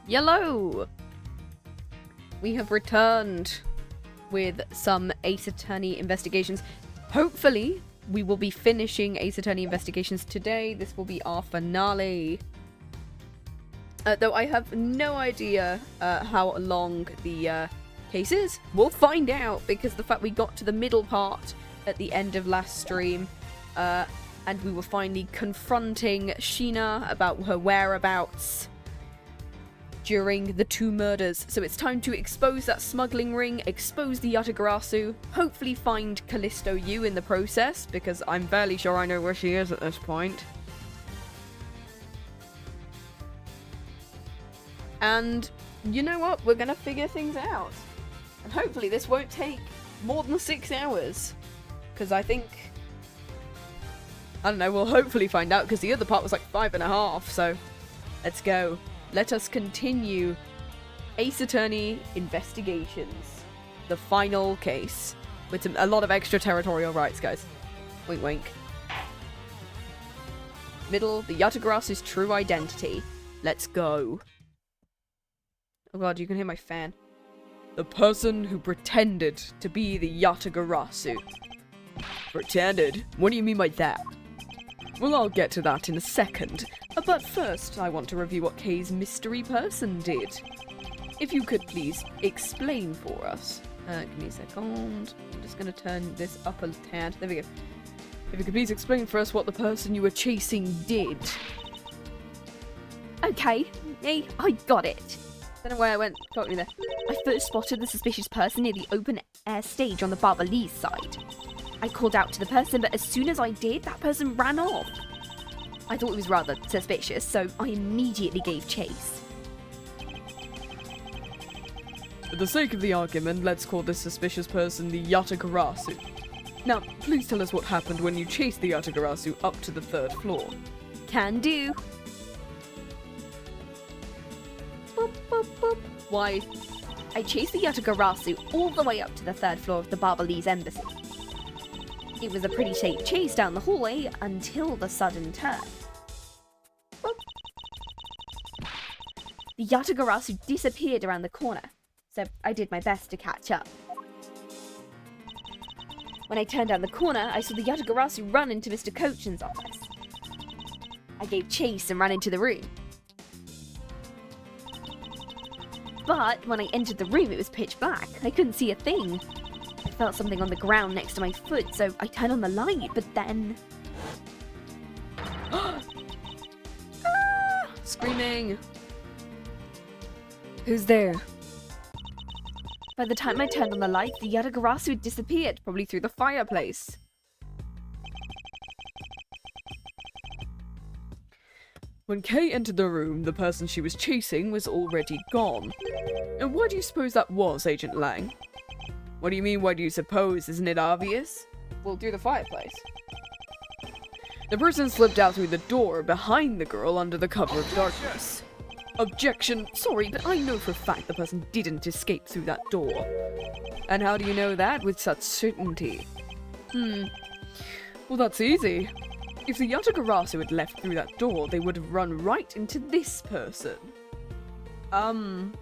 Yellow! We have returned with some Ace Attorney investigations. Hopefully, we will be finishing Ace Attorney investigations today. This will be our finale. Though I have no idea how long the case is. We'll find out, because the fact we got to the middle part at the end of last stream, and we were finally confronting Shih-na about her whereabouts during the 2 murders. So it's time to expose that smuggling ring, expose the Yatagarasu, hopefully find Callisto Yu in the process, because I'm fairly sure I know where she is at this point. And you know what? We're gonna figure things out. And hopefully this won't take more than 6 hours. Because I think... I don't know, we'll hopefully find out, because the other part was like 5.5, so... Let's go. Let us continue Ace Attorney investigations. The final case. With a lot of extraterritorial rights, guys. Wink wink. Middle, the Yatagarasu's true identity. Let's go. Oh god, you can hear my fan. The person who pretended to be the Yatagarasu. Pretended? What do you mean by that? Well, I'll get to that in a second. But first, I want to review what Kay's mystery person did. If you could please explain for us. Give me a second. I'm just going to turn this up a tad. There we go. If you could please explain for us what the person you were chasing did. Okay, hey, I got it. Don't know where I went. Got me there. I first spotted the suspicious person near the open air stage on the Barbalese side. I called out to the person, but as soon as I did, that person ran off. I thought it was rather suspicious, so I immediately gave chase. For the sake of the argument, let's call this suspicious person the Yatagarasu. Now, please tell us what happened when you chased the Yatagarasu up to the 3rd floor. Can do. Boop, boop, boop. Why? I chased the Yatagarasu all the way up to the 3rd floor of the Barbalese embassy. It was a pretty safe chase down the hallway until the sudden turn. Boop. The Yatagarasu disappeared around the corner, so I did my best to catch up. When I turned down the corner, I saw the Yatagarasu run into Mr. Cochin's office. I gave chase and ran into the room. But when I entered the room, it was pitch black. I couldn't see a thing. I felt something on the ground next to my foot, so I turned on the light, but then... Screaming! Who's there? By the time I turned on the light, the Yatagarasu had disappeared, Probably through the fireplace. When Kay entered the room, the person she was chasing was already gone. And why do you suppose that was, Agent Lang? What do you mean, why do you suppose? Isn't it obvious? Well, through the fireplace. The person slipped out through the door behind the girl under the cover of darkness. Objection! Sorry, but I know for a fact the person didn't escape through that door. And how do you know that with such certainty? Well, that's easy. If the Yatagarasu had left through that door, they would have run right into this person. Have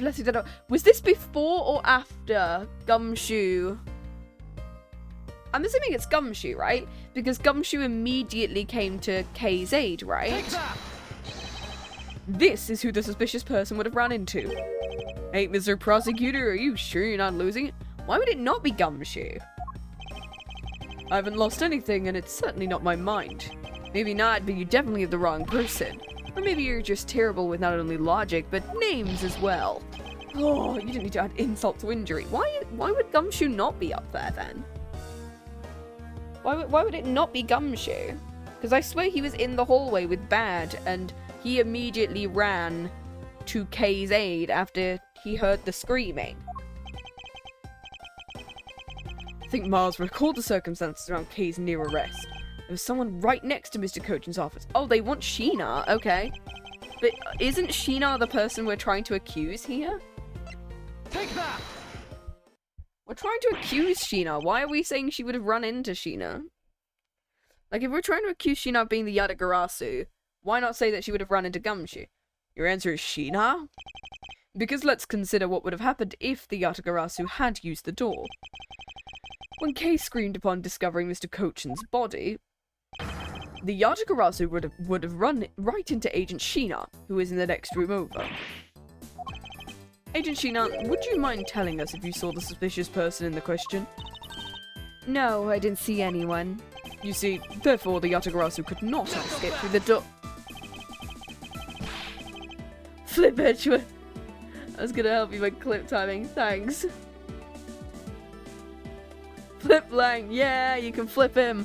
left through that door. Was this before or after Gumshoe? I'm assuming it's Gumshoe, right? Because Gumshoe immediately came to Kay's aid, right? This is who the suspicious person would have run into. Hey, Mr. Prosecutor, are you sure you're not losing it? Why would it not be Gumshoe? I haven't lost anything, and it's certainly not my mind. Maybe not, but you definitely have the wrong person. Or maybe you're just terrible with not only logic, but names as well. Oh, you didn't need to add insult to injury. Why would Gumshoe not be up there, then? Why would it not be Gumshoe? Because I swear he was in the hallway with Bad, and he immediately ran to Kay's aid after he heard the screaming. I think Mars recalled the circumstances around Kay's near arrest. There was someone right next to Mr. Cochin's office. Oh, they want Shih-na, okay. But isn't Shih-na the person we're trying to accuse here? Take that! We're trying to accuse Shih-na. Why are we saying she would have run into Shih-na? Like, if we're trying to accuse Shih-na of being the Yatagarasu, Why not say that she would have run into Gumshoe? Your answer is Shih-na? Because let's consider what would have happened if the Yatagarasu had used the door. When Kay screamed upon discovering Mr. Kochan's body, the Yatagarasu would have run right into Agent Shih-na, who is in the next room over. Agent Shih-na, would you mind telling us if you saw the suspicious person in the question? No, I didn't see anyone. You see, therefore the Yatagarasu could not have escaped through the door. Flip Edgeworth. I was gonna help you with clip timing, thanks. Flip Lang, yeah, you can flip him.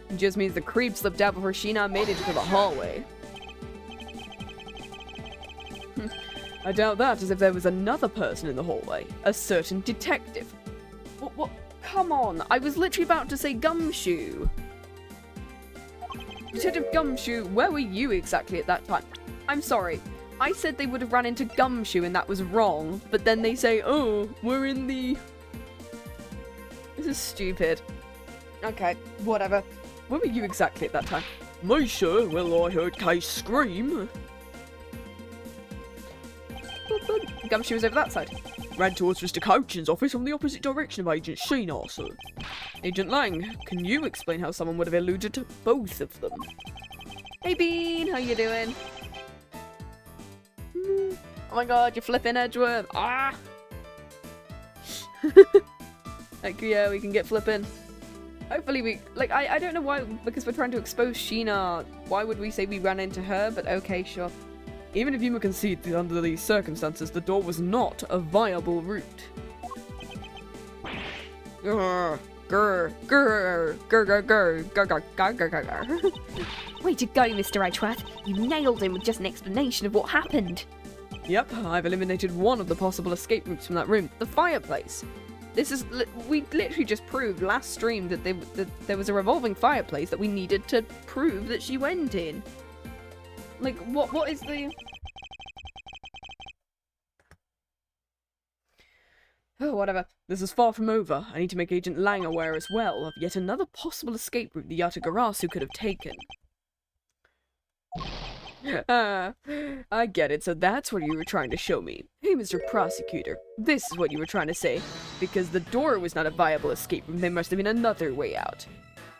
It just means the creep slipped out before Shih-na made it into the hallway. I doubt that, as if there was another person in the hallway. A certain detective. What? Come on, I was literally about to say Gumshoe. Detective Gumshoe, where were you exactly at that time? I'm sorry, I said they would have run into Gumshoe and that was wrong, but then they say, oh, we're in the... This is stupid. Okay, whatever. Where were you exactly at that time? Me, sir? Well, I heard Kay scream. Gumshoe was over that side. Ran towards Mr. Kochan's office from the opposite direction of Agent Shih-na, sir. Agent Lang, can you explain how someone would have alluded to both of them? Hey Bean, how you doing? Oh my god, you're flipping Edgeworth. Ah! Like, yeah, we can get flipping. Hopefully we... Like, I don't know why, because we're trying to expose Shih-na. Why would we say we ran into her? But okay, sure. Even if you may concede that under these circumstances, the door was not a viable route. Grr, grr, grr, grr, grr, grr, grr, grr, grr, grr. Way to go, Mr. Edgeworth. You nailed him with just an explanation of what happened. Yep, I've eliminated one of the possible escape routes from that room. The fireplace. This is... We literally just proved last stream that there was a revolving fireplace that we needed to prove that she went in. Like, what is the... Oh, whatever. This is far from over. I need to make Agent Lang aware as well of yet another possible escape route the Yatagarasu could have taken. I get it, so that's what you were trying to show me. Hey, Mr. Prosecutor, this is what you were trying to say. Because the door was not a viable escape room, there must have been another way out.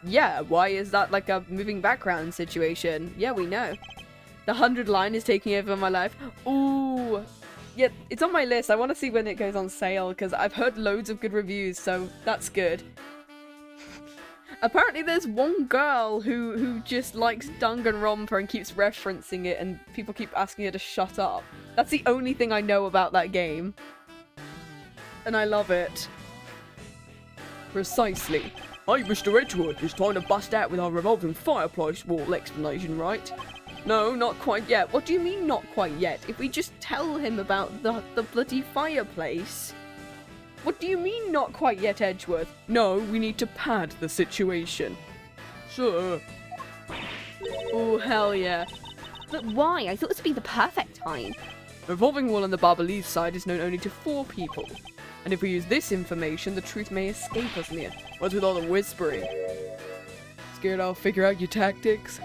Yeah, why is that like a moving background situation? Yeah, we know. The 100 line is taking over my life. Ooh. Yeah, it's on my list. I want to see when it goes on sale, because I've heard loads of good reviews, so that's good. Apparently there's one girl who just likes Danganronpa and keeps referencing it, and people keep asking her to shut up. That's the only thing I know about that game. And I love it. Precisely. Hey, Mr. Edgeworth, it's time to bust out with our revolving fireplace wall explanation, right? No, not quite yet. What do you mean not quite yet? If we just tell him about the bloody fireplace... What do you mean not quite yet, Edgeworth? No, we need to pad the situation. Sure. Oh, hell yeah. But why? I thought this would be the perfect time. The revolving wall on the Barbalese side is known only to 4 people. And if we use this information, the truth may escape us in the end. What's with all the whispering? Scared I'll figure out your tactics?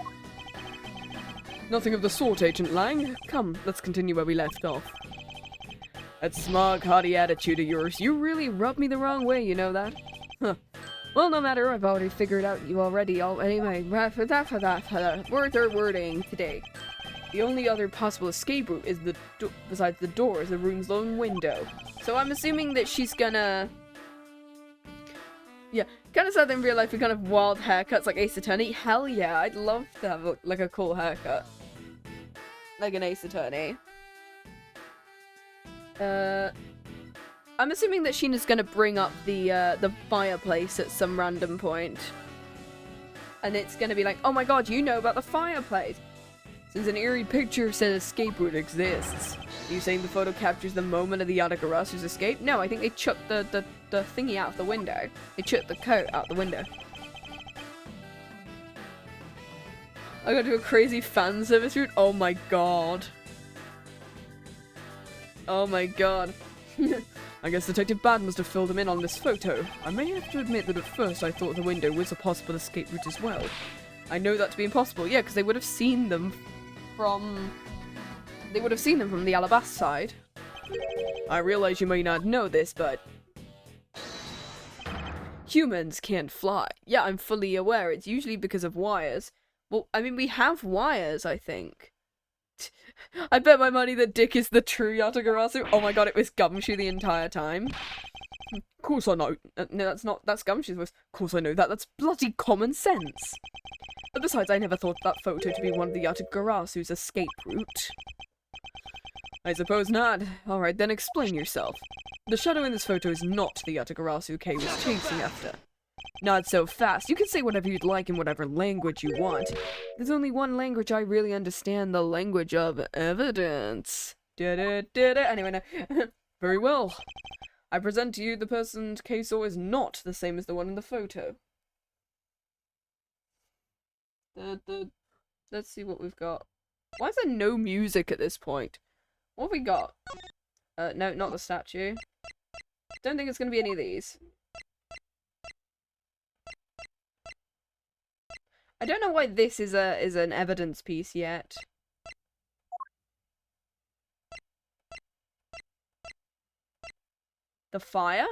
Nothing of the sort, Agent Lang. Come, let's continue where we left off. That smug, haughty attitude of yours, you really rubbed me the wrong way, you know that? Huh. Well, no matter, I've already figured out you already. Anyway, wording today. The only other possible escape route is besides the door is the room's lone window. So I'm assuming that she's gonna... Yeah, kind of sad in real life with kind of wild haircuts like Ace Attorney. Hell yeah, I'd love to have like a cool haircut. Like an Ace Attorney. I'm assuming that Shih-na's gonna bring up the fireplace at some random point. And it's gonna be like, oh my god, you know about the fireplace! Since an eerie picture says escape route exists. Are you saying the photo captures the moment of the Yatagarasu's escape? No, I think they chucked the thingy out of the window. They chucked the coat out the window. I gotta do a crazy fan service route? Oh my god. Oh my god. I guess Detective Bad must have filled him in on this photo. I may have to admit that at first I thought the window was a possible escape route as well. I know that to be impossible. Yeah, because they would have seen them from... They would have seen them from the Alabasta side. I realize you may not know this, but... humans can't fly. Yeah, I'm fully aware. It's usually because of wires. Well, I mean, we have wires, I think. I bet my money that Dick is the true Yatagarasu. Oh my god, it was Gumshoe the entire time. Of course I know. No, that's Gumshoe's voice. Of course I know that. That's bloody common sense. But besides, I never thought that photo to be one of the Yatagarasu's escape route. I suppose not. Alright, then explain yourself. The shadow in this photo is not the Yatagarasu Kay was chasing after. Not so fast. You can say whatever you'd like in whatever language you want. There's only one language I really understand, the language of evidence. Anyway, no. Very well. I present to you the person Kay saw is not the same as the one in the photo. Let's see what we've got. Why is there no music at this point? What have we got? No, not the statue. Don't think it's gonna be any of these. I don't know why this is an evidence piece yet. The fire?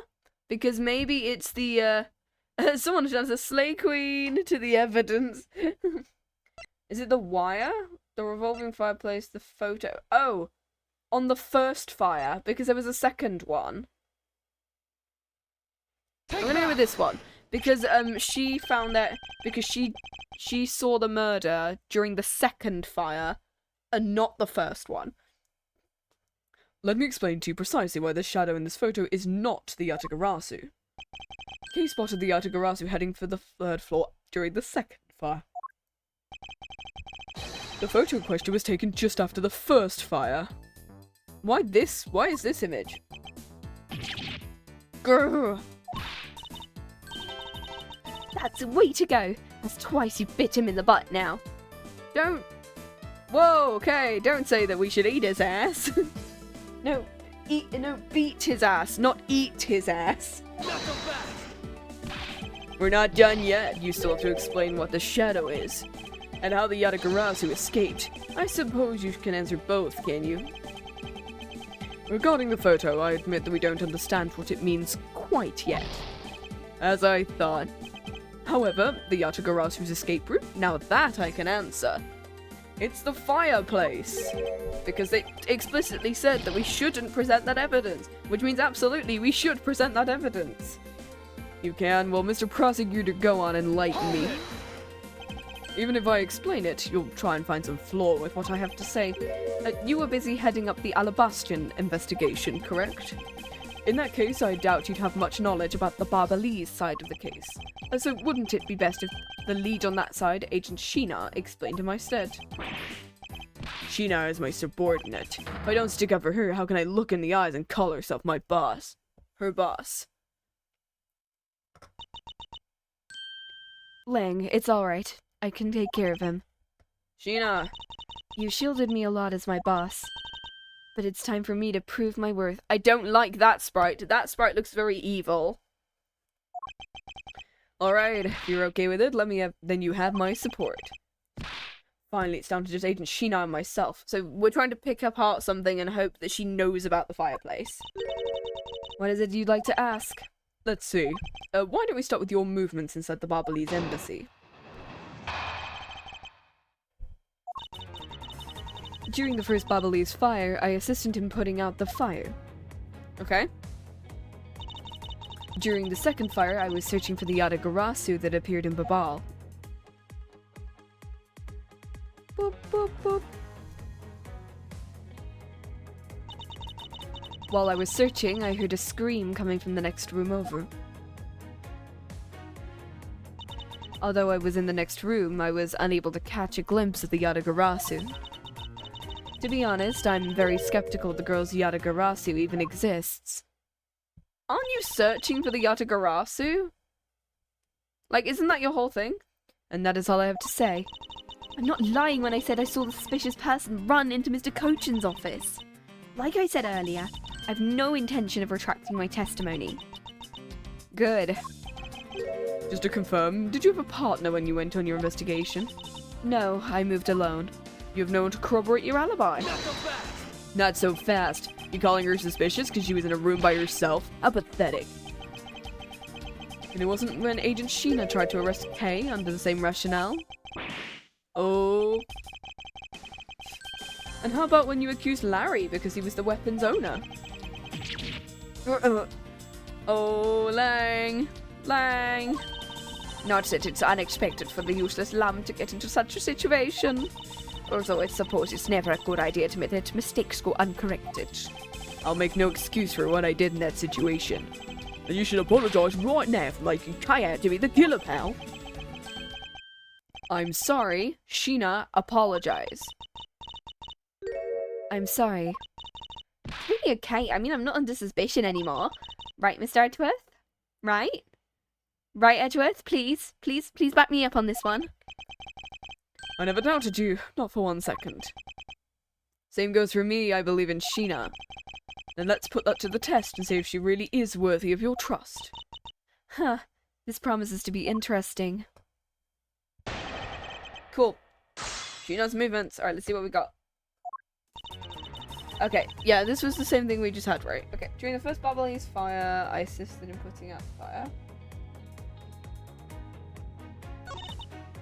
Because maybe it's the someone does a slay queen to the evidence. Is it the wire? The revolving fireplace, the photo. Oh, on the first fire, because there was a second one. I'm gonna go with this one. Because she found that because she saw the murder during the second fire and not the first one. Let me explain to you precisely why the shadow in this photo is not the Yatagarasu. Kay spotted the Yatagarasu heading for the 3rd floor during the second fire. The photo in question was taken just after the first fire. Why is this image? Grr. That's the way to go. That's twice you bit him in the butt now. Don't... Whoa, okay, don't say that we should eat his ass. No, beat his ass, not eat his ass. We're not done yet. You still have to explain what the shadow is. And how the Yatagarasu escaped. I suppose you can answer both, can you? Regarding the photo, I admit that we don't understand what it means quite yet. As I thought. However, the Yatagarasu's escape route, now that I can answer. It's the fireplace. Because they explicitly said that we shouldn't present that evidence. Which means absolutely we should present that evidence. You can. Well, Mr. Prosecutor, go on, enlighten me. Even if I explain it, you'll try and find some flaw with what I have to say. You were busy heading up the Alabasta investigation, correct? In that case, I doubt you'd have much knowledge about the Barbalese side of the case. So wouldn't it be best if the lead on that side, Agent Shih-na, explained in my stead? Shih-na is my subordinate. If I don't stick up for her, how can I look in the eyes and call herself my boss? Her boss. Lang, it's alright. I can take care of him. Shih-na. You shielded me a lot as my boss. But it's time for me to prove my worth. I don't like that sprite. That sprite looks very evil. Alright, if you're okay with it, then you have my support. Finally, it's down to just Agent Shih-na and myself. So we're trying to pick apart something and hope that she knows about the fireplace. What is it you'd like to ask? Let's see. Why don't we start with your movements inside the Barbalese embassy? During the first Barbalese fire, I assisted in putting out the fire. Okay. During the second fire, I was searching for the Yatagarasu that appeared in Babal. Boop, boop, boop. While I was searching, I heard a scream coming from the next room over. Although I was in the next room, I was unable to catch a glimpse of the Yatagarasu. To be honest, I'm very skeptical the girl's Yatagarasu even exists. Aren't you searching for the Yatagarasu? Like, isn't that your whole thing? And that is all I have to say. I'm not lying when I said I saw the suspicious person run into Mr. Cochin's office. Like I said earlier, I've no intention of retracting my testimony. Good. Just to confirm, did you have a partner when you went on your investigation? No, I moved alone. You have no one to corroborate your alibi. Not so fast! Not so fast. You calling her suspicious because she was in a room by herself? How pathetic. And it wasn't when Agent Shih-na tried to arrest Kay under the same rationale? Oh. And how about when you accused Larry because he was the weapon's owner? Oh, Lang. Lang. Not that it's unexpected for the useless lamb to get into such a situation. Although I suppose it's never a good idea to let mistakes go uncorrected. I'll make no excuse for what I did in that situation. And you should apologize right now for making Kay out to be the killer, pal. I'm sorry. Shih-na, apologize. I'm sorry. Really okay. I mean, I'm not under suspicion anymore. Right, Mr. Edgeworth? Right? Right, Edgeworth? Please, please, please back me up on this one. I never doubted you, not for 1 second. Same goes for me, I believe in Shih-na. Then let's put that to the test and see if she really is worthy of your trust. Huh. This promises to be interesting. Cool. Shih-na's movements. Alright, let's see what we got. Okay, yeah, this was the same thing we just had, right? Okay, during the first Babalese fire, I assisted in putting out the fire.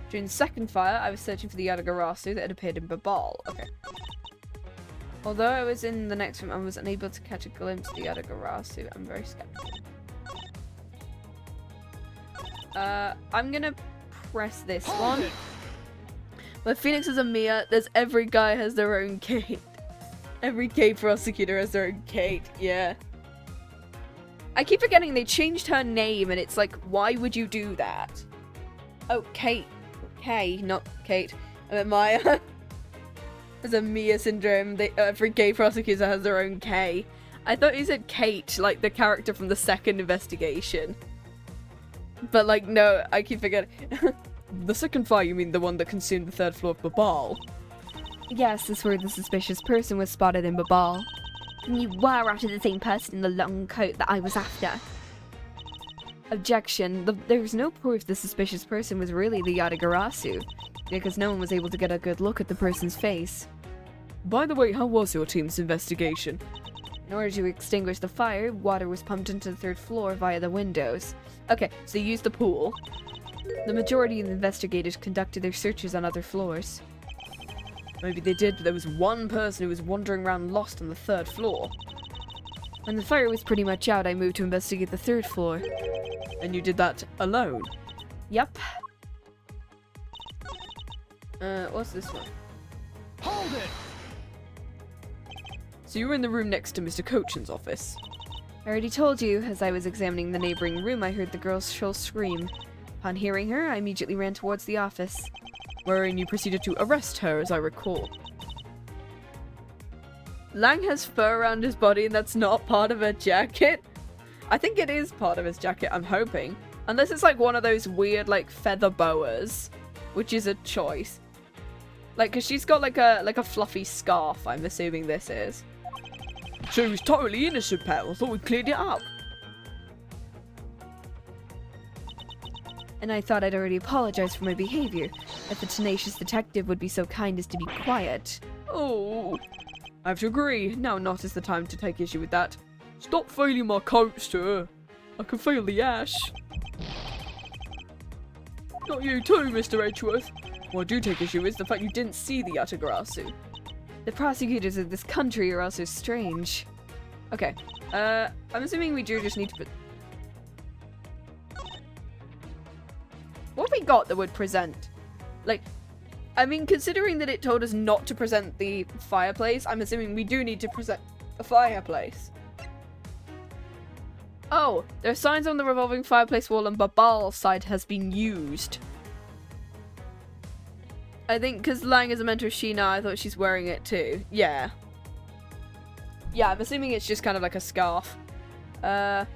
During the second fire, I was searching for the Yatagarasu that had appeared in Babal. Okay. Although I was in the next room, I was unable to catch a glimpse of the Yatagarasu. I'm very skeptical. I'm gonna press this one. Where Phoenix is a Mia, there's every guy has their own Kate. Every Kate prosecutor has their own Kate, yeah. I keep forgetting they changed her name and it's like, why would you do that? Oh, Kate. Kay, not Kate. I meant Maya. There's a Mia syndrome. Every gay prosecutor has their own K. I thought you said Kate, like the character from the second investigation. But like, no, I keep forgetting. The second fire, you mean the one that consumed the third floor of Babal? Yes, this is where the suspicious person was spotted in Babal. And you were after the same person in the long coat that I was after. Objection. There's no proof the suspicious person was really the Yatagarasu, because no one was able to get a good look at the person's face. By the way, how was your team's investigation? In order to extinguish the fire, water was pumped into the third floor via the windows. Okay, so you used the pool. The majority of the investigators conducted their searches on other floors. Maybe they did, but there was one person who was wandering around lost on the third floor. When the fire was pretty much out, I moved to investigate the third floor. And you did that alone? Yep. What's this one? Hold it! So you were in the room next to Mr. Cochin's office? I already told you, as I was examining the neighboring room, I heard the girl's shrill scream. Upon hearing her, I immediately ran towards the office. Wherein you proceeded to arrest her, as I recall. Lang has fur around his body and that's not part of her jacket? I think it is part of his jacket, I'm hoping. Unless it's like one of those weird, like, feather boas. Which is a choice. Like, cause she's got like a fluffy scarf, I'm assuming this is. She was totally innocent, pal. I thought we cleared it up. And I thought I'd already apologized for my behavior. If the tenacious detective would be so kind as to be quiet. Oh, I have to agree. Now not is the time to take issue with that. Stop feeling my coat, sir. I can feel the ash. Not you too, Mr. Edgeworth. What I do take issue is the fact you didn't see the Yatagarasu. The prosecutors of this country are also strange. Okay, I'm assuming we do just need to put... What have we got that would present? Like, I mean, considering that it told us not to present the fireplace, I'm assuming we do need to present the fireplace. Oh, there are signs on the revolving fireplace wall on Babal's side has been used. I think because Lang is a mentor of Shih-na, I thought she's wearing it too. Yeah. Yeah, I'm assuming it's just kind of like a scarf. I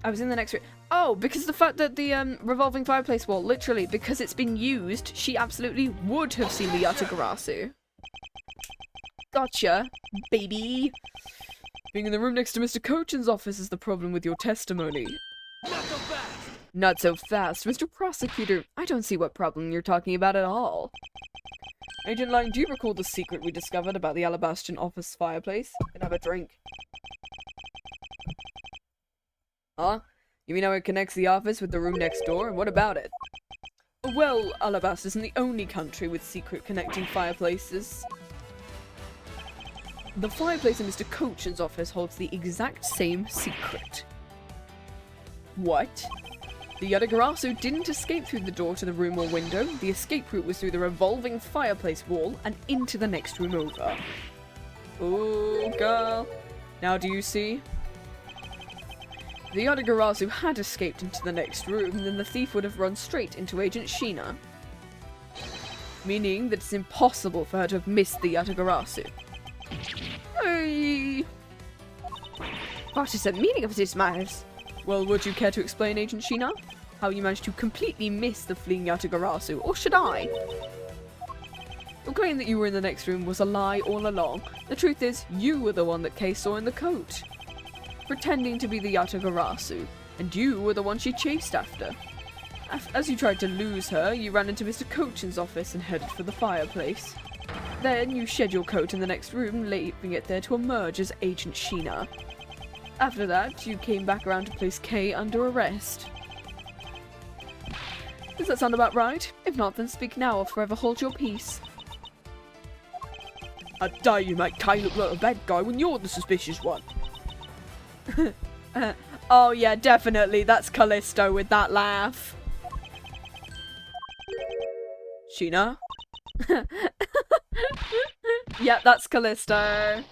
was in the next room. Oh, because the fact that the revolving fireplace wall, literally, because it's been used, she absolutely would have seen the Yatagarasu. Gotcha, baby. Being in the room next to Mr. Cochin's office is the problem with your testimony. Not so fast! Not so fast, Mr. Prosecutor. I don't see what problem you're talking about at all. Agent Lang, do you recall the secret we discovered about the Alabastion office fireplace? Can I have a drink? Huh? You mean how it connects the office with the room next door? What about it? Well, Alabast isn't the only country with secret connecting fireplaces. The fireplace in Mr. Cochin's office holds the exact same secret. What? The Yatagarasu didn't escape through the door to the room or window. The escape route was through the revolving fireplace wall and into the next room over. Oh, girl. Now do you see? The Yatagarasu had escaped into the next room, then the thief would have run straight into Agent Shih-na. Meaning that it's impossible for her to have missed the Yatagarasu. Hey. What is the meaning of this, Miles? Well, would you care to explain, Agent Shih-na? How you managed to completely miss the fleeing Yatagarasu, or should I? Your claim that you were in the next room was a lie all along. The truth is, you were the one that Kay saw in the coat, pretending to be the Yatagarasu, and you were the one she chased after. As you tried to lose her, you ran into Mr. Cochin's office and headed for the fireplace. Then you shed your coat in the next room, leaving it there to emerge as Agent Shih-na. After that, you came back around to place Kay under arrest. Does that sound about right? If not, then speak now or forever hold your peace. I dare you make Kay look like a bad guy when you're the suspicious one. Oh yeah, definitely. That's Callisto with that laugh. Shih-na? Yeah, that's Callisto.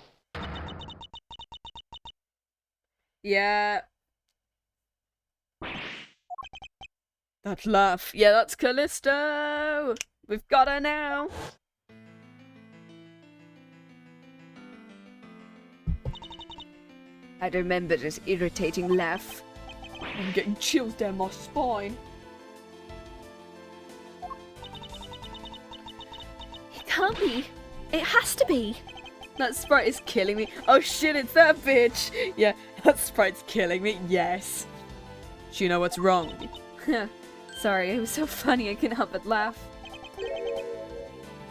Yeah. That laugh. Yeah, that's Callisto. We've got her now. I remember this irritating laugh. I'm getting chills down my spine. It can't be. It has to be. That sprite is killing me. Oh shit, it's that bitch. Yeah, that sprite's killing me. Yes. You know what's wrong. Sorry, it was so funny I couldn't help but laugh.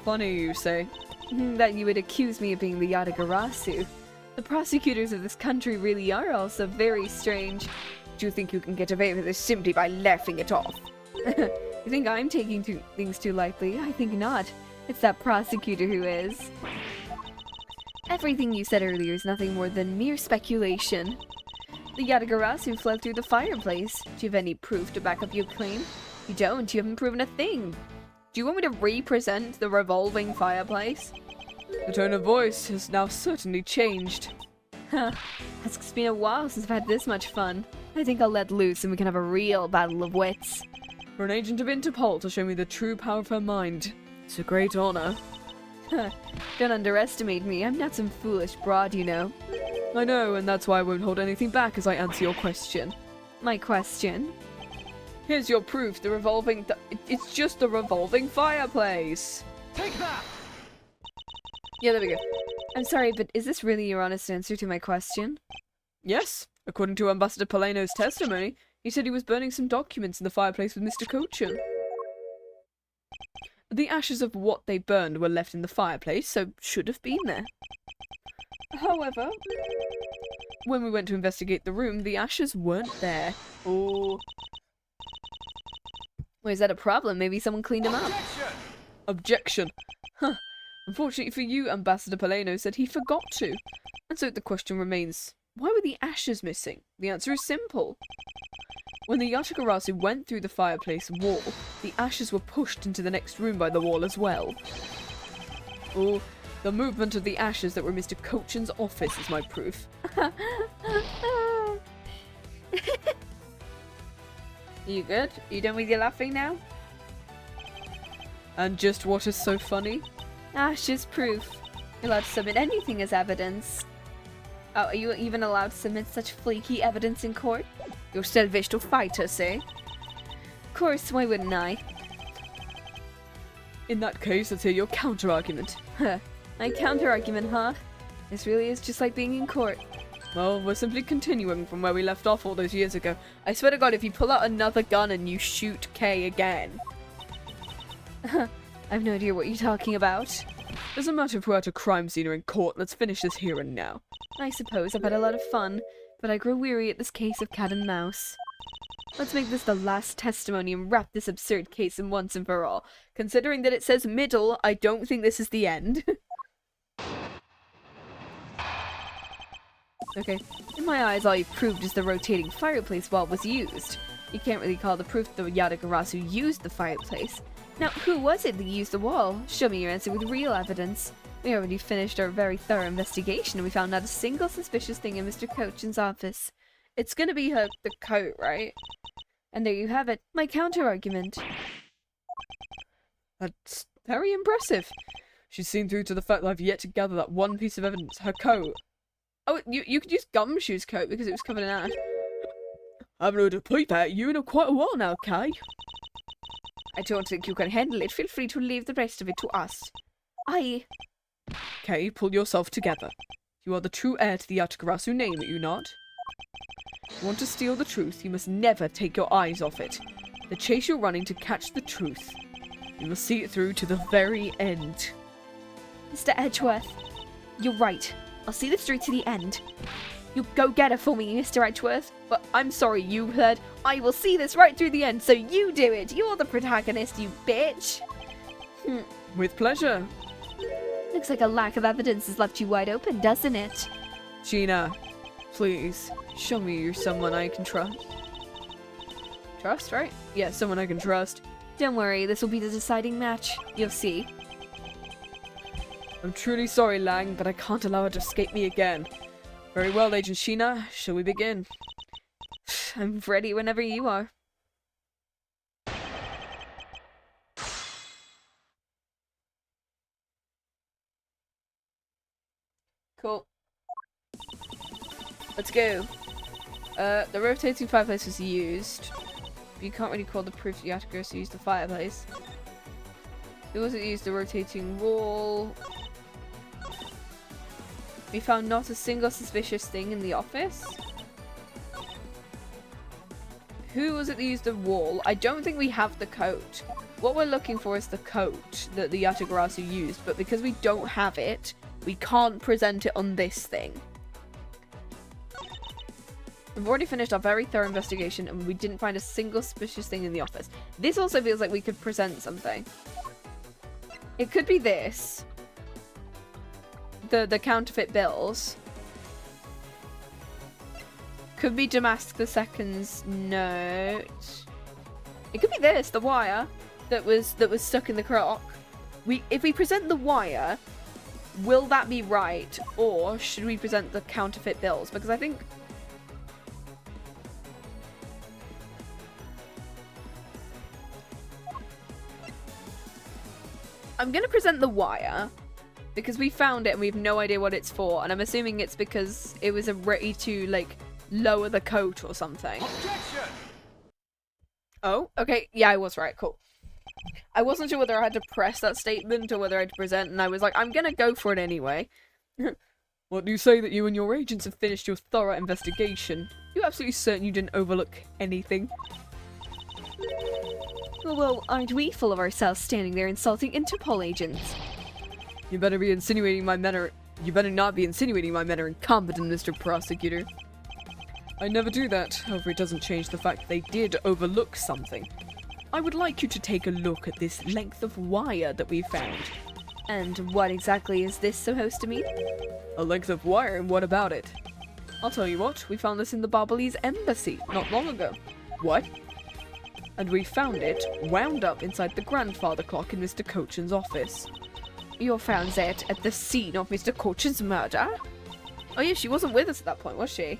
Funny, you say? That you would accuse me of being the Yatagarasu. The prosecutors of this country really are also very strange. Do you think you can get away with this simply by laughing it off? You think I'm taking things too lightly? I think not. It's that prosecutor who is. Everything you said earlier is nothing more than mere speculation. The Yatagarasu fled through the fireplace. Do you have any proof to back up your claim? You don't. You haven't proven a thing. Do you want me to represent the revolving fireplace? The tone of voice has now certainly changed. Huh. It's been a while since I've had this much fun. I think I'll let loose and we can have a real battle of wits. For an agent of Interpol to show me the true power of her mind. It's a great honor. Don't underestimate me. I'm not some foolish broad, you know. I know, and that's why I won't hold anything back as I answer your question. My question? Here's your proof, it's just the revolving fireplace. Take that! Yeah, there we go. I'm sorry, but is this really your honest answer to my question? Yes. According to Ambassador Paleno's testimony, he said he was burning some documents in the fireplace with Mr. Cochin. The ashes of what they burned were left in the fireplace, so should have been there. However, when we went to investigate the room, the ashes weren't there. Oh. Well, is that a problem? Maybe someone cleaned them up. Objection. Huh. Unfortunately for you, Ambassador Paleno said he forgot to. And so the question remains, why were the ashes missing? The answer is simple. When the Yatagarasu went through the fireplace wall, the ashes were pushed into the next room by the wall as well. Oh, the movement of the ashes that were in Mr. Cochin's office is my proof. You good? You done with your laughing now? And just what is so funny? Ashes proof. You're allowed to submit anything as evidence. Oh, are you even allowed to submit such flaky evidence in court? You still wish to fight us, eh? Of course, why wouldn't I? In that case, let's hear your counter-argument. Huh. My counter-argument, huh? This really is just like being in court. Well, we're simply continuing from where we left off all those years ago. I swear to God, if you pull out another gun and you shoot Kay again... I've no idea what you're talking about. Doesn't matter if we're at a crime scene or in court, let's finish this here and now. I suppose I've had a lot of fun, but I grow weary at this case of cat and mouse. Let's make this the last testimony and wrap this absurd case in once and for all. Considering that it says middle, I don't think this is the end. Okay, in my eyes all you've proved is the rotating fireplace wall was used. You can't really call the proof the Yatagarasu used the fireplace. Now, who was it that used the wall? Show me your answer with real evidence. We already finished our very thorough investigation and we found not a single suspicious thing in Mr. Cochin's office. It's gonna be the coat, right? And there you have it, my counter-argument. That's very impressive. She's seen through to the fact that I've yet to gather that one piece of evidence, her coat. Oh, you could use Gumshoe's coat because it was covered in ash. I haven't heard a peep at you in quite a while now, Kay. I don't think you can handle it. Feel free to leave the rest of it to us. Kay, pull yourself together. You are the true heir to the Yatagarasu name, are you not? If you want to steal the truth, you must never take your eyes off it. The chase you're running to catch the truth. You must see it through to the very end. Mr. Edgeworth, you're right. I'll see this through to the end. You go get her for me, Mr. Edgeworth. But I'm sorry, you heard. I will see this right through the end, so you do it. You're the protagonist, you bitch. With pleasure. Looks like a lack of evidence has left you wide open, doesn't it? Shih-na, please, show me you're someone I can trust. Trust, right? Yeah, someone I can trust. Don't worry, this will be the deciding match. You'll see. I'm truly sorry, Lang, but I can't allow her to escape me again. Very well, Agent Shih-na, shall we begin? I'm ready whenever you are. Cool. Let's go. The rotating fireplace was used. But you can't really call the proof the Yatagarasu used the fireplace. It wasn't used the rotating wall. We found not a single suspicious thing in the office. Who was it that used the wall? I don't think we have the coat. What we're looking for is the coat that the Yatagarasu used, but because we don't have it, we can't present it on this thing. We've already finished our very thorough investigation and we didn't find a single suspicious thing in the office. This also feels like we could present something. It could be this. The counterfeit bills. Could be Damask II's note. It could be this, the wire that was stuck in the crock. If we present the wire, will that be right, or should we present the counterfeit bills? Because I think I'm gonna present the wire. Because we found it and we have no idea what it's for. And I'm assuming it's because it was a way to, like, lower the coat or something. Objection! Oh, okay. Yeah, I was right. Cool. I wasn't sure whether I had to press that statement or whether I had to present. And I was like, I'm gonna go for it anyway. What do you say that you and your agents have finished your thorough investigation? You're absolutely certain you didn't overlook anything? Well, aren't we full of ourselves standing there insulting Interpol agents? You better be insinuating my men are... You better not be insinuating my men are incompetent, Mr. Prosecutor. I never do that. However, it doesn't change the fact that they did overlook something. I would like you to take a look at this length of wire that we found. And what exactly is this supposed to mean? A length of wire, and what about it? I'll tell you what, we found this in the Barbalese embassy not long ago. What? And we found it wound up inside the grandfather clock in Mr. Cochin's office. You found that at the scene of Mr. Cochin's murder? Oh yeah, she wasn't with us at that point, was she?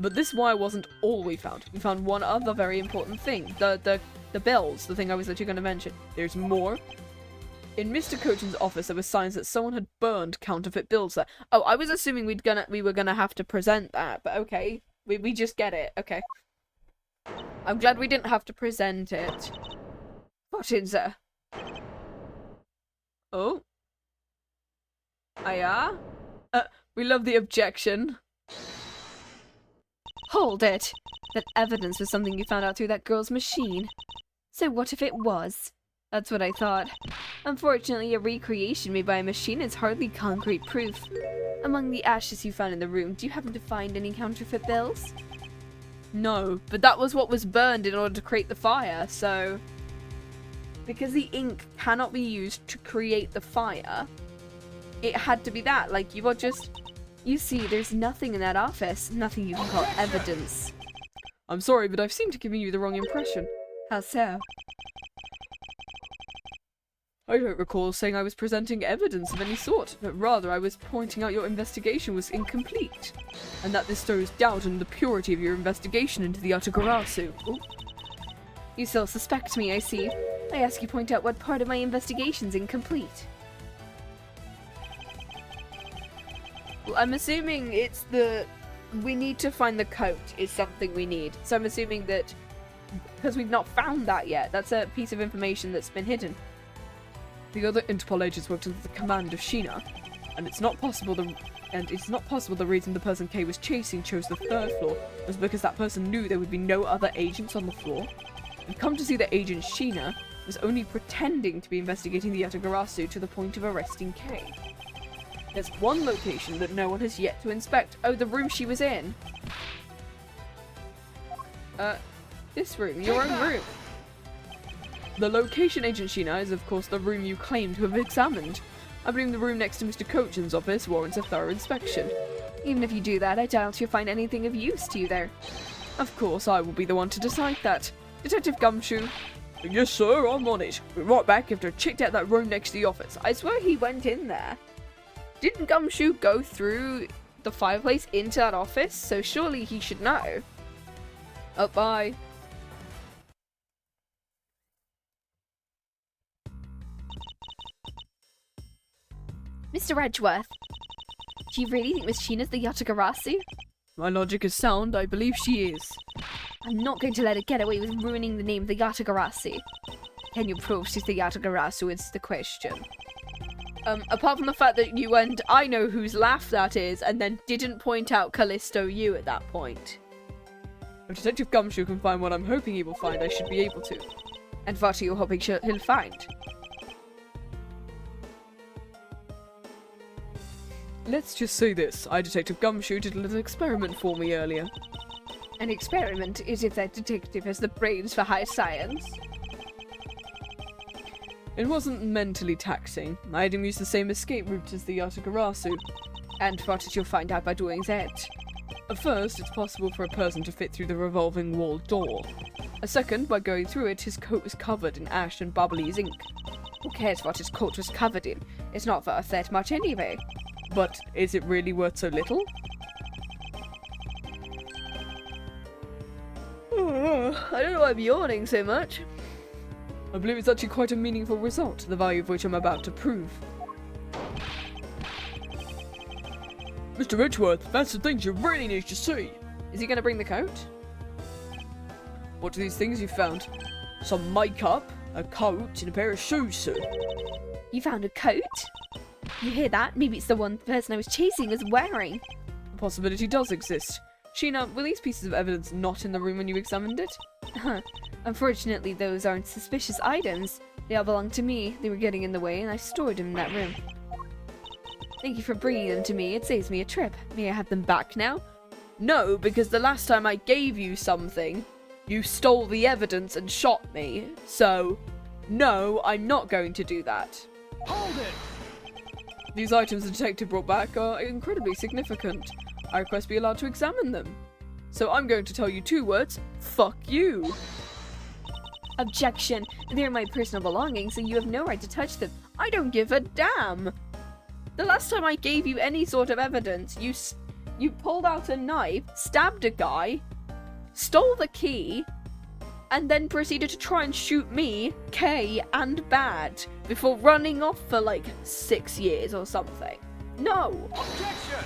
But this wire wasn't all we found. We found one other very important thing. The bills, the thing I was literally going to mention. There's more. In Mr. Cochin's office, there were signs that someone had burned counterfeit bills there. Oh, I was assuming we were gonna have to present that, but okay. We just get it. Okay. I'm glad we didn't have to present it. What is there? Oh. Hiya. We love the objection. Hold it! That evidence was something you found out through that girl's machine. So what if it was? That's what I thought. Unfortunately, a recreation made by a machine is hardly concrete proof. Among the ashes you found in the room, do you happen to find any counterfeit bills? No, but that was what was burned in order to create the fire, so... Because the ink cannot be used to create the fire, it had to be that. Like, you are just... You see, there's nothing in that office, nothing you can call evidence. I'm sorry, but I've seemed to giving you the wrong impression. How so? I don't recall saying I was presenting evidence of any sort, but rather I was pointing out your investigation was incomplete, and that this throws doubt on the purity of your investigation into the Yatagarasu. Ooh. You still suspect me, I see. I ask you point out what part of my investigation's incomplete. Well, I'm assuming it's the... We need to find the coat is something we need. So I'm assuming that... Because we've not found that yet, that's a piece of information that's been hidden. The other Interpol agents worked under the command of Shih-na, and it's not possible the reason the person K was chasing chose the 3rd floor was because that person knew there would be no other agents on the floor. And come to see that Agent Shih-na was only pretending to be investigating the Yatagarasu to the point of arresting K. There's one location that no one has yet to inspect. Oh, the room she was in. This room, your own room. The location, Agent Shih-na, is of course the room you claim to have examined. I believe the room next to Mr. Cochin's office warrants a thorough inspection. Even if you do that, I doubt you'll find anything of use to you there. Of course, I will be the one to decide that. Detective Gumshoe. Yes, sir, I'm on it. We're right back after I checked out that room next to the office. I swear he went in there. Didn't Gumshoe go through the fireplace into that office? So surely he should know. Oh, bye. Mr. Edgeworth, do you really think Miss Shih-na's the Yatagarasu? My logic is sound. I believe she is. I'm not going to let her get away with ruining the name of the Yatagarasu. Can you prove she's the Yatagarasu is the question. Apart from the fact that you went, I know whose laugh that is, and then didn't point out Callisto U at that point. If Detective Gumshoe can find what I'm hoping he will find, I should be able to. And what are you hoping he'll find? Let's just say this. Detective Gumshoe did a little experiment for me earlier. An experiment is if that detective has the brains for high science. It wasn't mentally taxing. I had him use the same escape route as the Yatagarasu. And what did you find out by doing that? At first, it's possible for a person to fit through the revolving wall door. A second, by going through it, his coat was covered in ash and bubbly ink. Who cares what his coat was covered in? It's not worth that much anyway. But is it really worth so little? I don't know why I'm yawning so much. I believe it's actually quite a meaningful result, the value of which I'm about to prove. Mr. Edgeworth, that's the things you really need to see. Is he going to bring the coat? What are these things you found? Some makeup, a coat, and a pair of shoes, sir. You found a coat? You hear that? Maybe it's the one person I was chasing is wearing. The possibility does exist. Shih-na, were these pieces of evidence not in the room when you examined it? Unfortunately, those aren't suspicious items. They all belong to me. They were getting in the way, and I stored them in that room. Thank you for bringing them to me. It saves me a trip. May I have them back now? No, because the last time I gave you something, you stole the evidence and shot me. So, no, I'm not going to do that. Hold it! These items the detective brought back are incredibly significant. I request be allowed to examine them. So I'm going to tell you 2 words. Fuck you! Objection. They're my personal belongings, so you have no right to touch them. I don't give a damn. The last time I gave you any sort of evidence, you pulled out a knife, stabbed a guy, stole the key, and then proceeded to try and shoot me, Kay, and Bad before running off for like 6 years or something. No. Objection!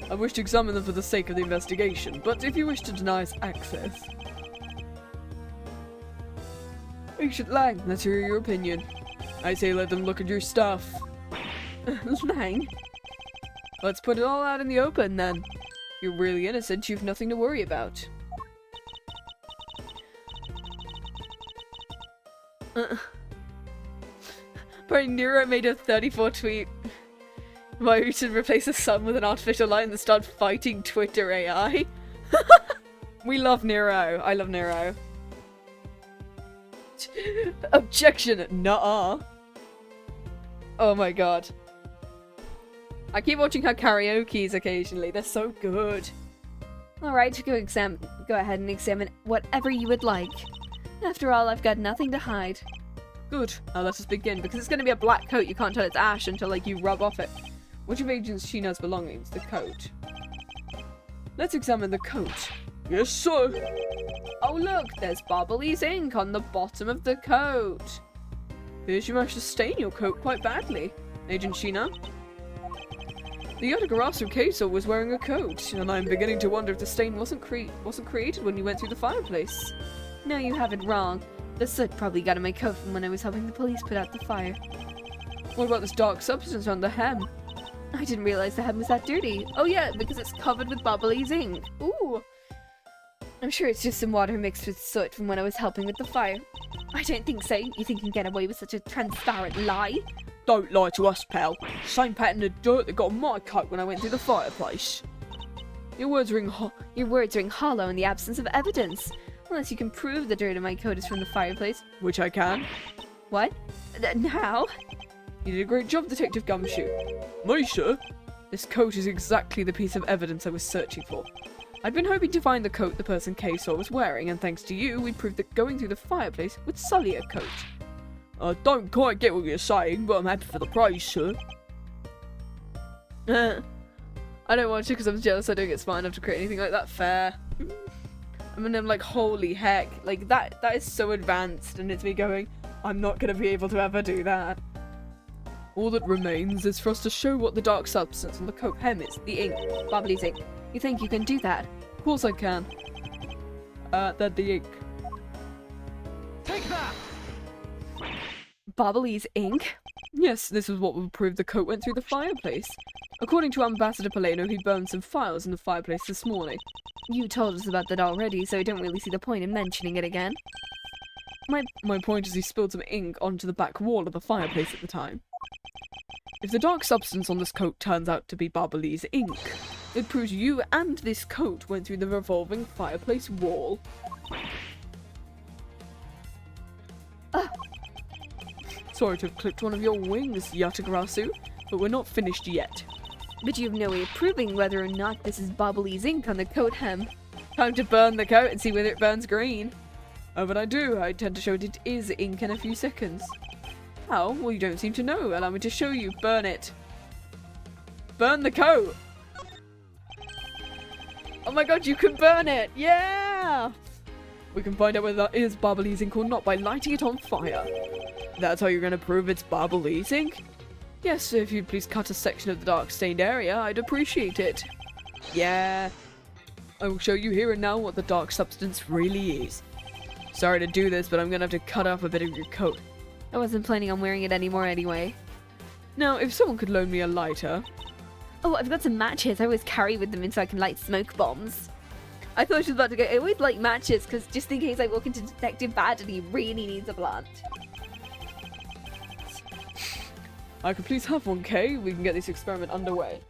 I wish to examine them for the sake of the investigation, but if you wish to deny us access... Agent Lang, let's hear your opinion. I say let them look at your stuff. Lang? Let's put it all out in the open then. You're really innocent, you've nothing to worry about. Apparently Nero made a 34 tweet why we should replace the sun with an artificial light and start fighting Twitter AI. We love Nero. I love Nero. Objection! Nuh-uh. Oh my god. I keep watching her karaoke's occasionally. They're so good. Alright, go ahead and examine whatever you would like. After all, I've got nothing to hide. Good. Now let us begin, because it's going to be a black coat. You can't tell it's ash until, like, you rub off it. Which of Agent Shih-na's belongings? The coat. Let's examine the coat. Yes, sir. Oh look, there's Bubbly's ink on the bottom of the coat. Appears you managed to stain your coat quite badly, Agent Shih-na. The Yatagarasu Keiso was wearing a coat, and I'm beginning to wonder if the stain wasn't created when you went through the fireplace. No, you have it wrong. The soot probably got on my coat from when I was helping the police put out the fire. What about this dark substance on the hem? I didn't realize the hem was that dirty. Oh yeah, because it's covered with Bubbly's ink. Ooh. I'm sure it's just some water mixed with soot from when I was helping with the fire. I don't think so. You think you can get away with such a transparent lie? Don't lie to us, pal. Same pattern of dirt that got on my coat when I went through the fireplace. Your words ring hollow in the absence of evidence. Unless you can prove the dirt in my coat is from the fireplace. Which I can. What? Now? You did a great job, Detective Gumshoe. Me, sir? This coat is exactly the piece of evidence I was searching for. I'd been hoping to find the coat the person Kay saw was wearing, and thanks to you, we proved that going through the fireplace would sully a coat. I don't quite get what you're saying, but I'm happy for the praise, sir. I don't want to because I'm jealous I don't get smart enough to create anything like that. Fair. I mean, I'm like, holy heck. Like, that is so advanced, and it's me going, I'm not going to be able to ever do that. All that remains is for us to show what the dark substance on the coat hem is. The ink. Bubbly's ink. You think you can do that? Of course I can. Then the ink. Take that! Bubbly's ink? Yes, this was what would prove the coat went through the fireplace. According to Ambassador Paleno, he burned some files in the fireplace this morning. You told us about that already, so I don't really see the point in mentioning it again. My point is he spilled some ink onto the back wall of the fireplace at the time. If the dark substance on this coat turns out to be Bubbly's ink, it proves you and this coat went through the revolving fireplace wall. Sorry to have clipped one of your wings, Yatagarasu, but we're not finished yet. But you have no way of proving whether or not this is Bubbly's ink on the coat hem. Time to burn the coat and see whether it burns green. Oh, but I do. I tend to show it is ink in a few seconds. How? Well, you don't seem to know. Allow me to show you. Burn it. Burn the coat! Oh my god, you can burn it! Yeah! We can find out whether that is Bubbly's ink or not by lighting it on fire. That's how you're going to prove it's Bubbly's ink? Yes, if you'd please cut a section of the dark stained area, I'd appreciate it. Yeah. I will show you here and now what the dark substance really is. Sorry to do this, but I'm going to have to cut off a bit of your coat. I wasn't planning on wearing it anymore anyway. Now, if someone could loan me a lighter... Oh, I've got some matches. I always carry with them so I can light smoke bombs. I thought she was about to go, I always like matches, because just in case I walk into Detective Bad and he really needs a plant. I could please have one, Kay. We can get this experiment underway.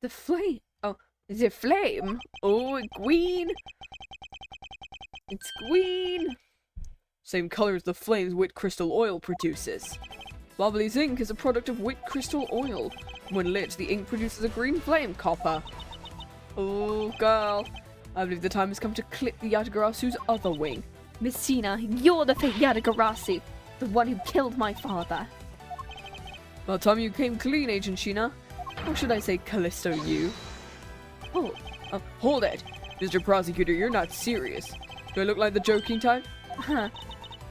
The flame. Oh, is it flame? Oh, green. It's green. Same color as the flames wit crystal oil produces. Bubbly's ink is a product of wit crystal oil. When lit, the ink produces a green flame, copper. Oh, girl. I believe the time has come to clip the Yatagarasu's other wing. Miss Shih-na, you're the fake Yatagarasu, the one who killed my father. About time you came clean, Agent Shih-na. Or should I say Callisto you? Hold it. Mr. Prosecutor, you're not serious. Do I look like the joking type? Huh.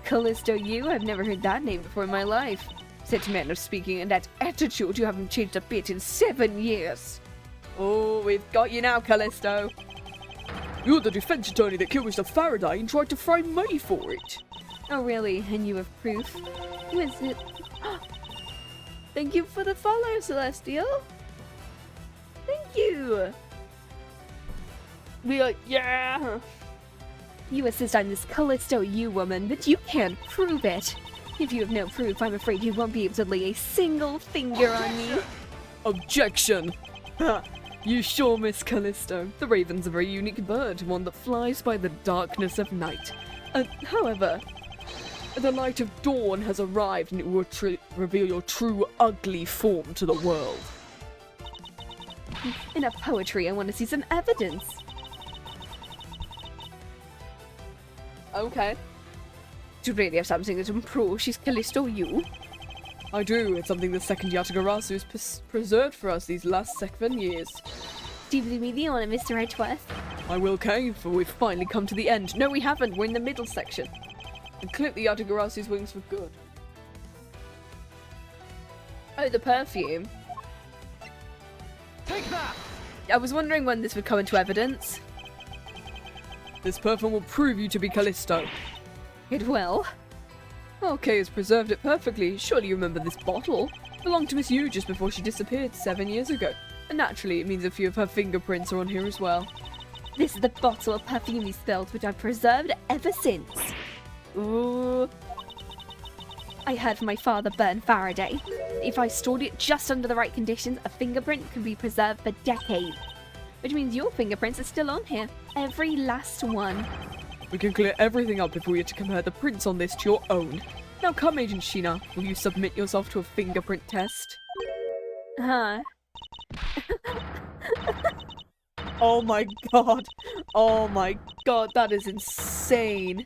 Callisto you? I've never heard that name before in my life. Such manner of speaking and that attitude, you haven't changed a bit in 7 years. Oh, we've got you now, Callisto. You're the defense attorney that killed Mr. Faraday and tried to frame me for it. Oh really? And you have proof? Who is it? Thank you for the follow, Celestial. Thank you. We are, yeah. You insist I'm this Callisto you woman, but you can't prove it. If you have no proof, I'm afraid you won't be able to lay a single finger on me. Objection! Ha! You sure, Miss Callisto. The raven's a very unique bird, one that flies by the darkness of night. However, the light of dawn has arrived and it will reveal your true ugly form to the world. Enough poetry, I want to see some evidence. Okay. Do you really have something to prove she's Callisto you? I do. It's something the second Yatagarasu has preserved for us these last 7 years. Do you believe me the honor, Mr. Edgeworth? I will, Kay, for we've finally come to the end. No, we haven't. We're in the middle section. And clip the Yatagarasu's wings for good. Oh, the perfume. Take that! I was wondering when this would come into evidence. This perfume will prove you to be Callisto. It will. Okay, has preserved it perfectly. Surely you remember this bottle? It belonged to Miss Yu just before she disappeared 7 years ago. And naturally, it means a few of her fingerprints are on here as well. This is the bottle of perfume he spilled, which I've preserved ever since. Ooh. I heard from my father, Bern Faraday. If I stored it just under the right conditions, a fingerprint could be preserved for decades. Which means your fingerprints are still on here. Every last one. We can clear everything up if we were to compare the prints on this to your own. Now come, Agent Shih-na. Will you submit yourself to a fingerprint test? Huh. Oh my god. Oh my god, that is insane.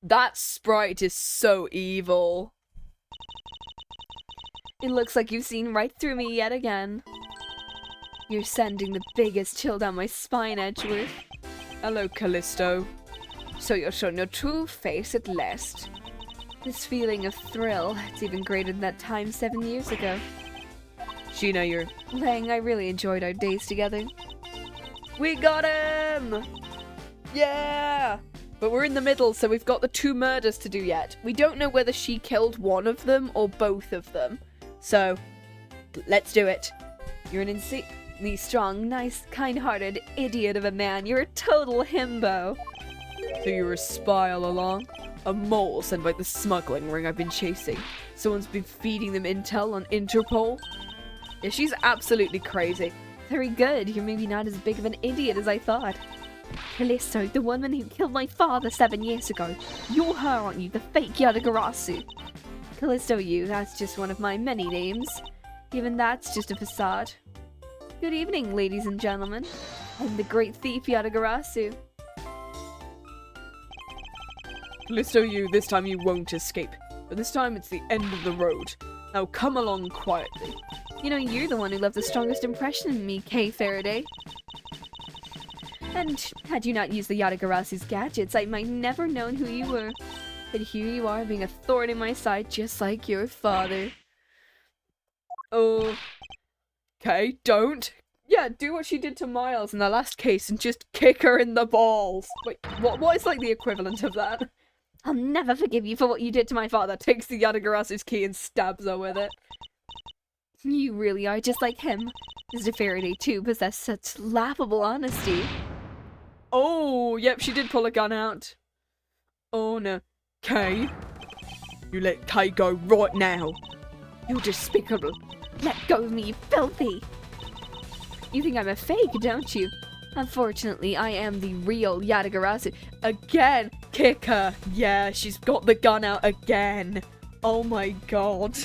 That sprite is so evil. It looks like you've seen right through me yet again. You're sending the biggest chill down my spine, Edgeworth. Hello, Callisto. So you're showing your true face at last. This feeling of thrill, it's even greater than that time 7 years ago. Shih-na, you're... Lang, I really enjoyed our days together. We got him! Yeah! But we're in the middle, so we've got the 2 murders to do yet. We don't know whether she killed one of them or both of them. So, let's do it. You're an insanely strong, nice, kind-hearted idiot of a man. You're a total himbo. So you were a spy all along? A mole sent by the smuggling ring I've been chasing. Someone's been feeding them intel on Interpol? Yeah, she's absolutely crazy. Very good. You're maybe not as big of an idiot as I thought. Callisto, the woman who killed my father 7 years ago. You're her, aren't you? The fake Yatagarasu. Callisto you, that's just one of my many names. Even that's just a facade. Good evening, ladies and gentlemen. I'm the great thief Yatagarasu. Callisto, you, this time you won't escape. But this time it's the end of the road. Now come along quietly. You know, you're the one who left the strongest impression in me, Kay Faraday. And had you not used the Yatagarasu's gadgets, I might never known who you were. But here you are, being a thorn in my side, just like your father. Oh. Okay, don't. Yeah, do what she did to Miles in the last case and just kick her in the balls. Wait, what is like the equivalent of that? I'll never forgive you for what you did to my father. Takes the Yatagarasu's key and stabs her with it. You really are just like him. Mr. Faraday, too, possessed such laughable honesty. Oh, yep, she did pull a gun out. Oh no. Kay? You let Kay go right now. You're despicable. Let go of me, you filthy! You think I'm a fake, don't you? Unfortunately, I am the real Yatagarasu. Again! Kick her! Yeah, she's got the gun out again. Oh my god.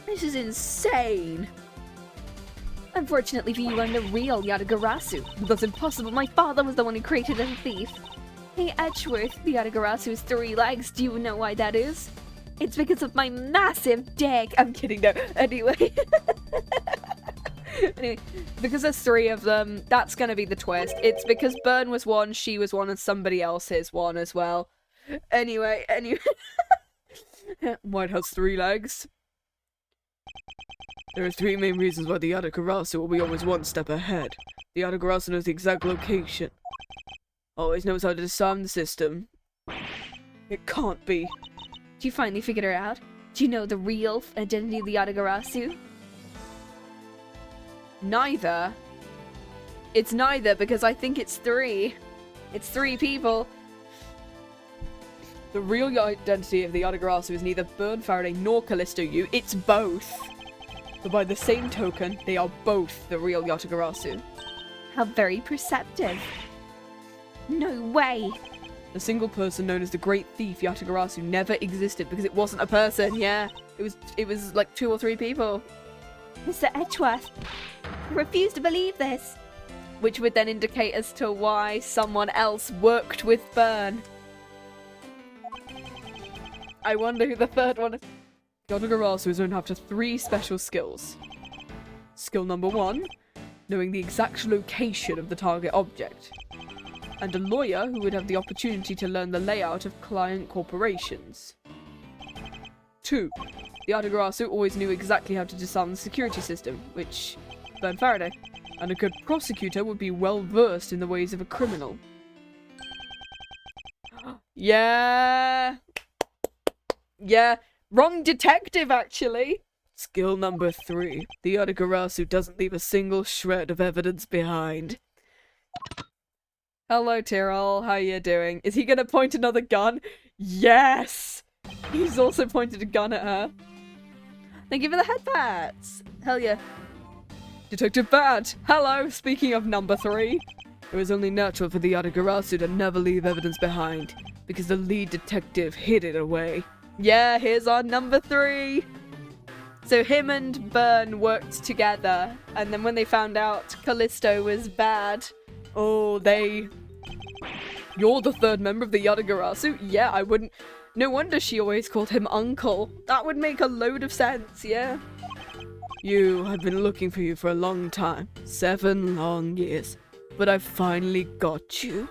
This is insane. Unfortunately for you, I'm the real Yatagarasu. That's impossible. My father was the one who created a thief. Hey, Edgeworth, the Yatagarasu has 3 legs. Do you know why that is? It's because of my massive dick. I'm kidding, no. Anyway. Anyway, because there's 3 of them, that's gonna be the twist. It's because Bern was one, she was one, and somebody else is one as well. Anyway. White has 3 legs. There are 3 main reasons why the Yatagarasu will be always one step ahead. The Yatagarasu knows the exact location Always knows how to disarm the system. It can't be. Do you finally figure it out? Do you know the real identity of the Yatagarasu? Neither. It's neither, because I think it's 3. It's 3 people. The real identity of the Yatagarasu is neither Burn Faraday nor Callisto U. It's both. But by the same token, they are both the real Yatagarasu. How very perceptive. No way. A single person known as the Great Thief Yatagarasu never existed because it wasn't a person. Yeah, it was like 2 or 3 people. Mr. Edgeworth, I refuse to believe this. Which would then indicate as to why someone else worked with Burn. I wonder who the third one is. Yatagarasu is known to have 3 special skills. Skill number 1, knowing the exact location of the target object. And a lawyer who would have the opportunity to learn the layout of client corporations. 2. The Yatagarasu always knew exactly how to disarm the security system, which Burn Faraday. And a good prosecutor would be well versed in the ways of a criminal. Yeah. Yeah. Wrong detective, actually. Skill number 3. The Yatagarasu doesn't leave a single shred of evidence behind. Hello, Tyrrell. How you doing? Is he gonna point another gun? Yes! He's also pointed a gun at her. Thank you for the headpats. Hell yeah. Detective Bat! Hello! Speaking of number 3, it was only natural for the Yatagarasu to never leave evidence behind, because the lead detective hid it away. Yeah, here's our number 3. So him and Burn worked together, and then when they found out Callisto was bad, You're the 3rd member of the Yatagarasu? yeah, I wouldn't... No wonder she always called him Uncle. That would make a load of sense, yeah. I've been looking for you for a long time. 7 long years. But I finally got you.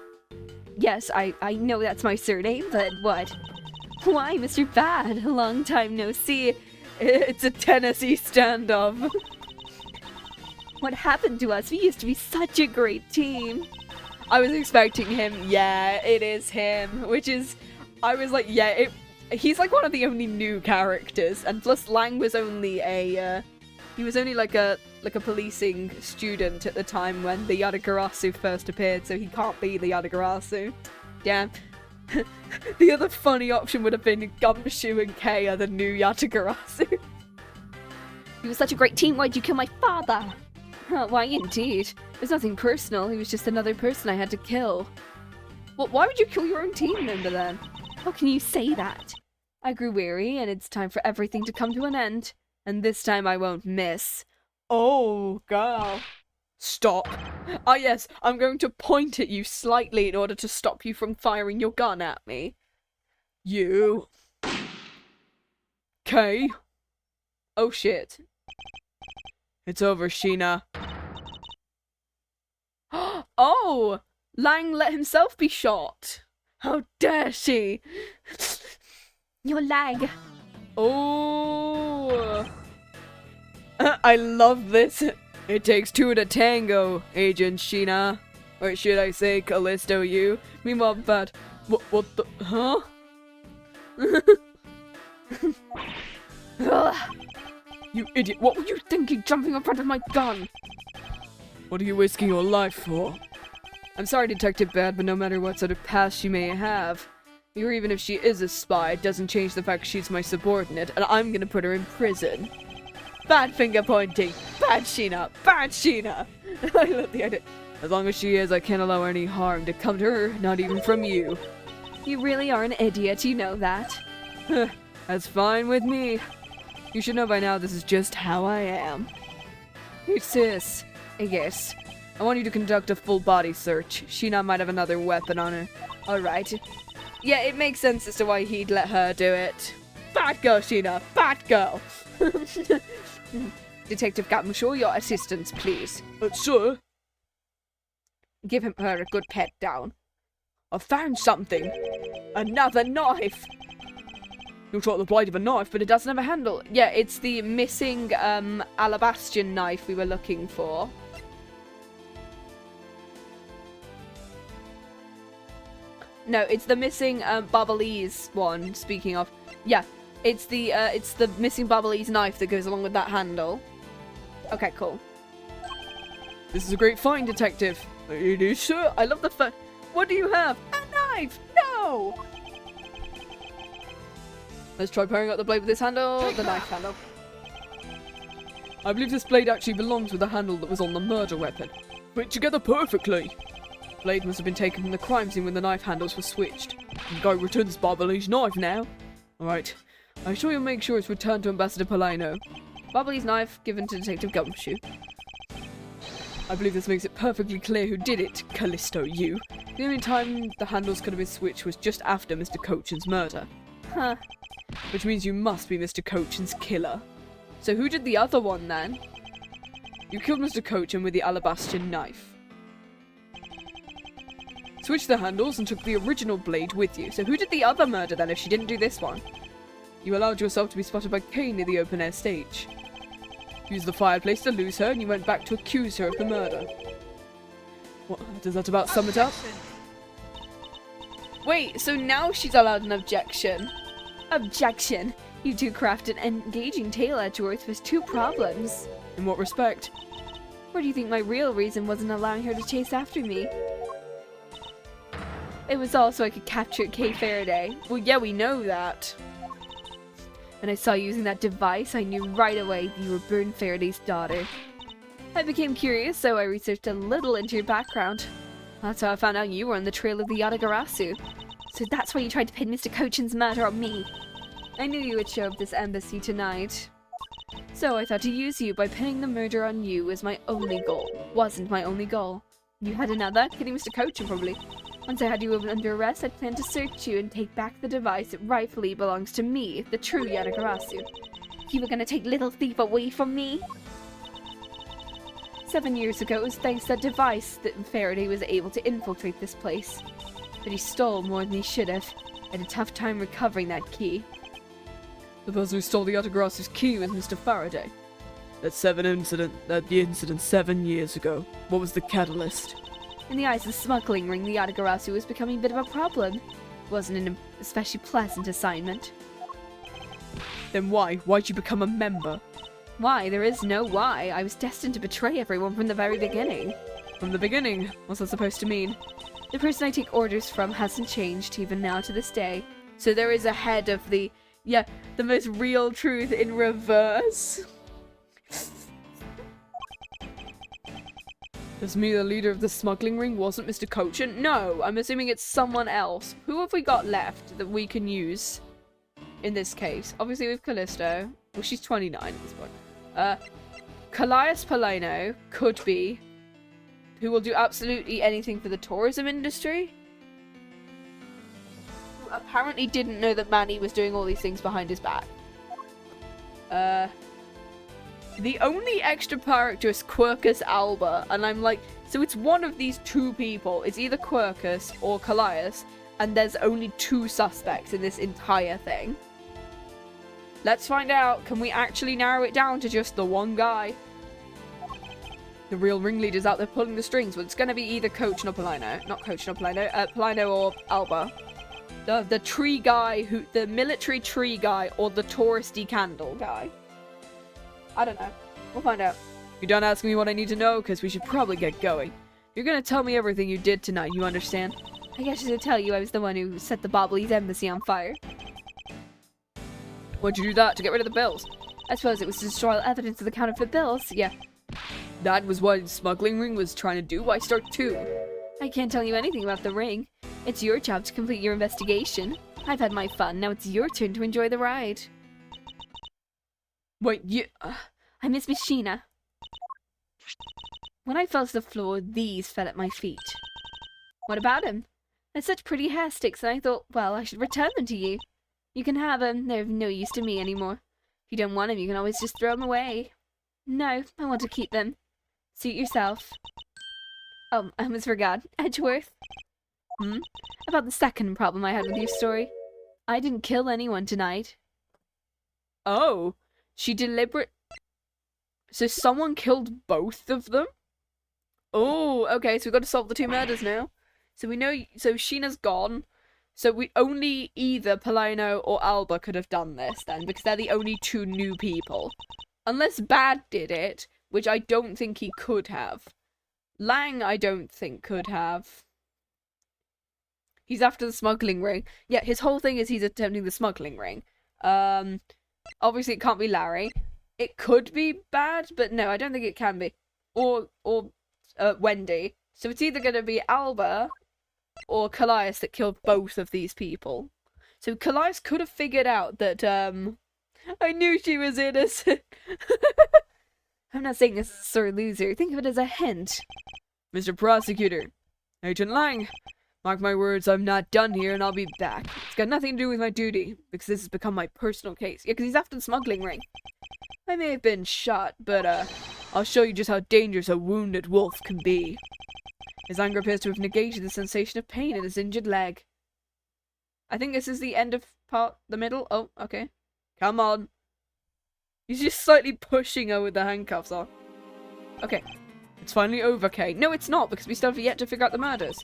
Yes, I know that's my surname, but what? Why, Mr. Bad? A long time no see. It's a Tennessee standoff. What happened to us? We used to be such a great team. I was expecting him. Yeah, it is him. Which is... I was like, yeah, he's like one of the only new characters. And plus Lang was only a... he was only like a policing student at the time when the Yatagarasu first appeared, so he can't be the Yatagarasu. Damn. The other funny option would have been Gumshoe and Kay are the new Yatagarasu. He was such a great team, why'd you kill my father? Why, indeed. It was nothing personal, he was just another person I had to kill. Well, why would you kill your own team member then? How can you say that? I grew weary, and it's time for everything to come to an end. And this time I won't miss. Oh, girl. Stop. Ah, yes, I'm going to point at you slightly in order to stop you from firing your gun at me. You. Kay. Oh, shit. It's over, Shih-na. Oh! Lang let himself be shot. How dare she? Your leg. Oh! I love this. It takes 2 to tango, Agent Shih-na. Or should I say Callisto U? Meanwhile, Bat... What the... Huh? You idiot. What were you thinking jumping in front of my gun? What are you risking your life for? I'm sorry, Detective Bad, but no matter what sort of past she may have, or even if she is a spy, it doesn't change the fact she's my subordinate, and I'm gonna put her in prison. Bad finger pointing. Bad Shih-na. Bad Shih-na. I love the idea. As long as she is, I can't allow any harm to come to her, not even from you. You really are an idiot, you know that. That's fine with me. You should know by now this is just how I am. Hey sis, I guess. I want you to conduct a full body search. Shih-na might have another weapon on her. Alright. Yeah, it makes sense as to why he'd let her do it. Bad girl, Shih-na. Bad girl. Detective Gumshoe, your assistance, please. Sir? Give her a good pet down. I found something. Another knife. Looks like the blade of a knife, but it doesn't have a handle. Yeah, it's the missing alabaster knife we were looking for. No, it's the missing Barbalese one, speaking of. Yeah, it's the missing Barbalese knife that goes along with that handle. Okay, cool. This is a great find, detective. It is, sir. I love the What do you have? A knife! No! Let's try pairing up the blade with this handle, the knife handle. I believe this blade actually belongs with the handle that was on the murder weapon. Fit together perfectly. The blade must have been taken from the crime scene when the knife handles were switched. The guy returns Barbalese knife now. Alright. I'm sure you'll make sure it's returned to Ambassador Polino. Barbalese knife given to Detective Gumshoe. I believe this makes it perfectly clear who did it, Callisto, you. The only time the handles could have been switched was just after Mr. Cochin's murder. Huh. Which means you must be Mr. Cochin's killer. So who did the other one then? You killed Mr. Cochin with the alabaster knife. Switched the handles and took the original blade with you. So who did the other murder then if she didn't do this one? You allowed yourself to be spotted by Kane near the open-air stage. Used the fireplace to lose her and you went back to accuse her of the murder. What, does that about sum it up? Wait, so now she's allowed an objection. Objection. You two crafted an engaging tale, Edgeworth, with two problems. In what respect? Or do you think my real reason wasn't allowing her to chase after me? It was all so I could capture Kay Faraday. Well, yeah, we know that. When I saw you using that device, I knew right away you were Byrne Faraday's daughter. I became curious, so I researched a little into your background. That's how I found out you were on the trail of the Yatagarasu. So that's why you tried to pin Mr. Cochin's murder on me. I knew you would show up at this embassy tonight. So I thought to use you by pinning the murder on you as my only goal. Wasn't my only goal. You had another? Killing Mr. Cochin, probably. Once I had you under arrest, I planned to search you and take back the device that rightfully belongs to me, the true Yatagarasu. You were gonna take Little Thief away from me? 7 years ago, it was thanks to that device that Faraday was able to infiltrate this place. But he stole more than he should have. I had a tough time recovering that key. The person who stole the Yatagarasu's key was Mr. Faraday. The incident 7 years ago. What was the catalyst? In the eyes of the smuggling ring, the Yatagarasu was becoming a bit of a problem. It wasn't an especially pleasant assignment. Then why? Why'd you become a member? Why? There is no why. I was destined to betray everyone from the very beginning. From the beginning? What's that supposed to mean? The person I take orders from hasn't changed even now to this day. So there is a head of the most real truth in reverse. Does me, the leader of the smuggling ring, wasn't Mr. Cochin? No, I'm assuming it's someone else. Who have we got left that we can use in this case? Obviously with Callisto. Well, she's 29 at this point. Callias Polino could be, who will do absolutely anything for the tourism industry. Who apparently didn't know that Manny was doing all these things behind his back. The only extra character is Quercus Alba, and I'm like, so it's one of these two people. It's either Quercus or Callias, and there's only two suspects in this entire thing. Let's find out. Can we actually narrow it down to just the one guy? The real ringleader's out there pulling the strings. Well, it's going to be either Cochin or Polino. Not Cochin or Polino. Polino or Alba. The tree guy, the military tree guy, or the touristy candle guy. I don't know. We'll find out. You're done asking me what I need to know, because we should probably get going. You're gonna tell me everything you did tonight, you understand? I guess I should tell you I was the one who set the Barbalese embassy on fire. Why'd you do that? To get rid of the bills? I suppose it was to destroy all evidence of the counterfeit bills. Yeah. That was what the smuggling ring was trying to do. Why start two? I can't tell you anything about the ring. It's your job to complete your investigation. I've had my fun, now it's your turn to enjoy the ride. Wait, you... I miss Miss Shih-na. When I fell to the floor, these fell at my feet. What about him? They're such pretty hair sticks, and I thought, well, I should return them to you. You can have them. They're of no use to me anymore. If you don't want them, you can always just throw them away. No, I want to keep them. Suit yourself. Oh, I almost forgot. Edgeworth. About the second problem I had with your story. I didn't kill anyone tonight. Oh, she deliberate... So someone killed both of them? Oh, okay, so we've got to solve the two murders now. So we know... So Shih-na's gone. So we only either Palino or Alba could have done this then, because they're the only two new people. Unless Bad did it, which I don't think he could have. Lang, I don't think could have. He's after the smuggling ring. Yeah, his whole thing is he's attempting the smuggling ring. Obviously it can't be Larry. It could be Bad, but no, I don't think it can be. Or Wendy. So it's either going to be Alba or Callias that killed both of these people. So Callias could have figured out that, I knew she was innocent. I'm not saying this is a sore loser. Think of it as a hint. Mr. Prosecutor, Agent Lang, mark my words, I'm not done here and I'll be back. It's got nothing to do with my duty, because this has become my personal case. Yeah, because he's after the smuggling ring. I may have been shot, but, I'll show you just how dangerous a wounded wolf can be. His anger appears to have negated the sensation of pain in his injured leg. I think this is the end of the middle. Oh, okay. Come on. He's just slightly pushing her with the handcuffs on. Okay. It's finally over, Kay. No, it's not, because we still have yet to figure out the murders.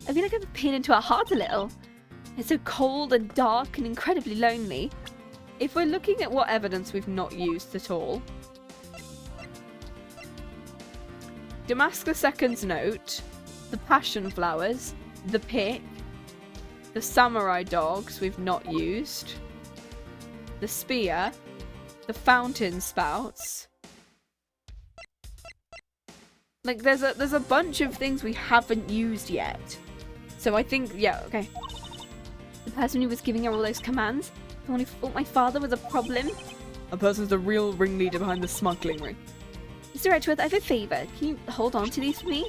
I feel like I've peered into her heart a little. It's so cold and dark and incredibly lonely. If we're looking at what evidence we've not used at all. Damask II's note, the passion flowers, the pick, the samurai dogs we've not used, the spear, the fountain spouts. Like, there's a bunch of things we haven't used yet. So I think, yeah, okay. The person who was giving her all those commands, the one who thought my father was a problem. A person's the real ringleader behind the smuggling ring. Mr. Edgeworth, I have a favour. Can you hold on to these for me?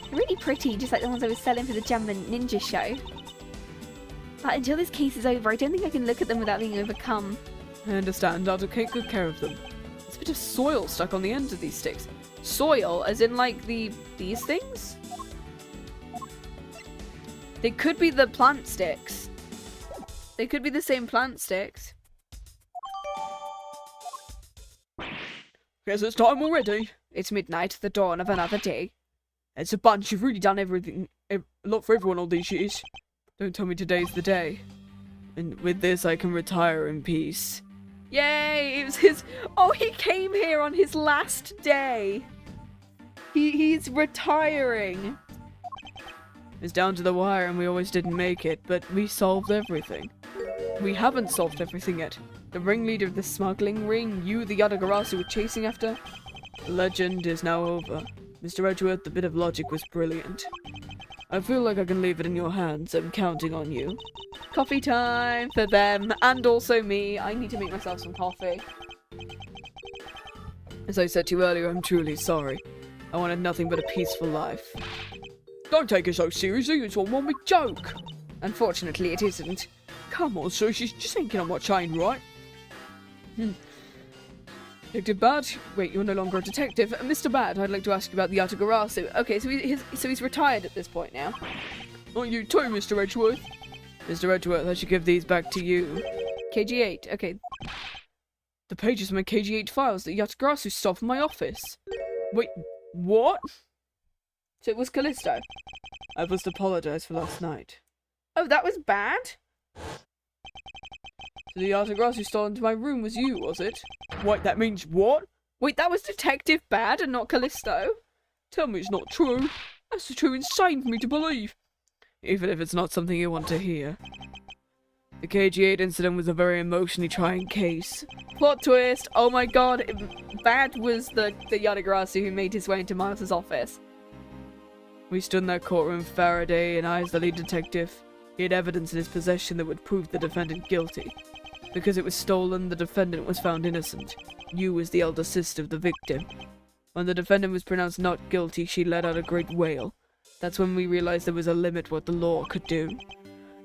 They're really pretty, just like the ones I was selling for the Jamman Ninja show. But until this case is over, I don't think I can look at them without being overcome. I understand. I'll take good care of them. There's a bit of soil stuck on the ends of these sticks. Soil, as in like these things? They could be the plant sticks. They could be the same plant sticks. Guess it's time already. It's midnight, the dawn of another day. It's a bunch. You've really done everything, a lot for everyone all these years. Don't tell me today's the day. And with this, I can retire in peace. Yay! It was his. Oh, he came here on his last day. He's retiring. It's down to the wire, and we always didn't make it, but we solved everything. We haven't solved everything yet. The ringleader of the smuggling ring, you, the Yatagarasu, were chasing after. The legend is now over. Mr. Edgeworth, the bit of logic was brilliant. I feel like I can leave it in your hands. I'm counting on you. Coffee time for them, and also me. I need to make myself some coffee. As I said to you earlier, I'm truly sorry. I wanted nothing but a peaceful life. Don't take it so seriously, it's all one big joke. Unfortunately, it isn't. Come on, sir, she's just thinking on my chain, right? Detective Bad? Wait, you're no longer a detective. Mr. Bad, I'd like to ask you about the Yatagarasu. Okay, so he's retired at this point now. Aren't you too, Mr. Edgeworth? Mr. Edgeworth, I should give these back to you. KG8, okay. The pages of my KG8 files that Yatagarasu stole from my office. Wait, what? So it was Callisto. I must apologize for last night. Oh, that was Bad? So the Yatagarasu stole into my room was you, was it? Wait, that means what? Wait, that was Detective Bad and not Callisto? Tell me it's not true. That's too insane for me to believe. Even if it's not something you want to hear. The KG8 incident was a very emotionally trying case. Plot twist! Oh my god, Bad was the Yatagarasu who made his way into Miles's office. We stood in that courtroom, Faraday and I as the lead detective. He had evidence in his possession that would prove the defendant guilty. Because it was stolen, the defendant was found innocent. You was the elder sister of the victim. When the defendant was pronounced not guilty, she let out a great wail. That's when we realized there was a limit what the law could do.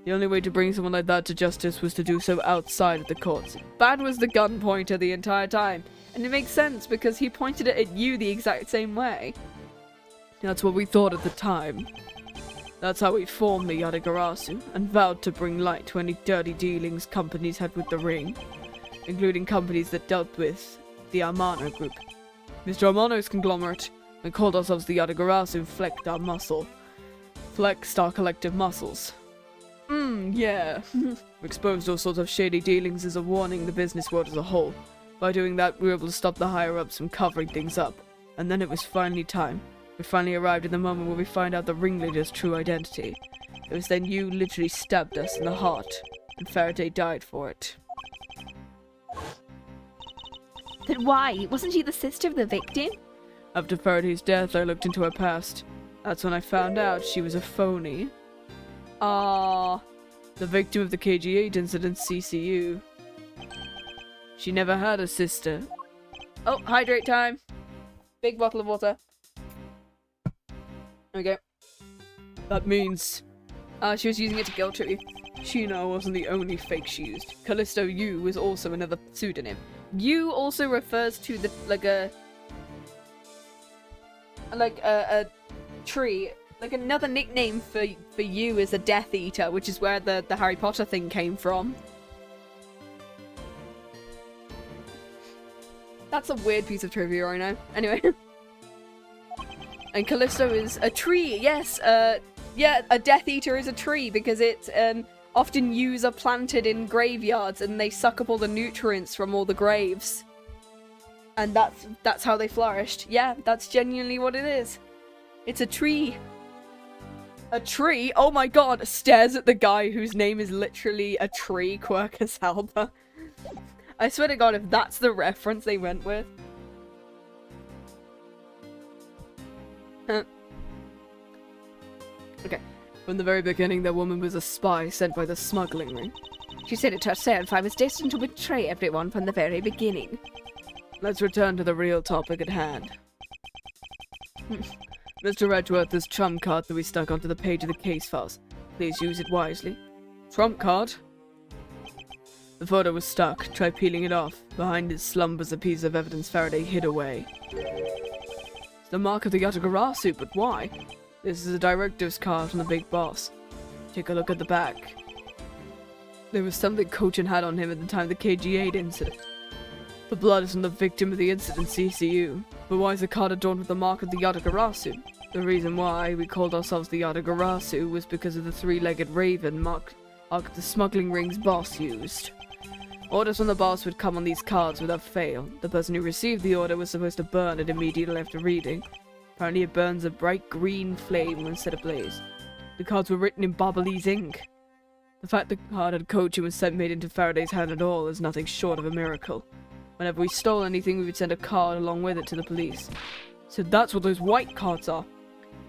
The only way to bring someone like that to justice was to do so outside of the courts. Bad was the gun pointer the entire time. And it makes sense because he pointed it at you the exact same way. That's what we thought at the time. That's how we formed the Yatagarasu, and vowed to bring light to any dirty dealings companies had with the ring, including companies that dealt with the Amano group. Mr. Amano's conglomerate. We called ourselves the Yatagarasu, flexed our collective muscles. Yeah. We exposed all sorts of shady dealings as a warning the business world as a whole. By doing that, we were able to stop the higher-ups from covering things up. And then it was finally time. We finally arrived in the moment where we find out the ringleader's true identity. It was then you literally stabbed us in the heart, and Faraday died for it. But why? Wasn't she the sister of the victim? After Faraday's death, I looked into her past. That's when I found out she was a phony. Ah, The victim of the KG8 incident, CCU. She never had a sister. oh, hydrate time. Big bottle of water. There we go. That means She was using it to guilt trip you. Shih-na wasn't the only fake she used. Callisto Yu was also another pseudonym. You also refers to the a tree. Like another nickname for you is a Death Eater, which is where the Harry Potter thing came from. That's a weird piece of trivia right now. Anyway. And Callisto is a tree, yes. Yeah, a Death Eater is a tree because it often yews are planted in graveyards and they suck up all the nutrients from all the graves. And that's how they flourished. Yeah, that's genuinely what it is. It's a tree. A tree? Oh my god, stares at the guy whose name is literally a tree, Quercus alba. I swear to god if that's the reference they went with. Okay. From the very beginning, that woman was a spy sent by the smuggling ring. She said it herself. I was destined to betray everyone from the very beginning. Let's return to the real topic at hand. Mr. Edgeworth, this trump card that we stuck onto the page of the case files. Please use it wisely. Trump card? The photo was stuck. Try peeling it off. Behind it slumbers a piece of evidence Faraday hid away. It's the mark of the Yatagarasu, but why? This is a director's card from the big boss. Take a look at the back. There was something Kochan had on him at the time of the KG8 incident. The blood is from the victim of the incident, CCU. But why is the card adorned with the mark of the Yatagarasu? The reason why we called ourselves the Yatagarasu was because of the three-legged raven mark the smuggling ring's boss used. Orders from the boss would come on these cards without fail. The person who received the order was supposed to burn it immediately after reading. Apparently it burns a bright green flame when set ablaze. The cards were written in Babalese ink. The fact the card had Kochan was made into Faraday's hand at all is nothing short of a miracle. Whenever we stole anything, we would send a card along with it to the police. So that's what those white cards are.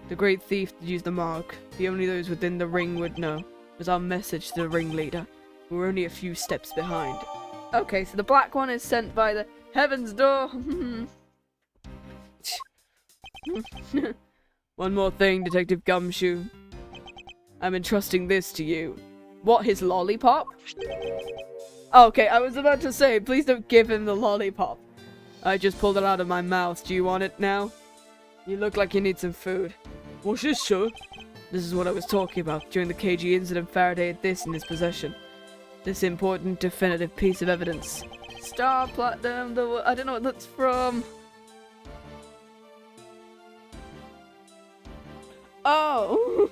The great thief that used the mark, the only those within the ring would know, was our message to the ringleader. We were only a few steps behind. Okay, so the black one is sent by the Heaven's Door. One more thing, Detective Gumshoe. I'm entrusting this to you. What, his lollipop? Okay, I was about to say, please don't give him the lollipop. I just pulled it out of my mouth. Do you want it now? You look like you need some food. What's this, sir? This is what I was talking about. During the KG incident, Faraday had this in his possession. This important, definitive piece of evidence. Star Platinum, I don't know what that's from. Oh!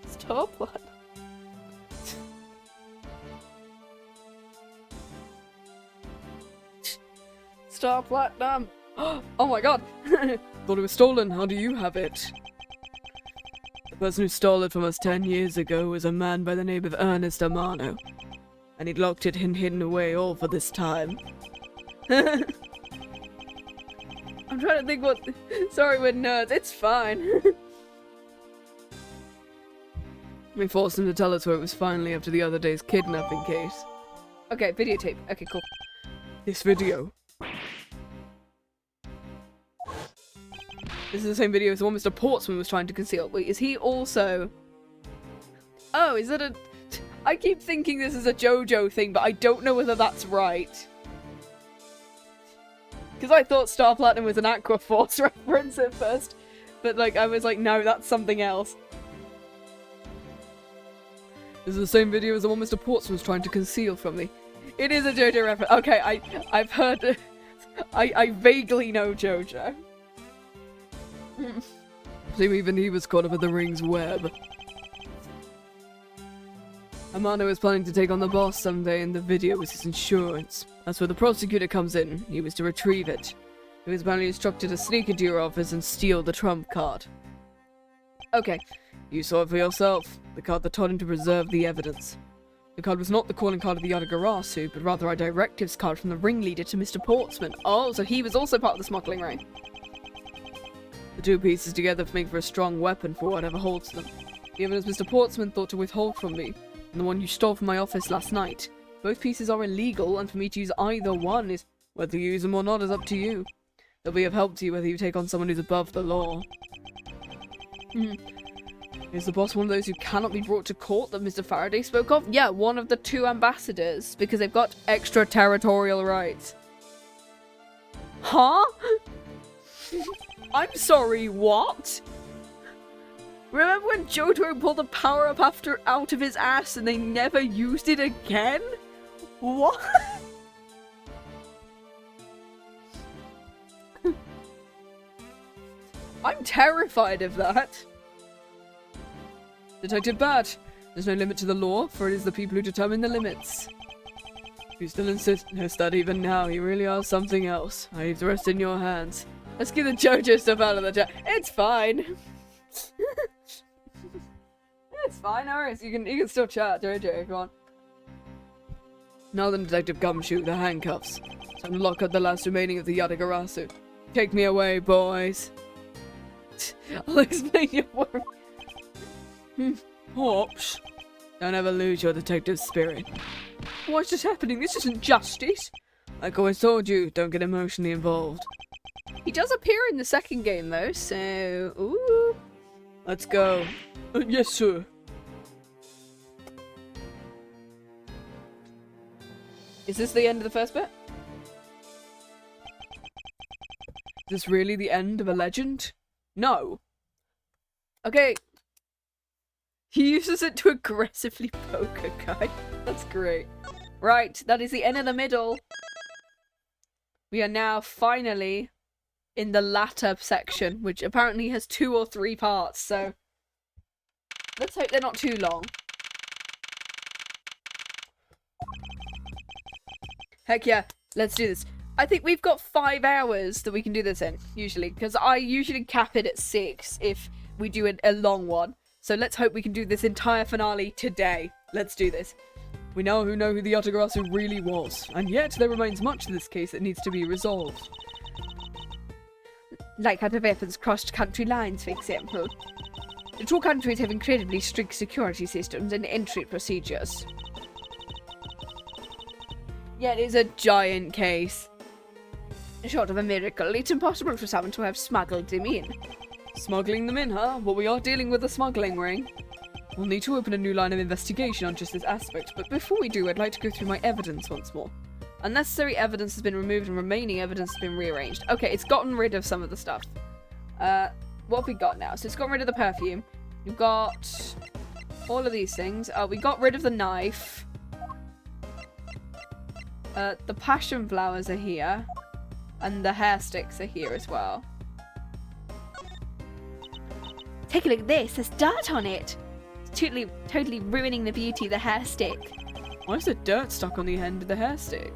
Star Platinum. Star Platinum. Oh my god. Thought it was stolen. How do you have it? The person who stole it from us 10 years ago was a man by the name of Ernest Amano. And he'd locked it and hidden away all for this time. I'm trying to think what... Sorry, we're nerds. It's fine. We forced him to tell us where it was finally after the other day's kidnapping case. Okay, videotape. Okay, cool. This video. This is the same video as the one Mr. Portsman was trying to conceal. Wait, is he also... Oh, is that a... I keep thinking this is a JoJo thing, but I don't know whether that's right. Because I thought Star Platinum was an Aqua Force reference at first. But, like, I was like, no, that's something else. This is the same video as the one Mr. Portsman was trying to conceal from me. It is a JoJo reference. Okay, I've heard... I vaguely know JoJo. Seems even he was caught up in the ring's web. Amano was planning to take on the boss someday, and the video was his insurance. That's where the prosecutor comes in. He was to retrieve it. He was apparently instructed to sneak into your office and steal the trump card. Okay, you saw it for yourself. The card that taught him to preserve the evidence. The card was not the calling card of the Yatagarasu, but rather a directives card from the ringleader to Mr. Portsman. Oh, so he was also part of the smuggling ring. The two pieces together make for a strong weapon for whatever holds them. The evidence Mr. Portsman thought to withhold from me, and the one you stole from my office last night. Both pieces are illegal, and for me to use either one is... whether you use them or not is up to you. They'll be of help to you whether you take on someone who's above the law. Is the boss one of those who cannot be brought to court that Mr. Faraday spoke of? Yeah, one of the two ambassadors, because they've got extraterritorial rights. Huh? I'm sorry, what? Remember when Jotaro pulled the power-up out of his ass and they never used it again? What? I'm terrified of that. Detective Bat, there's no limit to the law, for it is the people who determine the limits. If you still insist, no stud even now, you really are something else. I leave the rest in your hands. Let's get the JoJo stuff out of the chat. It's fine. It's fine, no worries. You can still chat, JoJo, if you want. Now then, Detective Gumshoe, the handcuffs. Time to lock up the last remaining of the Yatagarasu. Take me away, boys. I'll explain your work. Hops. Don't ever lose your detective spirit. What's just happening? This isn't justice. Like I always told you, don't get emotionally involved. He does appear in the second game though, so... Ooh. Let's go. Yes, sir. Is this the end of the first bit? Is this really the end of a legend? No. Okay. He uses it to aggressively poke a guy. That's great. Right, that is the end of the middle. We are now finally in the latter section, which apparently has 2 or 3 parts, so let's hope they're not too long. Heck yeah, let's do this. I think we've got 5 hours that we can do this in, usually, because I usually cap it at 6 if we do a long one. So let's hope we can do this entire finale today. Let's do this. We now know who the Yatagarasu really was, and yet there remains much to this case that needs to be resolved. Like how the weapons crossed country lines, for example. The two countries have incredibly strict security systems and entry procedures. Yeah, it is a giant case. Short of a miracle, it's impossible for someone to have smuggled them in. Smuggling them in, huh? Well, we are dealing with a smuggling ring. We'll need to open a new line of investigation on just this aspect, but before we do, I'd like to go through my evidence once more. Unnecessary evidence has been removed and remaining evidence has been rearranged. Okay, it's gotten rid of some of the stuff. What have we got now? So it's gotten rid of the perfume. We've got all of these things. We got rid of the knife. The passion flowers are here. And the hair sticks are here as well. Take a look at this, there's dirt on it. It's totally ruining the beauty of the hair stick. Why is there dirt stuck on the end of the hair stick?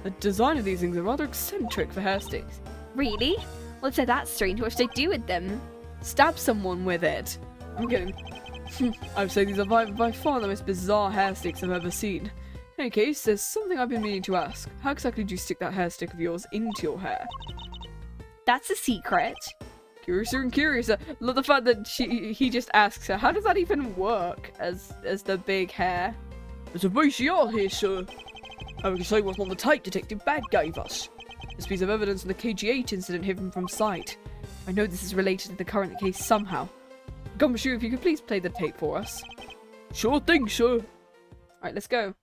The design of these things are rather eccentric for hair sticks. Really? Well, so that's strange. What should I do with them? Stab someone with it. I'm kidding. I would say these are by far the most bizarre hair sticks I've ever seen. In any case, there's something I've been meaning to ask. How exactly do you stick that hair stick of yours into your hair? That's a secret. Curiouser and curiouser. Love the fact that he just asks her, how does that even work as the big hair? There's a VCR here, sir. And we can say what's on the tape Detective Bad gave us. This piece of evidence in the KG8 incident hidden from sight. I know this is related to the current case somehow. Gumshoe, if you could please play the tape for us. Sure thing, sir. Alright, let's go.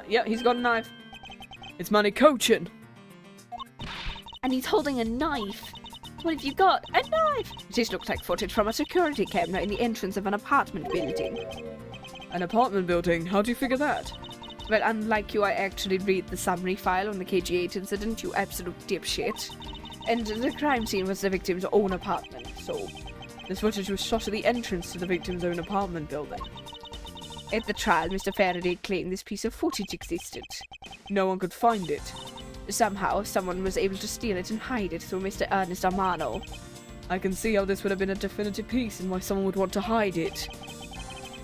Yeah, he's got a knife. It's Manny Cochin. And he's holding a knife. What have you got? A knife! This looks like footage from a security camera in the entrance of an apartment building. An apartment building? How'd you figure that? Well, unlike you, I actually read the summary file on the KG8 incident, you absolute dipshit. And the crime scene was the victim's own apartment, so... This footage was shot at the entrance to the victim's own apartment building. At the trial, Mr. Faraday claimed this piece of footage existed. No one could find it. Somehow, someone was able to steal it and hide it through Mr. Ernest Armano. I can see how this would have been a definitive piece and why someone would want to hide it.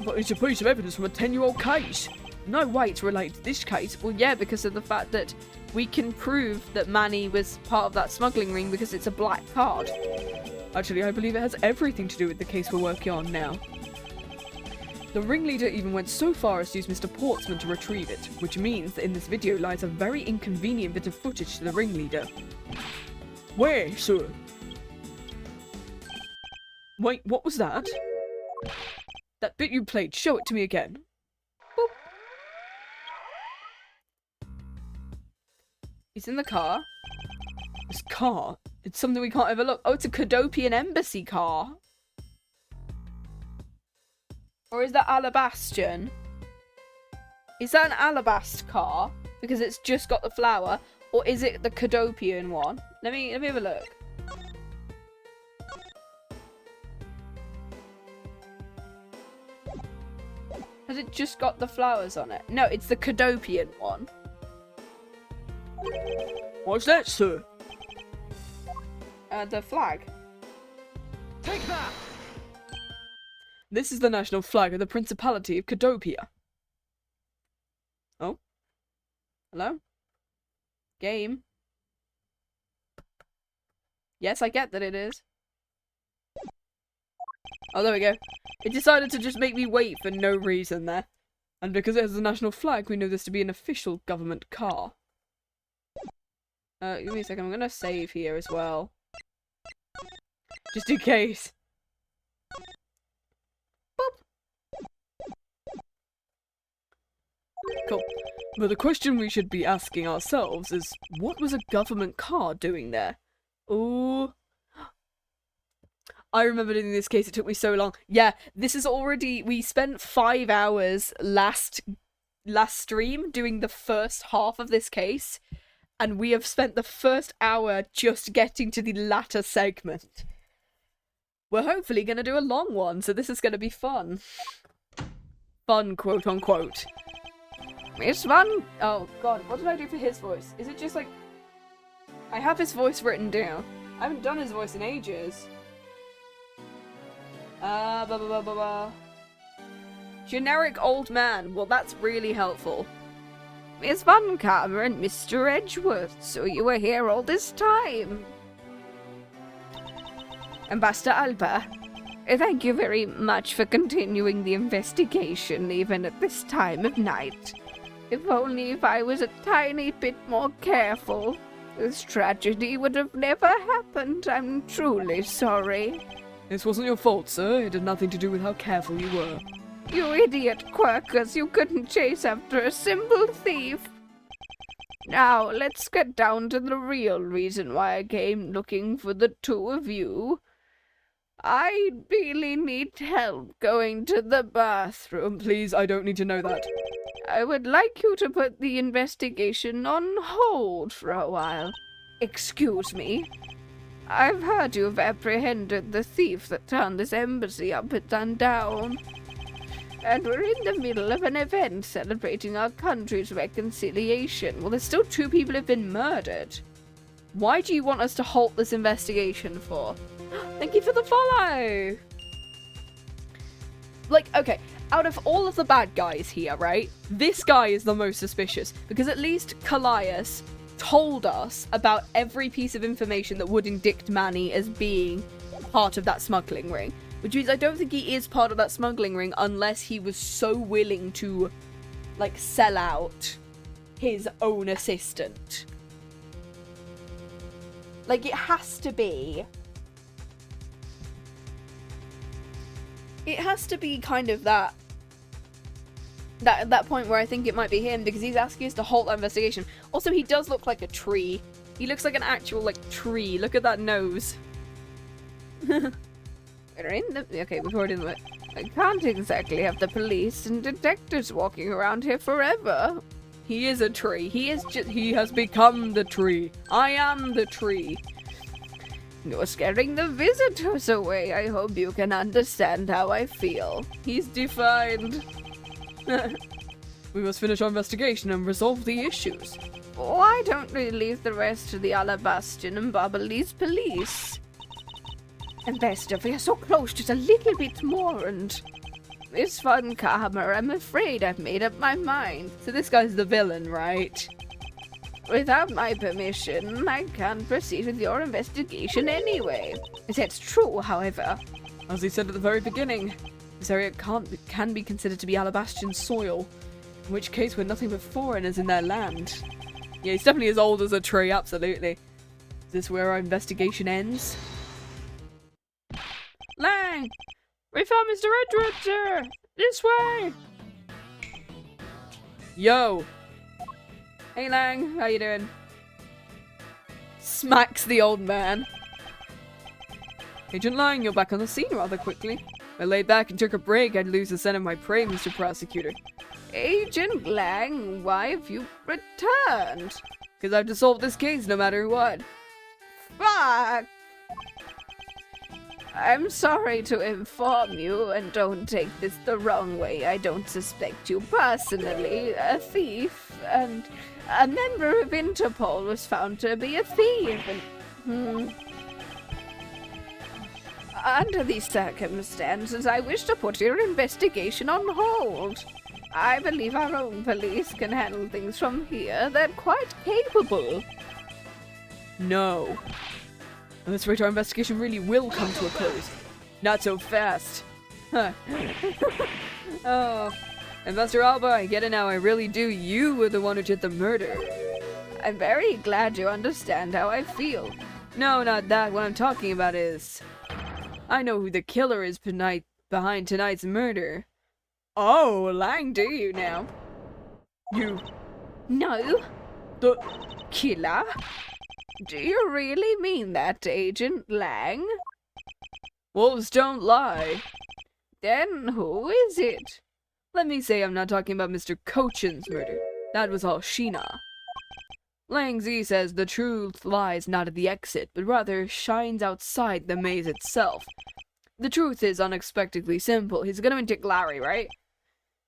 But it's a piece of evidence from a 10-year-old case. No way it's related to this case. Well, yeah, because of the fact that we can prove that Manny was part of that smuggling ring because it's a black card. Actually, I believe it has everything to do with the case we're working on now. The ringleader even went so far as to use Mr. Portsman to retrieve it, which means that in this video lies a very inconvenient bit of footage to the ringleader. Where, sir? Wait, what was that? That bit you played, show it to me again. Boop. He's in the car. This car? It's something we can't overlook. Oh, it's a Cadopian embassy car. Or is that Alabastion? Is that an Alabast car? Because it's just got the flower. Or is it the Cadopian one? Let me have a look. Has it just got the flowers on it? No, it's the Cadopian one. What's that, sir? The flag. Take that! This is the national flag of the Principality of Cadopia. Oh? Hello? Game? Yes, I get that it is. Oh, there we go. It decided to just make me wait for no reason there. And because it has the national flag, we know this to be an official government car. Give me a second, I'm gonna save here as well. Just in case. Boop. Cool. But the question we should be asking ourselves is, what was a government car doing there? Ooh. I remember in this case, it took me so long. Yeah, this is already... We spent 5 hours last stream doing the first half of this case. And we have spent the first hour just getting to the latter segment. We're hopefully going to do a long one, so this is going to be fun. Fun, quote unquote. It's fun. Oh god, what did I do for his voice? Is it just like... I have his voice written down. I haven't done his voice in ages. Blah, blah, blah, blah, blah. Generic old man. Well, that's really helpful. Miss Von Karma and Mr. Edgeworth, so you were here all this time. Ambassador Alba, thank you very much for continuing the investigation, even at this time of night. If only if I was a tiny bit more careful, this tragedy would have never happened. I'm truly sorry. This wasn't your fault, sir. It had nothing to do with how careful you were. You idiot quirkers, you couldn't chase after a simple thief. Now, let's get down to the real reason why I came looking for the two of you. I really need help going to the bathroom. Please, I don't need to know that. I would like you to put the investigation on hold for a while. Excuse me. I've heard you've apprehended the thief that turned this embassy upside down. And we're in the middle of an event celebrating our country's reconciliation. Well, there's still 2 people who've been murdered. Why do you want us to halt this investigation for? Thank you for the follow! Like, okay, out of all of the bad guys here, right? This guy is the most suspicious. Because at least Callias told us about every piece of information that would indict Manny as being part of that smuggling ring. Which means I don't think he is part of that smuggling ring unless he was so willing to, like, sell out his own assistant. Like, it has to be... It has to be kind of that point where I think it might be him, because he's asking us to halt that investigation. Also, he does look like a tree. He looks like an actual, like, tree. Look at that nose. We're in the... Okay, we've already done it. I can't exactly have the police and detectives walking around here forever. He is a tree. He has become the tree. I am the tree. You're scaring the visitors away. I hope you can understand how I feel. He's defined. We must finish our investigation and resolve the issues. Why don't we leave the rest to the Alabastion and Barbalese police? Ambassador, we are so close, just a little bit more, and Miss Von Karmer, I'm afraid I've made up my mind. So this guy's the villain, right? Without my permission, I can't proceed with your investigation anyway. That's true, however. As he said at the very beginning, this area can be considered to be Alabastion soil, in which case we're nothing but foreigners in their land. Yeah, he's definitely as old as a tree, absolutely. Is this where our investigation ends? Lang! We found Mr. Edward, sir! This way! Yo! Hey Lang, how you doing? Smacks the old man. Agent Lang, you're back on the scene rather quickly. If I lay back and took a break, I'd lose the scent of my prey, Mr. Prosecutor. Agent Lang, why have you returned? Because I have to solve this case no matter what. Fuck! I'm sorry to inform you, and don't take this the wrong way. I don't suspect you personally. A thief, and a member of Interpol was found to be a thief, and... Under these circumstances, I wish to put your investigation on hold. I believe our own police can handle things from here. They're quite capable. No. At this rate, our investigation really will come to a close. Not so fast. Huh. Oh. Ambassador Alba, I get it now. I really do. You were the one who did the murder. I'm very glad you understand how I feel. No, not that. What I'm talking about is... I know who the killer is behind tonight's murder. Oh, Lang, do you now? You... No. The... Killer? Do you really mean that, Agent Lang? Wolves don't lie. Then who is it? Let me say I'm not talking about Mr. Cochin's murder. That was all Shih-na. Lang Zi says the truth lies not at the exit, but rather shines outside the maze itself. The truth is unexpectedly simple. He's gonna indict Larry, right?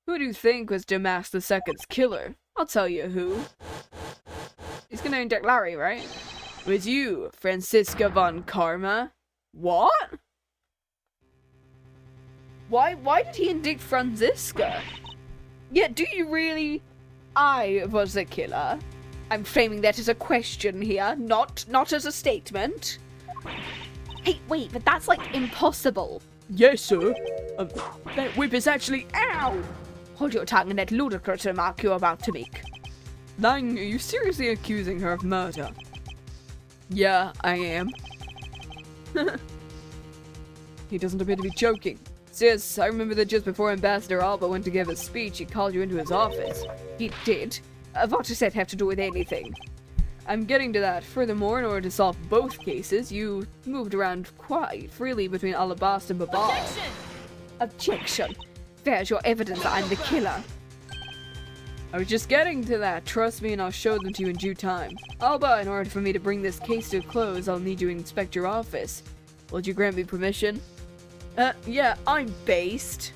Who do you think was Damask II's killer? I'll tell you who. He's gonna indict Larry, right? It was you, Franziska von Karma. What? Why did he indict Franziska? Yeah, do you really? I was the killer. I'm framing that as a question here, not as a statement. Hey, wait, but that's like impossible. Yes, sir. That whip is actually... Ow! Hold your tongue in that ludicrous remark you're about to make. Lang, are you seriously accusing her of murder? Yeah, I am. He doesn't appear to be joking. Sis, I remember that just before Ambassador Alba went to give a speech, he called you into his office. He did? What does that have to do with anything? I'm getting to that. Furthermore, in order to solve both cases, you moved around quite freely between Alabasta and Babal. Objection! Objection. There's your evidence that I'm the killer. I was just getting to that. Trust me and I'll show them to you in due time. Alba, in order for me to bring this case to a close, I'll need you to inspect your office. Will you grant me permission? Yeah, I'm based.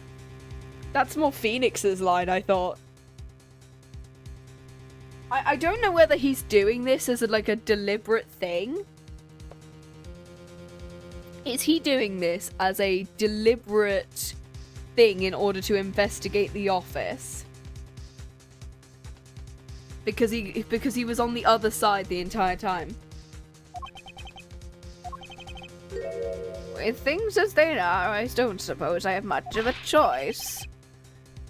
That's more Phoenix's line, I thought. I don't know whether he's doing this as like a deliberate thing. Is he doing this as a deliberate thing in order to investigate the office? Because he was on the other side the entire time. With things as they are, I don't suppose I have much of a choice.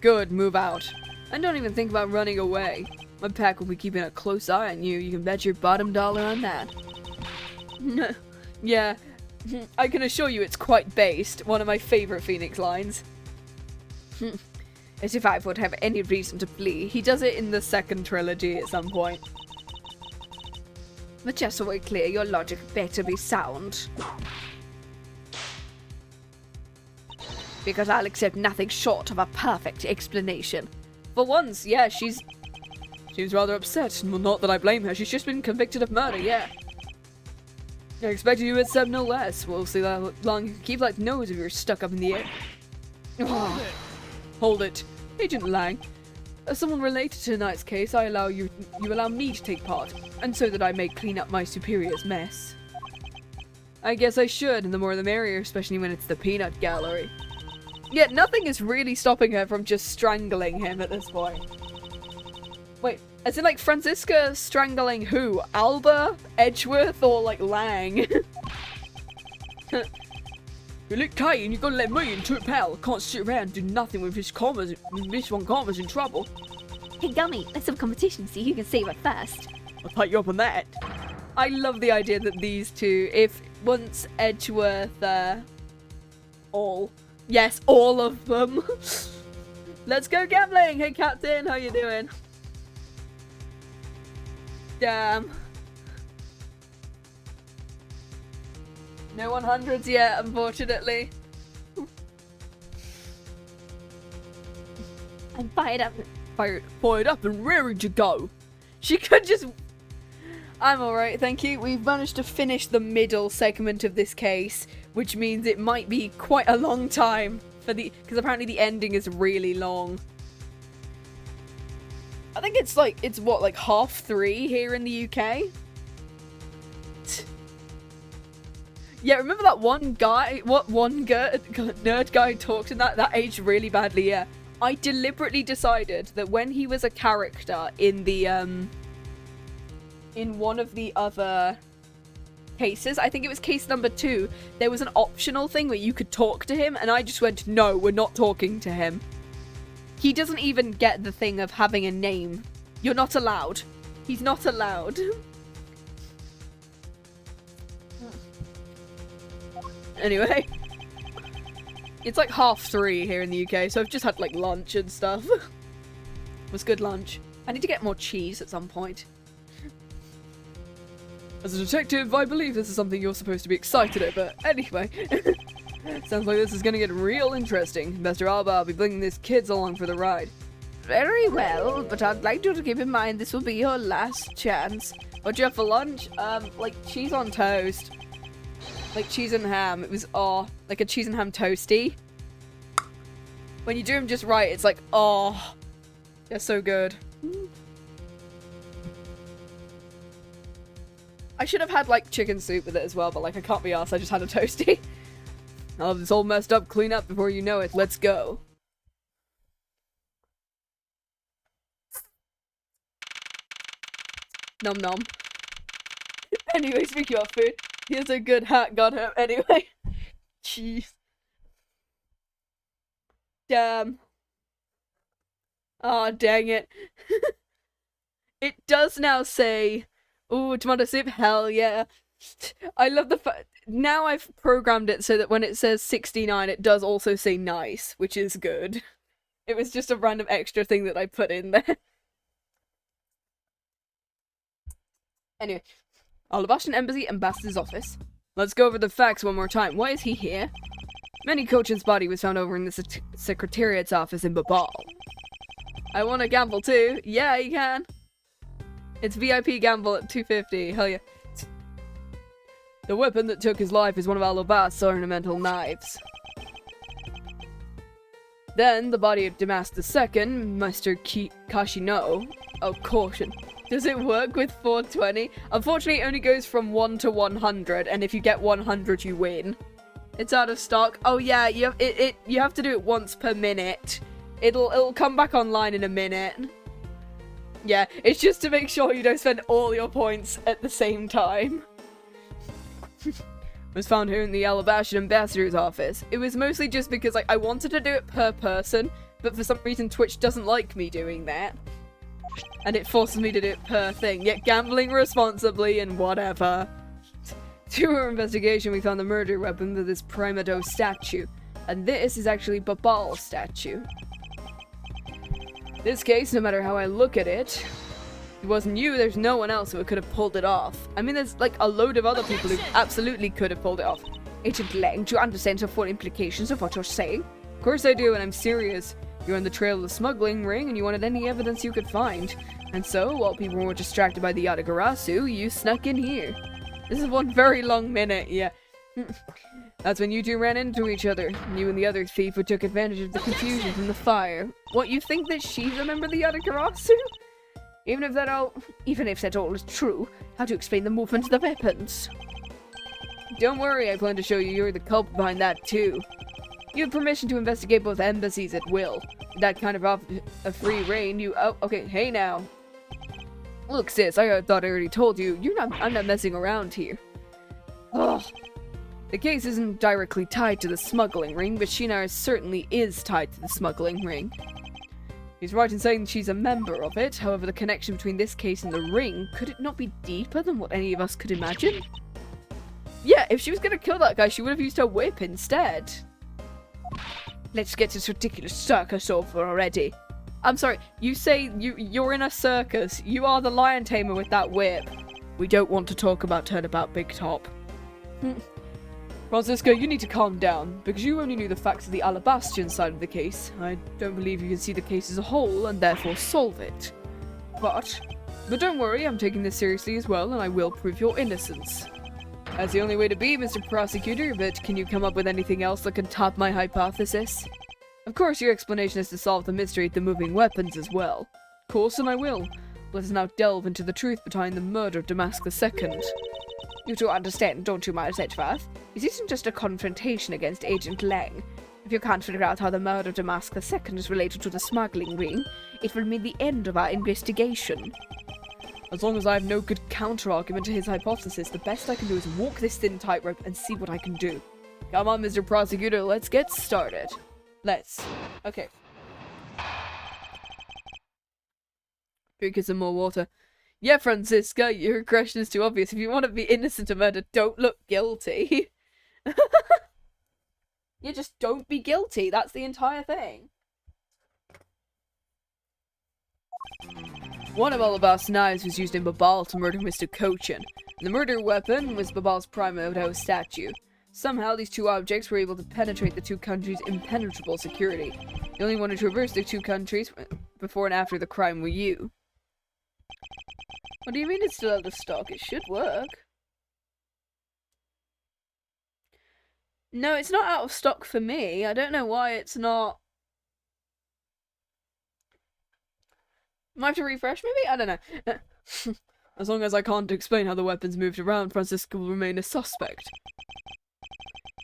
Good, move out. And don't even think about running away. My pack will be keeping a close eye on you. You can bet your bottom dollar on that. Yeah, I can assure you it's quite based. One of my favorite Phoenix lines. As if I would have any reason to flee. He does it in the second trilogy at some point. But just so we're clear, your logic better be sound. because I'll accept nothing short of a perfect explanation. For once, yeah, she's rather upset. Well, not that I blame her, she's just been convicted of murder, yeah. I expected you would accept no less. We'll see how long you can keep that nose of yours stuck up in the air. Oh, hold it. Agent Lang, as someone related to tonight's case, you allow me to take part, and so that I may clean up my superior's mess. I guess I should, and the more the merrier, especially when it's the peanut gallery. Yet nothing is really stopping her from just strangling him at this point. Wait, as in like Franziska strangling who? Alba? Edgeworth? Or like Lang? You look tight and you gotta let me into it, pal. Can't sit around and do nothing with this one comma's in trouble. Hey, Gummy, let's have a competition, see who can save it first. I'll take you up on that. I love the idea that these two, if once Edgeworth, all of them. Let's go gambling! Hey, Captain, how you doing? Damn. No 100s yet, unfortunately. I'm fired up. Fired up and rearing to go. She could just... I'm alright, thank you. We've managed to finish the middle segment of this case, which means it might be quite a long time for the... because apparently the ending is really long. I think it's like, it's what, like 3:30 here in the UK? Yeah, remember that one guy, nerd guy talked in that aged really badly, yeah. I deliberately decided that when he was a character in the, in one of the other cases, I think it was case number 2, there was an optional thing where you could talk to him, and I just went, no, we're not talking to him. He doesn't even get the thing of having a name. You're not allowed. He's not allowed. Anyway. It's like 3:30 here in the UK, so I've just had like lunch and stuff. It was good lunch. I need to get more cheese at some point. As a detective, I believe this is something you're supposed to be excited about. Anyway. Sounds like this is gonna get real interesting. Mr. Alba, I'll be bringing these kids along for the ride. Very well, but I'd like you to keep in mind this will be your last chance. What'd you have for lunch? Like cheese on toast. Like cheese and ham. It was, like a cheese and ham toasty. When you do them just right, it's like, they're so good. I should have had like chicken soup with it as well, but like I can't be arsed, I just had a toasty. I'll have this all messed up, clean up before you know it. Let's go. Nom nom. Anyway, speaking of food, here's a good hat got him. Anyway. Jeez. Damn. Oh, dang it. It does now say, ooh, tomato soup, hell yeah. I love the fact, now I've programmed it so that when it says 69, it does also say nice, which is good. It was just a random extra thing that I put in there. Anyway, Alabashan Embassy Ambassador's office. Let's go over the facts one more time. Why is he here? Manny Cochin's body was found over in the Secretariat's office in Babal. I want to gamble too. Yeah, you can. It's VIP gamble at 250. Hell yeah. The weapon that took his life is one of Alabast's ornamental knives. Then, the body of Damas II, Mr. Kashino. Oh, caution. Does it work with 420? Unfortunately, it only goes from 1 to 100, and if you get 100, you win. It's out of stock. Oh yeah, you have to do it once per minute. It'll come back online in a minute. Yeah, it's just to make sure you don't spend all your points at the same time. Was found here in the Alabashan Ambassador's office. It was mostly just because like I wanted to do it per person, but for some reason Twitch doesn't like me doing that. And it forces me to do it per thing, yet gambling responsibly and whatever. Through our investigation, we found the murder weapon with this Primado statue. And this is actually Babal's statue. This case, no matter how I look at it, if it wasn't you, there's no one else who could have pulled it off. I mean, there's like a load of other people who absolutely could have pulled it off. Agent Lang, do you understand the full implications of what you're saying? Of course I do, and I'm serious. You're on the trail of the smuggling ring, and you wanted any evidence you could find. And so, while people were distracted by the Yatagarasu, you snuck in here. This is one very long minute, yeah. That's when you two ran into each other. You and the other thief who took advantage of the confusion from the fire. What, you think that she's a member of the Yatagarasu? Even if that all is true, how to explain the movement of the weapons? Don't worry, I plan to show you you're the culprit behind that too. You have permission to investigate both embassies at will. That kind of a free reign, you— oh, okay, hey now. Look, sis, I thought I already told you, I'm not messing around here. Ugh. The case isn't directly tied to the smuggling ring, but Shih-na certainly is tied to the smuggling ring. He's right in saying she's a member of it, however the connection between this case and the ring, could it not be deeper than what any of us could imagine? Yeah, if she was gonna kill that guy, she would have used her whip instead. Let's get this ridiculous circus over already. I'm sorry, you say you're in a circus. You are the lion tamer with that whip. We don't want to talk about Turnabout Big Top. Franziska, you need to calm down, because you only knew the facts of the Alabastian side of the case. I don't believe you can see the case as a whole, and therefore solve it. But don't worry, I'm taking this seriously as well, and I will prove your innocence. That's the only way to be, Mr. Prosecutor, but can you come up with anything else that can top my hypothesis? Of course, your explanation is to solve the mystery of the moving weapons as well. Of course, and I will. Let us now delve into the truth behind the murder of Damask II. You two understand, don't you, Miles Edgeworth? It isn't just a confrontation against Agent Lang. If you can't figure out how the murder of Damask II is related to the smuggling ring, it will mean the end of our investigation. As long as I have no good counter-argument to his hypothesis, the best I can do is walk this thin tightrope and see what I can do. Come on, Mr. Prosecutor, let's get started. Let's. Okay. Drink some more water. Yeah, Franziska, your question is too obvious. If you want to be innocent of murder, don't look guilty. You just don't be guilty. That's the entire thing. One of Alabast's knives was used in Babal to murder Mr. Cochin. The murder weapon was Babal's Primodo statue. Somehow, these two objects were able to penetrate the two countries' impenetrable security. The only one to traverse the two countries before and after the crime were you. What do you mean it's still out of stock? It should work. No, it's not out of stock for me. I don't know why it's not. Might have to refresh, maybe? I don't know. As long as I can't explain how the weapons moved around, Franziska will remain a suspect.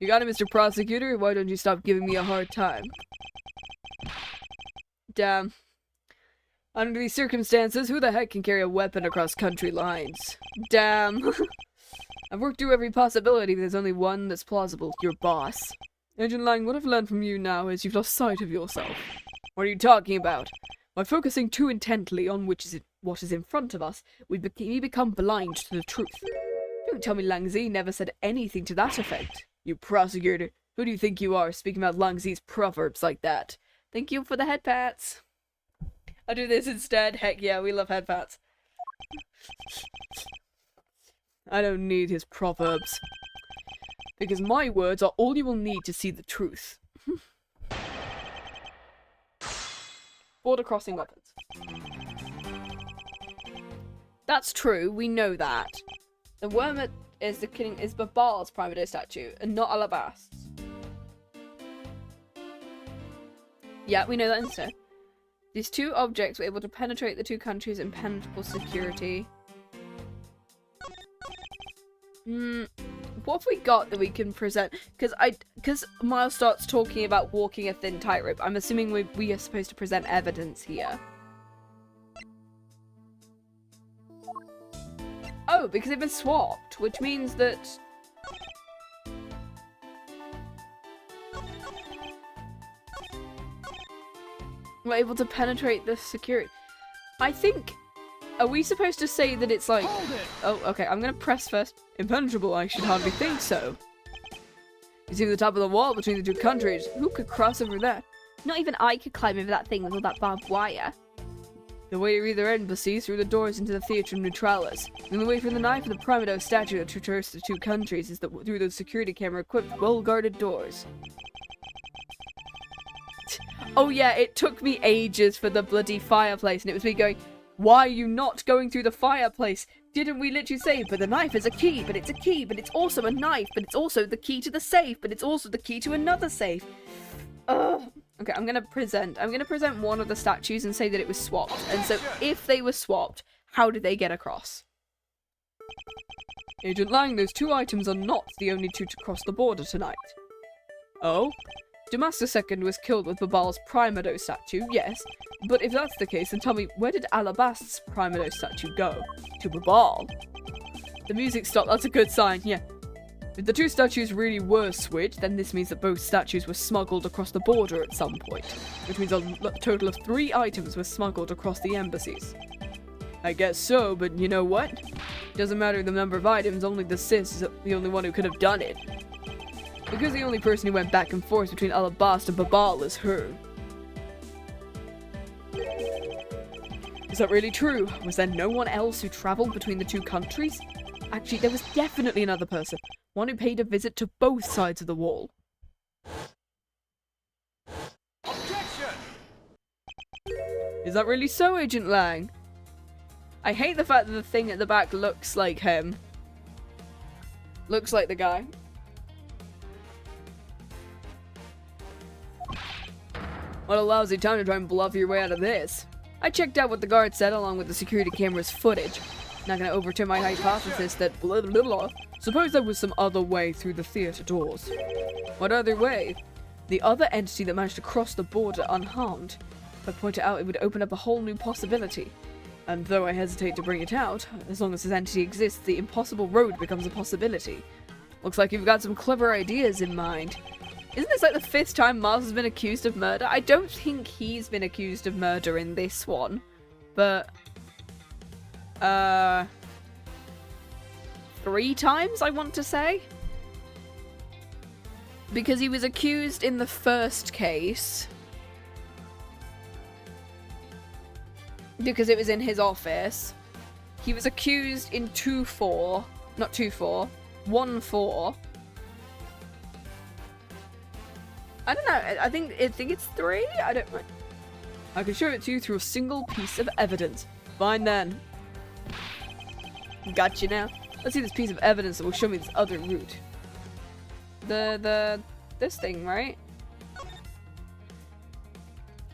You got it, Mr. Prosecutor? Why don't you stop giving me a hard time? Damn. Under these circumstances, who the heck can carry a weapon across country lines? Damn. I've worked through every possibility, but there's only one that's plausible. Your boss. Agent Lang, what I've learned from you now is you've lost sight of yourself. What are you talking about? By focusing too intently on what is in front of us, we become blind to the truth. Don't tell me Lang Zi never said anything to that effect. You prosecutor, who do you think you are, speaking about Lang Zi's proverbs like that? Thank you for the head pats. I'll do this instead. Heck yeah, we love head pats. I don't need his proverbs. Because my words are all you will need to see the truth. Border crossing weapons. That's true, we know that. The worm is Babal's Primodo statue, and not Alabast's. Yeah, we know that instead. These two objects were able to penetrate the two countries' impenetrable security. What have we got that we can present? Because Miles starts talking about walking a thin tightrope. I'm assuming we are supposed to present evidence here. Oh, because they've been swapped, which means that... we're able to penetrate the security. I think... Are we supposed to say that it's like... Oh, okay, I'm gonna press first. Impenetrable, I should hardly think so. You see the top of the wall between the two countries. Who could cross over that? Not even I could climb over that thing with all that barbed wire. The way to either embassy through the doors into the Theatrum Neutralis. And the way from the knife of the Primodo statue to traverse the two countries is through those security camera-equipped, well-guarded doors. Oh yeah, it took me ages for the bloody fireplace, and it was me going, why are you not going through the fireplace? Didn't we literally say, but the knife is a key, but it's a key, but it's also a knife, but it's also the key to the safe, but it's also the key to another safe. Ugh. Okay, I'm gonna present one of the statues and say that it was swapped. And so, if they were swapped, how did they get across? Agent Lang, those 2 items are not the only 2 to cross the border tonight. Oh? Damascus II was killed with Babal's Primado statue, yes. But if that's the case, then tell me, where did Alabast's Primado statue go? To Babal? The music stopped, that's a good sign, yeah. If the 2 statues really were switched, then this means that both statues were smuggled across the border at some point. Which means a total of 3 items were smuggled across the embassies. I guess so, but you know what? It doesn't matter the number of items, only the sis is the only one who could have done it. Because the only person who went back and forth between Alabasta and Babal is her. Is that really true? Was there no one else who traveled between the 2 countries? Actually, there was definitely another person. One who paid a visit to both sides of the wall. Objection! Is that really so, Agent Lang? I hate the fact that the thing at the back looks like him. Looks like the guy. What a lousy time to try and bluff your way out of this. I checked out what the guard said along with the security camera's footage. Not gonna overturn my hypothesis that blah blah blah. Suppose there was some other way through the theater doors. What other way? The other entity that managed to cross the border unharmed. If I point it out, it would open up a whole new possibility. And though I hesitate to bring it out, as long as this entity exists, the impossible road becomes a possibility. Looks like you've got some clever ideas in mind. Isn't this like the 5th time Miles has been accused of murder? I don't think he's been accused of murder in this one. But... 3 times, I want to say? Because he was accused in the first case. Because it was in his office. He was accused in 2-4. Not 2-4. 1-4. I don't know. I think it's 3. I don't know. I can show it to you through a single piece of evidence. Fine then. Gotcha now. Let's see this piece of evidence that will show me this other route. This thing, right?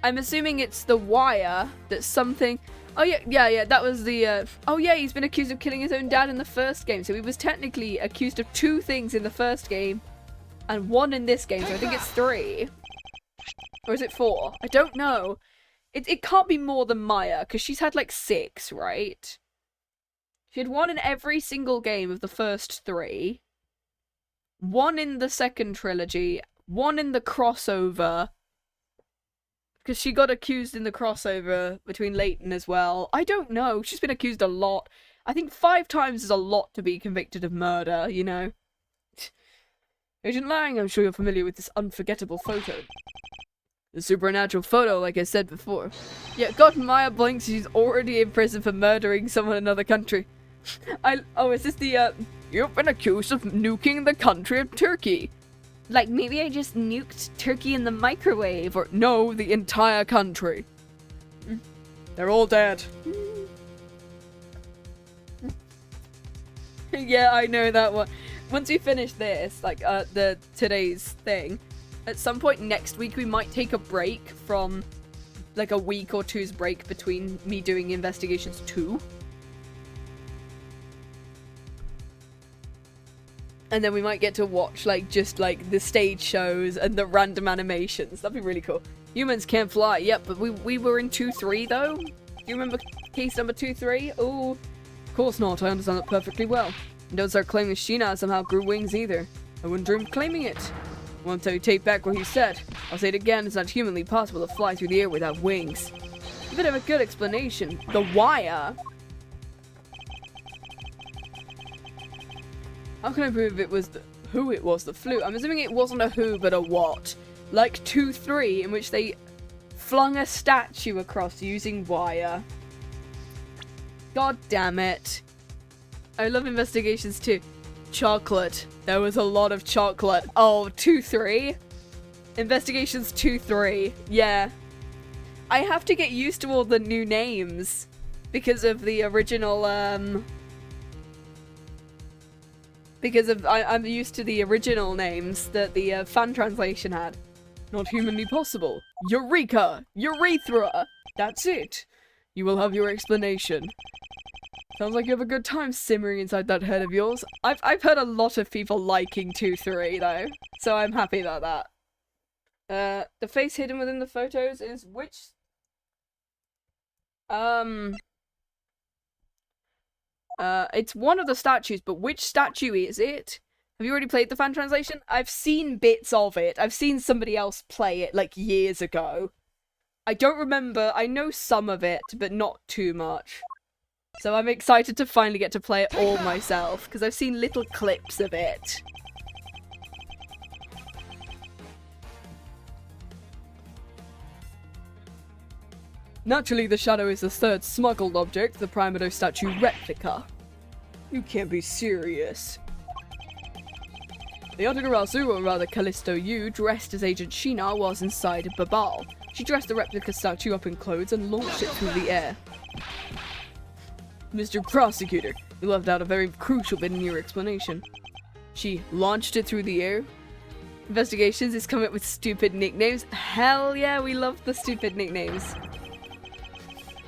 I'm assuming it's the wire that's something. Oh yeah, that was the, oh yeah, he's been accused of killing his own dad in the first game, so he was technically accused of 2 things in the first game, and 1 in this game, so I think it's 3. Or is it 4? I don't know. It can't be more than Maya, because she's had like 6, right? She had 1 in every single game of the first 3. 1 in the second trilogy. 1 in the crossover. Because she got accused in the crossover between Leighton as well. I don't know. She's been accused a lot. I think 5 times is a lot to be convicted of murder, you know. Agent Lang, I'm sure you're familiar with this unforgettable photo. The supernatural photo, like I said before. Yeah, God, Maya blinks. She's already in prison for murdering someone in another country. Oh, is this the, You've been accused of nuking the country of Turkey. Like, maybe I just nuked Turkey in the microwave, or... No, the entire country. They're all dead. Yeah, I know that one. Once we finish this, like, today's thing, at some point next week we might take a break from, like, a week or 2's break between me doing Investigations 2. And then we might get to watch, like, just, like, the stage shows and the random animations. That'd be really cool. Humans can't fly. Yep, but we were in 2-3, though. Do you remember case number 2-3? Oh, of course not. I understand it perfectly well. And don't start claiming Shih-na somehow grew wings either. I wouldn't dream of claiming it. I won't tell you take back what he said. I'll say it again. It's not humanly possible to fly through the air without wings. A bit of a good explanation. The wire? How can I prove it was who it was that flew? I'm assuming it wasn't a who, but a what. Like 2-3, in which they flung a statue across using wire. God damn it. I love Investigations 2. Chocolate. There was a lot of chocolate. Oh, 2-3? Investigations 2-3. Yeah. I have to get used to all the new names because of the original, I'm used to the original names that the fan translation had. Not humanly possible. Eureka! Urethra! That's it. You will have your explanation. Sounds like you have a good time simmering inside that head of yours. I've heard a lot of people liking 2-3 though, so I'm happy about that. The face hidden within the photos is which? It's one of the statues, but which statue is it? Have you already played the fan translation? I've seen bits of it. I've seen somebody else play it, like, years ago. I don't remember. I know some of it, but not too much. So I'm excited to finally get to play it all myself, because I've seen little clips of it. Naturally, the shadow is the third smuggled object, the Primado statue replica. You can't be serious. The Yatagarasu, or rather Callisto Yu, dressed as Agent Shih-na, was inside Babal. She dressed the replica statue up in clothes and launched it through the air. Mr. Prosecutor, you left out a very crucial bit in your explanation. She launched it through the air. Investigations is coming up with stupid nicknames. Hell yeah, we love the stupid nicknames.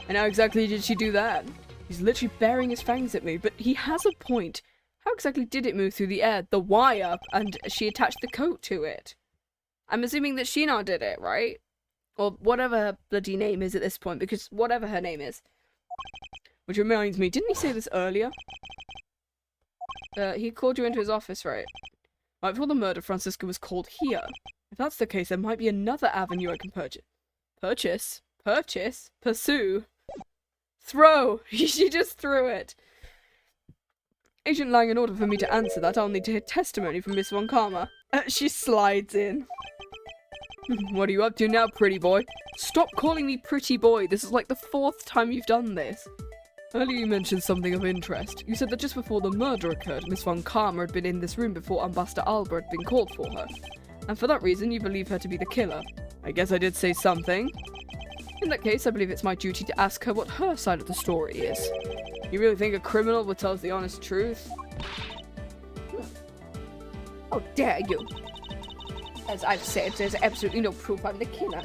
And how exactly did she do that? He's literally baring his fangs at me, but he has a point. How exactly did it move through the air? The wire, and she attached the coat to it. I'm assuming that Shih-na did it, right? Or whatever her bloody name is at this point, because whatever her name is. Which reminds me, didn't he say this earlier? He called you into his office, right? Right before the murder, Franziska was called here. If that's the case, there might be another avenue I can purchase. Pursue? Throw! She just threw it. Agent Lang, in order for me to answer that, I'll need to hear testimony from Miss Von Karma. She slides in. What are you up to now, pretty boy? Stop calling me pretty boy. This is like the 4th time you've done this. Earlier you mentioned something of interest. You said that just before the murder occurred, Miss Von Karma had been in this room before Ambassador Albert had been called for her. And for that reason, you believe her to be the killer. I guess I did say something. In that case, I believe it's my duty to ask her what her side of the story is. You really think a criminal would tell us the honest truth? How dare you! As I've said, there's absolutely no proof I'm the killer.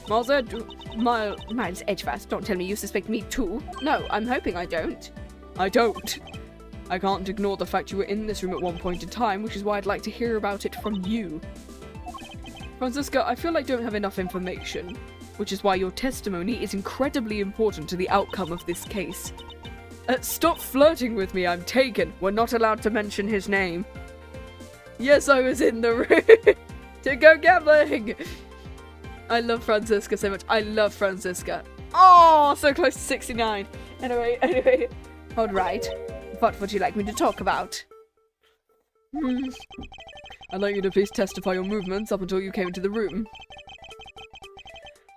Miles Edgefast, don't tell me you suspect me too. No, I'm hoping I don't. I don't. I can't ignore the fact you were in this room at one point in time, which is why I'd like to hear about it from you. Franziska, I feel like I don't have enough information, which is why your testimony is incredibly important to the outcome of this case. Stop flirting with me, I'm taken. We're not allowed to mention his name. Yes, I was in the room to go gambling. I love Franziska so much. I love Franziska. Oh, so close to 69. Anyway. All right. What would you like me to talk about? I'd like you to please testify your movements up until you came into the room.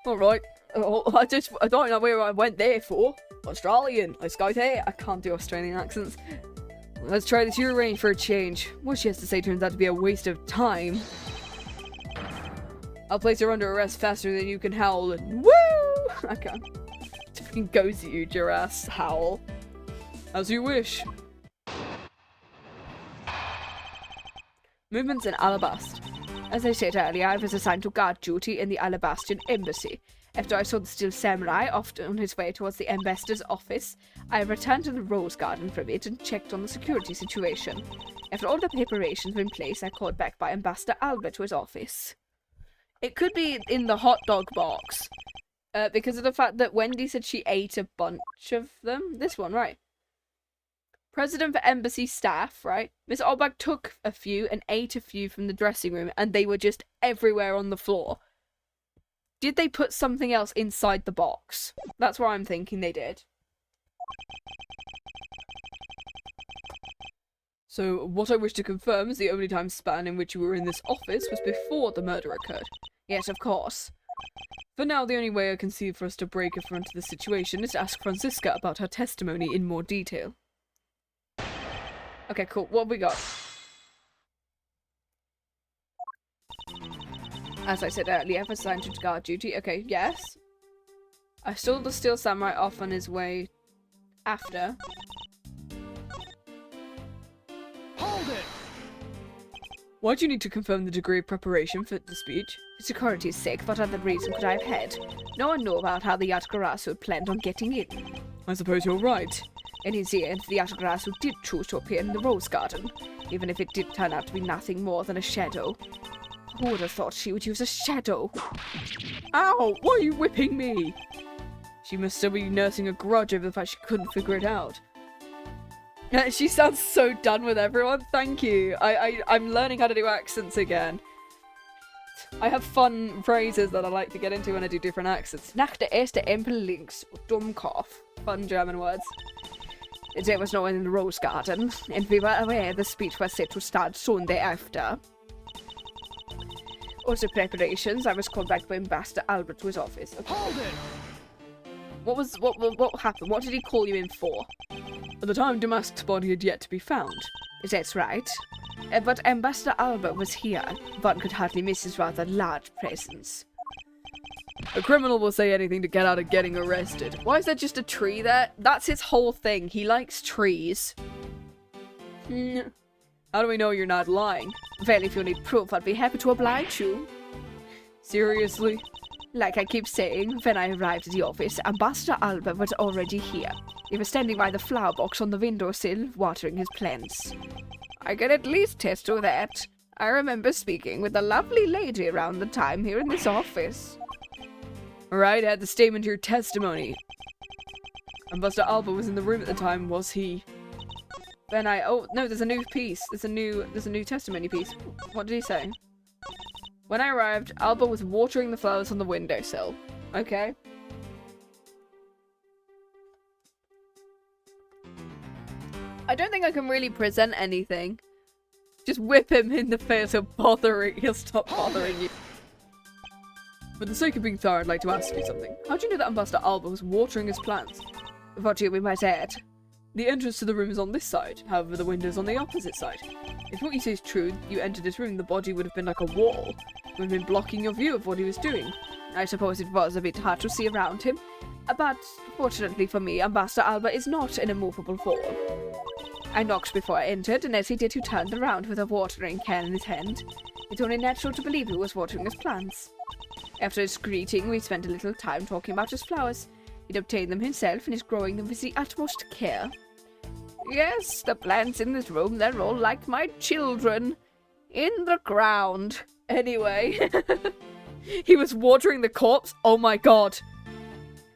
Alright. I don't know where I went there for. Australian. Let's go there. I can't do Australian accents. Let's try this urine for a change. What she has to say turns out to be a waste of time. I'll place her under arrest faster than you can howl and woo! I can't. It fucking goes at you, Jurass. Howl. As you wish. Movements in Alabast. As I said earlier, I was assigned to guard duty in the Alabastian embassy. After I saw the steel samurai off on his way towards the ambassador's office, I returned to the rose garden for a bit and checked on the security situation. After all the preparations were in place, I called back by Ambassador Albert to his office. It could be in the hot dog box. Because of the fact that Wendy said she ate a bunch of them. This one, right? President for embassy staff, right? Miss Albach took a few and ate a few from the dressing room, and they were just everywhere on the floor. Did they put something else inside the box? That's what I'm thinking they did. So, what I wish to confirm is the only time span in which you were in this office was before the murder occurred. Yes, of course. For now, the only way I can see for us to break her front of the situation is to ask Franziska about her testimony in more detail. Okay, cool. What have we got? As I said earlier, assigned to guard duty. Okay, yes. I saw the Steel Samurai off on his way after. Hold it! Why do you need to confirm the degree of preparation for the speech? For security's sake, what other reason could I have had? No one knew about how the Yatagarasu had planned on getting in. I suppose you're right. In his end, the Yatagarasu did choose to appear in the Rose Garden, even if it did turn out to be nothing more than a shadow. Who would have thought she would use a shadow? Ow! Why are you whipping me? She must still be nursing a grudge over the fact she couldn't figure it out. She sounds so done with everyone. Thank you. I'm learning how to do accents again. I have fun phrases that I like to get into when I do different accents. Nach der erste Empel links, Dummkopf. Fun German words. There was no one in the Rose Garden, and we were aware the speech was set to start soon thereafter. Also preparations, I was called back by Ambassador Albert to his office. Okay. Hold it! What happened? What did he call you in for? At the time, Damask's body had yet to be found. That's right. But Ambassador Albert was here. One could hardly miss his rather large presence. A criminal will say anything to get out of getting arrested. Why is there just a tree there? That's his whole thing. He likes trees. How do we know you're not lying? Well, if you need proof, I'd be happy to oblige you. Seriously? Like I keep saying, when I arrived at the office, Ambassador Albert was already here. He was standing by the flower box on the windowsill, watering his plants. I can at least test to that. I remember speaking with a lovely lady around the time here in this office. Alright, add the statement to your testimony. Ambassador Albert was in the room at the time, was he? Then oh no, there's a new piece. There's a new testimony piece. What did he say? When I arrived, Albert was watering the flowers on the windowsill. Okay. I don't think I can really present anything. Just whip him in the face, he'll stop bothering you. For the sake of being thorough, I'd like to ask you something. How do you know that Ambassador Albert was watering his plants? What do you mean by that? The entrance to the room is on this side, however the window's on the opposite side. If what you say is true, you entered this room, the body would have been like a wall. It would have been blocking your view of what he was doing. I suppose it was a bit hard to see around him, but fortunately for me, Ambassador Albert is not an immovable form. I knocked before I entered, and as he did, he turned around with a watering can in his hand. It's only natural to believe he was watering his plants. After his greeting, we spent a little time talking about his flowers. He'd obtained them himself and is growing them with the utmost care. Yes, the plants in this room, they're all like my children. In the ground. Anyway. He was watering the corpse? Oh my god.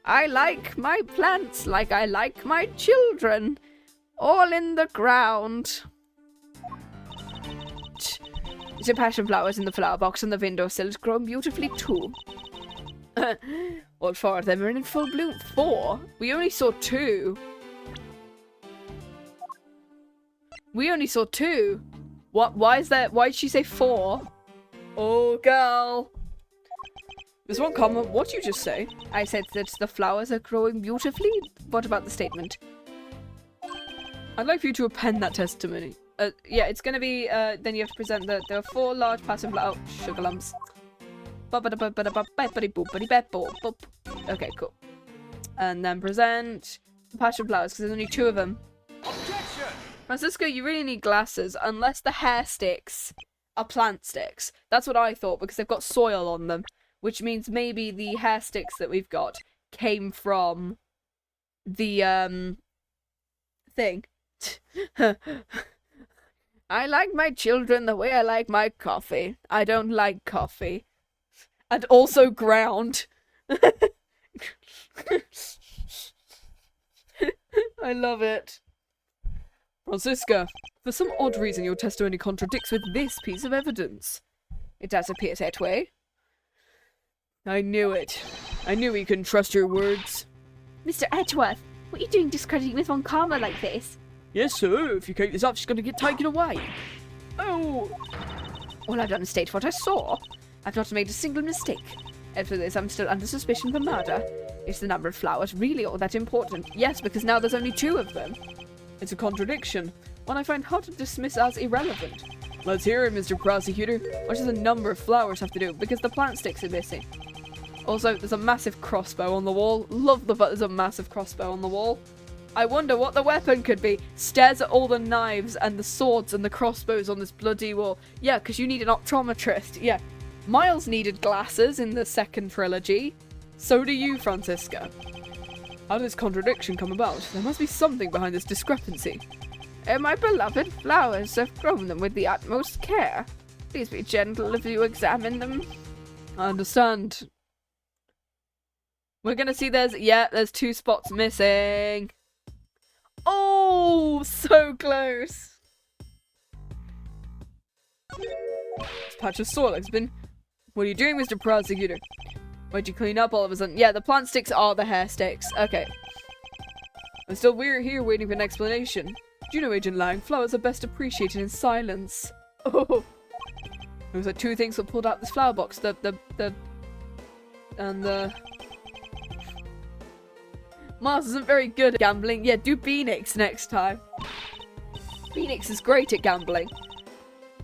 I like my plants like I like my children. All in the ground. The passion flowers in the flower box on the windowsills grown beautifully too. All 4 of them are in full bloom. 4? We only saw 2. We only saw 2. What? Why is that? Why did she say 4? Oh, girl. There's one comment. What did you just say? I said that the flowers are growing beautifully. What about the statement? I'd like for you to append that testimony. Yeah, it's gonna be, then you have to present that there are 4 large passion flowers. Oh, sugar lumps. Okay, cool. And then present the passion flowers, because there's only 2 of them. Objection! Franziska, you really need glasses, unless the hair sticks are plant sticks. That's what I thought, because they've got soil on them, which means maybe the hair sticks that we've got came from the, thing. I like my children the way I like my coffee. I don't like coffee. And also ground. I love it. Franziska, for some odd reason your testimony contradicts with this piece of evidence. It does appear that way. I knew it. I knew we couldn't trust your words. Mr. Edgeworth, what are you doing discrediting Miss Von Karma like this? Yes, sir. If you keep this up, she's going to get taken away. Oh! All I've done is state what I saw. I've not made a single mistake. After this, I'm still under suspicion for murder. Is the number of flowers really all that important? Yes, because now there's only 2 of them. It's a contradiction, one I find hard to dismiss as irrelevant. Let's hear it, Mr. Prosecutor. What does the number of flowers have to do? Because the plant sticks are missing. Also, there's a massive crossbow on the wall. Love the fact there's a massive crossbow on the wall. I wonder what the weapon could be. Stares at all the knives and the swords and the crossbows on this bloody wall. Yeah, because you need an optometrist. Yeah. Miles needed glasses in the second trilogy. So do you, Franziska. How did this contradiction come about? There must be something behind this discrepancy. My beloved flowers have grown them with the utmost care. Please be gentle if you examine them. I understand. We're gonna see there's 2 spots missing. Oh, so close. This patch of soil has been... What are you doing, Mr. Prosecutor? Why'd you clean up all of a sudden? Yeah, the plant sticks are the hair sticks. Okay. We're here waiting for an explanation. Do you know, Agent Lang, flowers are best appreciated in silence. Oh. There was like 2 things that pulled out this flower box. Mars isn't very good at gambling. Yeah, do Phoenix next time. Phoenix is great at gambling.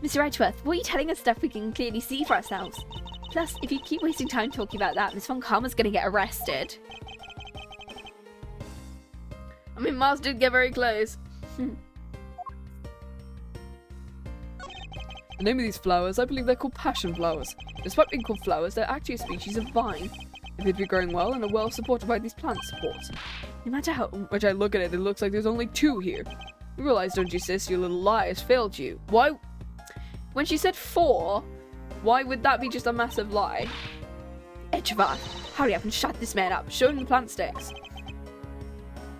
Mr. Edgeworth, why are you telling us stuff we can clearly see for ourselves? Plus, if you keep wasting time talking about that, Miss Von Karma's gonna get arrested. I mean, Mars did get very close. The name of these flowers, I believe they're called passion flowers. Despite being called flowers, they're actually a species of vine. They appear to be growing well and are well supported by these plant supports. No matter how much I look at it, it looks like there's only 2 here. You realize, don't you, sis, your little lie has failed you. Why? When she said 4, why would that be just a massive lie? Edgeworth, hurry up and shut this man up. Show him the plant sticks.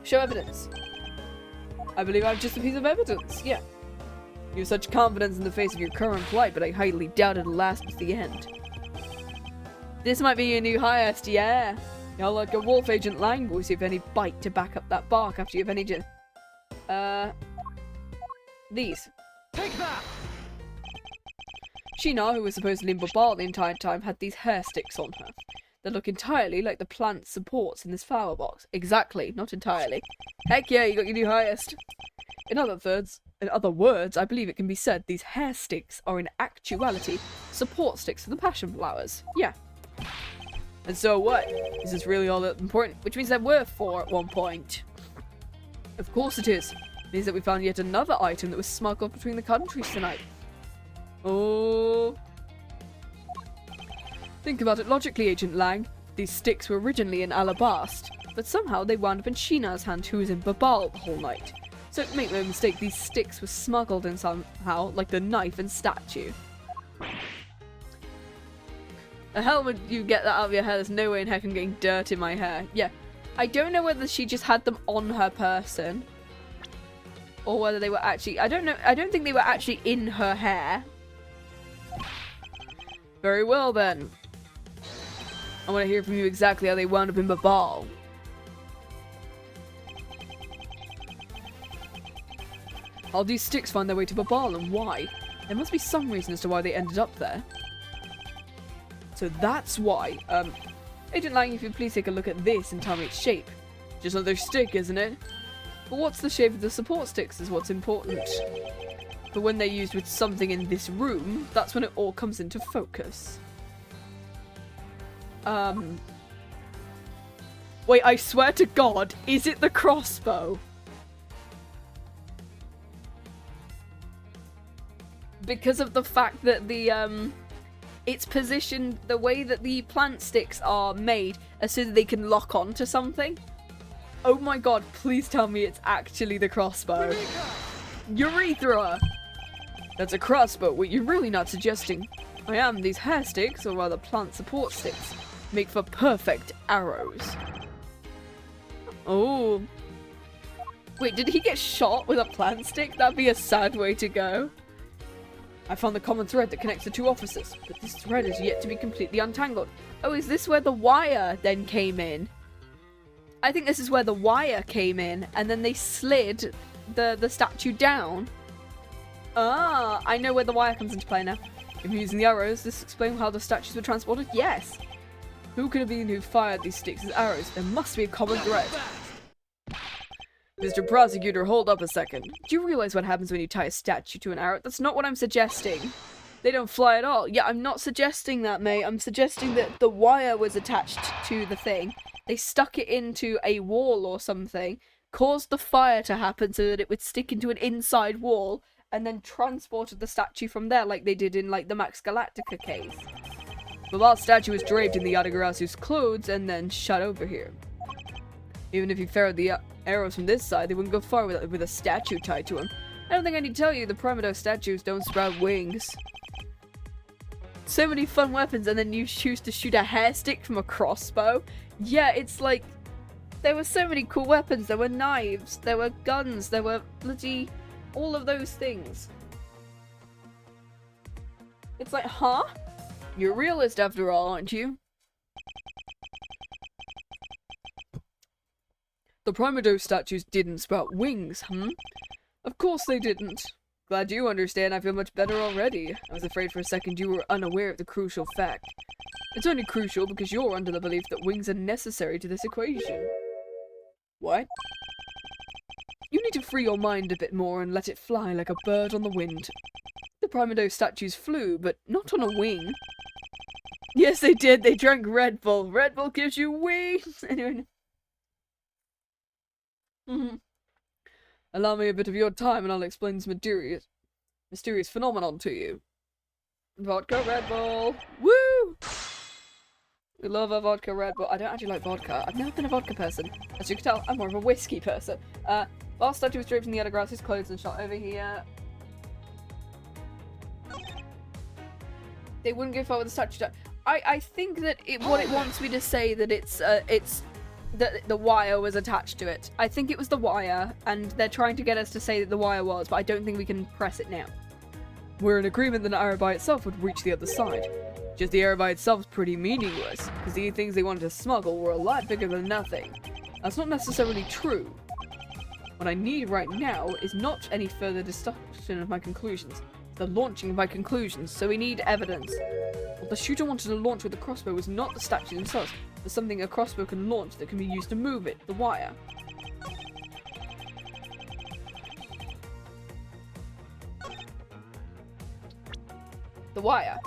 Show evidence. I believe I have just a piece of evidence, yeah. You have such confidence in the face of your current plight, but I highly doubt it'll last to the end. This might be your new highest, yeah. You're like a wolf, Agent Lang, boys. You have any bite to back up that bark after you have any these. Take that! Shih-na, who was supposedly in Babal the entire time, had these hair sticks on her. They look entirely like the plant supports in this flower box. Exactly, not entirely. Heck yeah, you got your new highest. In other words, I believe it can be said these hair sticks are in actuality support sticks for the passion flowers. Yeah. And so what? Is this really all that important? Which means there were 4 at one point. Of course it is. It means that we found yet another item that was smuggled between the countries tonight. Oh. Think about it logically, Agent Lang. These sticks were originally in Alabast, but somehow they wound up in Shih-na's hand, who was in Babal the whole night. So make no mistake, these sticks were smuggled in somehow, like the knife and statue. The hell would you get that out of your hair? There's no way in heck I'm getting dirt in my hair. Yeah. I don't know whether she just had them on her person, or whether they were actually... I don't know. I don't think they were actually in her hair. Very well, then. I want to hear from you exactly how they wound up in Babal. How these sticks find their way to Babal and why? There must be some reason as to why they ended up there. So that's why. Agent Lang, if you'd please take a look at this and tell me its shape. Just another stick, isn't it? But what's the shape of the support sticks is what's important. But when they're used with something in this room, that's when it all comes into focus. Wait, I swear to God, is it the crossbow? Because of the fact that it's positioned, the way that the plant sticks are made, as so that they can lock on to something. Oh my God, please tell me it's actually the crossbow. Urethra! That's a crossbow, what you're really not suggesting. I am. These hair sticks, or rather plant support sticks, make for perfect arrows. Oh. Wait, did he get shot with a plant stick? That'd be a sad way to go. I found the common thread that connects the 2 officers, but this thread is yet to be completely untangled. Oh, is this where the wire then came in? I think this is where the wire came in, and then they slid the statue down. Ah, I know where the wire comes into play now. If you're using the arrows, this explains how the statues were transported? Yes. Who could have been who fired these sticks as arrows? There must be a common thread. Mr. Prosecutor, hold up a second. Do you realize what happens when you tie a statue to an arrow? That's not what I'm suggesting. They don't fly at all. Yeah, I'm not suggesting that, mate. I'm suggesting that the wire was attached to the thing. They stuck it into a wall or something, caused the fire to happen so that it would stick into an inside wall, and then transported the statue from there like they did in, like, the Max Galactica case. The last statue was draped in the Yatagarasu's clothes and then shut over here. Even if you fired the arrows from this side, they wouldn't go far with a statue tied to them. I don't think I need to tell you, the Primado statues don't sprout wings. So many fun weapons, and then you choose to shoot a hair stick from a crossbow? Yeah, it's like... There were so many cool weapons. There were knives, there were guns, there were bloody... all of those things. It's like, huh? You're a realist after all, aren't you? The Primado statues didn't sprout wings, Of course they didn't. Glad you understand, I feel much better already. I was afraid for a second you were unaware of the crucial fact. It's only crucial because you're under the belief that wings are necessary to this equation. What? You need to free your mind a bit more and let it fly like a bird on the wind. The Primado statues flew, but not on a wing. Yes, they did. They drank Red Bull. Red Bull gives you wings. Anyway. Allow me a bit of your time and I'll explain this mysterious phenomenon to you. Vodka Red Bull. Woo! We love a vodka Red Bull. I don't actually like vodka. I've never been a vodka person. As you can tell, I'm more of a whiskey person. Last statue was draped in the Yatagarasu's clothes and shot over here. They wouldn't go far with the statue. I think that what it wants me to say that it's that the wire was attached to it. I think it was the wire, and they're trying to get us to say that the wire was, but I don't think we can press it now. We're in agreement that an arrow by itself would reach the other side. Just the arrow by itself is pretty meaningless, because the things they wanted to smuggle were a lot bigger than nothing. That's not necessarily true. What I need right now is not any further discussion of my conclusions. It's the launching of my conclusions, so we need evidence. What the shooter wanted to launch with the crossbow was not the statue themselves, but something a crossbow can launch that can be used to move it, the wire. The wire.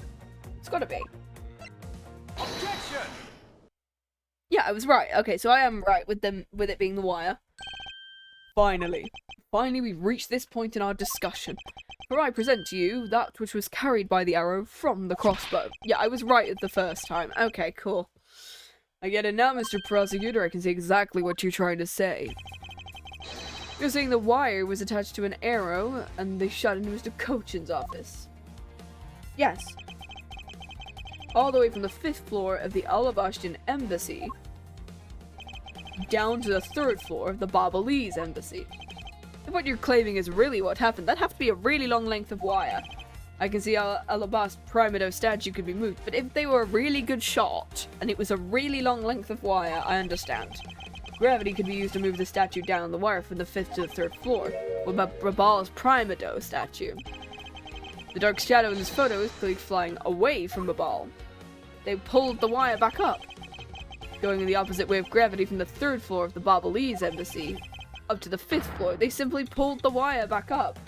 It's gotta be. Objection! Yeah, I was right. Okay, so I am right with it being the wire. Finally. Finally we've reached this point in our discussion. For I present to you that which was carried by the arrow from the crossbow. Yeah, I was right the first time. Okay, cool. I get it now, Mr. Prosecutor. I can see exactly what you're trying to say. You're saying the wire was attached to an arrow, and they shot into Mr. Cochin's office. Yes. All the way from the 5th floor of the Alabashtian Embassy down to the 3rd floor of the Babalese Embassy. If what you're claiming is really what happened, that'd have to be a really long length of wire. I can see how Alabast Primado statue could be moved, but if they were a really good shot, and it was a really long length of wire, I understand. Gravity could be used to move the statue down the wire from the 5th to the 3rd floor, with Babal's Primado statue. The dark shadow in this photo is clearly flying away from Babal. They pulled the wire back up, going in the opposite way of gravity from the 3rd floor of the Babalese Embassy up to the 5th floor. They simply pulled the wire back up.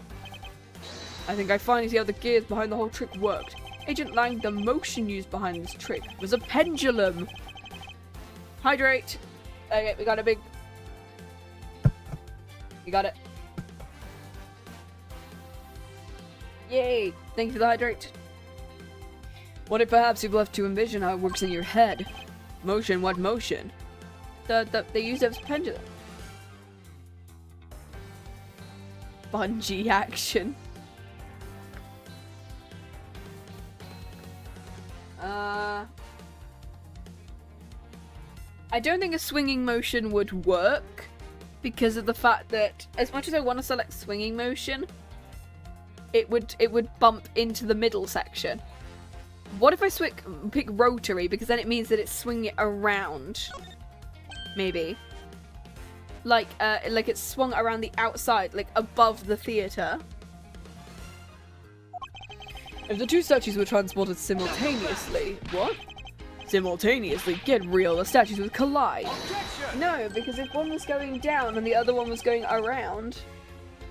I think I finally see how the gears behind the whole trick worked. Agent Lang, the motion used behind this trick was a pendulum. Hydrate. Okay, we got a big... You got it. Yay! Thank you for the hydrate. What if perhaps you've left to envision how it works in your head? Motion? What motion? They use it as pendulum. Bungee action. I don't think a swinging motion would work because of the fact that as much as I want to select swinging motion, it would bump into the middle section. What if I pick rotary, because then it means that it's swinging it around. Maybe. Like it's swung around the outside, like above the theater. If the two statues were transported simultaneously, what? Simultaneously, get real, the statues would collide. Objection! No, because if one was going down and the other one was going around...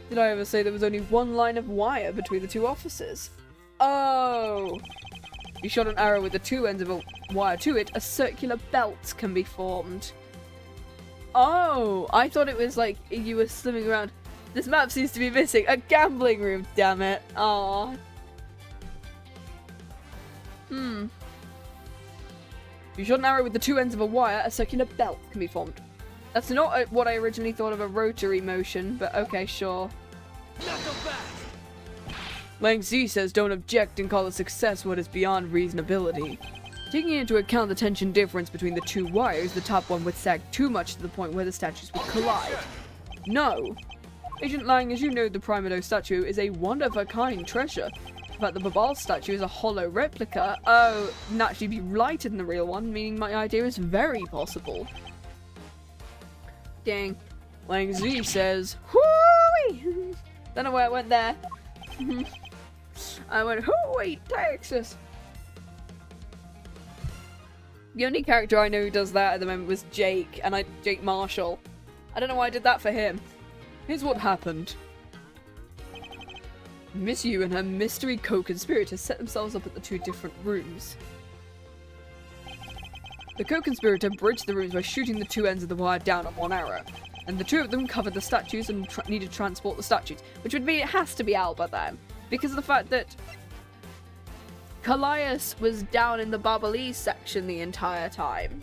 Did I ever say there was only one line of wire between the two offices? Oh! You shot an arrow with the two ends of a wire to it, a circular belt can be formed. Oh! I thought it was like you were swimming around. This map seems to be missing a gambling room, damn it. Aww. You shot an arrow with the two ends of a wire, a circular belt can be formed. That's not what I originally thought of a rotary motion, but okay, sure. Knuckle back! Lang Z says don't object and call a success what is beyond reasonability. Taking into account the tension difference between the two wires, the top one would sag too much to the point where the statues would collide. No! Agent Lang, as you know, the Primado statue is a one-of-a-kind treasure. In fact, the Babal statue is a hollow replica. Oh, naturally be lighter than the real one, meaning my idea is very possible. Dang. Lang Z says, Hooey! Don't know where I went there. I went, hooey, Texas! The only character I know who does that at the moment was Jake, and Jake Marshall. I don't know why I did that for him. here's what happened. Miss Yu and her mystery co-conspirators set themselves up at the two different rooms. The co-conspirator bridged the rooms by shooting the two ends of the wire down on one arrow, and the two of them covered the statues and needed to transport the statues, which would mean it has to be Alba then, because of the fact that Callias was down in the Barbalese section the entire time.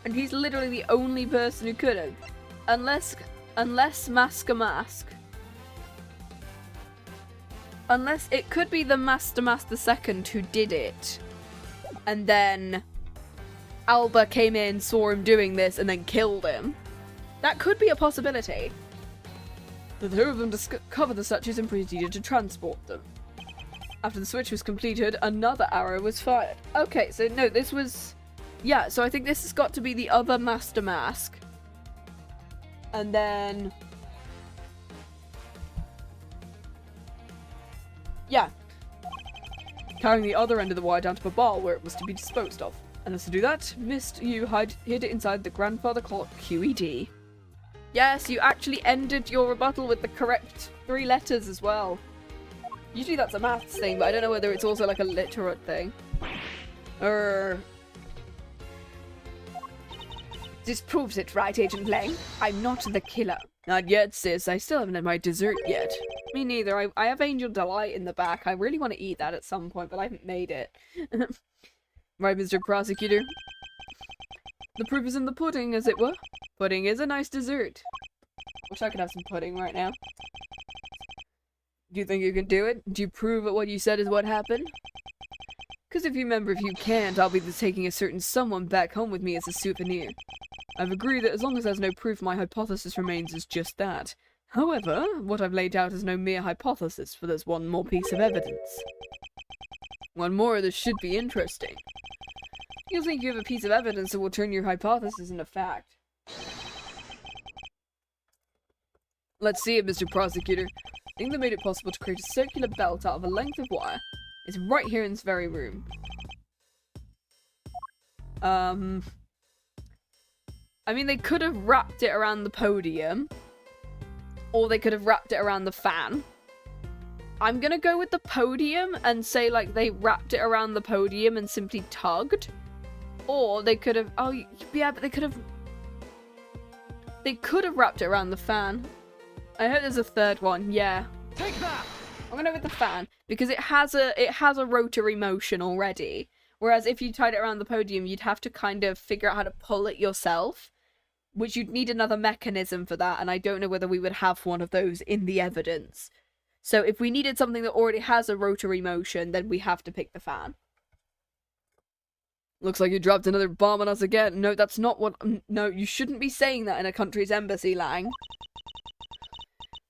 And he's literally the only person who could have. Unless Mask. Unless it could be the Master II who did it. And then Alba came in, saw him doing this, and then killed him. That could be a possibility. The two of them covered the statues and proceeded to transport them. After the switch was completed, another arrow was fired. Okay, so no, this was... Yeah, so I think this has got to be the other Master Mask. And then... Yeah. Carrying the other end of the wire down to Babal where it was to be disposed of. And as to do that, Missed You hid it inside the grandfather clock QED. Yes, you actually ended your rebuttal with the correct 3 letters as well. Usually that's a maths thing, but I don't know whether it's also like a literate thing. This proves it, right, Agent Lang? I'm not the killer. Not yet, sis. I still haven't had my dessert yet. Me neither. I have Angel Delight in the back. I really want to eat that at some point, but I haven't made it. Right, Mr. Prosecutor? The proof is in the pudding, as it were. Pudding is a nice dessert. Wish I could have some pudding right now. Do you think you can do it? Do you prove that what you said is what happened? Because if you can't, I'll be taking a certain someone back home with me as a souvenir. I've agreed that as long as there's no proof, my hypothesis remains as just that. However, what I've laid out is no mere hypothesis, for there's one more piece of evidence. One more, this should be interesting. You think you have a piece of evidence that will turn your hypothesis into fact? Let's see it, Mr. Prosecutor. The thing that made it possible to create a circular belt out of a length of wire is right here in this very room. I mean, they could have wrapped it around the podium. Or they could have wrapped it around the fan. I'm gonna go with the podium and say, like, they wrapped it around the podium and simply tugged. Or they could have... Oh, yeah, but they could have... They could have wrapped it around the fan. I hope there's a third one, yeah. Take that! I'm gonna go with the fan, because it has a rotary motion already. Whereas if you tied it around the podium, you'd have to kind of figure out how to pull it yourself. Which you'd need another mechanism for that, and I don't know whether we would have one of those in the evidence. So if we needed something that already has a rotary motion, then we have to pick the fan. Looks like you dropped another bomb on us again. No, that's not what... No, you shouldn't be saying that in a country's embassy, Lang.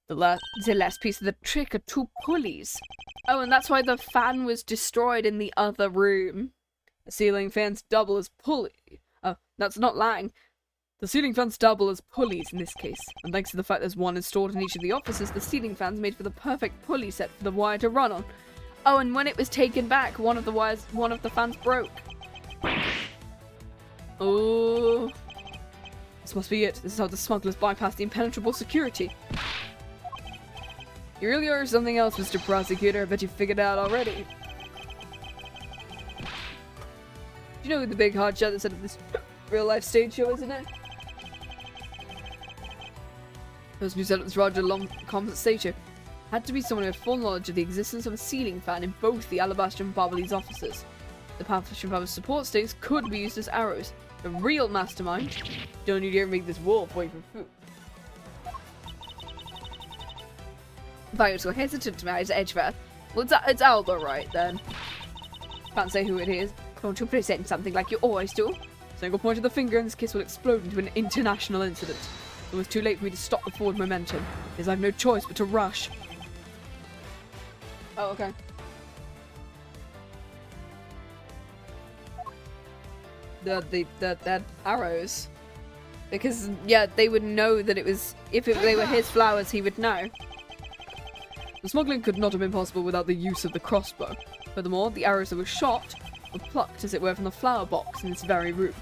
The last piece of the trick are 2 pulleys. Oh, and that's why the fan was destroyed in the other room. The ceiling fans double as pulley. Oh, that's not Lang. The ceiling fans double as pulleys in this case, and thanks to the fact there's one installed in each of the offices, the ceiling fans made for the perfect pulley set for the wire to run on. Oh, and when it was taken back, one of the fans broke. Oh. This must be it. This is how the smugglers bypass the impenetrable security. You really are something else, Mr. Prosecutor. I bet you figured it out already. You know who the big hotshot that set up this real-life stage show, isn't it? The person who set up this Roger Long composite stage show had to be someone who had full knowledge of the existence of a ceiling fan in both the Alabaster and Barbalese offices. The Passion Flower's support stakes could be used as arrows. The real mastermind. Don't you dare make this wolf wait for food. If I was so hesitant to marry Edgeworth, well, it's Alba, right then? Can't say who it is. Don't you present something like you always do? Single point of the finger and this kiss will explode into an international incident. It was too late for me to stop the forward momentum, as I have no choice but to rush. Oh, okay. The arrows. Because, yeah, they would know that it was... they were his flowers, he would know. The smuggling could not have been possible without the use of the crossbow. Furthermore, the arrows that were shot were plucked, as it were, from the flower box in this very room.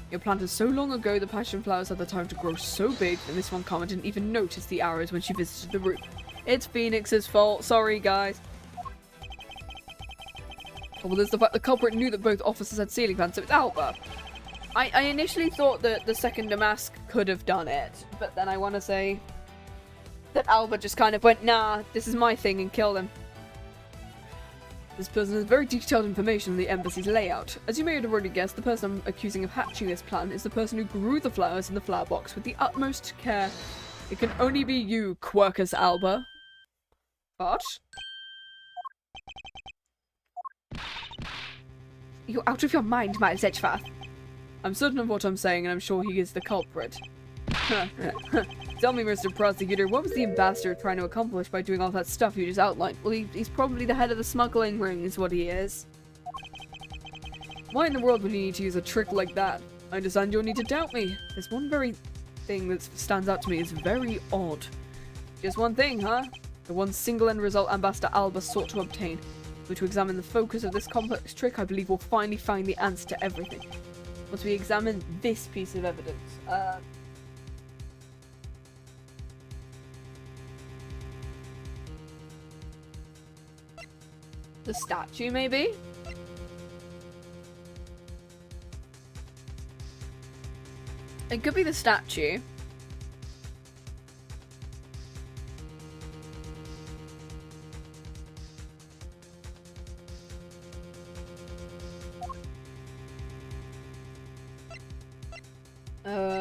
They were planted so long ago, the passion flowers had the time to grow so big that Miss Von Karma didn't even notice the arrows when she visited the room. It's Phoenix's fault. Sorry, guys. Oh, well, there's the fact the culprit knew that both officers had ceiling fans, so it's Alba. I initially thought that the second Damask could have done it, but then I want to say that Alba just kind of went, nah, this is my thing, and killed him. This person has very detailed information on the embassy's layout. As you may have already guessed, the person I'm accusing of hatching this plan is the person who grew the flowers in the flower box with the utmost care. It can only be you, Quercus Alba. What? You're out of your mind, Miles Edgeworth. I'm certain of what I'm saying, and I'm sure he is the culprit. Tell me, Mr. Prosecutor, what was the ambassador trying to accomplish by doing all that stuff you just outlined? Well, he's probably the head of the smuggling ring, is what he is. Why in the world would he need to use a trick like that? I understand you'll need to doubt me. There's one very thing that stands out to me is very odd. Just one thing, huh? The one single end result Ambassador Alba sought to obtain. But to examine the focus of this complex trick, I believe we'll finally find the answer to everything. Once we examine this piece of evidence. The statue, maybe? It could be the statue.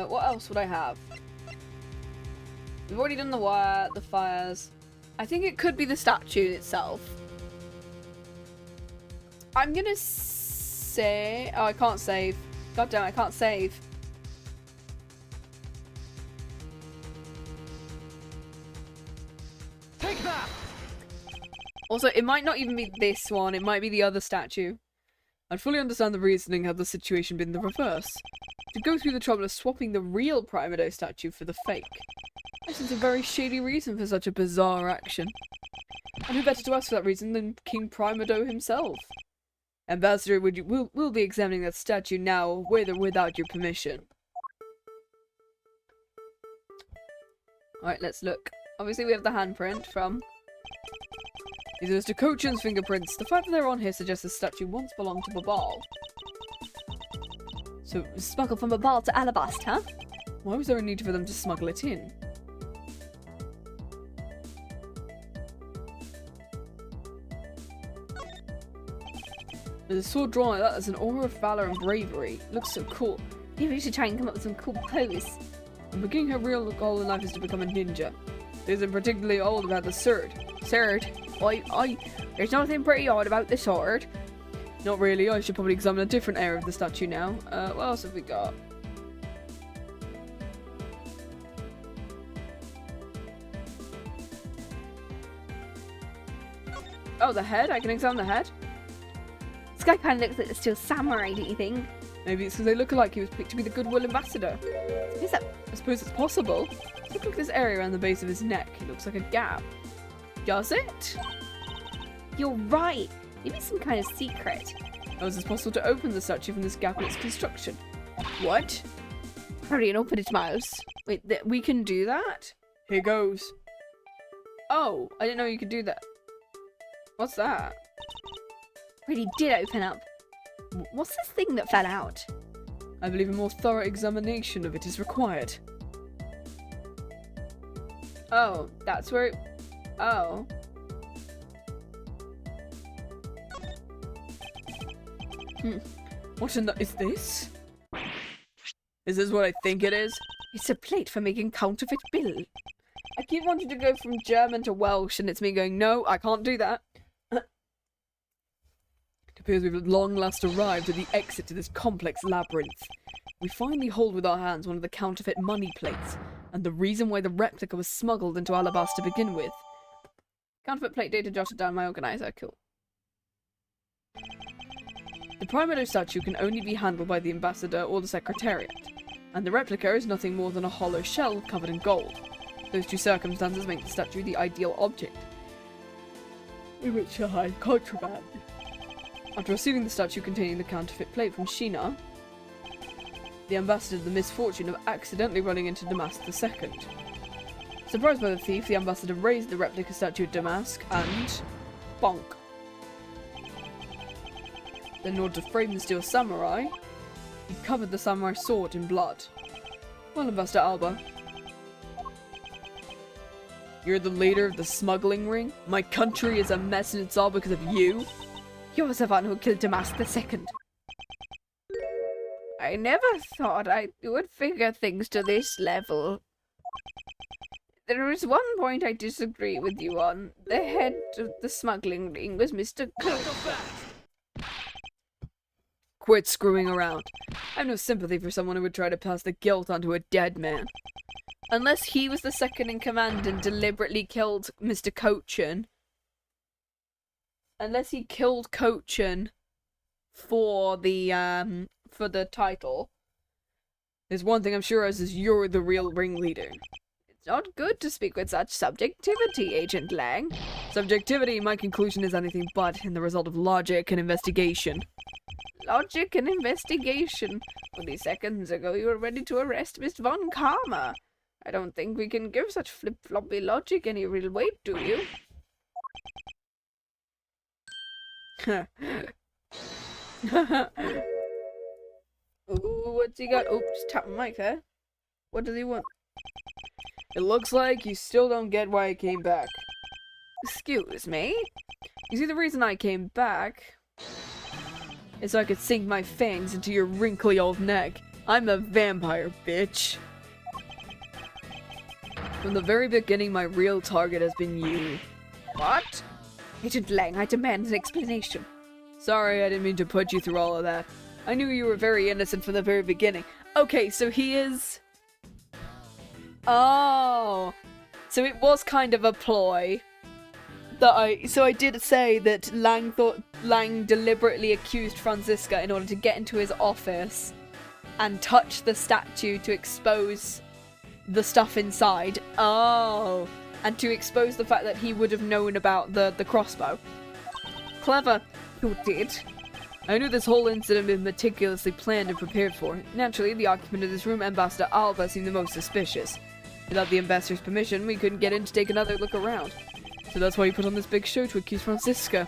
What else would I have? We've already done the wire, the fires. I think it could be the statue itself. I'm gonna say... Oh, I can't save. God damn, I can't save. Take that! Also, it might not even be this one. It might be the other statue. I'd fully understand the reasoning had the situation been the reverse. To go through the trouble of swapping the real Primado statue for the fake. This seems a very shady reason for such a bizarre action. And who better to ask for that reason than King Primado himself? Ambassador, we'll be examining that statue now, with or without your permission. Alright, let's look. Obviously we have the handprint from... These are Mr. Cochin's fingerprints. The fact that they're on here suggests the statue once belonged to Babal. So, Smuggled from Babal to Alabaster, huh? why was there a need for them to smuggle it in? There's a sword drawn like that. There's an aura of valor and bravery. Looks so cool. Maybe we should try and come up with some cool pose. I'm beginning her real goal in life is to become a ninja. It isn't particularly old about the sword. Sword. There's nothing pretty odd about the sword. Not really. I should probably examine a different area of the statue now. What else have we got? Oh, the head? I can examine the head? This guy kind of looks like a still samurai, do you think? Maybe it's because they look alike he was picked to be the Goodwill Ambassador. Is that... I suppose it's possible. Look at this area around the base of his neck. It looks like a gap. Does it? You're right. Maybe some kind of secret. How is it possible to open the statue from this gap in its construction? What? Hurry and open it, Miles. Wait, we can do that? Here goes. Oh, I didn't know you could do that. What's that? Really did open up. What's this thing that fell out? I believe a more thorough examination of it is required. Oh, that's where it... Oh. What in the... is this? Is this what I think it is? It's a plate for making counterfeit bill. I keep wanting to go from German to Welsh, and it's me going, no, I can't do that. It appears we've at long last arrived at the exit to this complex labyrinth. We finally hold with our hands one of the counterfeit money plates, and the reason why the replica was smuggled into Alabasta to begin with. Counterfeit plate data jotted down my organizer. Cool. The Primate statue can only be handled by the ambassador or the secretariat, and the replica is nothing more than a hollow shell covered in gold. Those two circumstances make the statue the ideal object in which to hide contraband. After receiving the statue containing the counterfeit plate from Shih-na, the ambassador had the misfortune of accidentally running into Damask II. Surprised by the thief, the ambassador raised the replica statue at Damask and... bonk. Then in order to frame the steel samurai, he covered the samurai sword in blood. Well, Ambassador Alba, you're the leader of the smuggling ring? My country is a mess and it's all because of you? You're the one who killed Damask II. I never thought I would figure things to this level. There is one point I disagree with you on. The head of the smuggling ring was Mr. Cook. Quit screwing around. I have no sympathy for someone who would try to pass the guilt onto a dead man. Unless he was the second in command and deliberately killed Mr. Cochin. Unless he killed Cochin for the title. There's one thing I'm sure as is you're the real ringleader. It's not good to speak with such subjectivity, Agent Lang. Subjectivity, my conclusion, is anything but in the result of logic and investigation. Logic and investigation. Only seconds ago you were ready to arrest Miss Von Karma. I don't think we can give such flip-floppy logic any real weight, do you? Ooh, what's he got? Oh, just tap my mic there. What does he want? It looks like you still don't get why I came back. Excuse me? You see, the reason I came back is so I could sink my fangs into your wrinkly old neck. I'm a vampire, bitch. From the very beginning, my real target has been you. What? Agent Lang, I demand an explanation. Sorry, I didn't mean to put you through all of that. I knew you were very innocent from the very beginning. Okay, so he is... Oh. So it was kind of a ploy. So I did say that Lang deliberately accused Franziska in order to get into his office and touch the statue to expose the stuff inside. Oh. And to expose the fact that he would have known about the crossbow. Clever. You did? I knew this whole incident had been meticulously planned and prepared for. Naturally, the occupant of this room, Ambassador Alba, seemed the most suspicious. Without the ambassador's permission, we couldn't get in to take another look around. So that's why you put on this big show to accuse Franziska.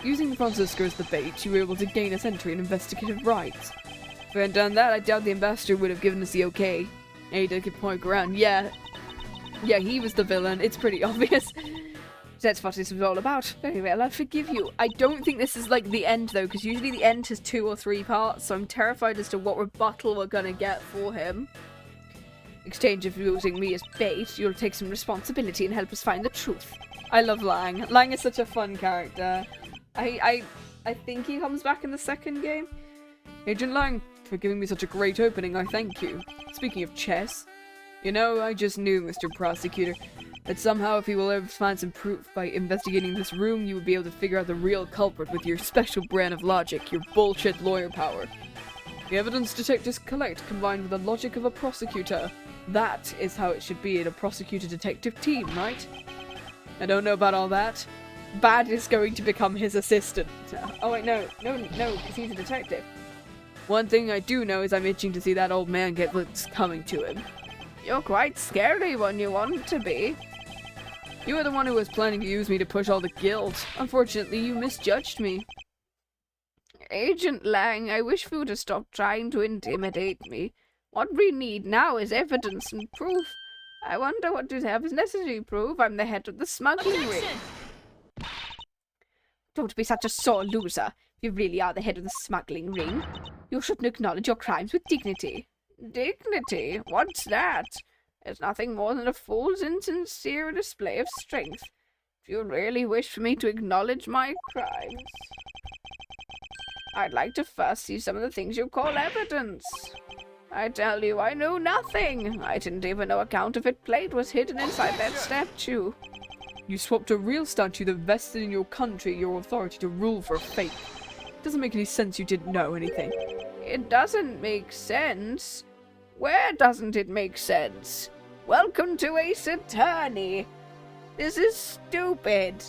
Using Franziska as the bait, you were able to gain us entry and investigative rights. If we hadn't done that, I doubt the ambassador would have given us the okay. Hey, they could point around. Yeah, he was the villain. It's pretty obvious. That's what this was all about. Very well, I'll forgive you. I don't think this is like the end though, because usually the end has 2 or 3 parts, so I'm terrified as to what rebuttal we're gonna get for him. Exchange of using me as bait, you'll take some responsibility and help us find the truth. I love Lang. Lang is such a fun character. I think he comes back in the second game. Agent Lang, for giving me such a great opening, I thank you. Speaking of chess, you know, I just knew, Mr. Prosecutor, that somehow if you will ever find some proof by investigating this room, you would be able to figure out the real culprit with your special brand of logic, your bullshit lawyer power. The evidence detectives collect combined with the logic of a prosecutor. That is how it should be in a prosecutor-detective team, right? I don't know about all that. Bad is going to become his assistant. Oh wait, no, because he's a detective. One thing I do know is I'm itching to see that old man get what's coming to him. You're quite scary when you want to be. You were the one who was planning to use me to push all the guilt. Unfortunately, you misjudged me. Agent Lang, I wish you would have stopped trying to intimidate me. What we need now is evidence and proof. I wonder what you have as necessary proof. I'm the head of the smuggling ring. Don't be such a sore loser. If you really are the head of the smuggling ring, you shouldn't acknowledge your crimes with dignity. Dignity? What's that? It's nothing more than a fool's insincere display of strength. If you really wish for me to acknowledge my crimes, I'd like to first see some of the things you call evidence. I tell you, I know nothing. I didn't even know a counterfeit plate was hidden inside that statue. You swapped a real statue that vested in your country your authority to rule for a fake. It doesn't make any sense you didn't know anything. It doesn't make sense. Where doesn't it make sense? Welcome to Ace Attorney. This is stupid.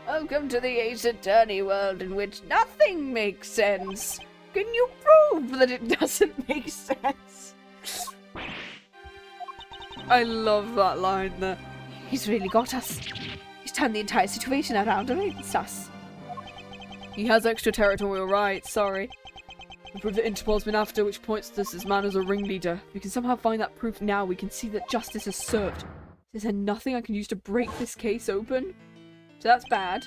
Welcome to the Ace Attorney world in which nothing makes sense. Can you prove that it doesn't make sense? I love that line there. He's really got us. He's turned the entire situation around against us. He has extraterritorial rights, sorry. The proof that Interpol's been after, which points to this man as a ringleader. If we can somehow find that proof now, we can see that justice is served. Is there nothing I can use to break this case open? So that's bad.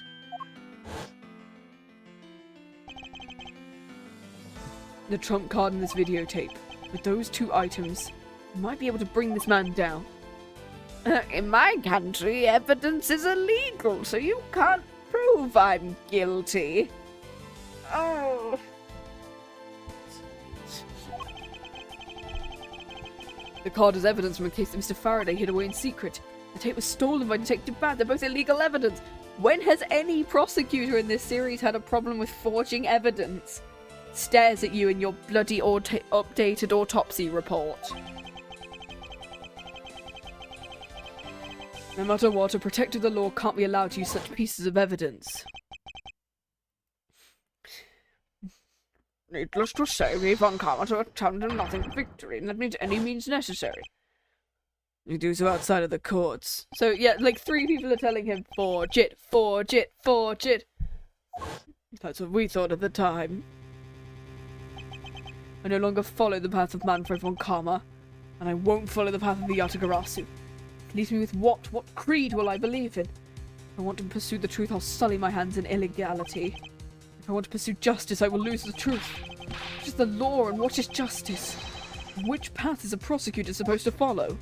The trump card in this videotape. With those two items, we might be able to bring this man down. In my country, evidence is illegal, so you can't prove I'm guilty. Oh. The card is evidence from a case that Mr. Faraday hid away in secret. The tape was stolen by Detective Bad. They're both illegal evidence. When has any prosecutor in this series had a problem with forging evidence? Stares at you in your bloody updated autopsy report. No matter what, a protector of the law can't be allowed to use such pieces of evidence. Needless to say, we've uncovered a ton of nothing but victory, and that means any means necessary. You do so outside of the courts. So, yeah, like 3 people are telling him, forge it, forge it, forge it. That's what we thought at the time. I no longer follow the path of Manfred von Karma, and I won't follow the path of the Yatagarasu. It leaves me with what? What creed will I believe in? If I want to pursue the truth, I'll sully my hands in illegality. If I want to pursue justice, I will lose the truth. What is the law and what is justice? Which path is a prosecutor supposed to follow?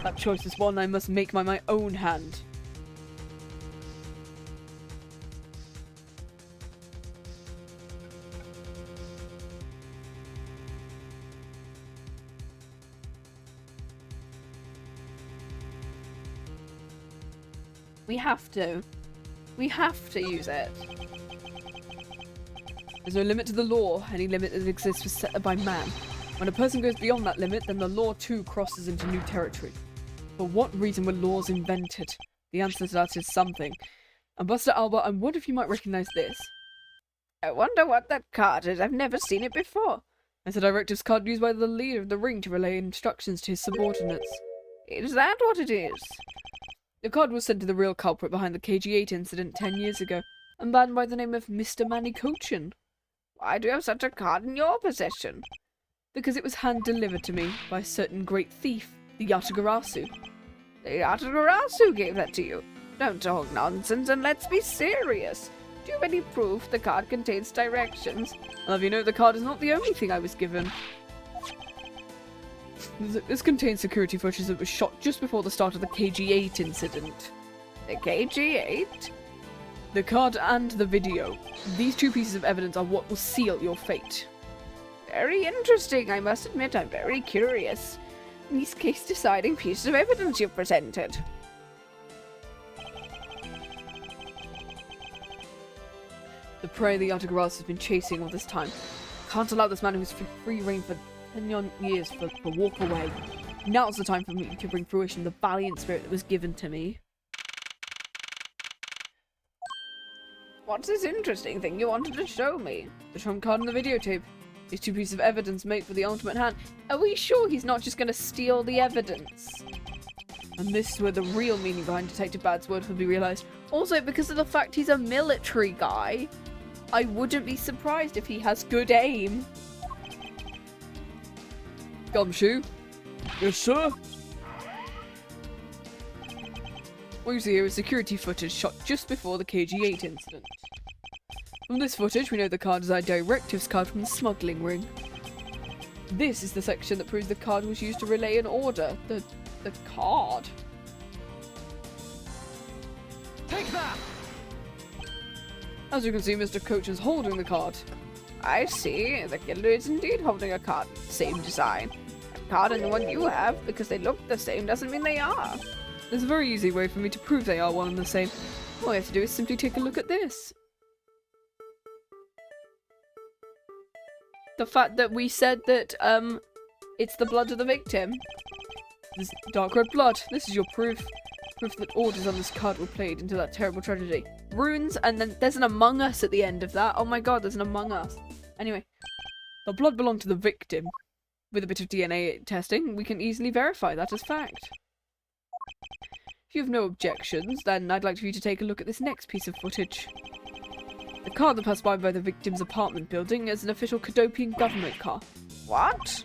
That choice is one I must make by my own hand. We have to. We have to use it. There's no limit to the law. Any limit that exists was set by man. When a person goes beyond that limit, then the law too crosses into new territory. For what reason were laws invented? The answer to that is something. And Buster Albert, I wonder if you might recognize this. I wonder what that card is. I've never seen it before. It's a directives card used by the leader of the ring to relay instructions to his subordinates. Is that what it is? The card was sent to the real culprit behind the KG-8 incident 10 years ago, and banned by the name of Mr. Manny Cochin. Why do you have such a card in your possession? Because it was hand-delivered to me by a certain great thief, the Yatagarasu. The Yatagarasu gave that to you? Don't talk nonsense and let's be serious. Do you have any proof the card contains directions? I'll have you know the card is not the only thing I was given. This contains security footage that was shot just before the start of the KG-8 incident. The KG-8? The card and the video. These 2 pieces of evidence are what will seal your fate. Very interesting, I must admit. I'm very curious. These case-deciding pieces of evidence you've presented. The prey the Yatagarasu has been chasing all this time. Can't allow this man who's free reign for 10 years to walk away. Now's the time for me to bring fruition the valiant spirit that was given to me. What's this interesting thing you wanted to show me? The trump card and the videotape. These two pieces of evidence make for the ultimate hand. Are we sure he's not just going to steal the evidence? And this is where the real meaning behind Detective Bad's words will be realised. Also, because of the fact he's a military guy, I wouldn't be surprised if he has good aim. Gumshoe? Yes, sir? What you see here is security footage shot just before the KG-8 incident. From this footage, we know the card is our directives card from the smuggling ring. This is the section that proves the card was used to relay an order. The card. Take that! As you can see, Mr. Coach is holding the card. I see. The killer is indeed holding a card. Same design. A card and the one you have, because they look the same, doesn't mean they are. There's a very easy way for me to prove they are one and the same. All I have to do is simply take a look at this. The fact that we said that, it's the blood of the victim. This dark red blood. This is your proof. Proof that orders on this card were played into that terrible tragedy. Runes, and then there's an Among Us at the end of that. Oh my god, there's an Among Us. Anyway. The blood belonged to the victim. With a bit of DNA testing, we can easily verify that as fact. If you have no objections, then I'd like for you to take a look at this next piece of footage. The car that passed by the victim's apartment building is an official Cadopian government car. What?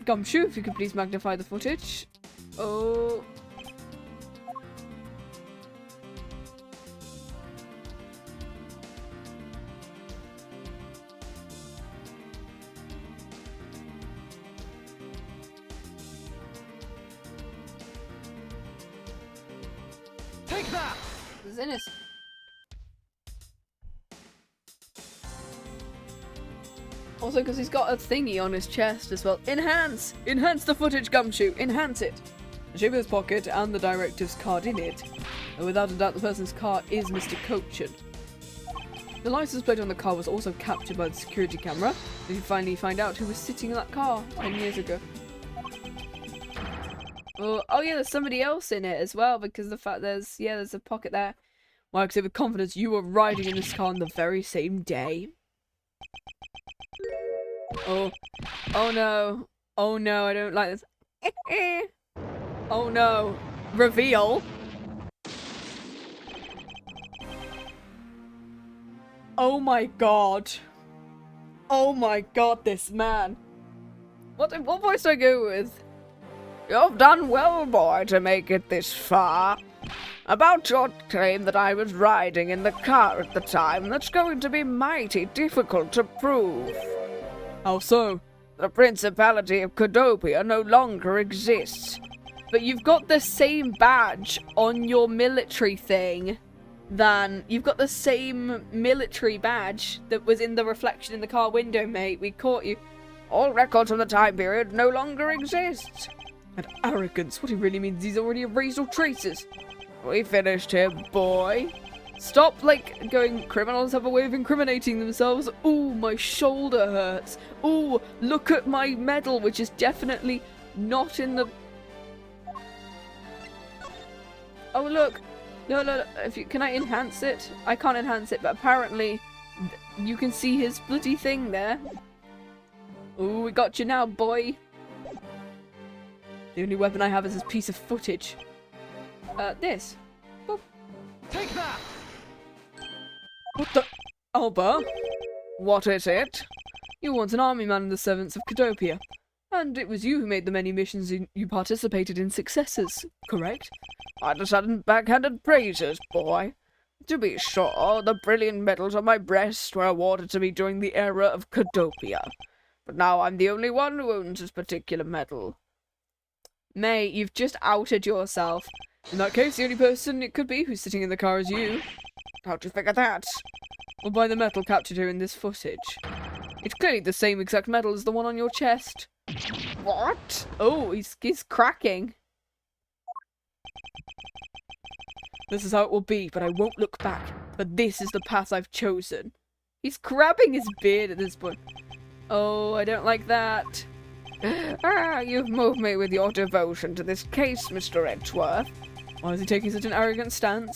Gumshoe, if you could please magnify the footage. Oh. Take that! Zinnis. Also, because he's got a thingy on his chest as well. Enhance! Enhance the footage, Gumshoe! Enhance it! The shape of his pocket and the directives card in it. And without a doubt, the person's car is Mr. Cochin. The license plate on the car was also captured by the security camera. Did you finally find out who was sitting in that car 10 years ago? Oh yeah, there's somebody else in it as well, because the fact there's a pocket there. Well, I can say with confidence you were riding in this car on the very same day. Oh no. Oh no, I don't like this. Oh no. Reveal. Oh my god. Oh my god, this man. What voice do I go with? You've done well, boy, to make it this far. About your claim that I was riding in the car at the time, that's going to be mighty difficult to prove. How so? The Principality of Cadopia no longer exists. But you've got the same badge on your military thing you've got the same military badge that was in the reflection in the car window, mate. We caught you. All records from the time period no longer exist. And arrogance, what he really means, he's already erased all traces. We finished him, boy. Stop, going, criminals have a way of incriminating themselves. Ooh, my shoulder hurts. Ooh, look at my medal, which is definitely not in the... Oh, look. No. Can I enhance it? I can't enhance it, but apparently you can see his bloody thing there. Ooh, we got you now, boy. The only weapon I have is this piece of footage. This. Take that! What the... Alba? What is it? You were once an army man in the servants of Cadopia. And it was you who made the many missions you participated in successes, correct? By the sudden backhanded praises, boy. To be sure, the brilliant medals on my breast were awarded to me during the era of Cadopia. But now I'm the only one who owns this particular medal. Mate, you've just outed yourself. In that case, the only person it could be who's sitting in the car is you. How'd you figure that? Well, by the medal captured here in this footage. It's clearly the same exact medal as the one on your chest. What? Oh, he's cracking. This is how it will be, but I won't look back. But this is the path I've chosen. He's grabbing his beard at this point. Oh, I don't like that. You've moved me with your devotion to this case, Mr. Edgeworth. Why is he taking such an arrogant stance?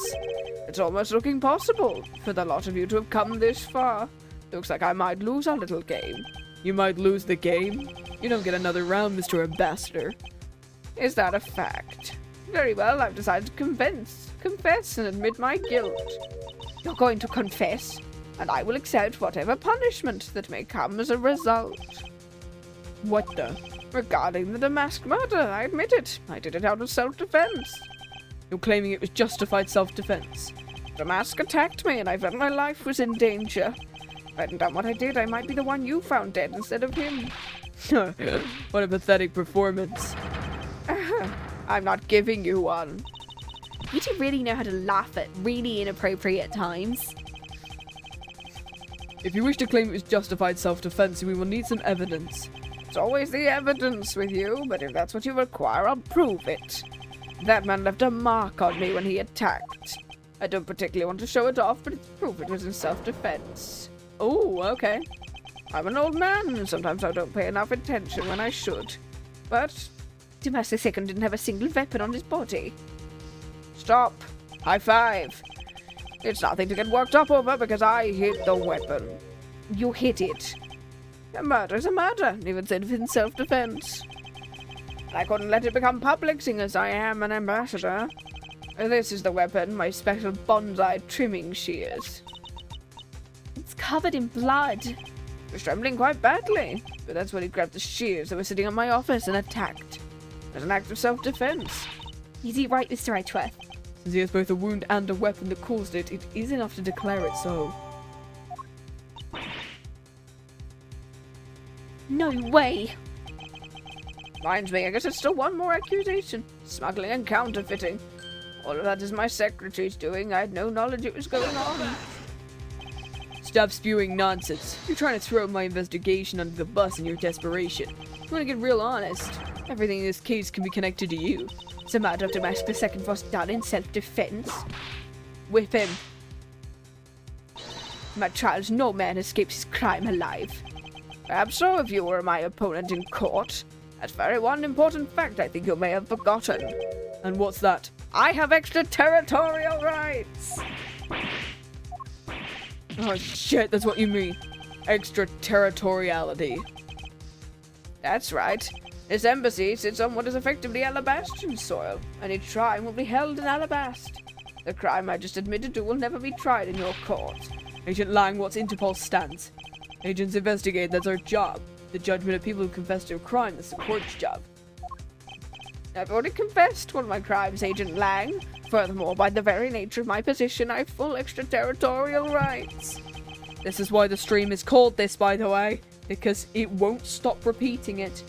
It's almost looking possible for the lot of you to have come this far. Looks like I might lose our little game. You might lose the game. You don't get another round, Mr. Ambassador. Is that a fact? Very well, I've decided to confess and admit my guilt. You're going to confess, and I will accept whatever punishment that may come as a result. What the? Regarding the Damask murder, I admit it. I did it out of self-defense. You're claiming it was justified self-defense. Damask attacked me, and I felt my life was in danger. If I hadn't done what I did, I might be the one you found dead instead of him. What a pathetic performance. I'm not giving you one. You two really know how to laugh at really inappropriate times. If you wish to claim it was justified self-defense, we will need some evidence. It's always the evidence with you, but if that's what you require, I'll prove it. That man left a mark on me when he attacked. I don't particularly want to show it off, but it's proof it was in self-defense. Oh, okay. I'm an old man, and sometimes I don't pay enough attention when I should. But Damask II didn't have a single weapon on his body. Stop. High five. It's nothing to get worked up over because I hid the weapon. You hid it. A murder's a murder, even if it's in self-defense. I couldn't let it become public, seeing as I am an ambassador. This is the weapon, my special bonsai trimming shears. It's covered in blood. He was trembling quite badly, but that's when he grabbed the shears that were sitting in my office and attacked. As an act of self-defense. Is he right, Mr. Edgeworth? Since he has both a wound and a weapon that caused it, it is enough to declare it so. No way. Reminds me, I guess it's still one more accusation. Smuggling and counterfeiting. All of that is my secretary's doing. I had no knowledge it was going on. Stop spewing nonsense. You're trying to throw my investigation under the bus in your desperation. You want to get real honest. Everything in this case can be connected to you. The murder of Damask II was done in self-defense. Whip him. My child, no man escapes his crime alive. Perhaps so if you were my opponent in court. That's very one important fact I think you may have forgotten. And what's that? I have extraterritorial rights! Oh shit, that's what you mean. Extraterritoriality. That's right. This embassy sits on what is effectively Alabastrian soil. Any crime will be held in Alabast. The crime I just admitted to will never be tried in your court. Agent Lang, what's Interpol's stance? Agents investigate, that's our job. The judgment of people who confess to a crime, that's the court's job. I've already confessed to one of my crimes, Agent Lang. Furthermore, by the very nature of my position, I have full extraterritorial rights. This is why the stream is called this, by the way, because it won't stop repeating it.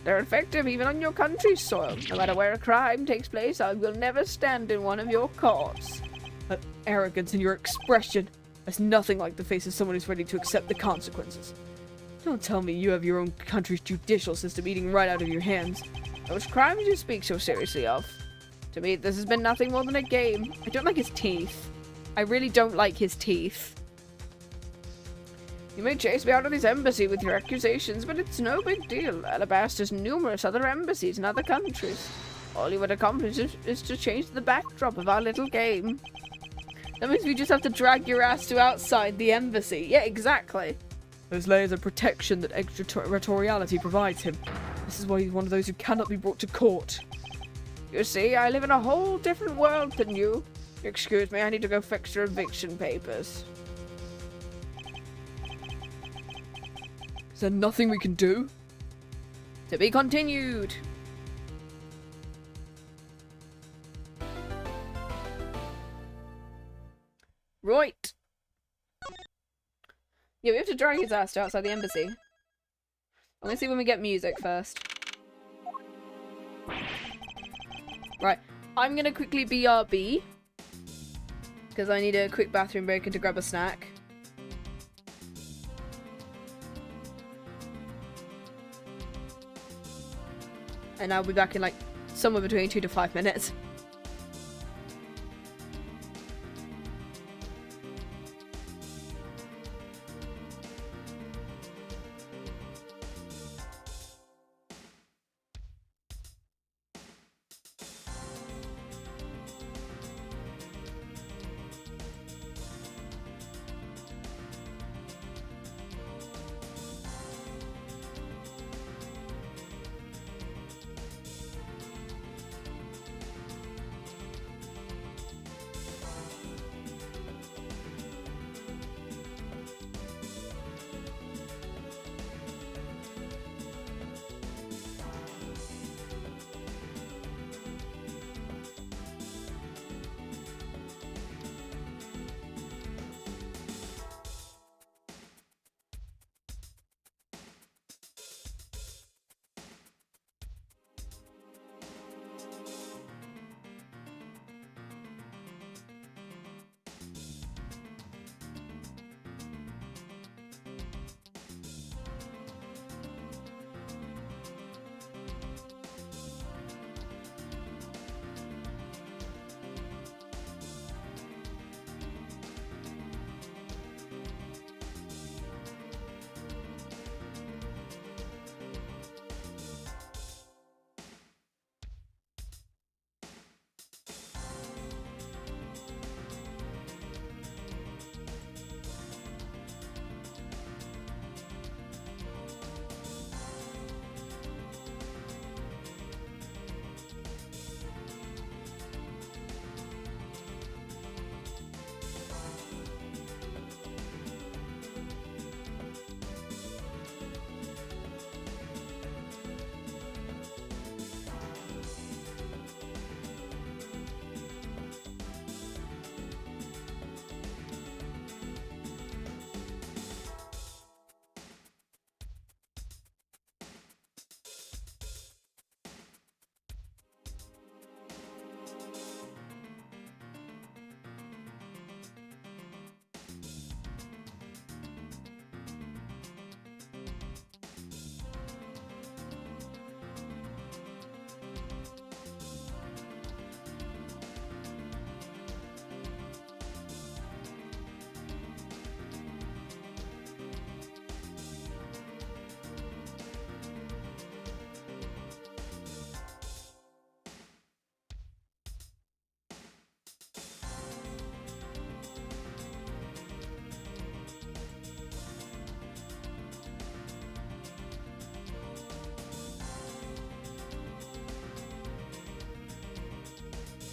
They're effective even on your country's soil. No matter where a crime takes place, I will never stand in one of your courts. That arrogance in your expression is nothing like the face of someone who's ready to accept the consequences. Don't tell me you have your own country's judicial system eating right out of your hands. Those crimes you speak so seriously of. To me, this has been nothing more than a game. I don't like his teeth. I really don't like his teeth. You may chase me out of this embassy with your accusations, but it's no big deal. Alabast has numerous other embassies in other countries. All you would accomplish is to change the backdrop of our little game. That means we just have to drag your ass to outside the embassy. Yeah, exactly. Those layers of protection that extraterritoriality provides him. This is why he's one of those who cannot be brought to court. You see, I live in a whole different world than you. Excuse me, I need to go fix your eviction papers. Is there nothing we can do? To be continued. Right. Yeah, we have to drag his ass to outside the embassy. I'm gonna see when we get music first. Right. I'm gonna quickly BRB. Because I need a quick bathroom break and to grab a snack. And I'll be back in like somewhere between 2 to 5 minutes.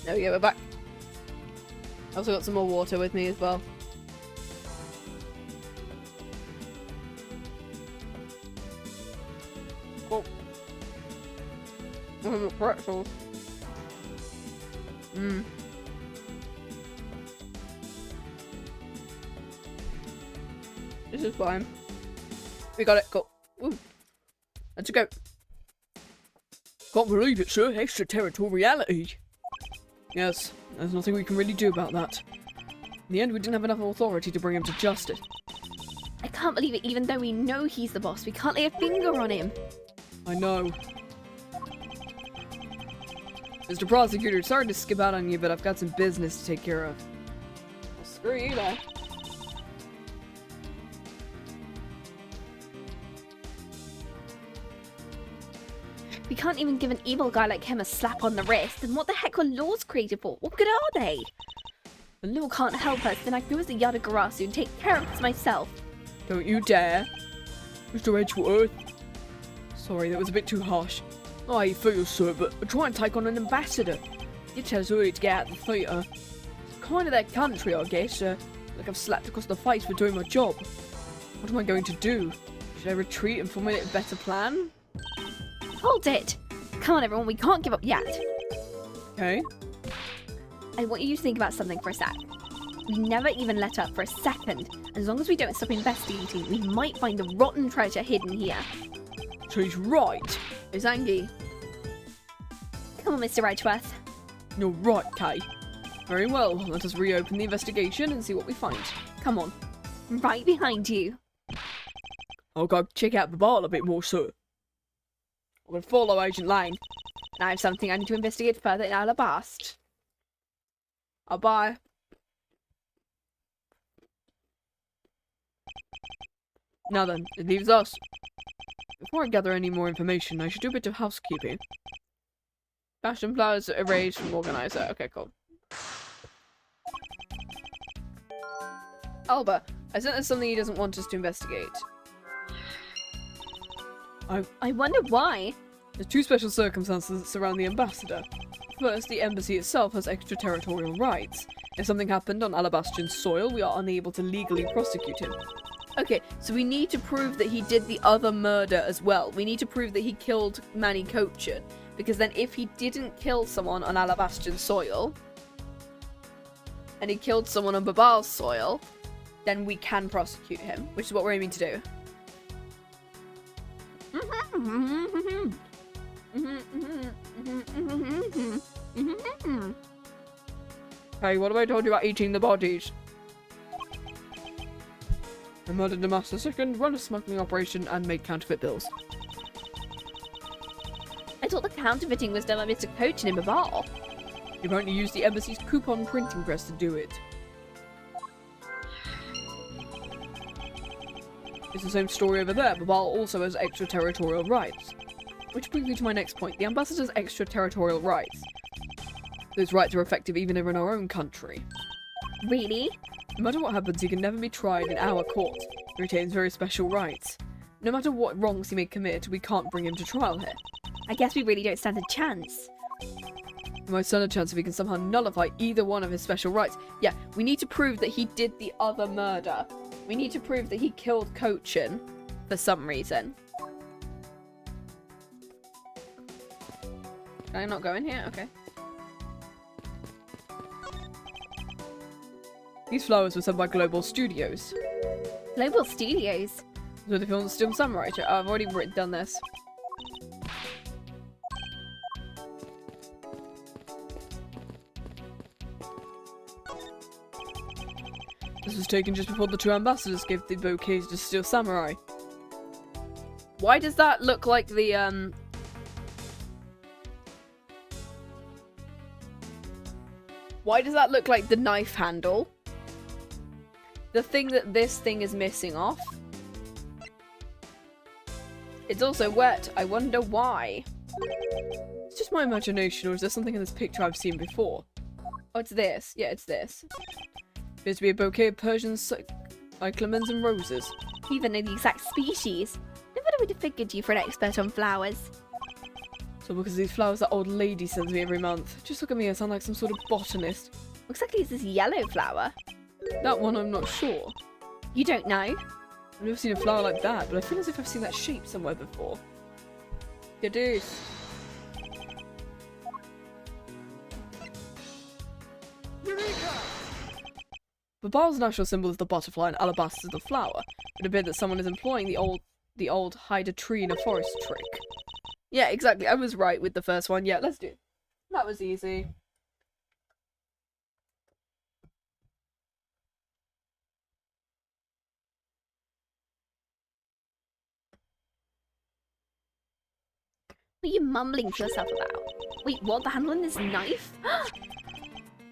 There we go, we're back. I also got some more water with me as well. Oh. Pretzels. Mmm. This is fine. We got it. Go. Ooh. Let's go. Can't believe it, sir. Extraterritoriality. Yes, there's nothing we can really do about that. In the end, we didn't have enough authority to bring him to justice. I can't believe it, even though we know he's the boss. We can't lay a finger on him. I know. Mr. Prosecutor, sorry to skip out on you, but I've got some business to take care of. Well, screw you then. We can't even give an evil guy like him a slap on the wrist. And what the heck were laws created for? What good are they? The law can't help us, then I go as a Yatagarasu and take care of this myself. Don't you dare. Mr. Edgeworth. Sorry, that was a bit too harsh. I feel, sir, but I try and take on an ambassador. You tell us early to get out of the theatre. It's kind of their country, I guess. Like I've slapped across the face for doing my job. What am I going to do? Should I retreat and formulate a better plan? Hold it! Come on, everyone, we can't give up yet. Okay. I want you to think about something for a sec. We never even let up for a second. As long as we don't stop investigating, we might find the rotten treasure hidden here. She's right. It's Angie. Come on, Mr. Edgeworth. You're right, Kay. Very well, let us reopen the investigation and see what we find. Come on. Right behind you. I'll go check out the bar a bit more, sir. We'll follow Agent Lane. And I have something I need to investigate further in Alabast. I'll buy. Now then, it leaves us. Before I gather any more information, I should do a bit of housekeeping. Fashion flowers erased from organizer. Okay, cool. Alba, I sent us something he doesn't want us to investigate. I wonder why. There's two special circumstances that surround the ambassador. First, the embassy itself has extraterritorial rights. If something happened on Alabastian soil, we are unable to legally prosecute him. Okay, so we need to prove that he did the other murder as well. We need to prove that he killed Manny Cochin. Because then if he didn't kill someone on Alabastian soil, and he killed someone on Babal's soil, then we can prosecute him, which is what we're aiming to do. Hey, what have I told you about eating the bodies? I murdered the Master Second, run a smuggling operation, and make counterfeit bills. I thought the counterfeiting was done by Mr. Cochin in Babal. You've only used the embassy's coupon printing press to do it. It's the same story over there. Babal also has extraterritorial rights. Which brings me to my next point. The ambassador's extraterritorial rights. Those rights are effective even in our own country. Really? No matter what happens, he can never be tried in our court. He retains very special rights. No matter what wrongs he may commit, we can't bring him to trial here. I guess we really don't stand a chance. We might stand a chance if we can somehow nullify either one of his special rights. Yeah, we need to prove that he did the other murder. We need to prove that he killed Cochin for some reason. Can I not go in here? Okay. These flowers were sent by Global Studios. Global Studios? So they filmed the Still Samurai. Oh, I've already done this. This was taken just before the two ambassadors gave the bouquets to Steel Samurai. Why does that look like the, Why does that look like the knife handle? The thing that this thing is missing off. It's also wet. I wonder why. It's just my imagination, or is there something in this picture I've seen before? Oh, it's this. Yeah, it's this. Appears to be a bouquet of Persian cyclamens and roses. You even know the exact species. Never would have figured you for an expert on flowers. So because of these flowers that old lady sends me every month. Just look at me, I sound like some sort of botanist. Looks like it's this yellow flower. That one I'm not sure. You don't know? I've never seen a flower like that, but I feel as if I've seen that shape somewhere before. It is. Eureka! Babal's national symbol is the butterfly and alabaster is the flower. It appeared that someone is employing the old hide a tree in a forest trick. Yeah, exactly. I was right with the first one. Yeah, let's do it. That was easy. What are you mumbling to yourself about? Wait, what? The handle on this knife?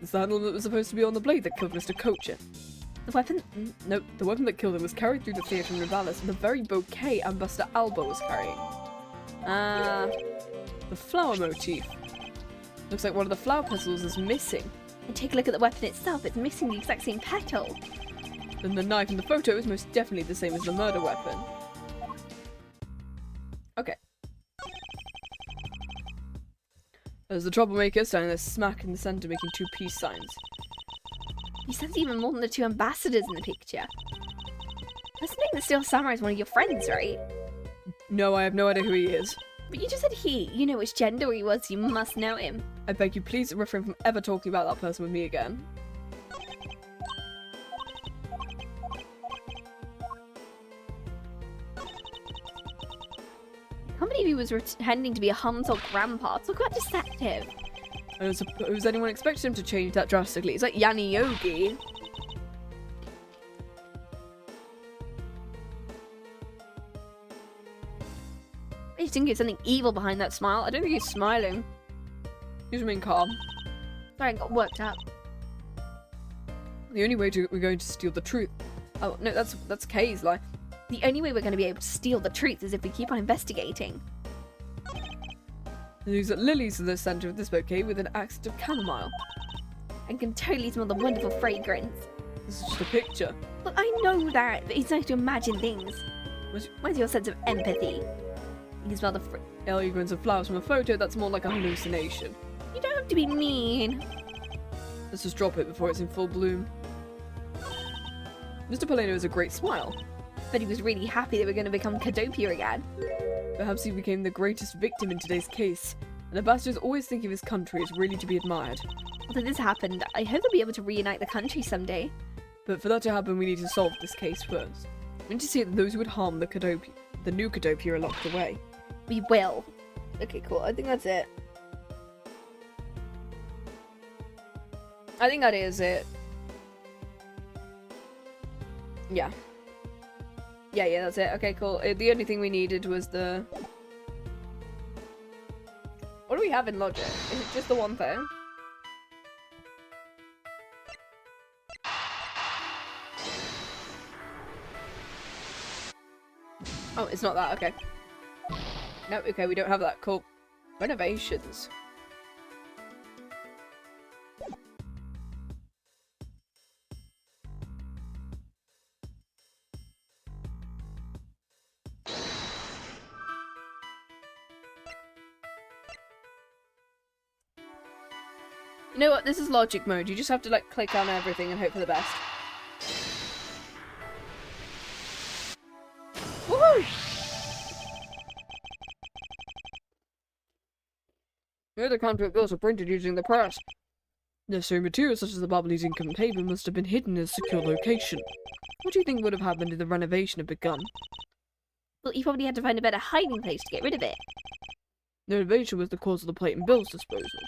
It's the handle that was supposed to be on the blade that killed Mr. Coachin. The weapon? Nope, the weapon that killed him was carried through the theatre in Rivalis, and the very bouquet Ambassador Alba was carrying. The flower motif. Looks like one of the flower petals is missing. And take a look at the weapon itself. It's missing the exact same petal. Then the knife in the photo is most definitely the same as the murder weapon. Okay. There's the troublemaker standing there smack in the centre making two peace signs. You sense even more than the two ambassadors in the picture. That's the name that Steel Samurai is one of your friends, right? No, I have no idea who he is. But you just said he. You know which gender he was. You must know him. I beg you please refrain from ever talking about that person with me again. I can't believe he was pretending to be a Hanzo grandpa. Talk about deceptive. I don't suppose anyone expected him to change that drastically. It's like Yanni Yogi. I just think there's something evil behind that smile. I don't think he's smiling. He's remain calm. Sorry, I got worked up. The only way we're going to steal the truth. Oh no, that's Kay's lie. The only way we're going to be able to steal the truth is if we keep on investigating. The news that Lily's in the centre of this bouquet with an accent of chamomile. I can totally smell the wonderful fragrance. This is just a picture. Look, I know that, but it's nice to imagine things. Where's your sense of empathy? You can smell the elegance of flowers from a photo, that's more like a hallucination. You don't have to be mean. Let's just drop it before it's in full bloom. Mr. Polino has a great smile. But he was really happy that we're going to become Kadopia again. Perhaps he became the greatest victim in today's case. And ambassadors always think of his country as really to be admired. Although this happened, I hope they'll be able to reunite the country someday. But for that to happen, we need to solve this case first. We need to see that those who would harm the new Kadopia are locked away. We will. Okay, cool. I think that's it. I think that is it. Yeah. Yeah, that's it. Okay, cool. The only thing we needed was the... What do we have in logic? Is it just the one thing? Oh, it's not that. Okay. No, okay, we don't have that. Cool. Renovations. You know what? This is logic mode. You just have to like click on everything and hope for the best. Woohoo! Here the contract bills are printed using the press. Necessary materials such as the bubbly's ink and paper must have been hidden in a secure location. What do you think would have happened if the renovation had begun? Well, you probably had to find a better hiding place to get rid of it. The renovation was the cause of the plate and bills disposal.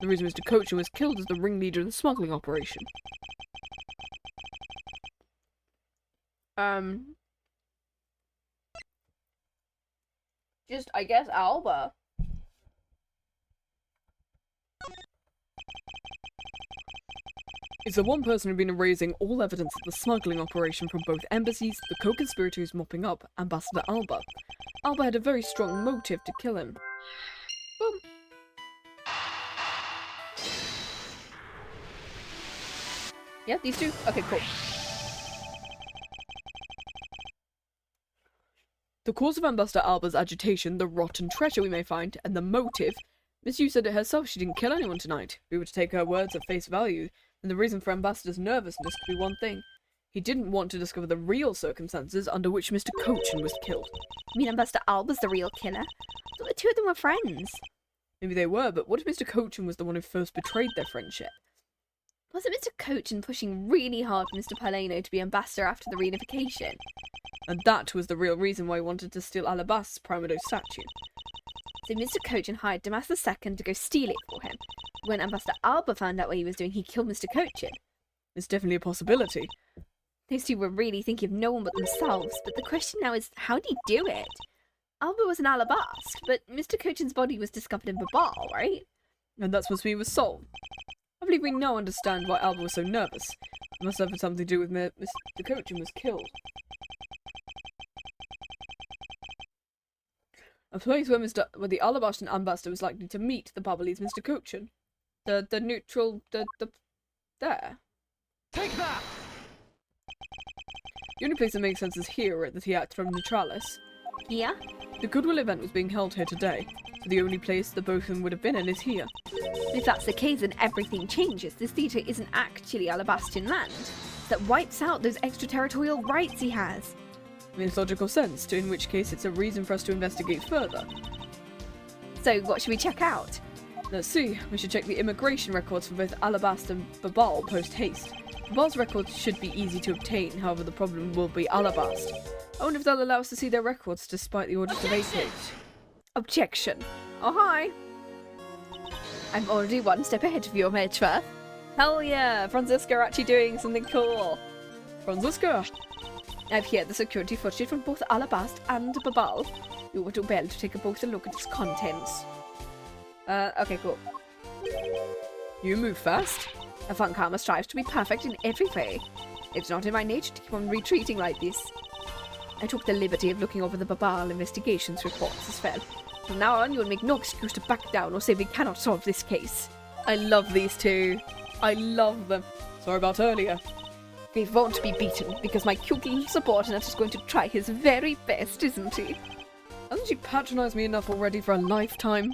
The reason Mr. Coachin was killed is the ringleader of the smuggling operation. Just, I guess, Alba. It's the one person who'd been erasing all evidence of the smuggling operation from both embassies, the co-conspirators mopping up, Ambassador Alba. Alba had a very strong motive to kill him. Boom. Yeah, these two? Okay, cool. The cause of Ambassador Alba's agitation, the rotten treasure we may find, and the motive. Miss Yu said it herself she didn't kill anyone tonight. If we were to take her words at face value, then the reason for Ambassador's nervousness could be one thing. He didn't want to discover the real circumstances under which Mr. Cochin was killed. You mean Ambassador Alba's the real killer? I thought the two of them were friends. Maybe they were, but what if Mr. Cochin was the one who first betrayed their friendship? Wasn't Mr. Cochin pushing really hard for Mr. Paleno to be ambassador after the reunification? And that was the real reason why he wanted to steal Alabast's Primido statue. So Mr. Cochin hired Damas II to go steal it for him. When Ambassador Alba found out what he was doing, he killed Mr. Cochin. It's definitely a possibility. Those two were really thinking of no one but themselves, but the question now is, how did he do it? Alba was an Alabast, but Mr. Cochin's body was discovered in Babal, right? And that's supposed to be with Sol. I believe we now understand why Alba was so nervous. It must have had something to do with Mr. Cochin was killed. A place where the Alabastan ambassador was likely to meet the Babalese Mr. Cochin. The neutral, there. Take that! The only place that makes sense is here at the Theatrum Neutralis. Yeah? The Goodwill event was being held here today, so the only place the both of them would have been in is here. If that's the case, then everything changes. This theatre isn't actually Alabastian land. That wipes out those extraterritorial rights he has. Makes logical sense, in which case it's a reason for us to investigate further. So what should we check out? Let's see, we should check the immigration records for both Alabast and Babal post-haste. Babal's records should be easy to obtain, however the problem will be Alabast. I wonder if they'll allow us to see their records despite the order to vacate. Objection. Oh, hi. I'm already one step ahead of you, Mageworth. Hell yeah, Franziska are actually doing something cool. Franziska! I've here the security footage from both Alabast and Babal. You will do well to take both a look at its contents. Okay, cool. You move fast? Afan Karma strives to be perfect in every way. It's not in my nature to keep on retreating like this. I took the liberty of looking over the Babal investigations reports as well. From now on, you will make no excuse to back down or say we cannot solve this case. I love these two. I love them. Sorry about earlier. We won't be beaten, because my cute little subordinate is going to try his very best, isn't he? Hasn't she patronised me enough already for a lifetime?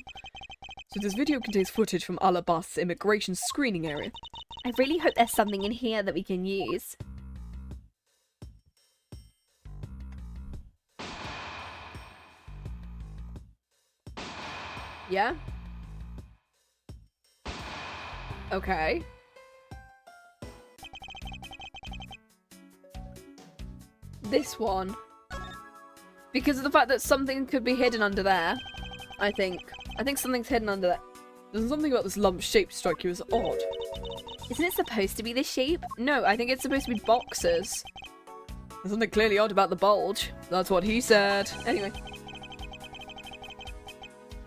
So this video contains footage from Alabast's immigration screening area. I really hope there's something in here that we can use. Yeah? Okay. This one. Because of the fact that something could be hidden under there, I think. I think something's hidden under there. Doesn't something about this lump shape strike you as odd? Isn't it supposed to be this shape? No, I think it's supposed to be boxes. There's something clearly odd about the bulge. That's what he said. Anyway.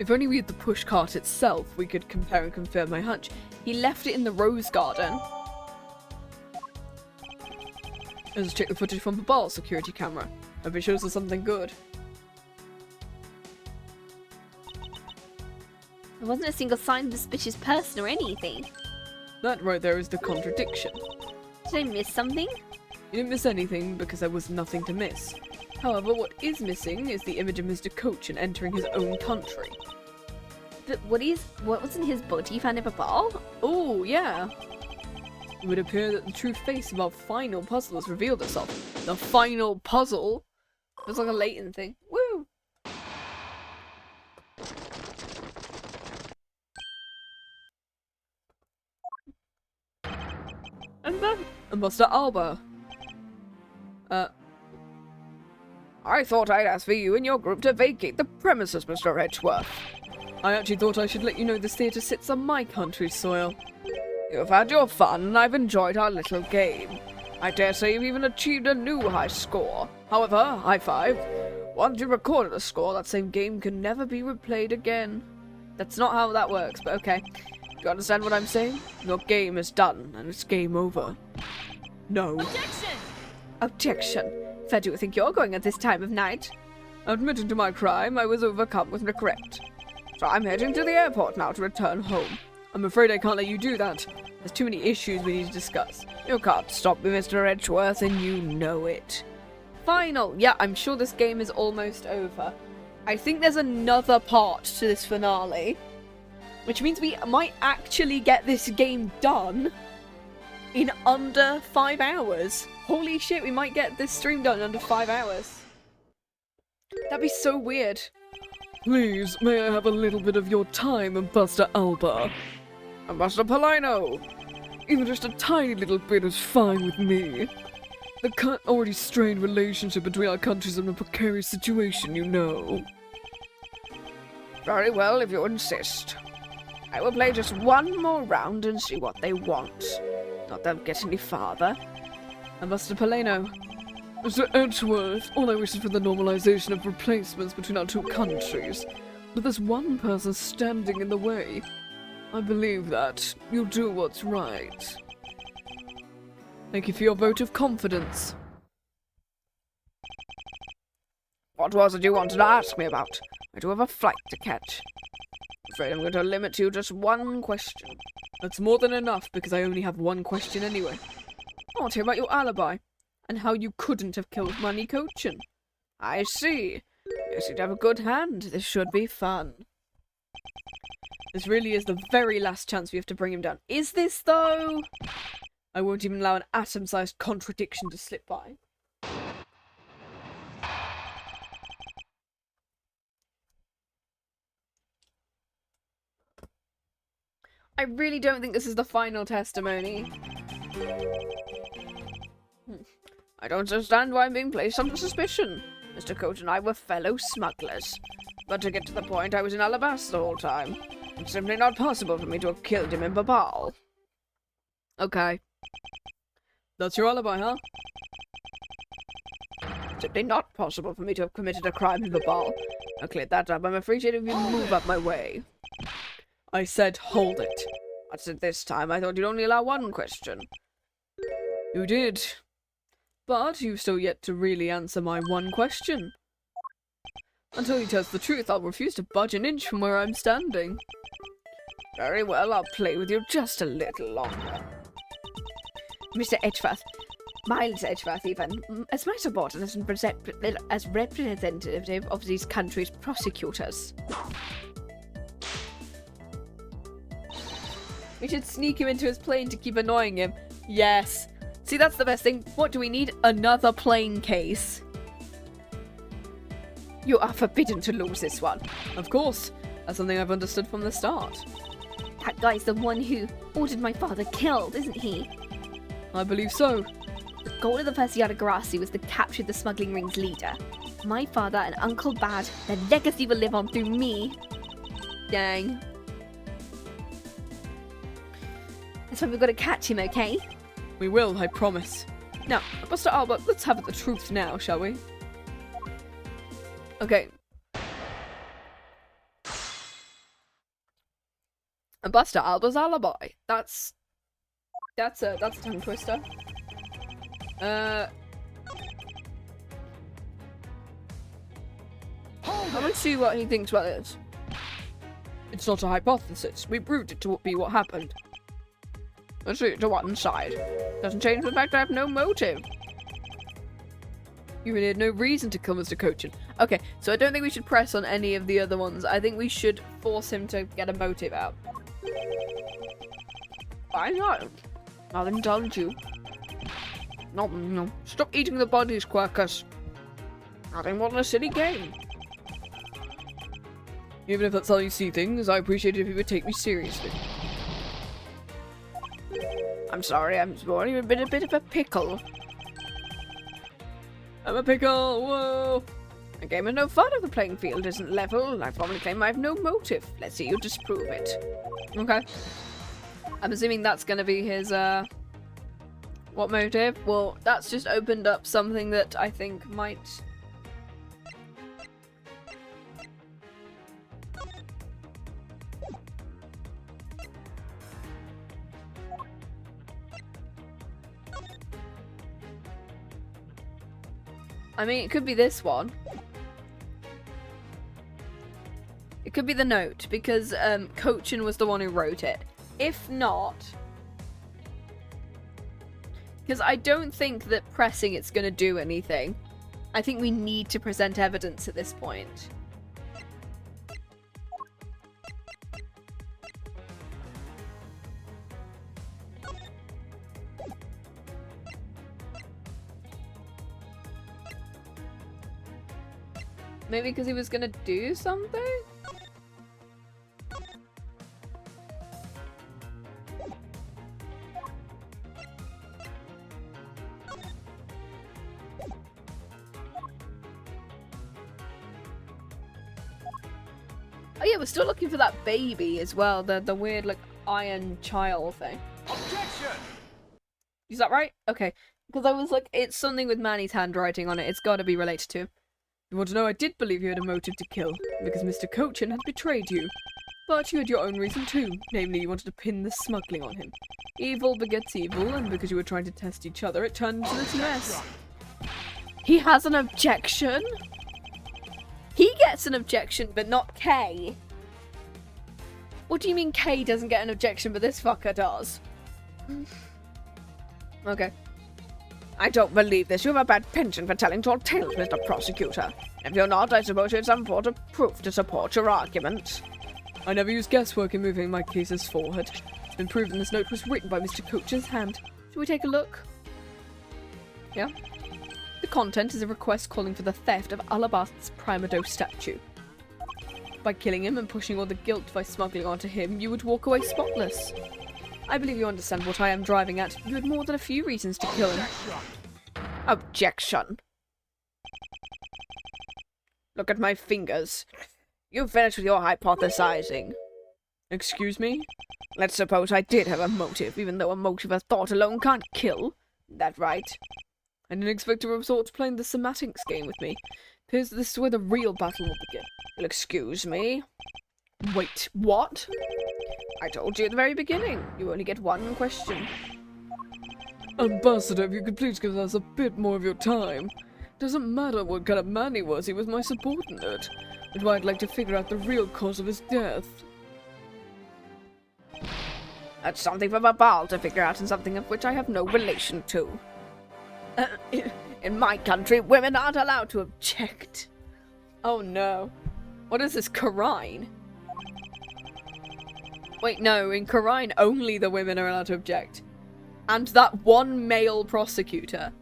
If only we had the push cart itself, we could compare and confirm my hunch. He left it in the rose garden. Let's check the footage from the bar security camera. Hope it shows us something good. There wasn't a single sign of a suspicious person or anything. That right there is the contradiction. Did I miss something? You didn't miss anything because there was nothing to miss. However, what is missing is the image of Mr. Cochin entering his own country. But what was in his body found in Babal? Oh, yeah. It would appear that the true face of our final puzzle has revealed itself. The final puzzle? It's like a latent thing. Woo! And then, Ambassador Alba. I thought I'd ask for you and your group to vacate the premises, Mr. Edgeworth. I actually thought I should let you know this theatre sits on my country's soil. You've had your fun, and I've enjoyed our little game. I dare say you've even achieved a new high score. However, high five. Once you've recorded a score, that same game can never be replayed again. That's not how that works, but okay. Do you understand what I'm saying? Your game is done, and it's game over. No. Objection. Where do you think you're going at this time of night? Admitting to my crime, I was overcome with regret. So I'm heading to the airport now to return home. I'm afraid I can't let you do that. There's too many issues we need to discuss. You can't stop me, Mr. Edgeworth, and you know it. final. Yeah, I'm sure this game is almost over. I think there's another part to this finale, which means we might actually get this game done in under 5 hours. Holy shit, we might get this stream done in under 5 hours. That'd be so weird. Please, may I have a little bit of your time, Ambassador Alba? Ambassador Paulino! Even just a tiny little bit is fine with me. The already strained relationship between our countries is in a precarious situation, you know. Very well, if you insist. I will play just one more round and see what they want. Not that they'll get any farther. Ambassador Paulino. Mr. Edgeworth, all I wish is for the normalization of replacements between our two countries. But there's one person standing in the way. I believe that. You'll do what's right. Thank you for your vote of confidence. What was it you wanted to ask me about? I do have a flight to catch. I'm afraid I'm going to limit you just one question. That's more than enough, because I only have one question anyway. I want to hear about your alibi, and how you couldn't have killed Manny Cochin. I see. You seem to have a good hand. This should be fun. This really is the very last chance we have to bring him down. Is this, though? I won't even allow an atom-sized contradiction to slip by. I really don't think this is the final testimony. I don't understand why I'm being placed under suspicion. Mr. Coach and I were fellow smugglers. But to get to the point, I was in Alabasta the whole time. It's simply not possible for me to have killed him in Babal. Okay. That's your alibi, huh? Simply not possible for me to have committed a crime in Babal. I'll clear that up. I'm appreciative if you move up my way. I said hold it. What's it this time? I thought you'd only allow one question. You did. But you've still yet to really answer my one question. Until he tells the truth, I'll refuse to budge an inch from where I'm standing. Very well, I'll play with you just a little longer. Mr. Edgeworth, Miles Edgeworth even, as my subordinate and as representative of these countries' prosecutors. We should sneak him into his plane to keep annoying him. Yes. See, that's the best thing. What do we need? Another plane case. You are forbidden to lose this one. Of course. That's something I've understood from the start. That guy's the one who ordered my father killed, isn't he? I believe so. The goal of the first Yatagarasu was to capture the smuggling ring's leader. My father and Uncle Bad, their legacy will live on through me. Dang. That's why we've got to catch him, okay? We will, I promise. Now, Buster Albert, let's have the truth now, shall we? Okay. Buster Alba's alibi. That's a tongue twister. I'm gonna see what he thinks about this. It's not a hypothesis. We proved it to be what happened. Let's see it to one side. Doesn't change the fact I have no motive. You really had no reason to kill Mr. Cochin. Okay, so I don't think we should press on any of the other ones. I think we should force him to get a motive out. Why not? I'll indulge you. No. Stop eating the bodies, Quirkus. Nothing more than a silly game. Even if that's how you see things, I appreciate it if you would take me seriously. I'm sorry, I'm already a bit of a pickle. I'm a pickle, whoa! A game is no fun if the playing field isn't level. I formally claim I have no motive. Let's see you disprove it. Okay. I'm assuming that's gonna be his, what motive? Well, that's just opened up something that I think might... I mean, it could be this one. It could be the note, because Cochin was the one who wrote it. If not... Because I don't think that pressing it's going to do anything. I think we need to present evidence at this point. Maybe because he was gonna do something? Oh yeah, we're still looking for that baby as well. The weird, like, iron child thing. Objection! Is that right? Okay. Because I was like, it's something with Manny's handwriting on it. It's gotta be related to him. You want to know, I did believe you had a motive to kill, because Mr. Cochin had betrayed you. But you had your own reason too, namely you wanted to pin the smuggling on him. Evil begets evil, and because you were trying to test each other, it turned into this mess. He has an objection? He gets an objection, but not Kay. What do you mean Kay doesn't get an objection, but this fucker does? Okay. I don't believe this. You have a bad penchant for telling tall tales, Mr. Prosecutor. If you're not, I suppose you have some sort of proof to support your argument. I never use guesswork in moving my cases forward. It's been proven this note was written by Mr. Cochin's hand. Should we take a look? Yeah. The content is a request calling for the theft of Alabast's Primado statue. By killing him and pushing all the guilt by smuggling onto him, you would walk away spotless. I believe you understand what I am driving at. You had more than a few reasons to kill him. Objection. Look at my fingers. You've finished with your hypothesizing. Excuse me? Let's suppose I did have a motive, even though a motive of thought alone can't kill. That right? I didn't expect to resort to playing the semantics game with me. Appears that this is where the real battle will begin. You'll excuse me? Wait, what? I told you at the very beginning. You only get one question. Ambassador, if you could please give us a bit more of your time. Doesn't matter what kind of man he was my subordinate. But I'd like to figure out the real cause of his death. That's something for Babal to figure out and something of which I have no relation to. In my country, women aren't allowed to object. Oh no. What is this, Karine? Wait, no, in Karine only the women are allowed to object. And that one male prosecutor.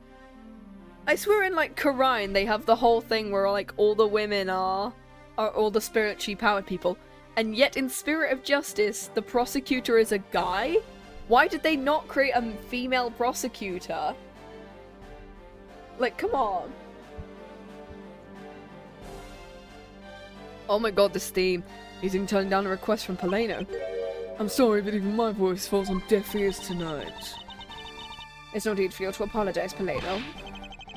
I swear in, like, Karine they have the whole thing where, like, all the women are all the spiritually powered people. And yet in Spirit of Justice, the prosecutor is a guy? Why did they not create a female prosecutor? Like, come on. Oh my god, this theme. He's even turning down a request from Paleno. I'm sorry, but even my voice falls on deaf ears tonight. It's no need for you to apologize, Paleno.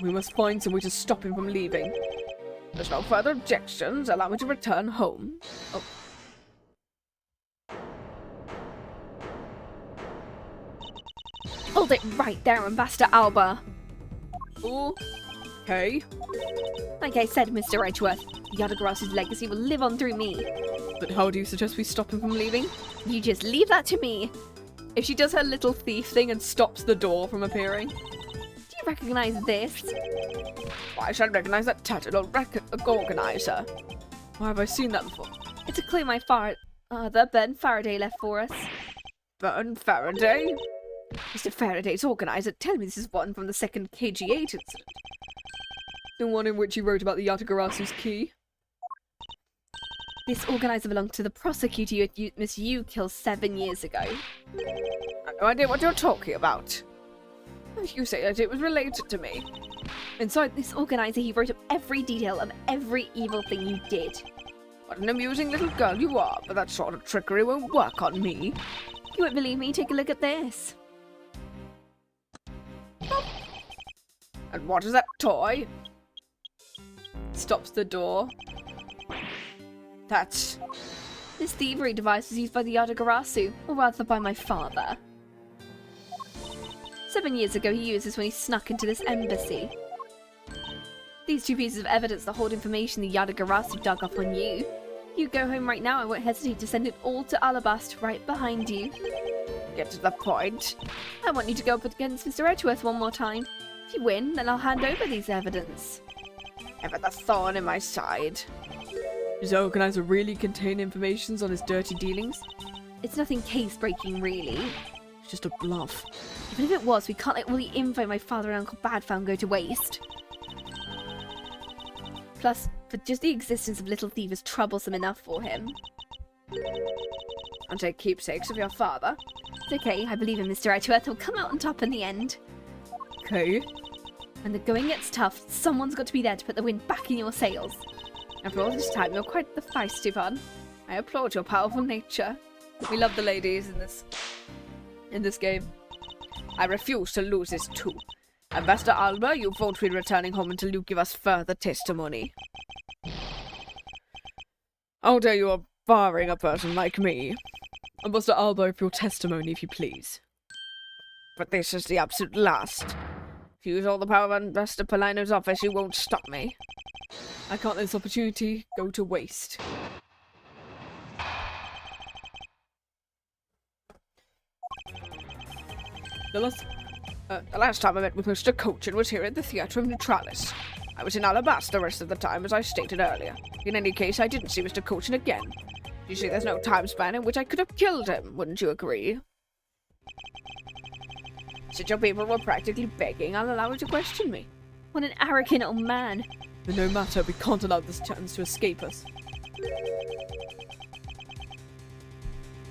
We must find some way to stop him from leaving. There's no further objections. Allow me to return home. Oh. Hold it right there, Ambassador Alba. Ooh. Okay. Like I said, Mr. Edgeworth, Yatagarasu's legacy will live on through me. But how do you suggest we stop him from leaving? You just leave that to me. If she does her little thief thing and stops the door from appearing. Do you recognize this? Why should I recognize that tattered old organizer? Why have I seen that before? It's a clue my father, Ben Faraday, left for us. Bern Faraday? Mr. Faraday's organizer, tell me this is one from the second KG8 incident. The one in which he wrote about the Yatagarasu's key? This organizer belonged to the prosecutor Miss Yu killed 7 years ago. I have no idea what you're talking about. You say that it was related to me. Inside this organizer, he wrote up every detail of every evil thing you did. What an amusing little girl you are, but that sort of trickery won't work on me. You won't believe me? Take a look at this. And what is that toy? Stops the door. That's... This thievery device was used by the Yatagarasu, or rather by my father. 7 years ago he used this when he snuck into this embassy. These two pieces of evidence that hold information the Yatagarasu dug up on you. If you go home right now, I won't hesitate to send it all to Alabast right behind you. Get to the point. I want you to go up against Mr. Edgeworth one more time. If you win, then I'll hand over these evidence. ever the thorn in my side. His organizer really contain information on his dirty dealings? It's nothing case-breaking, really. It's just a bluff. Even if it was, we can't let all the info my father and Uncle Badfound go to waste. Plus, for just the existence of Little Thief is troublesome enough for him. And take keepsakes of your father. It's okay, I believe in Mr. Edgeworth. He'll come out on top in the end. Okay. When the going gets tough, someone's got to be there to put the wind back in your sails. After all this time, you're quite the feisty one. I applaud your powerful nature. We love the ladies in this game. I refuse to lose this too. Ambassador Alba, you won't be returning home until you give us further testimony. How dare you are barring a person like me? Ambassador Alba, for your testimony, if you please. But this is the absolute last. If you use all the power of Ambassador Polino's office, you won't stop me. I can't let this opportunity go to waste. The last time I met with Mr. Cochin was here at the Theatre of Neutralis. I was in Alabasta the rest of the time, as I stated earlier. In any case, I didn't see Mr. Cochin again. You see, there's no time span in which I could have killed him, wouldn't you agree? Since your people were practically begging, I'll allow you to question me. What an arrogant old man. But no matter, we can't allow this chance to escape us.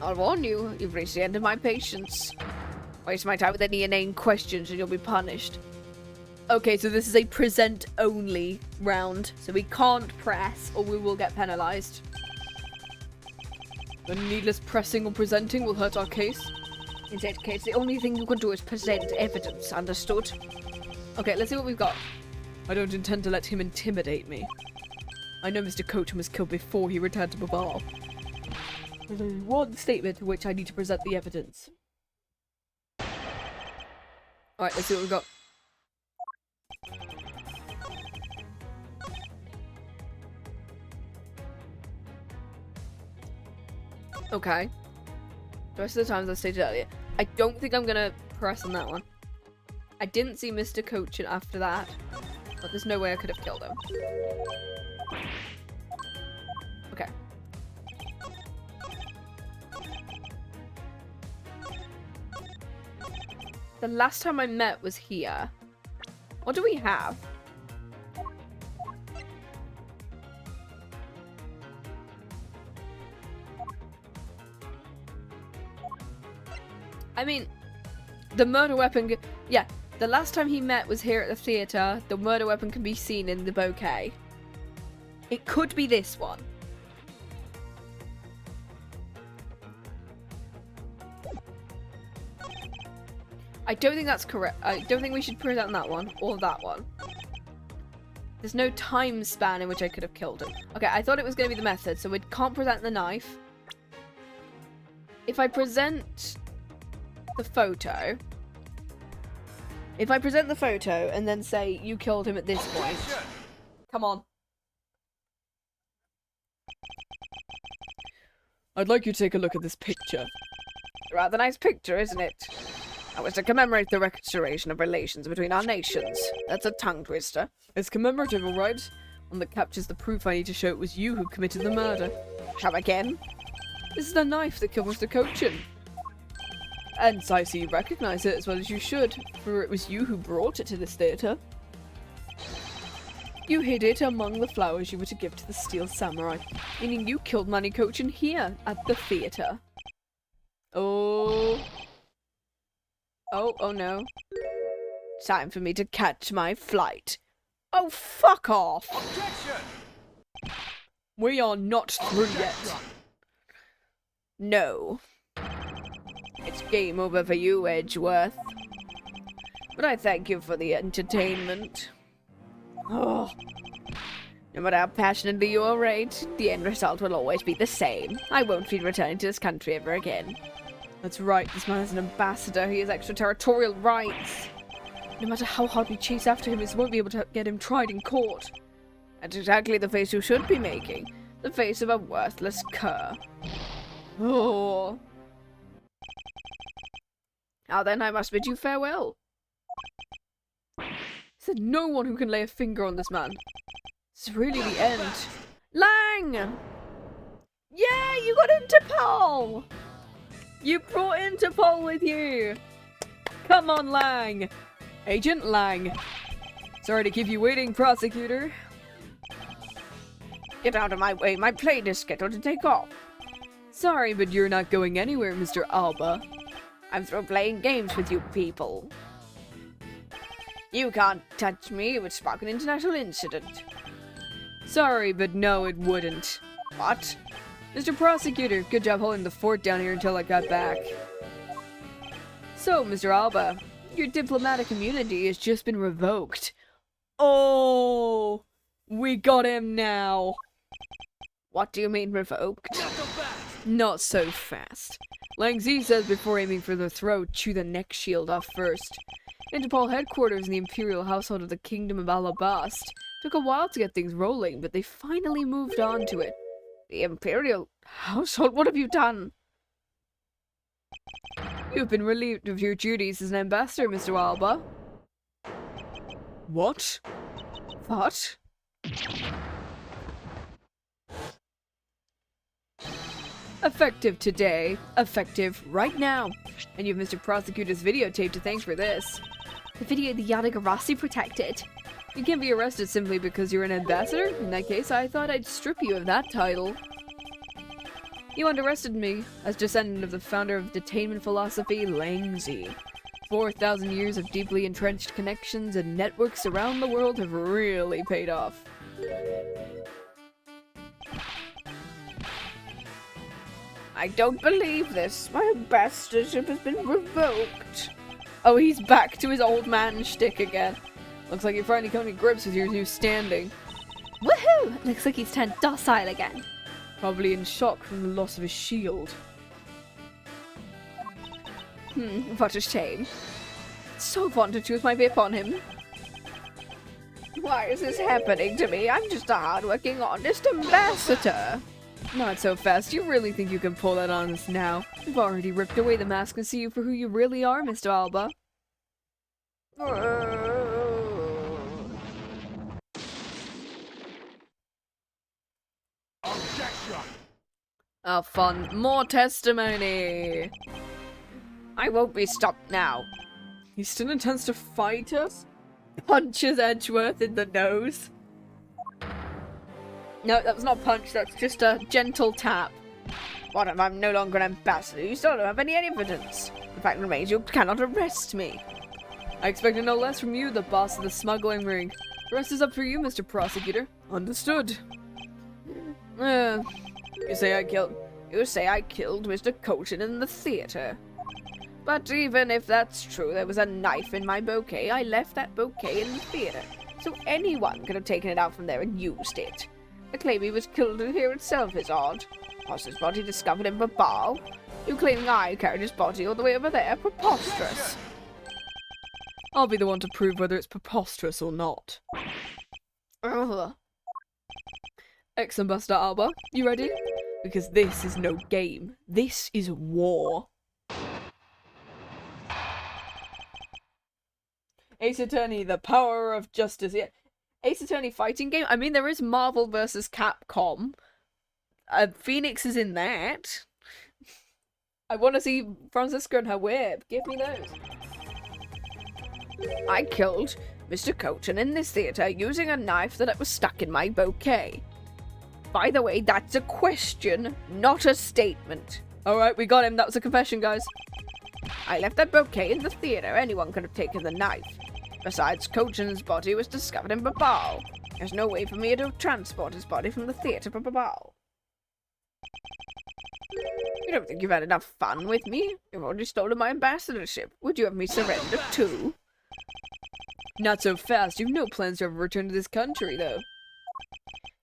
I'll warn you, you've reached the end of my patience. Waste my time with any inane questions and you'll be punished. Okay, so this is a present only round, so we can't press or we will get penalized. The needless pressing or presenting will hurt our case. In that case, the only thing you can do is present evidence, understood? Okay, let's see what we've got. I don't intend to let him intimidate me. I know Mr. Cochin was killed before he returned to Babar. There's only one statement to which I need to present the evidence. Alright, let's see what we've got. Okay. The rest of the times I stated earlier. I don't think I'm gonna press on that one. I didn't see Mr. Cochin after that, but there's no way I could have killed him. Okay. The last time I met was here. What do we have? I mean, the murder weapon... Yeah, the last time he met was here at the theatre. The murder weapon can be seen in the bouquet. It could be this one. I don't think that's correct. I don't think we should present that one or that one. There's no time span in which I could have killed him. Okay, I thought it was going to be the method, so we can't present the knife. If I present the photo... If I present the photo and then say, you killed him at this point... Come on. I'd like you to take a look at this picture. Rather nice picture, isn't it? That was to commemorate the restoration of relations between our nations. That's a tongue twister. It's commemorative, alright? One that captures the proof I need to show it was you who committed the murder. Come again? This is the knife that killed Mr. Cochin. And I see you recognize it as well as you should, for it was you who brought it to this theatre. You hid it among the flowers you were to give to the Steel Samurai, meaning you killed Manny Cochin here at the theatre. Oh no. Time for me to catch my flight. Oh, fuck off! Objection! We are not through yet. No. It's game over for you, Edgeworth. But I thank you for the entertainment. Oh. No matter how passionately you orate, the end result will always be the same. I won't be returning to this country ever again. That's right, this man is an ambassador. He has extraterritorial rights. No matter how hard we chase after him, we won't be able to get him tried in court. That's exactly the face you should be making. The face of a worthless cur. Oh. Now then, I must bid you farewell. There's no one who can lay a finger on this man. This is really the end. Lang! Yeah, you got Interpol! You brought Interpol with you! Come on, Lang! Agent Lang. Sorry to keep you waiting, prosecutor. Get out of my way, my plane is scheduled to take off. Sorry, but you're not going anywhere, Mr. Alba. I'm through playing games with you people. You can't touch me, it would spark an international incident. Sorry, but no, it wouldn't. What? Mr. Prosecutor, good job holding the fort down here until I got back. So, Mr. Alba, your diplomatic immunity has just been revoked. Oh, we got him now. What do you mean revoked? Not so fast. Lang Zi says before aiming for the throat, chew the neck shield off first. Interpol headquarters in the Imperial household of the Kingdom of Alabast. Took a while to get things rolling, but they finally moved on to it. The Imperial household? What have you done? You've been relieved of your duties as an ambassador, Mr. Alba. What? What? Effective today. Effective right now. And you have Mr. Prosecutor's videotape to thank for this. The video the Yatagarasu protected. You can't be arrested simply because you're an ambassador. In that case, I thought I'd strip you of that title. You underestimated me as descendant of the founder of detainment philosophy, Lang Zi. 4,000 years of deeply entrenched connections and networks around the world have really paid off. I don't believe this. My ambassadorship has been revoked. Oh, he's back to his old man shtick again. Looks like you're finally coming to grips with your new standing. Woohoo! Looks like he's turned docile again. Probably in shock from the loss of his shield. What a shame. So fond to choose my whip on him. Why is this happening to me? I'm just a hard-working, honest ambassador. Not so fast. You really think you can pull that on us now? We've already ripped away the mask and see you for who you really are, Mr. Alba. Objection! Oh, fun. More testimony! I won't be stopped now. He still intends to fight us? Punches Edgeworth in the nose. No, that was not a punch, that's just a gentle tap. What if I'm no longer an ambassador? You still don't have any evidence. The fact remains you cannot arrest me. I expected no less from you, the boss of the smuggling ring. The rest is up for you, Mr. Prosecutor. Understood. You say I killed Mr. Colton in the theater. But even if that's true, there was a knife in my bouquet. I left that bouquet in the theater, so anyone could have taken it out from there and used it. The claim he was killed in here itself is odd. Was his body discovered in Babal? You claiming I carried his body all the way over there? Preposterous. I'll be the one to prove whether it's preposterous or not. Ugh. Ex-Ambassador Alba, you ready? Because this is no game. This is war. Ace Attorney, the power of justice. Yeah. Ace Attorney fighting game? I mean, there is Marvel vs. Capcom. Phoenix is in that. I want to see Franziska and her whip. Give me those. I killed Mr. Colton in this theater using a knife that was stuck in my bouquet. By the way, that's a question, not a statement. Alright, we got him. That was a confession, guys. I left that bouquet in the theater. Anyone could have taken the knife. Besides, Colton's body was discovered in Babal. There's no way for me to transport his body from the theater to Babal. You don't think you've had enough fun with me? You've already stolen my ambassadorship. Would you have me surrender too? Not so fast. You've no plans to ever return to this country, though.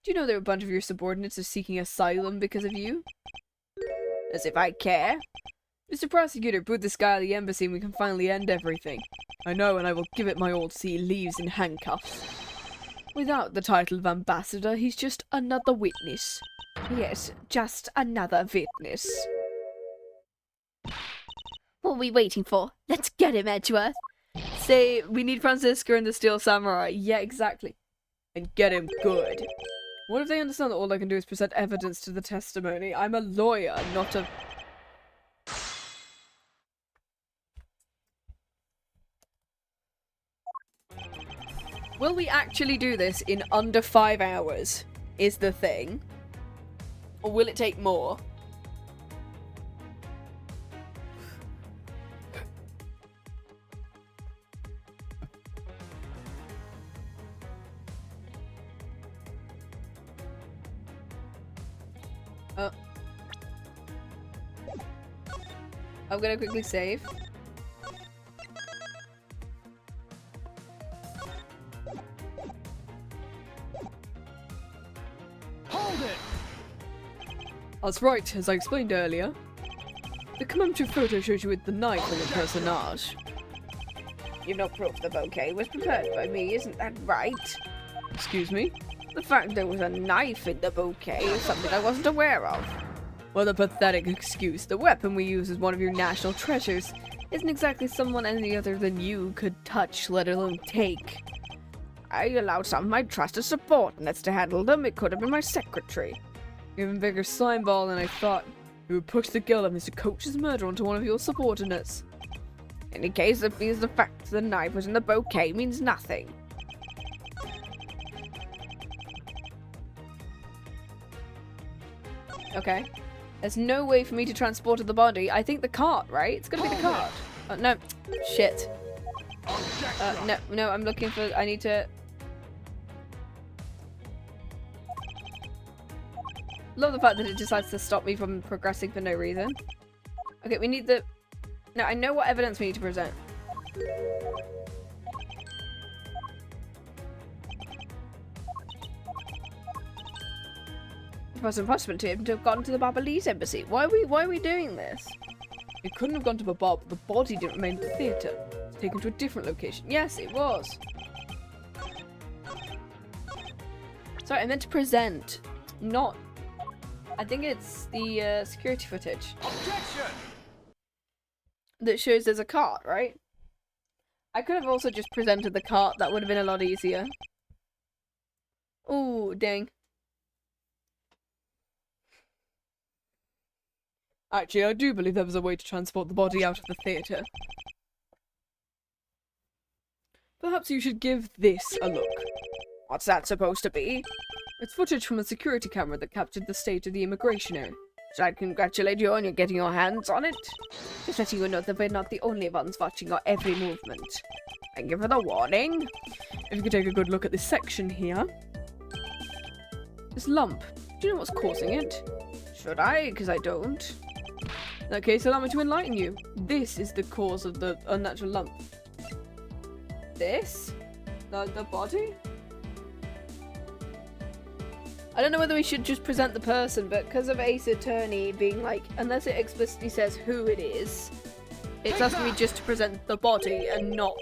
Do you know there are a bunch of your subordinates are seeking asylum because of you? As if I care. Mr. Prosecutor, put this guy at the embassy and we can finally end everything. I know, and I will give it my all to see he leaves in handcuffs. Without the title of ambassador, he's just another witness. Yes, just another witness. What are we waiting for? Let's get him, Edgeworth. Say, we need Franziska and the Steel Samurai. Yeah, exactly. And get him good. What if they understand that all I can do is present evidence to the testimony? I'm a lawyer, not a... Will we actually do this in under 5 hours? Is the thing. Or will it take more? I'm gonna quickly save. Hold it! That's right, as I explained earlier. The commemorative photo shows you with the knife and the personage. You've no proof the bouquet was prepared by me, isn't that right? Excuse me? The fact there was a knife in the bouquet is something I wasn't aware of. What a pathetic excuse. The weapon we use is one of your national treasures. Isn't exactly someone any other than you could touch, let alone take. I allowed some of my trusted subordinates to handle them. It could have been my secretary. Even bigger slime ball than I thought. You would push the guilt of Mr. Coach's murder onto one of your subordinates. In any case, it means the fact the knife was in the bouquet means nothing. Okay. There's no way for me to transport the body. I think the cart, right? It's gonna be the cart. No. Shit. No, I'm looking for... I need to... Love the fact that it decides to stop me from progressing for no reason. Okay, we need the... No, I know what evidence we need to present. It was impossible to him to have gotten to the Babalese embassy. Why are we doing this? It couldn't have gone to the bar, but the body didn't remain at the theatre. It was taken to a different location. Yes, it was. Sorry, I meant to present, not... I think it's the security footage Objection! that shows there's a cart, right? I could have also just presented the cart. That would have been a lot easier. Ooh, dang. Actually, I do believe there was a way to transport the body out of the theatre. Perhaps you should give this a look. What's that supposed to be? It's footage from a security camera that captured the state of the immigration area. Should I congratulate you on your getting your hands on it? Just letting you know that we're not the only ones watching our every movement. Thank you for the warning. If you could take a good look at this section here. This lump. Do you know what's causing it? Should I? Because I don't. In that case, allow me to enlighten you. This is the cause of the unnatural lump. This? The body? I don't know whether we should just present the person, but because of Ace Attorney being like, unless it explicitly says who it is, it's asking me just to present the body and not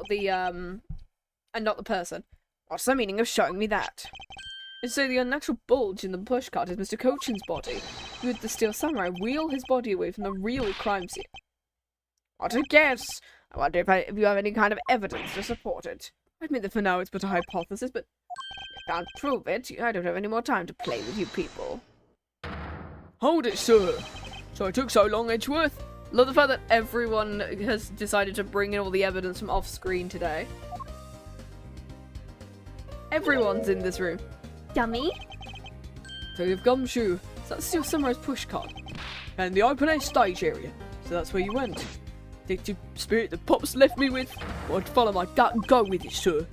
the person. What's the meaning of showing me that? And so the unnatural bulge in the pushcart is Mr. Cochin's body. Would the Steel Samurai wheel his body away from the real crime scene? What a guess! I wonder if you have any kind of evidence to support it. I admit that for now it's but a hypothesis, but you can't prove it. I don't have any more time to play with you people. hold it, sir. So it took so long, Edgeworth. Love the fact that everyone has decided to bring in all the evidence from off screen today. Everyone's in this room. Yummy. So you've Gumshoe. So that's Steel Samurai's pushcart. And the open air stage area. So that's where you went. Detective spirit the Pops left me with. Well, I'd follow my gut and go with it, sir.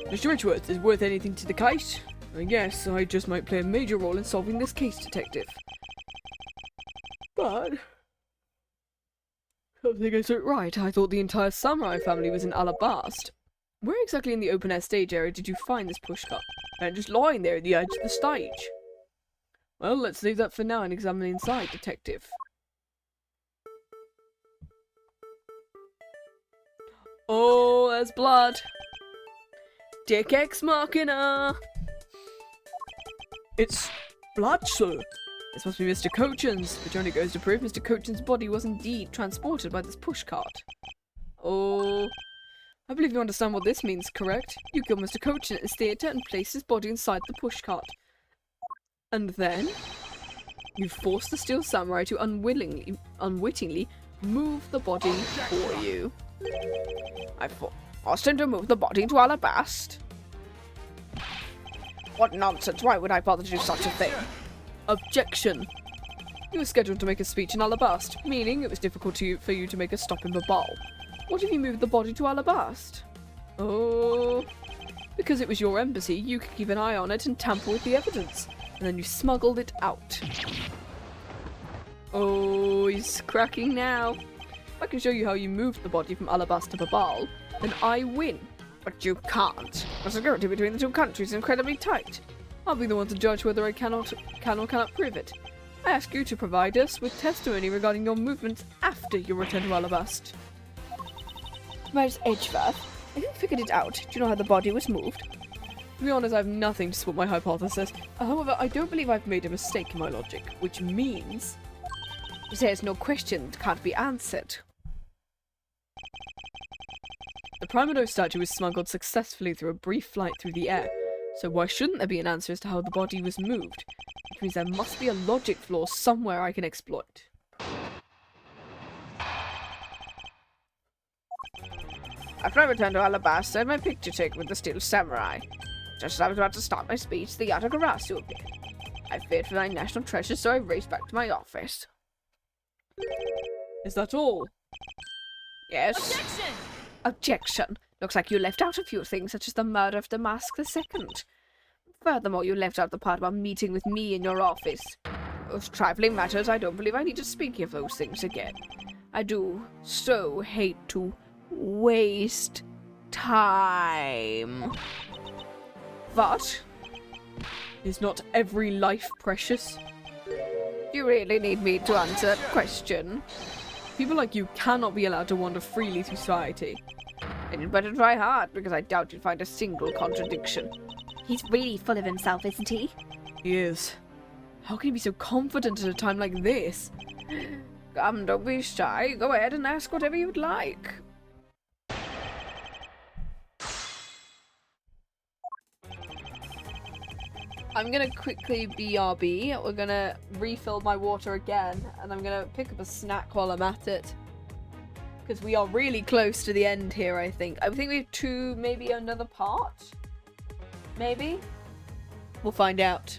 Mr. Edgeworth, is worth anything to the case? I guess I just might play a major role in solving this case, Detective. But I don't think I saw it right. I thought the entire samurai family was in Alabast. Where exactly in the open air stage area did you find this pushcart? And just lying there at the edge of the stage. Well, let's leave that for now and examine inside, Detective. Oh, there's blood. Dick Ex Machina. It's blood, sir. This must be Mr. Cochin's, which only goes to prove Mr. Cochin's body was indeed transported by this pushcart. Oh, I believe you understand what this means, correct? You kill Mr. Cochin at his theatre and place his body inside the pushcart. And then you force the steel samurai to unwittingly move the body for you. I forced him to move the body to Alabast. What nonsense! Why would I bother to do such a thing? Objection! You were scheduled to make a speech in Alabast, meaning it was difficult for you to make a stop in Babal. What if you moved the body to Alabast? Oh, because it was your embassy, you could keep an eye on it and tamper with the evidence, and then you smuggled it out. Oh, he's cracking now. If I can show you how you moved the body from Alabast to Babal, then I win. But you can't. The security between the two countries is incredibly tight. I'll be the one to judge whether I can or cannot prove it. I ask you to provide us with testimony regarding your movements after your return to Alabast. Where's Edgeworth? I think I figured it out. Do you know how the body was moved? To be honest, I have nothing to support my hypothesis. However, I don't believe I've made a mistake in my logic, which means There's no question that can't be answered. the Primado statue was smuggled successfully through a brief flight through the air. So why shouldn't there be an answer as to how the body was moved? Which means there must be a logic flaw somewhere I can exploit. After I returned to Alabasta, I had my picture taken with the steel samurai. Just as I was about to start my speech, the Yatagarasu appeared. I feared for my national treasure, so I raced back to my office. Is that all? Yes. Objection! Objection. Looks like you left out a few things, such as the murder of Damask II. Furthermore, you left out the part about meeting with me in your office. Those trifling matters, I don't believe I need to speak of those things again. I do so hate to waste time. What? Is not every life precious? You really need me to answer that question? People like you cannot be allowed to wander freely through society. And you'd better try hard, because I doubt you'd find a single contradiction. He's really full of himself, isn't he? He is. How can he be so confident at a time like this? Come, don't be shy. Go ahead and ask whatever you'd like. I'm gonna quickly BRB. We're gonna refill my water again, and I'm gonna pick up a snack while I'm at it. Because we are really close to the end here, I think. I think we have two, maybe another part? Maybe? We'll find out.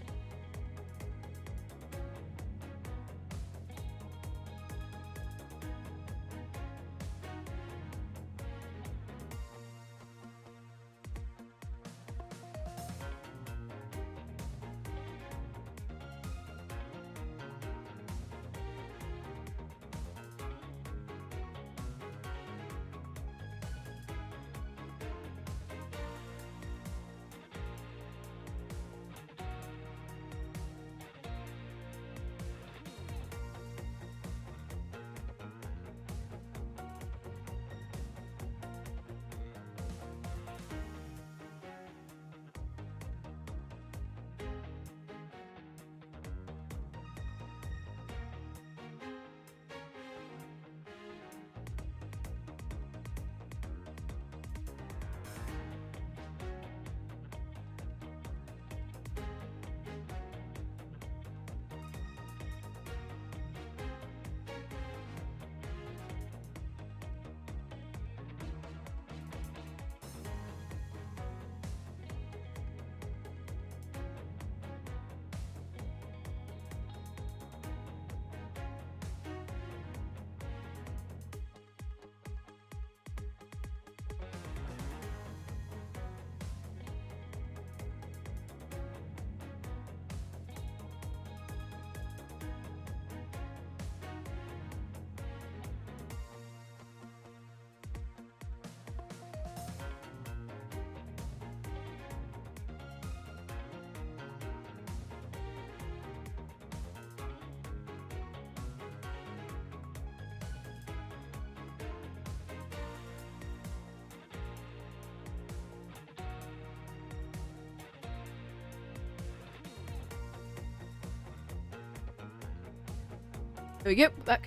There we go, back.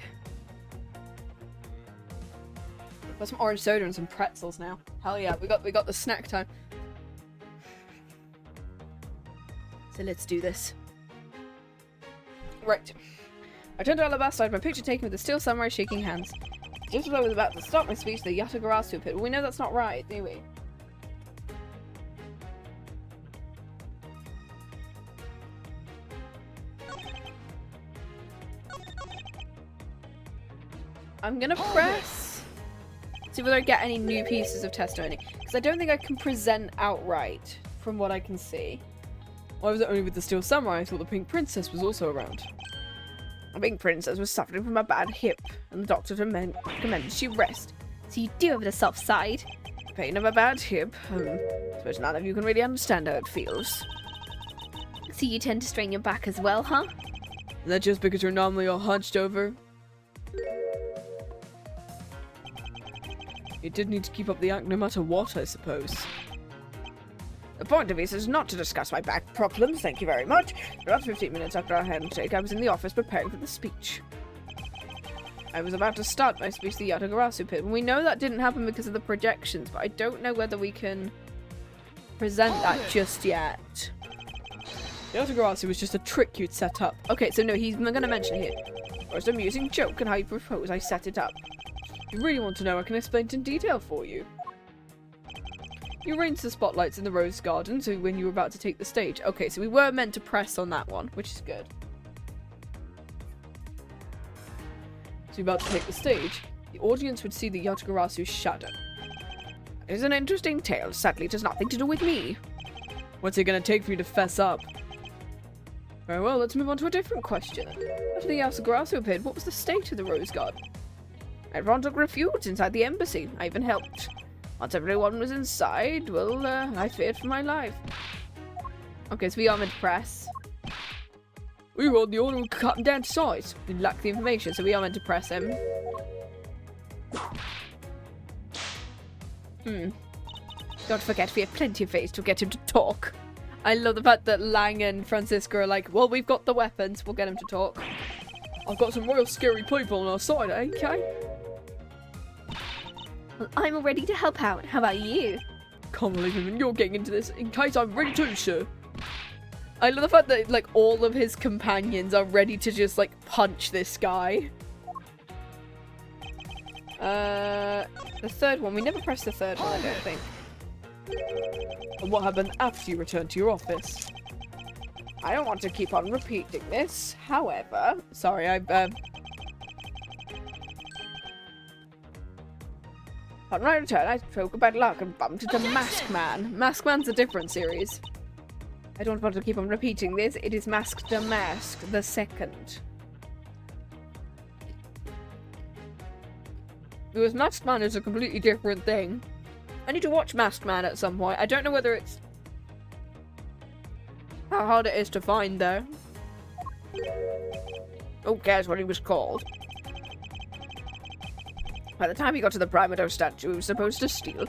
Got some orange soda and some pretzels now. Hell yeah, we got the snack time. So let's do this. Right. I turned to Alabasta, I had my picture taken with the steel samurai shaking hands. Just as I was about to start my speech, the Yatagarasu appeared. We know that's not right, do we? I'm gonna press. See whether I get any new pieces of testimony. Because I don't think I can present outright, from what I can see. Why was it only with the Steel Samurai? I thought the Pink Princess was also around. The Pink Princess was suffering from a bad hip, and the doctor recommended she rest. So you do have a soft side. Pain of a bad hip. Suppose none of you can really understand how it feels. So you tend to strain your back as well, huh? Is that just because you're normally all hunched over? You did need to keep up the act no matter what, I suppose. The point of this is not to discuss my back problems, thank you very much. About 15 minutes after our handshake, I was in the office preparing for the speech. I was about to start my speech, the Yatagarasu pit. We know that didn't happen because of the projections, but I don't know whether we can present that just yet. The Yatagarasu was just a trick you'd set up. Okay, so no, he's gonna mention here. First amusing joke and how you propose I set it up. If you really want to know, I can explain it in detail for you. You arranged the spotlights in the rose garden, so when you were about to take the stage. Okay, so we were meant to press on that one, which is good. So you're about to take the stage. The audience would see the Yatagarasu's shadow. It is an interesting tale. Sadly, it has nothing to do with me. What's it gonna take for you to fess up? Very well, let's move on to a different question. After the Yatagarasu appeared, what was the state of the rose garden? Everyone took refuge inside the embassy. I even helped. Once everyone was inside, well, I feared for my life. Okay, so we are meant to press. We were on the order of cutting down to size. We lack the information, so we are meant to press him. Don't forget, we have plenty of ways to get him to talk. I love the fact that Lang and Franziska are like, well, we've got the weapons, we'll get him to talk. I've got some real scary people on our side, okay? Well, I'm all ready to help out. How about you? Can't believe even you're getting into this in case I'm ready too, sir. I love the fact that, like, all of his companions are ready to just, like, punch this guy. The third one. We never pressed the third one, I don't think. And what happened after you returned to your office? I don't want to keep on repeating this. However, Sorry, upon my return, I spoke about luck and bumped into Mask Man. Mask Man's a different series. I don't want to keep on repeating this. It is Mask the Mask, the second. Because Masked Man is a completely different thing. I need to watch Masked Man at some point. I don't know whether it's... how hard it is to find, though. Who cares what he was called? By the time he got to the Primato statue he was supposed to steal,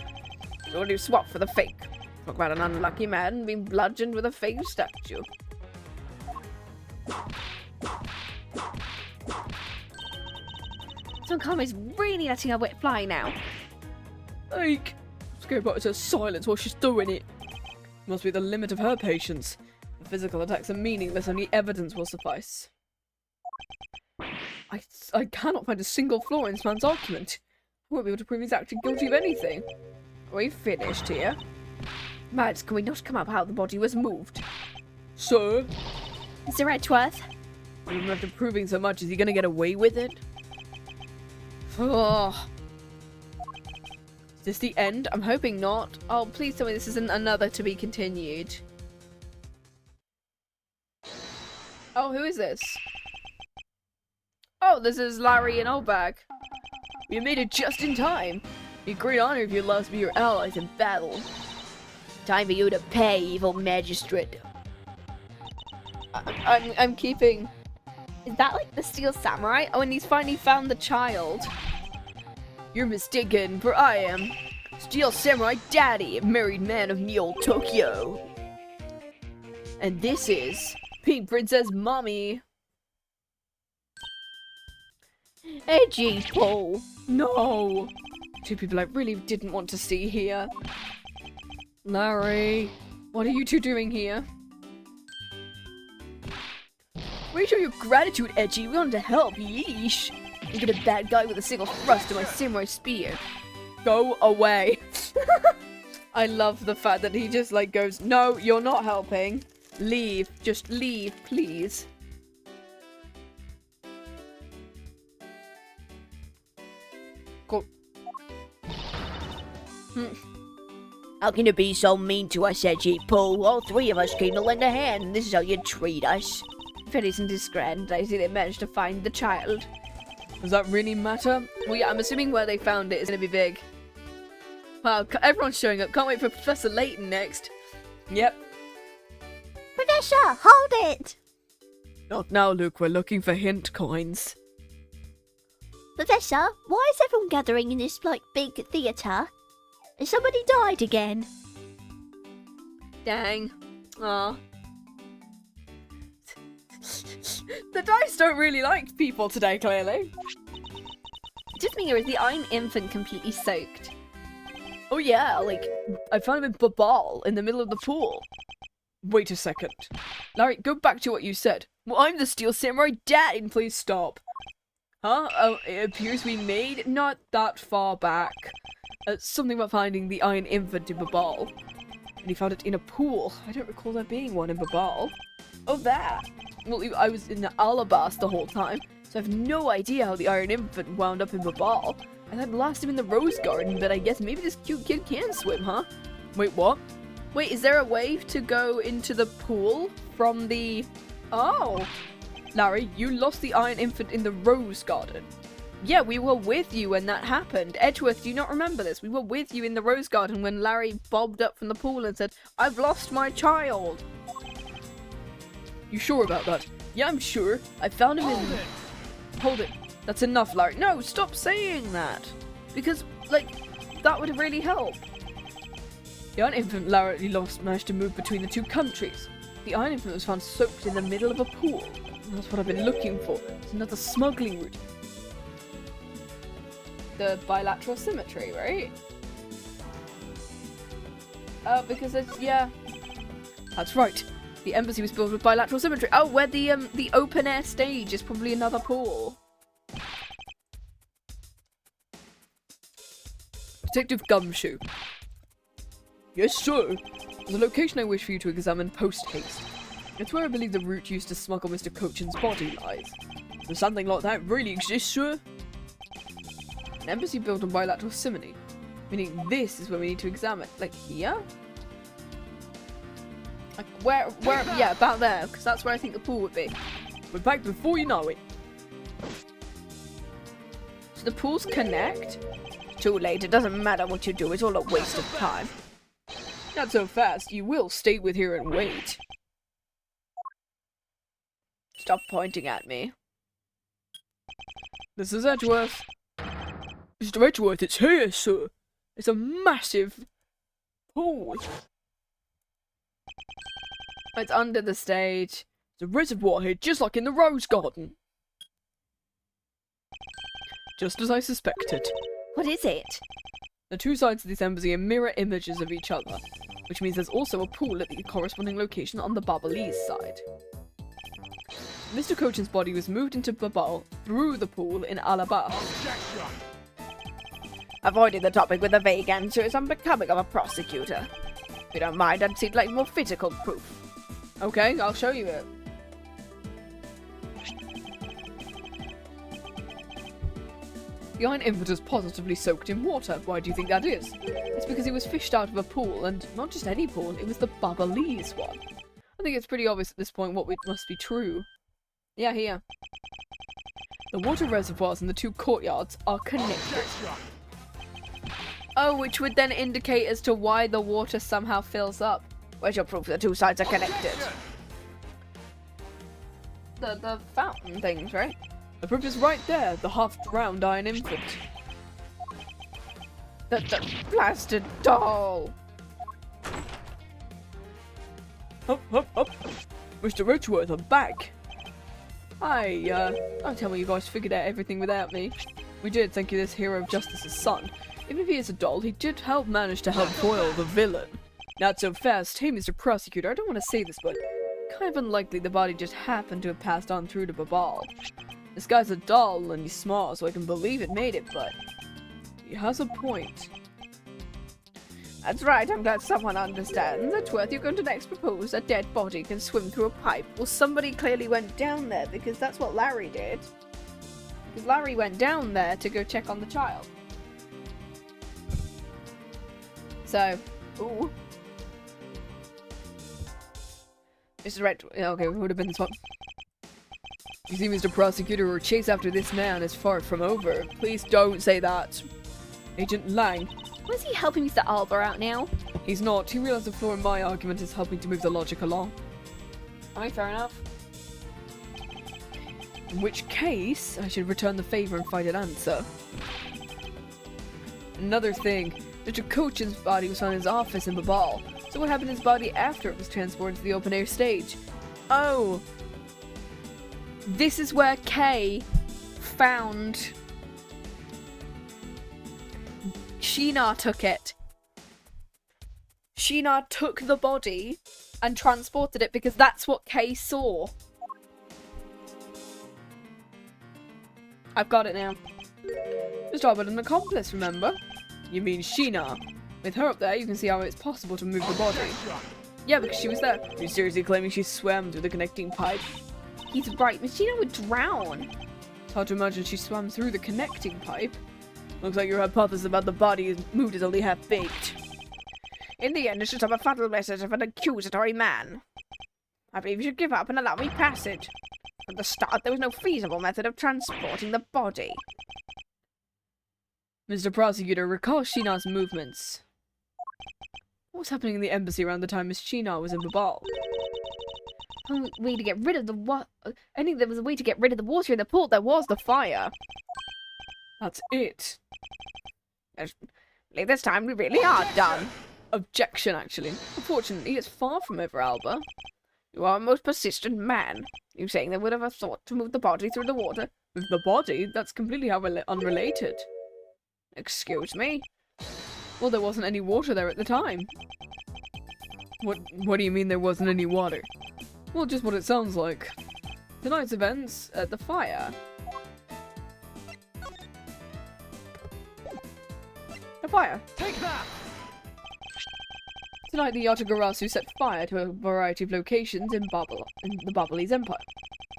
so he swapped for the fake. Talk about an unlucky man being bludgeoned with a fake statue. Tonkami's really letting her wit fly now. Like, let's go back to silence while she's doing it. Must be the limit of her patience. The physical attacks are meaningless, only evidence will suffice. I cannot find a single flaw in this man's argument. I won't be able to prove he's actually guilty of anything. We finished here. Mads, can we not come up how the body was moved? Sir? Mr. Edgeworth? Even after proving so much, is he gonna get away with it? Oh. Is this the end? I'm hoping not. Oh, please tell me this isn't another to be continued. Oh, who is this? Oh, this is Larry and Oldbag. You made it just in time. It'd be a great honor if you'd let us be your allies in battle. Time for you to pay, evil magistrate. I'm keeping... Is that like the Steel Samurai? Oh, and he's finally found the child. You're mistaken, for I am Steel Samurai Daddy, a married man of Neo Tokyo. And this is Pink Princess Mommy. Edgy Paul. No! Two people I really didn't want to see here. Larry, what are you two doing here? We show your gratitude, Edgy. We wanted to help. Yeesh. You get a bad guy with a single thrust of my samurai spear. Go away. I love the fact that he just like goes, no, you're not helping. Leave. Just leave, please. Go. How can you be so mean to us, Edgy? Paul, all three of us came to lend a hand, and this is how you treat us. If it isn't discreet, I see they managed to find the child. Does that really matter? Well, yeah, I'm assuming where they found it is going to be big. Wow, everyone's showing up. Can't wait for Professor Layton next. Yep. Professor, hold it! Not now, Luke. We're looking for hint coins. Professor, why is everyone gathering in this, big theatre? Has somebody died again? Dang. Aw. The dice don't really like people today, clearly. Just me, or is the Iron Infant completely soaked? Oh yeah, like, I found him in Babal in the middle of the pool. Wait a second. Larry, go back to what you said. Well, I'm the Steel Samurai Dad, and please stop. Huh? Oh, it appears we made not that far back. Something about finding the Iron Infant in Babal. And he found it in a pool. I don't recall there being one in Babal. Oh, that. Well, I was in the Alabas the whole time, so I have no idea how the Iron Infant wound up in Babal. I had lost him in the Rose Garden, but I guess maybe this cute kid can swim, huh? Wait, what? Wait, is there a way to go into the pool from the... Oh. Larry, you lost the Iron Infant in the Rose Garden. Yeah, we were with you when that happened. Edgeworth, do you not remember this? We were with you in the Rose Garden when Larry bobbed up from the pool and said, I've lost my child. You sure about that? Yeah, I'm sure. I found him in... Hold it. That's enough, Larry. No, stop saying that. Because, like, that would really help. The Iron Infant Larry lost managed to move between the two countries. The Iron Infant was found soaked in the middle of a pool. That's what I've been looking for. It's another smuggling route. The bilateral symmetry, right? Because it's, yeah. That's right. The embassy was built with bilateral symmetry. Oh, where the open air stage is probably another pool. Detective Gumshoe. Yes, sir. There's a location I wish for you to examine post-haste. It's where I believe the route used to smuggle Mr. Cochin's body lies. Does something like that really exist, sir? An embassy built on bilateral symmetry. Meaning this is where we need to examine. Like here? Like where, yeah, about there, because that's where I think the pool would be. We're back before you know it. So the pools connect? Too late, it doesn't matter what you do, it's all a waste of time. Not so fast, you will stay with here and wait. Stop pointing at me. This is Edgeworth. Mr. Edgeworth, it's here, sir. It's a massive pool. It's under the stage. There's a reservoir here, just like in the Rose Garden. Just as I suspected. What is it? The two sides of this embassy are mirror images of each other, which means there's also a pool at the corresponding location on the Babalese side. Mr. Cochin's body was moved into Babal through the pool in Alabas. Avoiding the topic with a vague answers, I'm becoming of a prosecutor. If you don't mind, I'd seem like more physical proof. Okay, I'll show you it. The Iron Infant is positively soaked in water. Why do you think that is? It's because he was fished out of a pool, and not just any pool, it was the Babalese one. I think it's pretty obvious at this point what must be true. Yeah, here. The water reservoirs in the two courtyards are connected. Oh, which would then indicate as to why the water somehow fills up. Where's your proof the two sides are connected? The fountain things, right? The proof is right there, the half-drowned Iron Infant. The blasted doll! Up, up, up. Mr. Edgeworth, I'm back. Don't tell me you guys figured out everything without me. We did thank you, this hero of justice's son. Even if he is a doll, he did manage to help foil the villain. Not so fast. Hey, Mr. Prosecutor, I don't want to say this, but kind of unlikely the body just happened to have passed on through to Babal. This guy's a doll and he's small, so I can believe it made it, but he has a point. That's right, I'm glad someone understands. That's worth you're going to next propose a dead body can swim through a pipe. Well, somebody clearly went down there because that's what Larry did. Because Larry went down there to go check on the child. So, ooh. Mr. Red, okay, it would have been this one. You see, Mr. Prosecutor, our chase after this man is far from over. Please don't say that. Agent Lang. Was he helping Mr. Alba out now? He's not. He realized the flaw in my argument is helping to move the logic along. Alright, fair enough. In which case, I should return the favor and find an answer. Another thing, Mr. Cochin's body was found in his office in Babal. So what happened to his body after it was transported to the open air stage? Oh! This is where Kay found... Shih-na took it. Shih-na took the body and transported it because that's what Kay saw. I've got it now. Just about an accomplice, remember? You mean Shih-na? With her up there, you can see how it's possible to move the body. Yeah, because she was there. Are you seriously claiming she swam through the connecting pipe? He's right, but Shih-na would drown. It's hard to imagine she swam through the connecting pipe. Looks like your hypothesis about the body moved is only half-baked. In the end, it's just a befuddled message of an accusatory man. I believe you should give up and allow me passage. From the start, there was no feasible method of transporting the body. Mr. Prosecutor, recall Shih-na's movements. What was happening in the embassy around the time Miss Shih-na was in Babal? Only way to get rid of the I think there was a way to get rid of the water in the pool. There was the fire. That's it. This time we really are done. Objection, actually. Unfortunately, it's far from over, Alba. You are a most persistent man. You saying they would have thought to move the body through the water? With the body? That's completely unrelated. Excuse me? Well, there wasn't any water there at the time. What do you mean there wasn't any water? Well, just what it sounds like. Tonight's events at the fire. The fire. Take that! Tonight, the Yatagarasu set fire to a variety of locations in the Babalese Empire.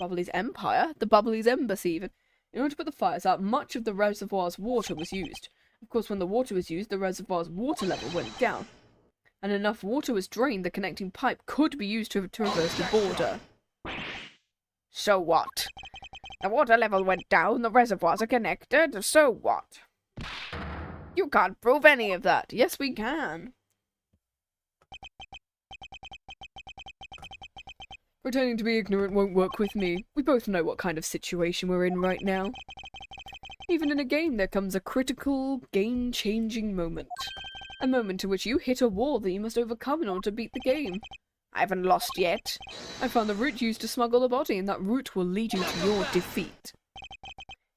Babalese Empire? The Babalese Embassy, even. In order to put the fires out, much of the reservoir's water was used. Of course, when the water was used, the reservoir's water level went down. And enough water was drained, the connecting pipe could be used to traverse the border. So what? The water level went down, the reservoirs are connected, so what? You can't prove any of that. Yes, we can. Pretending to be ignorant won't work with me. We both know what kind of situation we're in right now. Even in a game, there comes a critical, game-changing moment. A moment in which you hit a wall that you must overcome in order to beat the game. I haven't lost yet. I found the route used to smuggle the body, and that route will lead you to your defeat.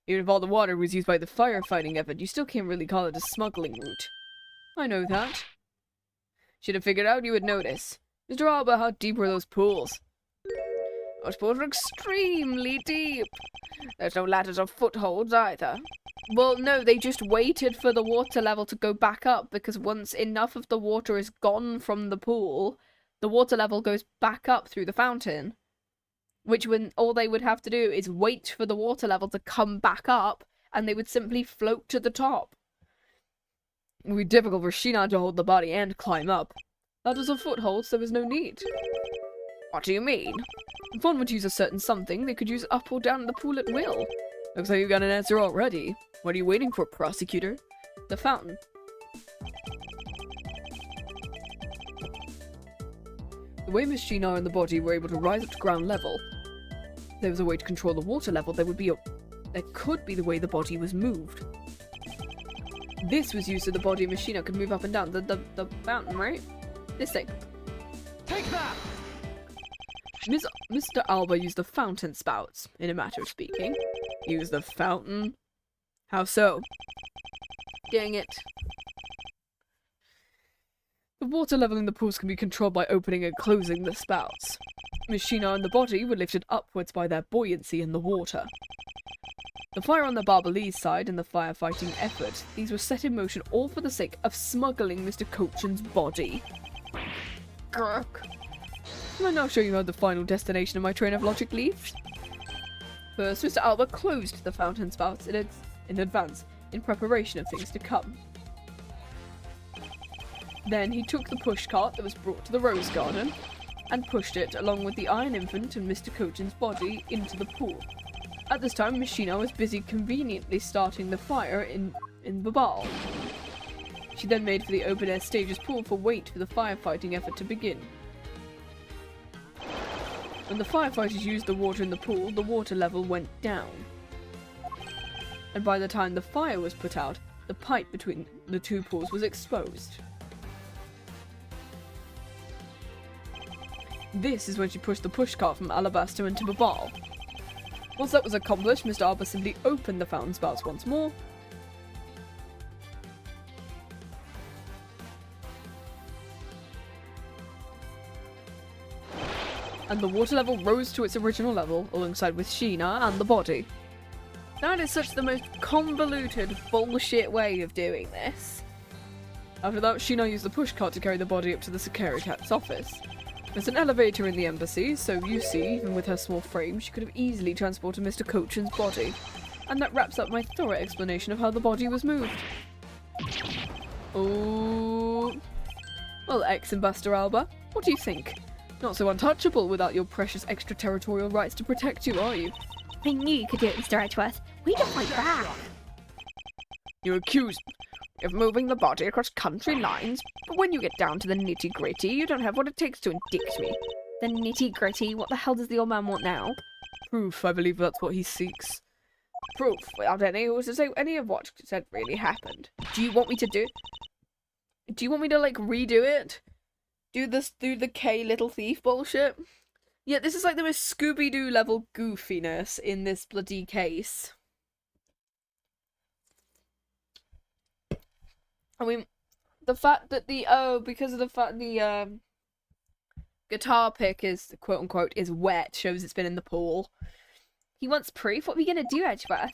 Even if all the water was used by the firefighting effort, you still can't really call it a smuggling route. I know that. Should have figured out you would notice. Mr. Alba, how deep were those pools? Those pools are extremely deep. There's no ladders or footholds either. Well, no, they just waited for the water level to go back up, because once enough of the water is gone from the pool, the water level goes back up through the fountain. Which when all they would have to do is wait for the water level to come back up, and they would simply float to the top. It would be difficult for Shih-na to hold the body and climb up. Ladders or footholds, there was no need. What do you mean? If one would use a certain something, they could use up or down the pool at will. Looks like you've got an answer already. What are you waiting for, prosecutor? The fountain. The way Miss Shih-na and the body were able to rise up to ground level, there was a way to control the water level. There could be the way the body was moved. This was used so the body of Miss Shih-na could move up and down the fountain, right? This thing. Take that! Mr. Alba used the fountain spouts, in a matter of speaking. He used the fountain. How so? Dang it. The water level in the pools can be controlled by opening and closing the spouts. Miss Shih-na and the body were lifted upwards by their buoyancy in the water. The fire on the Barbalese side and the firefighting effort, these were set in motion all for the sake of smuggling Mr. Cochin's body. Grr. Can I now show you how the final destination of my train of logic leaves? First, Mr. Alba closed the fountain spouts in advance, in preparation of things to come. Then he took the pushcart that was brought to the rose garden and pushed it, along with the Iron Infant and Mr. Cochin's body, into the pool. At this time, Miss Shih-na was busy conveniently starting the fire in Babal. She then made for the open-air stage's pool for wait for the firefighting effort to begin. When the firefighters used the water in the pool, the water level went down. And by the time the fire was put out, the pipe between the two pools was exposed. This is when she pushed the pushcart from Alabaster into Babal. Once that was accomplished, Mr. Alba simply opened the fountain spouts once more. And the water level rose to its original level, alongside with Shih-na and the body. That is such the most convoluted bullshit way of doing this. After that, Shih-na used the pushcart to carry the body up to the Securitat's office. There's an elevator in the embassy, so you see, even with her small frame, she could have easily transported Mr. Cochin's body. And that wraps up my thorough explanation of how the body was moved. Oh. Well, ex-Ambassador Alba, what do you think? Not so untouchable without your precious extraterritorial rights to protect you, are you? I knew you could do it, Mr. Edgeworth. We don't fight back. You accuse me of moving the body across country lines, but when you get down to the nitty-gritty, you don't have what it takes to indict me. The nitty-gritty, what the hell does the old man want now? Proof, I believe that's what he seeks. Proof, without any who's to say any of what said really happened. Do you want me to do it? Do you want me to, like, redo it? Do the K little thief bullshit? Yeah, this is like the most Scooby-Doo level goofiness in this bloody case. I mean, the fact that because of the fact the guitar pick is, quote-unquote, is wet, shows it's been in the pool. He wants proof? What are we gonna do, Edgeworth?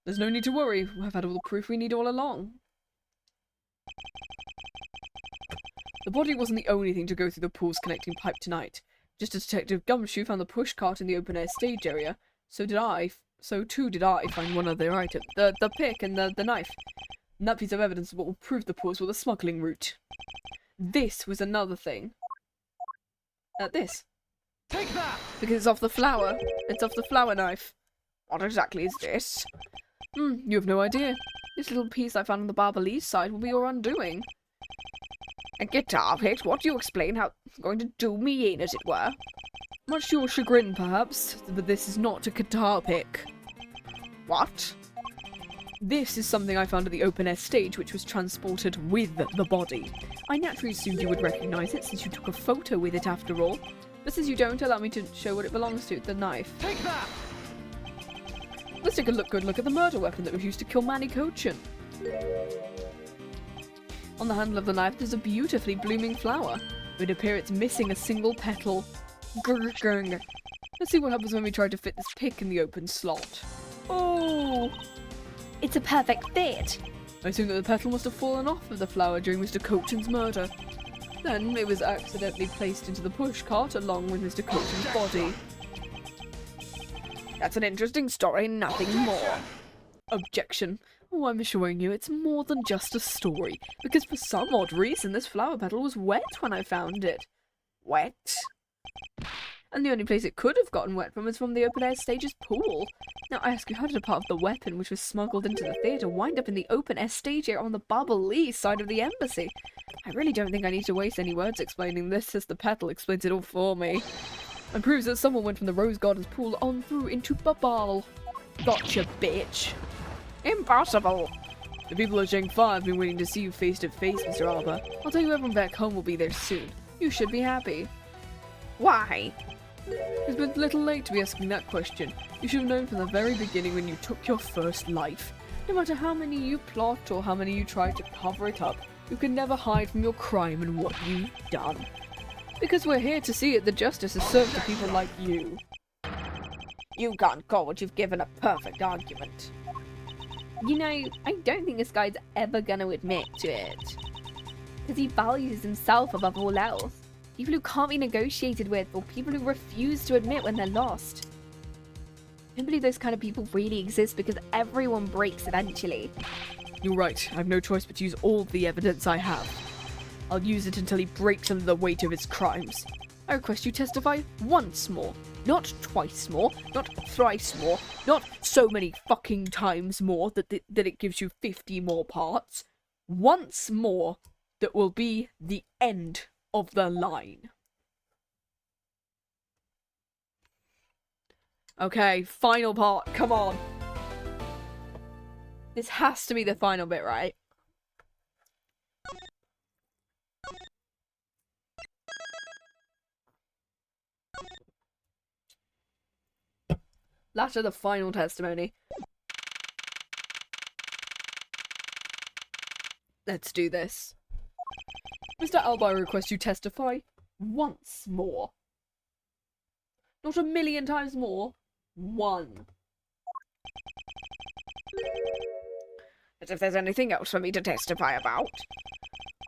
There's no need to worry, I've had all the proof we need all along. The body wasn't the only thing to go through the pool's connecting pipe tonight. Just as Detective Gumshoe found the pushcart in the open-air stage area, so too did I find one other item, the pick and the knife. And that piece of evidence is what will prove the pools were the smuggling route. This was another thing. This. Take that! Because it's off the flower. It's off the flower knife. What exactly is this? You have no idea. This little piece I found on the Barbalese side will be your undoing. A guitar pick? What do you explain how it's going to do me in, as it were? Much to your chagrin, perhaps, but this is not a guitar pick. What? This is something I found at the open-air stage, which was transported with the body. I naturally assumed you would recognise it, since you took a photo with it after all. But since you don't, allow me to show what it belongs to, the knife. Take that! Let's take a good look at the murder weapon that was used to kill Manny Cochin. On the handle of the knife, there's a beautifully blooming flower. It would appear it's missing a single petal. Grr. Let's see what happens when we try to fit this pick in the open slot. Oh! It's a perfect fit. I assume that the petal must have fallen off of the flower during Mr. Cochin's murder. Then it was accidentally placed into the pushcart along with Mr. Cochin's body. That's an interesting story, nothing more. Objection. Oh, I'm assuring you, it's more than just a story, because for some odd reason this flower petal was wet when I found it. Wet? And the only place it could have gotten wet from was from the open-air stage's pool. Now, I ask you, how did a part of the weapon which was smuggled into the theatre wind up in the open-air stage area on the Barbalese side of the embassy? I really don't think I need to waste any words explaining this, as the petal explains it all for me. And proves that someone went from the Rose Garden's pool on through into Babal. Gotcha, bitch. Impossible! The people of Zhengfa have been waiting to see you face to face, Mr. Alba. I'll tell you everyone back home will be there soon. You should be happy. Why? It's been a little late to be asking that question. You should have known from the very beginning when you took your first life. No matter how many you plot or how many you try to cover it up, you can never hide from your crime and what you've done. Because we're here to see it, the justice is served to people like you. You can't call what you've given a perfect argument. You know, I don't think this guy's ever gonna admit to it. Because he values himself above all else. People who can't be negotiated with, or people who refuse to admit when they're lost. I don't believe those kind of people really exist because everyone breaks eventually. You're right, I have no choice but to use all the evidence I have. I'll use it until he breaks under the weight of his crimes. I request you testify once more. Not twice more, not thrice more, not so many fucking times more that it gives you 50 more parts. Once more, that will be the end of the line. Okay, final part, come on. This has to be the final bit, right? Last of the final testimony. Let's do this. Mr. Alba, I request you testify once more. Not a million times more. One. As if there's anything else for me to testify about.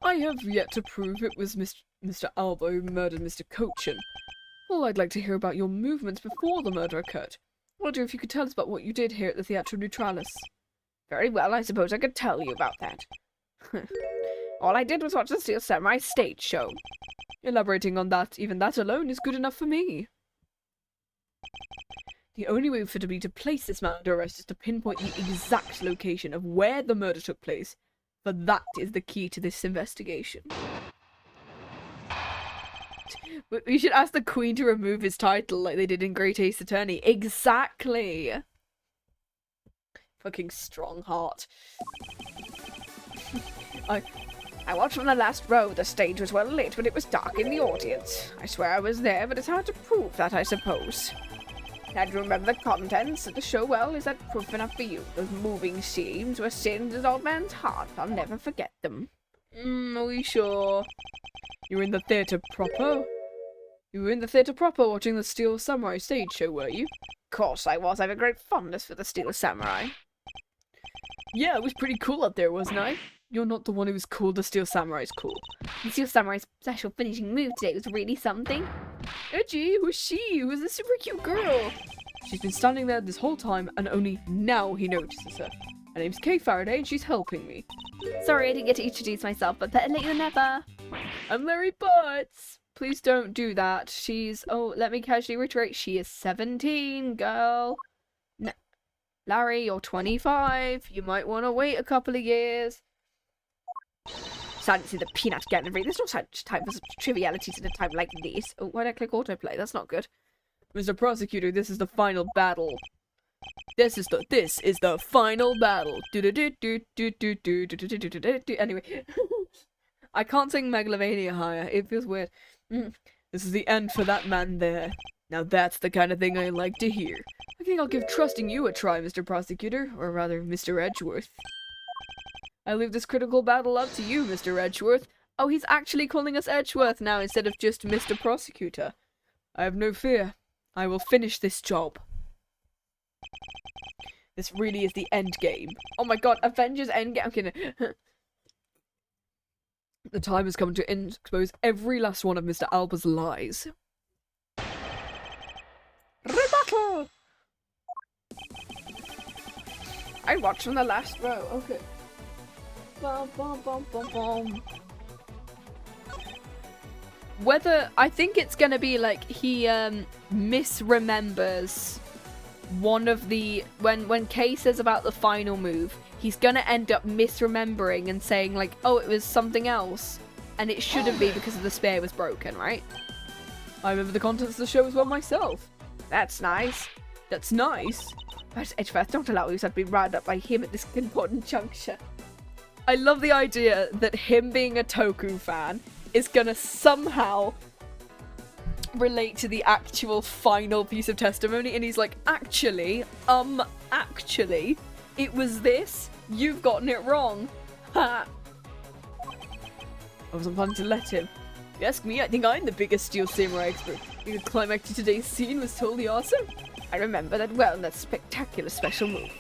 I have yet to prove it was Mr. Alba who murdered Mr. Cochin. Well, I'd like to hear about your movements before the murder occurred. I wonder if you could tell us about what you did here at the Theatro Neutralis. Very well, I suppose I could tell you about that. All I did was watch the Steel Samurai stage show. Elaborating on that, even that alone is good enough for me. The only way for me to place this man under arrest is to pinpoint the exact location of where the murder took place, for that is the key to this investigation. We should ask the Queen to remove his title like they did in Great Ace Attorney. Exactly! Fucking strong heart. I watched from the last row. The stage was well lit, but it was dark in the audience. I swear I was there, but it's hard to prove that, I suppose. Had to remember the contents of the show well. Is that proof enough for you? Those moving scenes were seared in an old man's heart. I'll never forget them. Are we sure? You were in the theatre proper? You were in the theatre proper watching the Steel Samurai stage show, were you? Of course I was. I have a great fondness for the Steel Samurai. Yeah, it was pretty cool up there, wasn't I? You're not the one who was cool. The Steel Samurai's cool. The Steel Samurai's special finishing move today was really something. Edgy, who's she? Who's the super cute girl? She's been standing there this whole time, and only now he notices her. Her name's Kay Faraday, and she's helping me. Sorry I didn't get to introduce myself, but better late than never. I'm Larry Butts. Please don't do that. She's... Oh, let me casually reiterate. She is 17, girl. No. Larry, you're 25. You might want to wait a couple of years. So I didn't see the peanut getting read. There's no such time for such trivialities at a time like this. Oh, why did I click autoplay? That's not good. Mr. Prosecutor, this is the final battle. This is the final battle. Anyway, I can't sing Megalovania higher. It feels weird. This is the end for that man there. Now that's the kind of thing I like to hear. I think I'll give trusting you a try, Mr. Prosecutor, or rather, Mr. Edgeworth. I leave this critical battle up to you, Mr. Edgeworth. Oh, he's actually calling us Edgeworth now instead of just Mr. Prosecutor. I have no fear. I will finish this job. This really is the end game. Oh my god, Avengers Endgame. I'm kidding. The time has come to expose every last one of Mr. Alba's lies. Rebuttal! I watched from the last row. Okay. Bum, bum, bum, bum, bum. Whether... I think it's gonna be like he misremembers one of the... When Kay says about the final move, he's gonna end up misremembering and saying like, oh, it was something else. And it shouldn't be because the spear was broken, right? I remember the contents of the show as well myself. That's nice. That's nice. But Edgeworth, don't allow yourself to be riled up by him at this important juncture. I love the idea that him being a Toku fan is gonna somehow relate to the actual final piece of testimony, and he's like, actually, It was this? You've gotten it wrong. Ha! I wasn't planning to let him. If you ask me, I think I'm the biggest Steel Samurai expert. The climax to today's scene was totally awesome. I remember that well, that spectacular special move.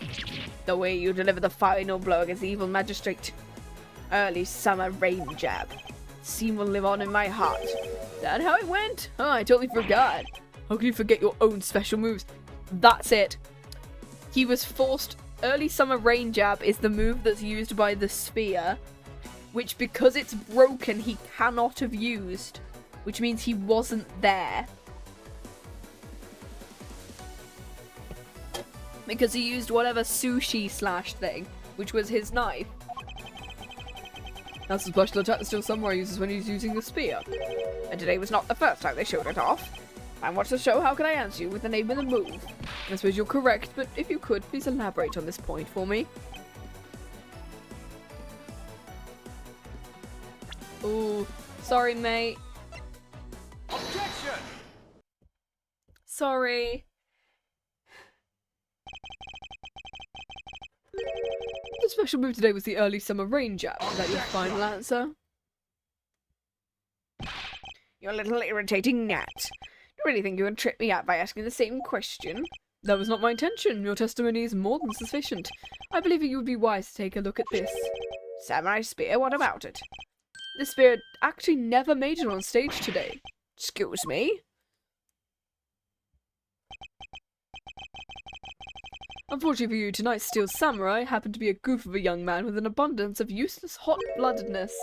The way you deliver the final blow against the evil magistrate. Early summer rain jab. Scene will live on in my heart. Is that how it went? Oh, I totally forgot. How can you forget your own special moves? That's it. He was forced. Early summer rain jab is the move that's used by the spear, which because it's broken he cannot have used, which means he wasn't there. Because he used whatever sushi slash thing, which was his knife. That's the special attack the Steel Samurai uses when he's using the spear. And today was not the first time they showed it off. I watched the show, how can I answer you with the name of the move? I suppose you're correct, but if you could, please elaborate on this point for me. Ooh, sorry mate. Objection! Sorry. The special move today was the early summer rain jab. Is that your final answer? You little irritating gnat. You really think you can trip me out by asking the same question? That was not my intention. Your testimony is more than sufficient. I believe you would be wise to take a look at this. Samurai spear, what about it? The spear actually never made it on stage today. Excuse me? Unfortunately for you, tonight's Steel Samurai happened to be a goof of a young man with an abundance of useless hot-bloodedness.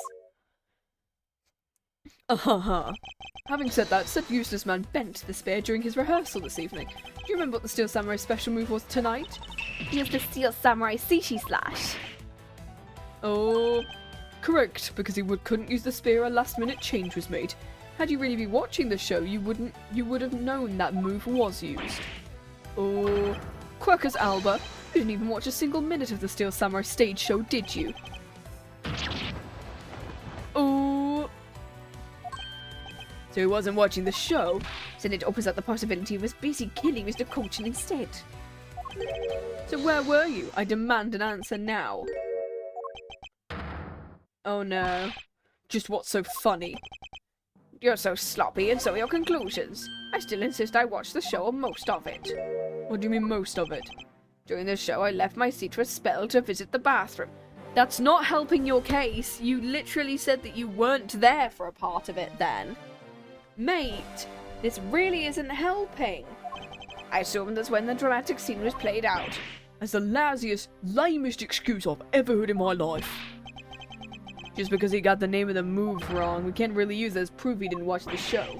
Having said that, said useless man bent the spear during his rehearsal this evening. Do you remember what the Steel Samurai special move was tonight? He has the Steel Samurai Sushi Slash. Oh, correct, because he couldn't use the spear, a last-minute change was made. Had you really been watching the show, you would have known that move was used. Oh, Quirkus Alba, you didn't even watch a single minute of the Steel Samurai stage show, did you? Oh. So he wasn't watching the show, so it opens up the possibility he was busy killing Mr. Colchin instead. So where were you? I demand an answer now. Oh no. Just what's so funny? You're so sloppy, and so are your conclusions. I still insist I watched the show or most of it. What do you mean most of it? During the show, I left my seat for a spell to visit the bathroom. That's not helping your case. You literally said that you weren't there for a part of it then. Mate, this really isn't helping. I assumed that's when the dramatic scene was played out. That's the lousiest, lamest excuse I've ever heard in my life. Just because he got the name of the move wrong, we can't really use that as proof he didn't watch the show.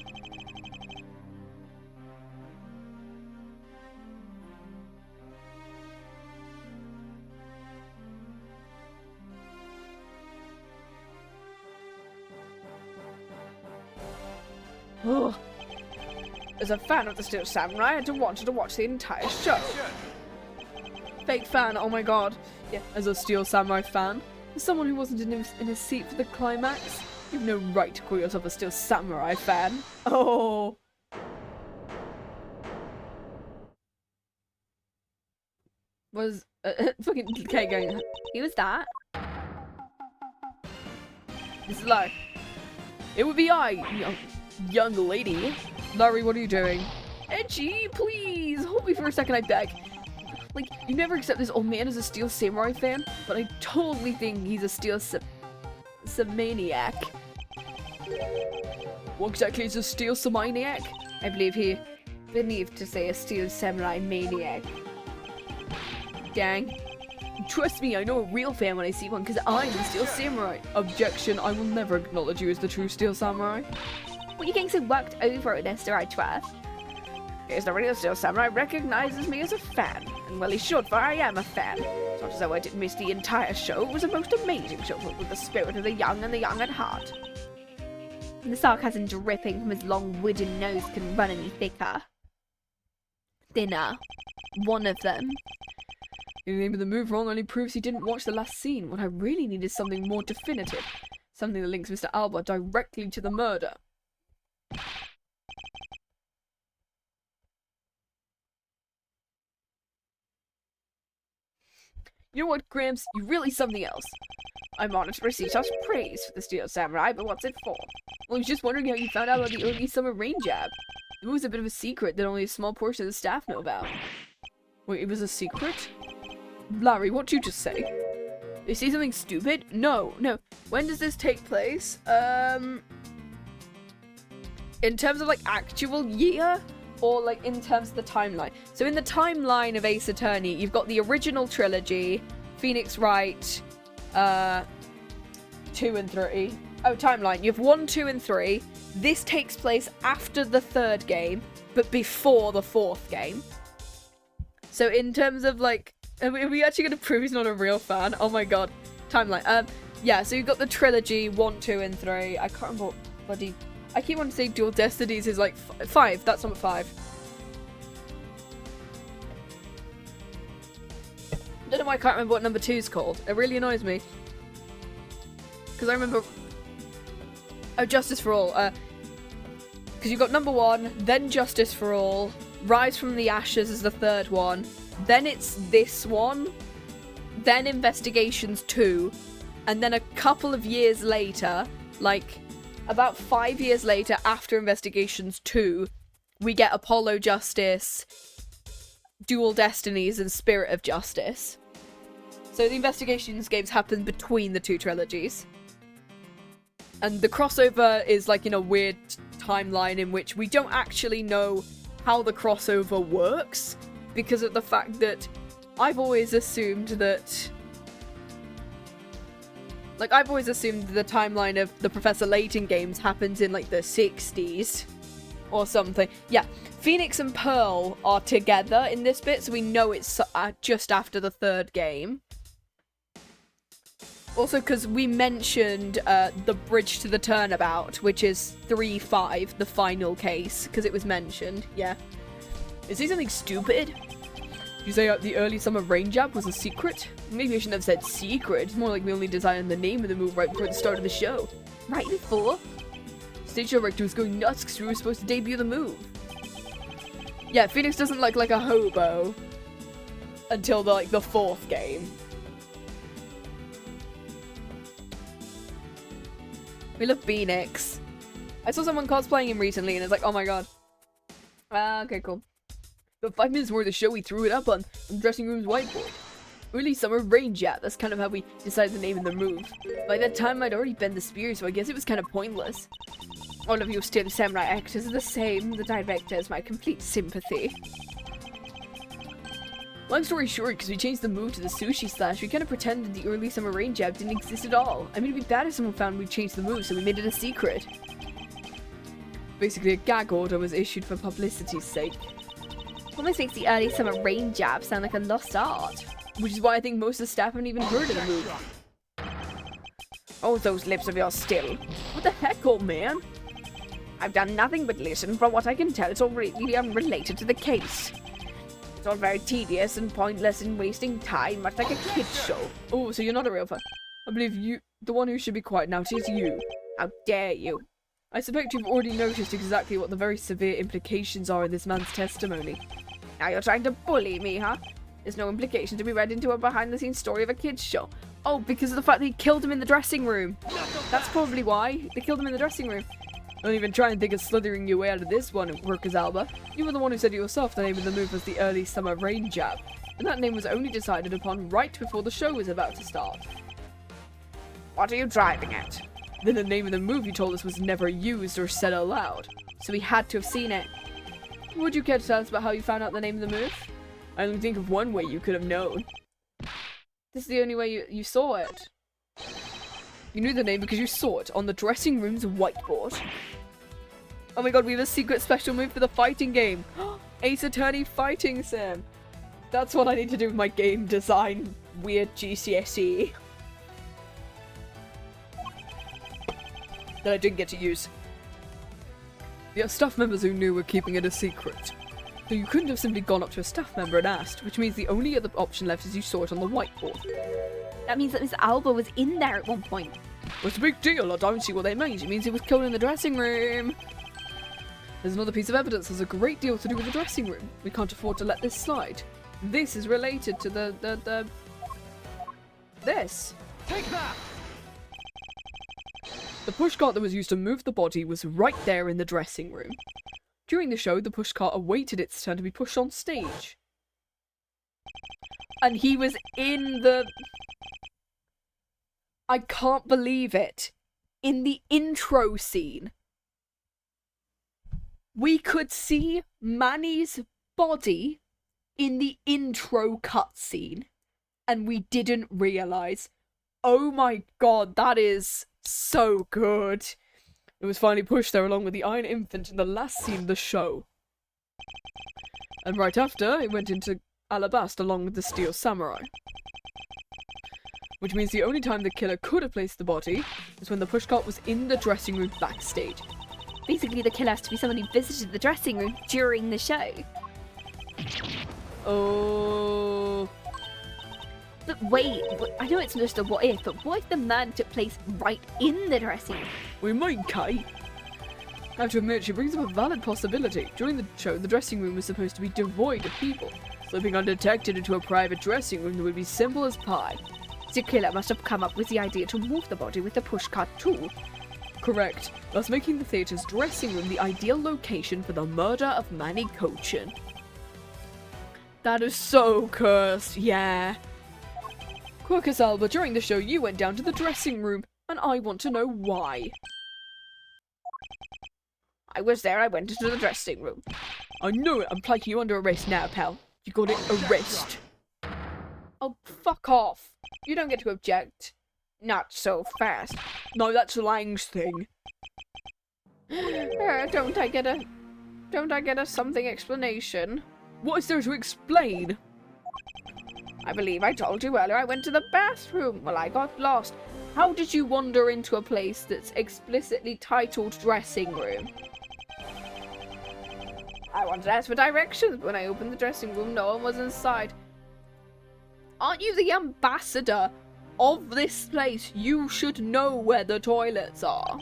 Ugh. As a fan of the Steel Samurai, I wanted to watch the entire show. Fake fan, oh my god. Yeah, as a Steel Samurai fan, as someone who wasn't in his seat for the climax, you have no right to call yourself a Steel Samurai fan. Oh. Was fucking okay going. Who was that? This is like, it would be I, young lady. Larry, what are you doing? Edgy, please hold me for a second, I beg. Like, you never accept this old man as a Steel Samurai fan, but I totally think he's a Steel Samaniac. What exactly is a Steel Samaniac? I believe he believed to say a Steel Samurai maniac. Dang. Trust me, I know a real fan when I see one, because I'm a Steel Samurai. Objection, I will never acknowledge you as the true Steel Samurai. What are you getting so worked over at, Esther, I trust? Here's the real Steel Samurai recognizes me as a fan. And well, he should, for I am a fan. It's not as though I didn't miss the entire show. It was a most amazing show filled with the spirit of the young and the young at heart. And the sarcasm dripping from his long wooden nose couldn't run any thicker. Thinner. One of them. The name of the move wrong only proves he didn't watch the last scene. What I really need is something more definitive. Something that links Mr. Alba directly to the murder. You know what, Gramps? You're really something else. I'm honored to receive such praise for the Steel Samurai, but what's it for? Well, I was just wondering how you found out about the early summer rain jab. It was a bit of a secret that only a small portion of the staff know about. Wait, it was a secret? Larry, what did you just say? You say something stupid? No. When does this take place? In terms of, like, actual year? Or, like, in terms of the timeline? So in the timeline of Ace Attorney, you've got the original trilogy, Phoenix Wright, 2 and 3. Oh, timeline. You have 1, 2, and 3. This takes place after the 3rd game, but before the 4th game. So in terms of, like... Are we actually going to prove he's not a real fan? Oh my god. Timeline. Yeah, so you've got the trilogy, 1, 2, and 3. I can't remember what bloody... I keep wanting to say Dual Destinies is like 5. That's number 5. I don't know why I can't remember what number 2 is called. It really annoys me. Because I remember... Oh, Justice for All. Because you've got number 1, then Justice for All, Rise from the Ashes is the 3rd one, then it's this one, then Investigations 2, and then a couple of years later, like... About 5 years later, after Investigations 2, we get Apollo Justice, Dual Destinies, and Spirit of Justice. So the Investigations games happen between the 2 trilogies. And the crossover is like in a weird timeline in which we don't actually know how the crossover works, because of the fact that I've always assumed that... Like, I've always assumed the timeline of the Professor Layton games happens in, like, the 60s. Or something. Yeah, Phoenix and Pearl are together in this bit, so we know it's just after the 3rd game. Also, because we mentioned the Bridge to the Turnabout, which is 3-5, the final case, because it was mentioned, yeah. Is he something stupid? You say the early summer rain jab was a secret? Maybe I shouldn't have said secret. It's more like we only decided the name of the move right before the start of the show. Right before? Stage director was going nuts because we were supposed to debut the move. Yeah, Phoenix doesn't look like a hobo until the 4th game. We love Phoenix. I saw someone cosplaying him recently and it's like, oh my god. Okay, cool. But 5 minutes before the show, we threw it up on the dressing room's whiteboard. Early summer rain jab, that's kind of how we decided the name of the move. By that time, I'd already bent the spear, so I guess it was kind of pointless. All of you Steel Samurai actors are the same. The director has my complete sympathy. Long story short, because we changed the move to the sushi slash, we kind of pretended the early summer rain jab didn't exist at all. I mean, it'd be bad if someone found we'd changed the move, so we made it a secret. Basically, a gag order was issued for publicity's sake. Almost makes the early summer rain jab sound like a lost art. Which is why I think most of the staff haven't even heard of the move. Oh, those lips of yours still. What the heck, old man? I've done nothing but listen. From what I can tell, it's all really unrelated to the case. It's all very tedious and pointless and wasting time, much like a kid's show. Oh, so you're not a real fan. I believe you, the one who should be quiet now, is you. How dare you? I suspect you've already noticed exactly what the very severe implications are in this man's testimony. Now you're trying to bully me, huh? There's no implication to be read into a behind-the-scenes story of a kid's show. Oh, because of the fact that he killed him in the dressing room. That's probably why. They killed him in the dressing room. Don't even try and think of slithering your way out of this one, Workers Alba. You were the one who said it yourself the name of the move was the early summer rain jab. And that name was only decided upon right before the show was about to start. What are you driving at? Then the name of the move you told us was never used or said aloud. So we had to have seen it. Would you care to tell us about how you found out the name of the move? I only think of one way you could have known. This is the only way you saw it. You knew the name because you saw it on the dressing room's whiteboard. Oh my god, we have a secret special move for the fighting game. Ace Attorney Fighting Sim. That's what I need to do with my game design weird GCSE. That I didn't get to use. The staff members who knew were keeping it a secret. So you couldn't have simply gone up to a staff member and asked, which means the only other option left is you saw it on the whiteboard. That means that Miss Alba was in there at one point. What's a big deal? I don't see what they mean. It means he was killed in the dressing room. There's another piece of evidence. There's a great deal to do with the dressing room. We can't afford to let this slide. This is related to the This. Take that! The pushcart that was used to move the body was right there in the dressing room. During the show, the pushcart awaited its turn to be pushed on stage. And he was in the... I can't believe it. In the intro scene, we could see Manny's body in the intro cutscene, and we didn't realize. Oh my god, that is so good. It was finally pushed there along with the Iron Infant in the last scene of the show. And right after, it went into Alabasta along with the Steel Samurai. Which means the only time the killer could have placed the body was when the pushcart was in the dressing room backstage. Basically, the killer has to be someone who visited the dressing room during the show. Oh... But wait, I know it's just a what if, but what if the murder took place right in the dressing room? We might, Kate. I have to admit, she brings up a valid possibility. During the show, the dressing room was supposed to be devoid of people. Slipping undetected into a private dressing room that would be simple as pie. The killer must have come up with the idea to move the body with the pushcart too. Correct, thus making the theatre's dressing room the ideal location for the murder of Manny Cochin. That is so cursed, yeah. Quirkus Alba, during the show you went down to the dressing room, and I want to know why. I was there, I went into the dressing room. I know it, I'm placing you under arrest now, pal. You got it, arrest. Oh, fuck off. You don't get to object. Not so fast. No, that's Lang's thing. Don't I get a something explanation? What is there to explain? I believe I told you earlier I went to the bathroom. Well, I got lost. How did you wander into a place that's explicitly titled dressing room? I wanted to ask for directions, but when I opened the dressing room, no one was inside. Aren't you the ambassador of this place? You should know where the toilets are.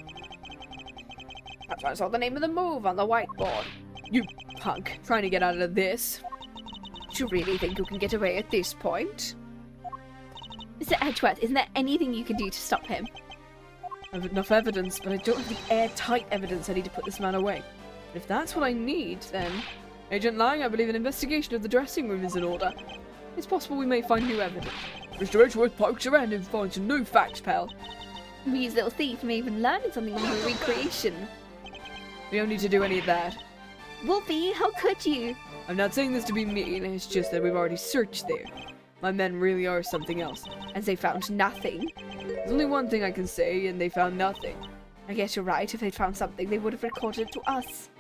That's why I saw the name of the move on the whiteboard. You punk, trying to get out of this. Do you really think you can get away at this point? Mr. Edgeworth, isn't there anything you can do to stop him? I have enough evidence, but I don't have the airtight evidence I need to put this man away. If that's what I need, then... Agent Lang, I believe an investigation of the dressing room is in order. It's possible we may find new evidence. Mr. Edgeworth pokes around and finds some new facts, pal. We's little thief may even learn something from the recreation. We don't need to do any of that. Wolfie, how could you? I'm not saying this to be mean, it's just that we've already searched there. My men really are something else, and they found nothing. There's only one thing I can say, and they found nothing. I guess you're right. If they'd found something, they would have recorded it to us.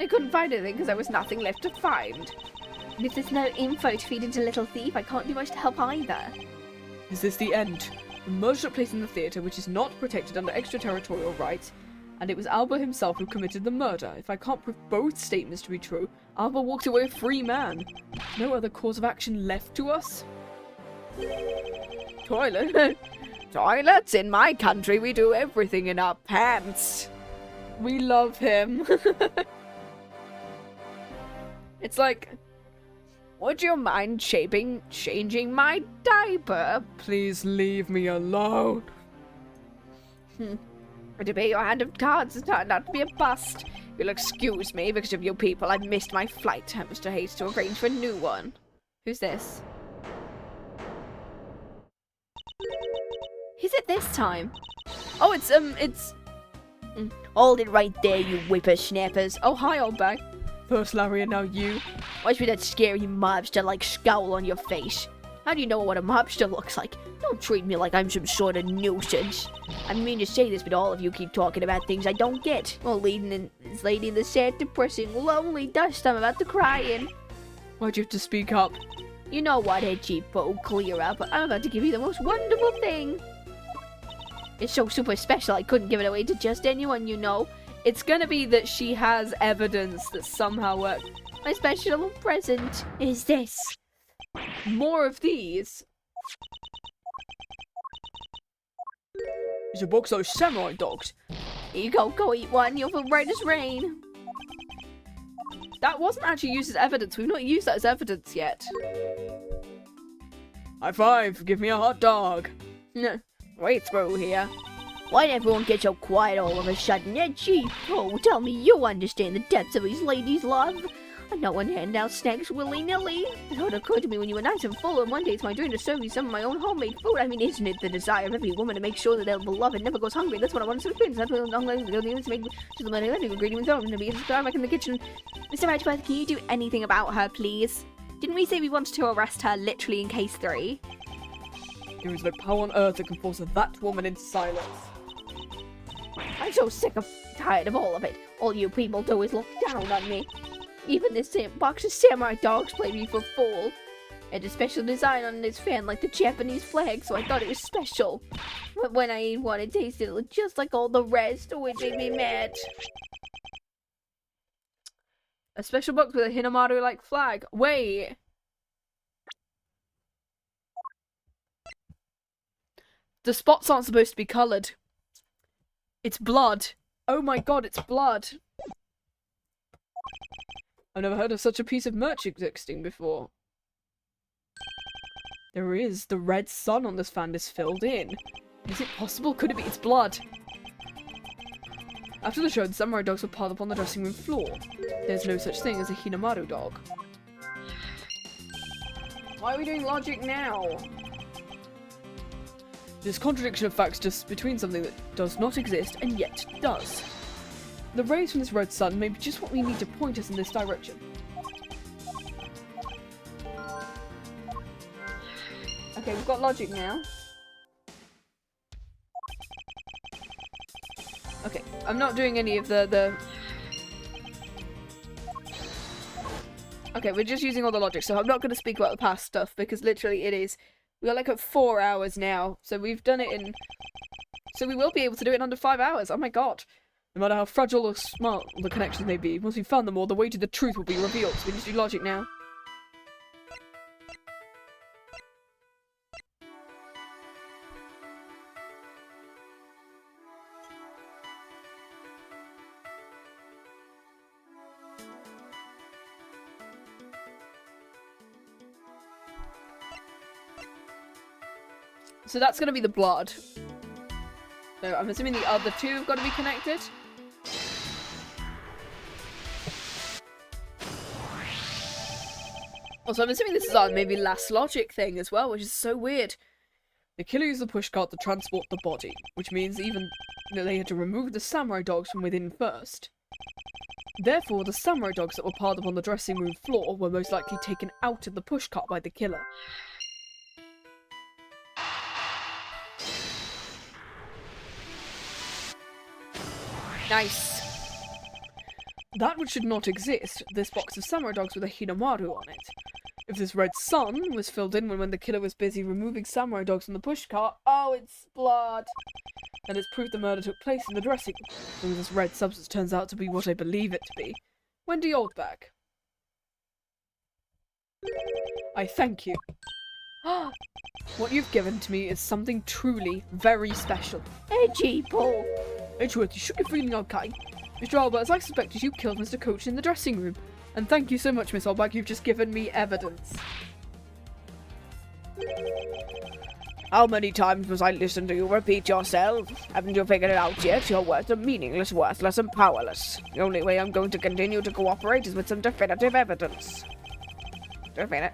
I couldn't find anything because there was nothing left to find. And if there's no info to feed into Little Thief, I can't do much to help either. Is this the end? The murder took place in the theatre, which is not protected under extraterritorial rights, and it was Alba himself who committed the murder. If I can't prove both statements to be true, Alba walked away a free man. No other cause of action left to us? Toilet? Toilets? In my country, we do everything in our pants. We love him. It's like... Would you mind changing my diaper? Please leave me alone. A debate your hand of cards has turned out to be a bust. You'll excuse me, because of you people, I've missed my flight. I must haste to arrange for a new one. Who's this? Who's it this time? Oh, it's... Hold it right there, you whippersnappers. Oh, hi, old bag. First Larry and now you. What's with that scary mobster-like scowl on your face? How do you know what a mobster looks like? Don't treat me like I'm some sort of nuisance. I mean to say this, but all of you keep talking about things I don't get. Well, this lady in the sad, depressing, lonely dust, I'm about to cry in. Why'd you have to speak up? You know what, Cheapo, clear up. I'm about to give you the most wonderful thing. It's so super special, I couldn't give it away to just anyone, you know. It's gonna be that she has evidence that somehow worked. My special present is this. More of these. It's a box of samurai dogs. Here you go eat one, you'll feel bright as rain. That wasn't actually used as evidence. We've not used that as evidence yet. High five, give me a hot dog. No, wait through here. Why'd everyone get so quiet all of a sudden? Gee, oh, tell me you understand the depths of these ladies' love. I'm not one to hand out snacks willy-nilly. It would occur to me when you were nice and full, and one day it's my dream to serve you some of my own homemade food. I mean, isn't it the desire of every woman to make sure that their beloved never goes hungry? That's what I want to experience. That's what I'm going to make to the money ingredients on to be back in the kitchen. Mr. Redworth, can you do anything about her, please? Didn't we say we wanted to arrest her literally in case 3? There is no power on earth that can force that woman into silence. I'm so sick of tired of all of it. All you people do is look down on me. Even this box of samurai dogs played me for a fool. It had a special design on its fan like the Japanese flag, so I thought it was special. But when I ate one, it tasted just like all the rest, which made me mad. A special box with a Hinamaru-like flag. Wait. The spots aren't supposed to be coloured. It's blood. Oh my god, it's blood. I've never heard of such a piece of merch existing before. There is. The red sun on this fan is filled in. Is it possible? Could it be? It's blood. After the show, the samurai dogs were piled up on the dressing room floor. There's no such thing as a Hinamaru dog. Why are we doing logic now? This contradiction of facts just between something that does not exist and yet does. The rays from this red sun may be just what we need to point us in this direction. Okay, we've got logic now. Okay, I'm not doing any of the... Okay, we're just using all the logic, so I'm not going to speak about the past stuff, because literally it is... We're like at 4 hours now, so we've done it in... So we will be able to do it in under 5 hours, oh my god. No matter how fragile or smart the connections may be, once we've found them all, the way to the truth will be revealed. So we just do logic now. So that's going to be the blood. So I'm assuming the other two have got to be connected. Also, I'm assuming this is our maybe last logic thing as well, which is so weird. The killer used the pushcart to transport the body, which means even they had to remove the samurai dogs from within first. Therefore, the samurai dogs that were piled up on the dressing room floor were most likely taken out of the pushcart by the killer. Nice. That which should not exist, this box of samurai dogs with a Hinamaru on it. If this red sun was filled in when the killer was busy removing samurai dogs from the pushcart, Oh, it's blood. then it's proof the murder took place in the dressing room. As long as this red substance turns out to be what I believe it to be. Wendy Oldback. I thank you. What you've given to me is something truly very special. Edgy, Paul. Edgeworth, you should be feeling okay. Mr. Albert, as I suspected, you killed Mr. Coach in the dressing room. And thank you so much, Miss Oldback, you've just given me evidence. How many times must I listen to you repeat yourself? Haven't you figured it out yet? Your words are meaningless, worthless, and powerless. The only way I'm going to continue to cooperate is with some definitive evidence. Definite.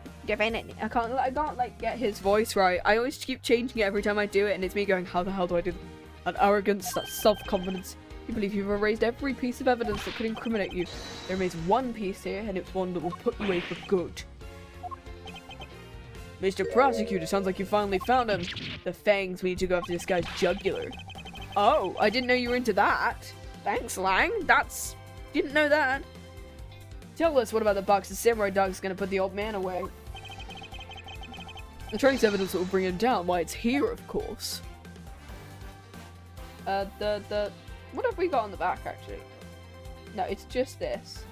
I can't like get his voice right. I always keep changing it every time I do it, and it's me going, how the hell do I do that? That arrogance, that self-confidence. You believe you've erased every piece of evidence that could incriminate you. There remains one piece here, and it's one that will put you away for good. Mr. Prosecutor, sounds like you finally found him. The fangs, we need to go after this guy's jugular. Oh, I didn't know you were into that. Thanks, Lang. Didn't know that. Tell us, what about the box of samurai dogs gonna put the old man away? The trace evidence that will bring him down, why it's here, of course. What have we got on the back, actually? No, it's just this.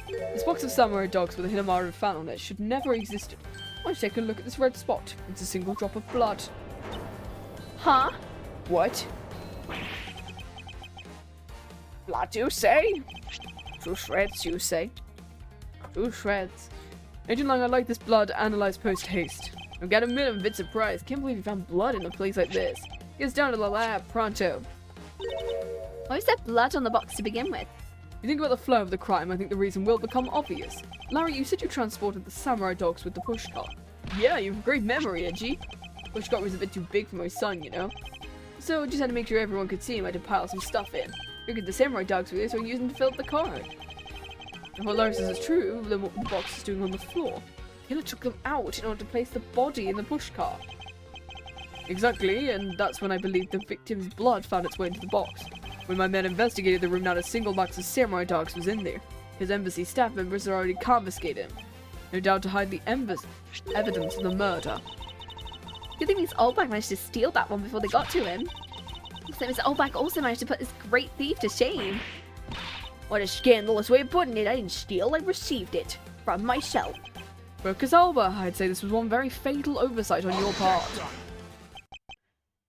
This box of samurai dogs with a Hinamaru fan on it should never have existed. Why don't you take a look at this red spot? It's a single drop of blood. Huh? What? Blood, you say? Two shreds, you say? Ooh, shreds. Agent Lang, I'd like this blood analyzed post-haste. I've got a minute of a bit surprised. Can't believe you found blood in a place like this. Get us down to the lab, pronto. Why is there blood on the box to begin with? If you think about the flow of the crime, I think the reason will become obvious. Larry, you said you transported the samurai dogs with the pushcart. Yeah, you have a great memory, Edgy. Pushcart was a bit too big for my son, you know? So just had to make sure everyone could see him. I had to pile some stuff in. Figured the samurai dogs were there, so I used them to fill up the cart. If what Larry says is true, then what the box is doing on the floor. Killer took them out in order to place the body in the pushcart. Exactly, and that's when I believe the victim's blood found its way into the box. When my men investigated the room, not a single box of samurai dogs was in there. His embassy staff members had already confiscated him. No doubt to hide the evidence of the murder. Good thing Miss Oldback managed to steal that one before they got to him. Looks like Miss Oldback also managed to put this great thief to shame. What a scandalous way of putting it. I didn't steal, I received it. From myself. For Casalba, I'd say this was one very fatal oversight on your part.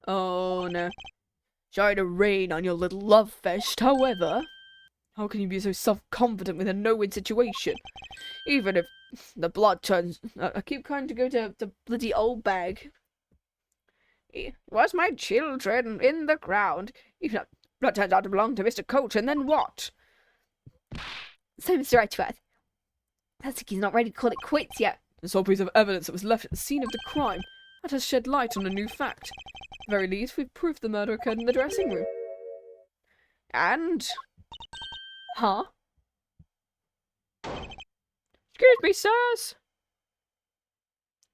Oh no. Sorry to rain on your little love fest, however. How can you be so self-confident with a no-win situation? Even if the blood turns... I keep trying to go to bloody old bag. It was my children in the ground. Even if blood turns out to belong to Mr. Colton, then what? So, Mr. Edgeworth, that's like he's not ready to call it quits yet. The sole piece of evidence that was left at the scene of the crime. That has shed light on a new fact. At the very least, we've proved the murder occurred in the dressing room. And... Huh? Excuse me, sirs.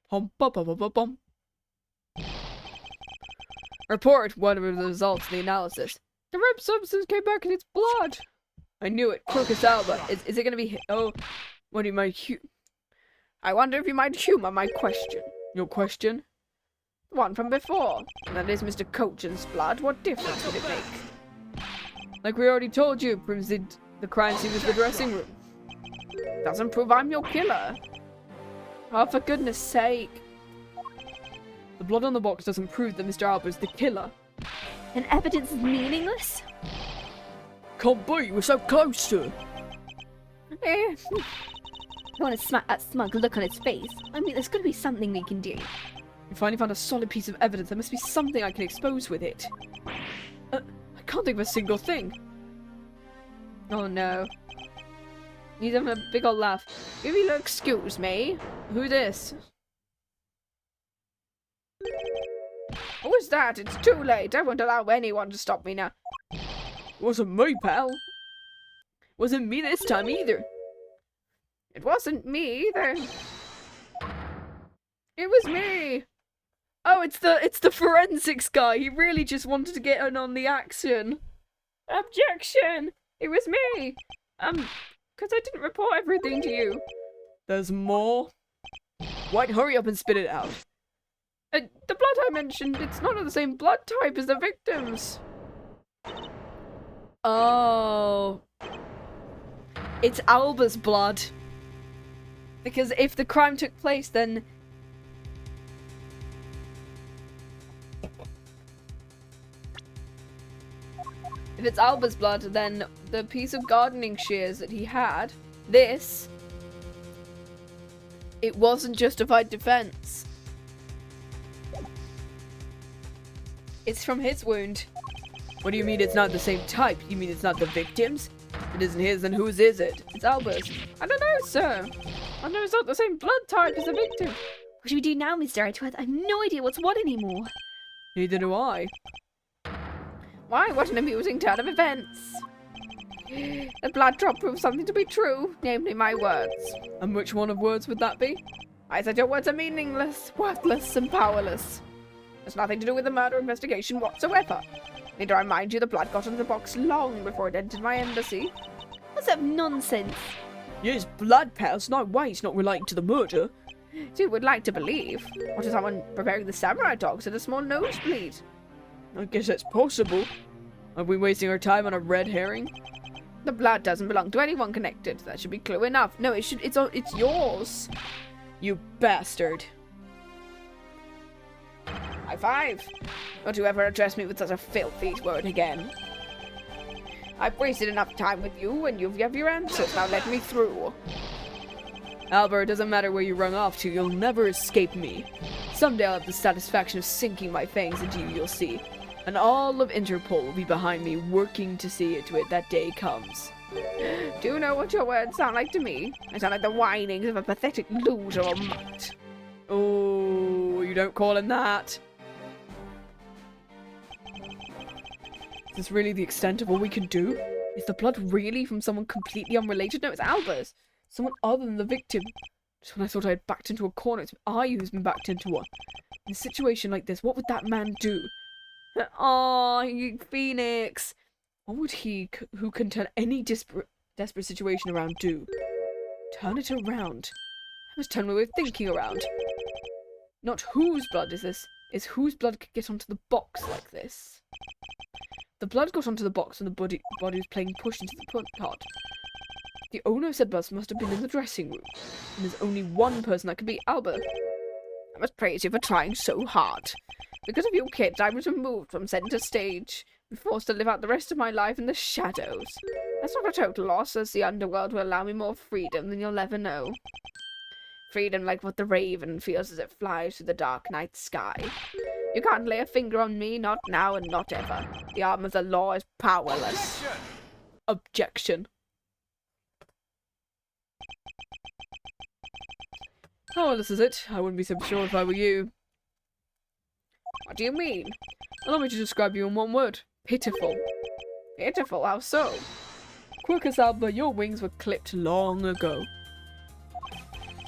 Hum, bum, bum, bum, bum, bum. Report whatever the results of the analysis. The red substance came back in its blood. I knew it. Crocus Alba. Is it going to be... Oh, what do you might... I wonder if you might humor my question. Your question? The one from before. That is Mr. Colton's blood. What difference would it make? Like we already told you, it proves the crime scene was the dressing room. Doesn't prove I'm your killer. Oh, for goodness sake. The blood on the box doesn't prove that Mr. Alba is the killer. And evidence is meaningless? Can't be, we're so close to it. I want to smack that smug look on his face. I mean, there's got to be something we can do. We finally found a solid piece of evidence. There must be something I can expose with it. I can't think of a single thing. Oh no. He's having a big old laugh. If you'll excuse me. Who this? Who is that? It's too late. I won't allow anyone to stop me now. Wasn't me, pal. Wasn't me this time either. It wasn't me either. It was me. Oh, it's the forensics guy. He really just wanted to get in on the action. Objection! It was me. Because I didn't report everything to you. There's more. White, hurry up and spit it out. The blood I mentioned, it's not of the same blood type as the victims. Oh. It's Alba's blood. Because if the crime took place, then... If it's Alba's blood, then the piece of gardening shears that he had, this, it wasn't justified defense. It's from his wound. What do you mean it's not the same type? You mean it's not the victim's? If it isn't his, then whose is it? It's Alba's. I don't know, sir. I know it's not the same blood type as the victim. What should we do now, Mr. Edgeworth? I have no idea what's what anymore. Neither do I. Why, what an amusing turn of events. The blood drop proves something to be true, namely my words. And which one of words would that be? I said your words are meaningless, worthless, and powerless. There's nothing to do with the murder investigation whatsoever. Need to remind you the blood got into the box long before it entered my embassy. What's that nonsense? Yes, blood, pals. No way it's not related to the murder. So you would like to believe. What is someone preparing the samurai dogs at a small nosebleed? I guess that's possible. Are we wasting our time on a red herring? The blood doesn't belong to anyone connected. That should be clue enough. No, it's yours. You bastard. High five. Don't you ever address me with such a filthy word again. I've wasted enough time with you, and you have your answers. Now let me through. Albert, it doesn't matter where you run off to, you'll never escape me. Someday I'll have the satisfaction of sinking my fangs into you, you'll see. And all of Interpol will be behind me, working to see to it that day comes. Do you know what your words sound like to me? They sound like the whinings of a pathetic loser or mutt. Oh, you don't call him that. Is this really the extent of all we can do? Is the blood really from someone completely unrelated? No, it's Albert's. Someone other than the victim. Just when I thought I had backed into a corner, it's I who's been backed into one. In a situation like this, what would that man do? Oh, you Phoenix. What would he, who can turn any desperate situation around, do? Turn it around. I must turn my way of thinking around. Not whose blood is this, it's whose blood could get onto the box like this. The blood got onto the box and the body was playing push into the pot. The owner of said blood must have been in the dressing room. And there's only one person that could be Albert. I must praise you for trying so hard. Because of you kids, I was removed from centre stage and forced to live out the rest of my life in the shadows. That's not a total loss, as the underworld will allow me more freedom than you'll ever know. Freedom like what the raven feels as it flies through the dark night sky. You can't lay a finger on me, not now and not ever. The arm of the law is powerless. Objection. Powerless is it? I wouldn't be so sure if I were you. What do you mean? Allow me to describe you in one word. Pitiful. Pitiful? How so? Quercus alba, your wings were clipped long ago.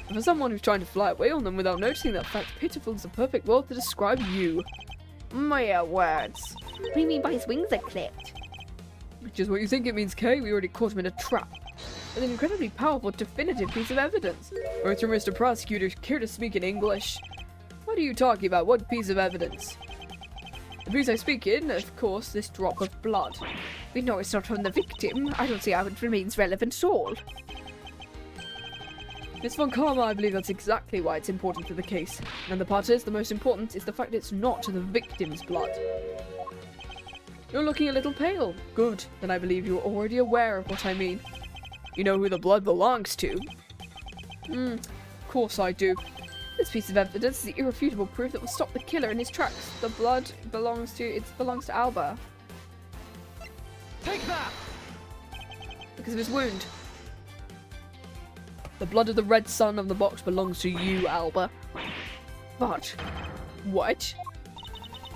And for someone who's trying to fly away on them without noticing that fact, pitiful is the perfect word to describe you. Mere words. What do you mean by his wings are clipped? Which is what you think it means, Kay. We already caught him in a trap. With an incredibly powerful, definitive piece of evidence. Or through Mr. Prosecutor, care to speak in English? What are you talking about? What piece of evidence? The piece I speak in, of course, this drop of blood. We know it's not from the victim. I don't see how it remains relevant at all. Miss Von Karma, I believe that's exactly why it's important for the case. And the part is, the most important is the fact it's not the victim's blood. You're looking a little pale. Good, then I believe you're already aware of what I mean. You know who the blood belongs to? Of course I do. This piece of evidence is the irrefutable proof that will stop the killer in his tracks. The blood belongs to Alba. Take that! Because of his wound. The blood of the red sun of the box belongs to you, Alba. But What?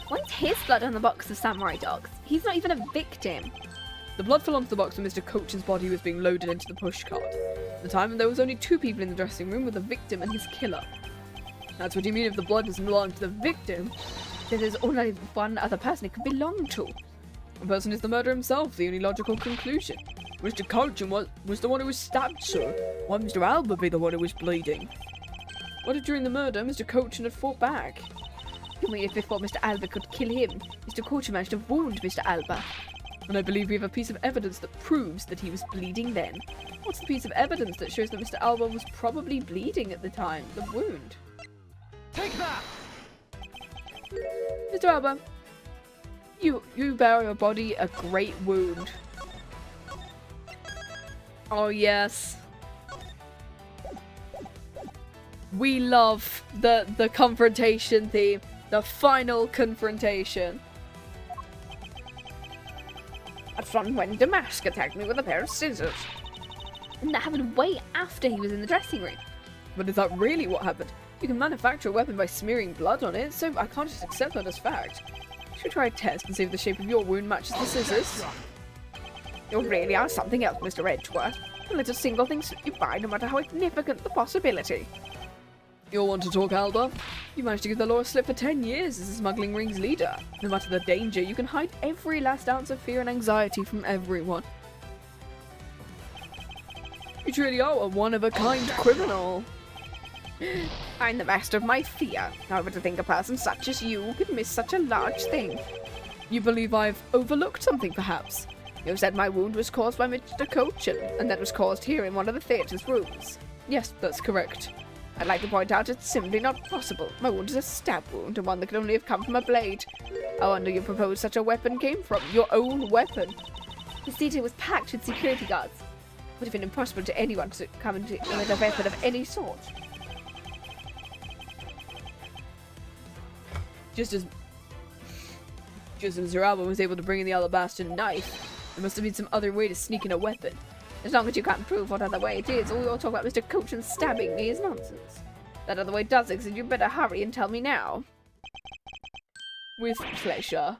Why's his blood on the box of samurai dogs? He's not even a victim. The blood fell onto the box when Mr. Coachen's body was being loaded into the pushcart. At the time, there was only 2 people in the dressing room, with the victim and his killer. That's what you mean if the blood doesn't belong to the victim. then there's only one other person it could belong to. The person is the murderer himself, the only logical conclusion. Mr. Coachin was the one who was stabbed, sir. Why Mr. Alba be the one who was bleeding? What if during the murder, Mr. Coachin had fought back? You mean if before Mr. Alba could kill him, Mr. Coachin managed to wound Mr. Alba? And I believe we have a piece of evidence that proves that he was bleeding then. What's the piece of evidence that shows that Mr. Alba was probably bleeding at the time? The wound. Take that! Mr. Alba, you bear your body a great wound. Oh yes. We love the confrontation theme. The final confrontation. That's from when Damask attacked me with a pair of scissors. And that happened way after he was in the dressing room. But is that really what happened? You can manufacture a weapon by smearing blood on it, so I can't just accept that as fact. Should we try a test and see if the shape of your wound matches the scissors? You really are something else, Mr. Edgeworth. Don't let a single thing slip you by, no matter how significant the possibility. You'll want to talk, Alba. You managed to give the law a slip for 10 years as a smuggling ring's leader. No matter the danger, you can hide every last ounce of fear and anxiety from everyone. You truly are a one-of-a-kind criminal. I'm the master of my fear. However, to think a person such as you could miss such a large thing. You believe I've overlooked something, perhaps? You said my wound was caused by Mr. Coachin, and that was caused here in one of the theatre's rooms. Yes, that's correct. I'd like to point out it's simply not possible. My wound is a stab wound, and one that could only have come from a blade. I wonder you propose such a weapon came from. Your own weapon. The theatre was packed with security guards. would have been impossible to anyone to come into with a weapon of any sort. Just as Mr. Alba was able to bring in the alabaster knife, there must have been some other way to sneak in a weapon. As long as you can't prove what other way it is, all your talk about Mr. Coachman stabbing me is nonsense. That other way does exist, you better hurry and tell me now. With pleasure.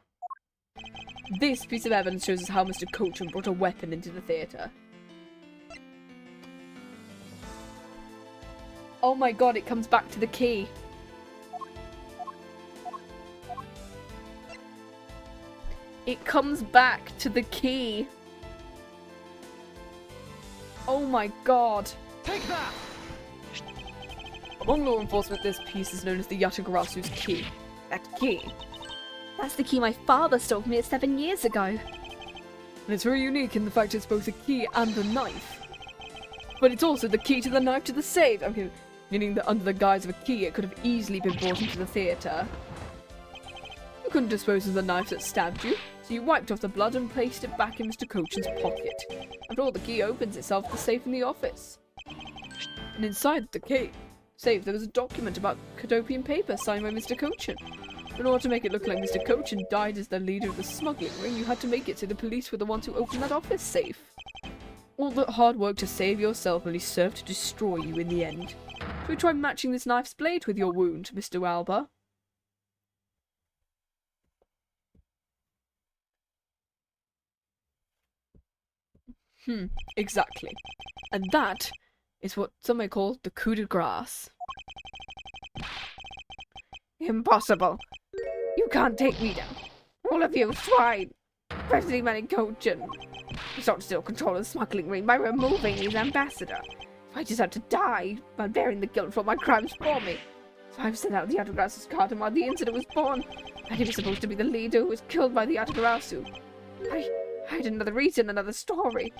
This piece of evidence shows us how Mr. Coachman brought a weapon into the theatre. Oh my god, it comes back to the key. It comes back to the key. Oh my god. Take that! Among law enforcement, this piece is known as the Yatagarasu's key. That key. That's the key my father stole from me 7 years ago. And it's very unique in the fact it's both a key and a knife. But it's also the key to the knife to the safe. Okay, meaning that under the guise of a key, it could have easily been brought into the theatre. You couldn't dispose of the knife that stabbed you, so you wiped off the blood and placed it back in Mr. Coachen's pocket. After all, the key opens itself to the safe in the office. And inside the key safe, there was a document about Cadopian paper signed by Mr. Coachen. In order to make it look like Mr. Coachen died as the leader of the smuggling ring, you had to make it so the police were the ones who opened that office safe. All that hard work to save yourself only served to destroy you in the end. Shall we try matching this knife's blade with your wound, Mr. Alba? Exactly. And that is what some may call the coup de grace. Impossible. You can't take me down. All of you swine. Especially Manny Coachin. You sought to steal control of the smuggling ring by removing his ambassador. I deserve to die by bearing the guilt for my crimes for me. So I've sent out the Yatagarasu's card while the incident was born. And he was supposed to be the leader who was killed by the Yatagarasu. I had another reason, another story.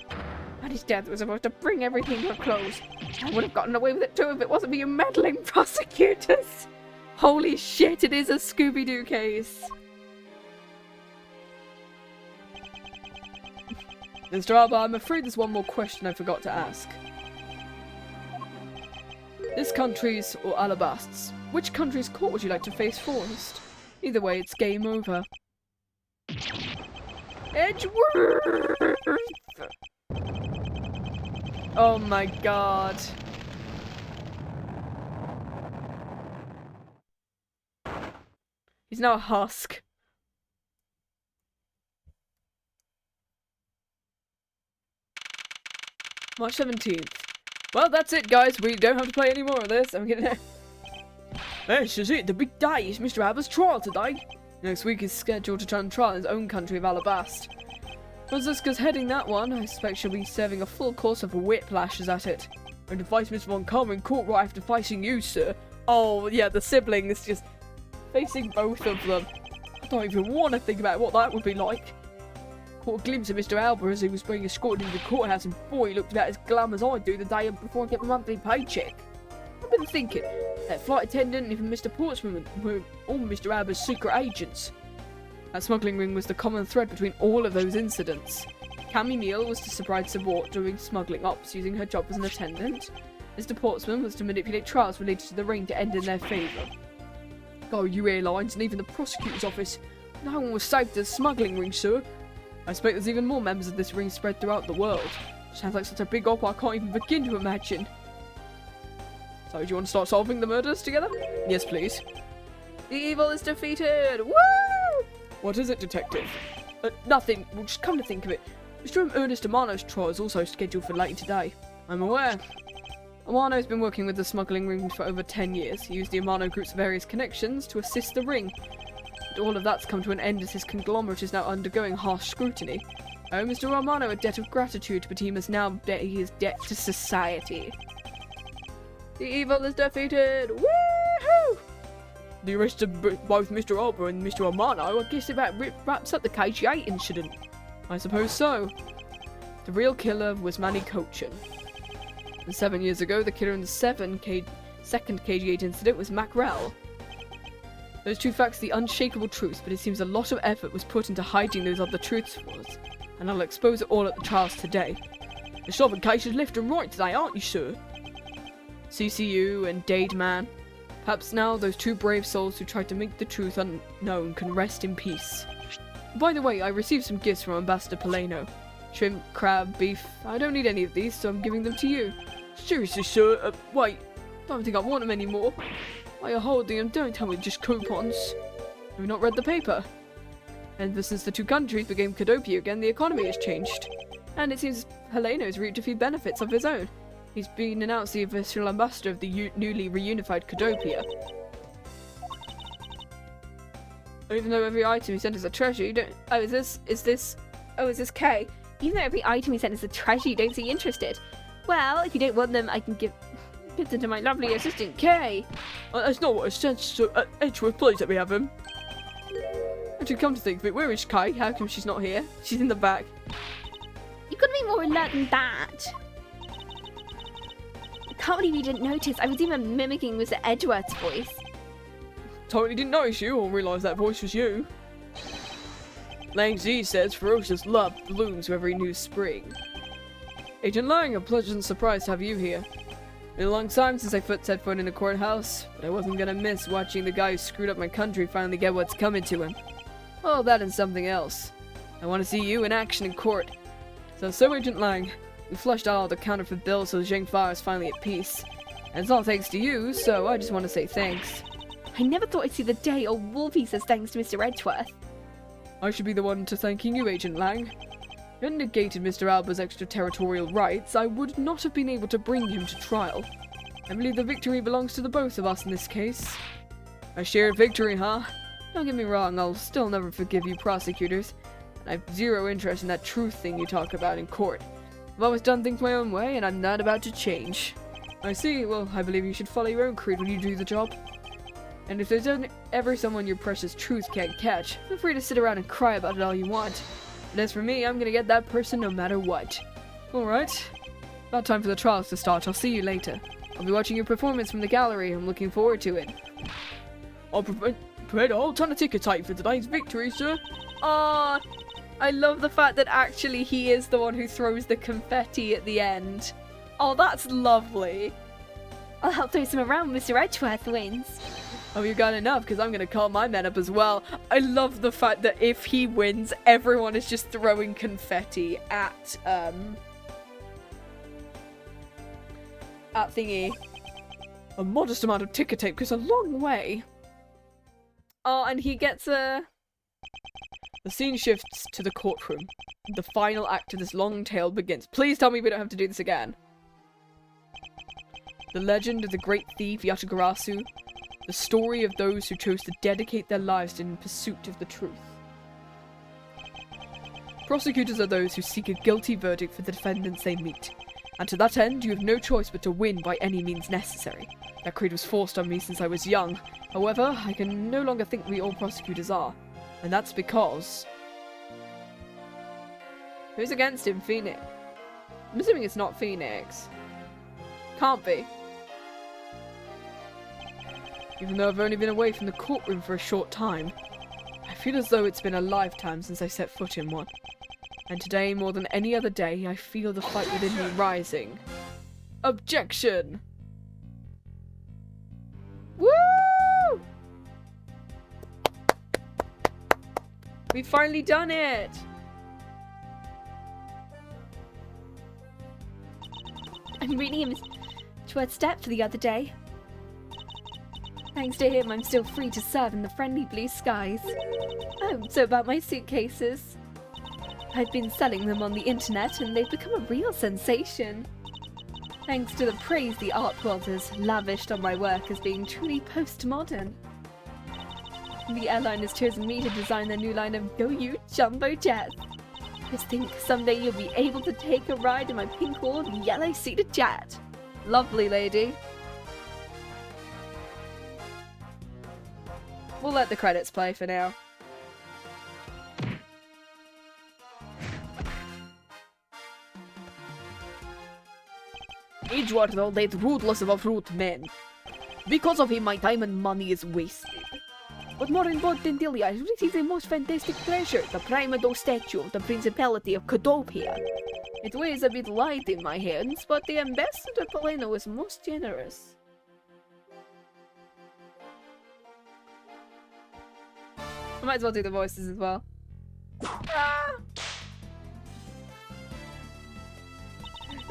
And his death was supposed to bring everything to a close. I would have gotten away with it too if it wasn't for you meddling prosecutors. Holy shit, it is a Scooby-Doo case! Mr. Alba, I'm afraid there's one more question I forgot to ask. This country's, or Alabast's, which country's court would you like to face first? Either way, it's game over. Edgeworth! Oh my god. He's now a husk. March 17th. Well, that's it, guys. We don't have to play any more of this. I'm gonna... This is it. The big day is Mr. Alba's trial today. Next week is scheduled to try and trial in his own country of Alabast. Franziska's heading that one. I expect she'll be serving a full course of whiplashes at it. I'm to face Miss Von Karma in court right after facing you, sir. Oh, yeah, the siblings just facing both of them. I don't even want to think about what that would be like. Caught a glimpse of Mr. Alba as he was being escorted into the courthouse, and boy, he looked about as glum as I do the day before I get my monthly paycheck. I've been thinking, that flight attendant and even Mr. Portsmouth were all Mr. Alba's secret agents. That smuggling ring was the common thread between all of those incidents. Cammy Neal was to surprise support during smuggling ops using her job as an attendant. Mr. Portsmouth was to manipulate trials related to the ring to end in their favour. Go you airlines and even the prosecutor's office. No one was safe to the smuggling ring, sir. I expect there's even more members of this ring spread throughout the world. Sounds like such a big op I can't even begin to imagine. So, do you want to start solving the murders together? Yes, please. The evil is defeated! Woo! What is it, detective? Nothing. Well, just come to think of it. Mr. Ernest Amano's trial is also scheduled for later today. I'm aware. Amano's been working with the smuggling ring for over 10 years. He used the Amano Group's various connections to assist the ring. But all of that's come to an end as his conglomerate is now undergoing harsh scrutiny. I owe Mr. Romano a debt of gratitude, but he must now pay his debt to society. The evil is defeated! Woohoo! The arrest of both Mr. Alba and Mr. Romano, I guess about wraps up the KG8 incident. I suppose so. The real killer was Manny Coachin. And 7 years ago, the killer in the second KG8 incident was Macrell. Those two facts are the unshakable truth, but it seems a lot of effort was put into hiding those other truths for us, and I'll expose it all at the trials today. You're solving cases left and right today, aren't you, sir? CCU and Dade Man. Perhaps now those two brave souls who tried to make the truth unknown can rest in peace. By the way, I received some gifts from Ambassador Paleno. Shrimp, crab, beef. I don't need any of these, so I'm giving them to you. Seriously, sir? Wait. Don't think I want them anymore. Why are you holding them? Don't tell me just coupons. Have you not read the paper? Ever since the two countries became Cadopia again, the economy has changed. And it seems Heleno's reaped a few benefits of his own. He's been announced the official ambassador of the newly reunified Cadopia. Even though every item he sent is a treasure, you don't... Oh, is this K? Even though every item he sent is a treasure, you don't seem interested. Well, if you don't want them, I can give them to my lovely assistant, Kay. That's not what I said, so Edgeworth, please let me have him. Actually, come to think of it, where is Kay? How come she's not here? She's in the back. You've got to be more alert than that. I can't believe you didn't notice. I was even mimicking Mr. Edgeworth's voice. Totally didn't notice you or realise that voice was you. Lang Z says ferocious love blooms with every new spring. Agent Lang, a pleasant surprise to have you here. Been a long time since I set foot in a courthouse, but I wasn't gonna miss watching the guy who screwed up my country finally get what's coming to him. Oh, that and something else. I want to see you in action in court. So Agent Lang, we flushed out all the counterfeit bills so the Zheng Fire is finally at peace. And it's all thanks to you, so I just want to say thanks. I never thought I'd see the day old Wolfie says thanks to Mr. Edgeworth. I should be the one to thanking you, Agent Lang. If you hadn't negated Mr. Alba's extraterritorial rights, I would not have been able to bring him to trial. I believe the victory belongs to the both of us in this case. A shared victory, huh? Don't get me wrong, I'll still never forgive you prosecutors. And I have zero interest in that truth thing you talk about in court. I've always done things my own way, and I'm not about to change. I see. Well, I believe you should follow your own creed when you do the job. And if there's ever someone your precious truth can't catch, feel free to sit around and cry about it all you want. But as for me, I'm gonna get that person no matter what. Alright. About time for the trials to start. I'll see you later. I'll be watching your performance from the gallery. I'm looking forward to it. I'll prepared a whole ton of tickets out for today's victory, sir. Aw, I love the fact that actually he is the one who throws the confetti at the end. Oh, that's lovely. I'll help throw some around when Mr. Edgeworth wins. Oh, you got enough, because I'm going to call my men up as well. I love the fact that if he wins, everyone is just throwing confetti at thingy. A modest amount of ticker tape goes a long way. Oh, and he gets a... The scene shifts to the courtroom. The final act of this long tale begins. Please tell me we don't have to do this again. The legend of the great thief Yatagarasu. The story of those who chose to dedicate their lives in pursuit of the truth. Prosecutors are those who seek a guilty verdict for the defendants they meet. And to that end, you have no choice but to win by any means necessary. That creed was forced on me since I was young. However, I can no longer think we all prosecutors are. And that's because... Who's against him? Phoenix. I'm assuming it's not Phoenix. Can't be. Even though I've only been away from the courtroom for a short time, I feel as though it's been a lifetime since I set foot in one. And today, more than any other day, I feel the fight within me rising. Objection! Woo! We've finally done it! I'm reading him Edgeworth's step for the other day. Thanks to him, I'm still free to serve in the friendly blue skies. Oh, so about my suitcases. I've been selling them on the internet and they've become a real sensation. Thanks to the praise the art world has lavished on my work as being truly postmodern. The airline has chosen me to design their new line of Go You Jumbo Jets. Just think, someday you'll be able to take a ride in my pink-walled, yellow-seated jet. Lovely lady. We'll let the credits play for now. Edgeworth, though, that ruthless of uproot men. Because of him, my time and money is wasted. But more importantly, I received the most fantastic treasure, the Primado statue of the Principality of Cadopia. It weighs a bit light in my hands, but the Ambassador Polino is most generous. I might as well do the voices as well. Ah!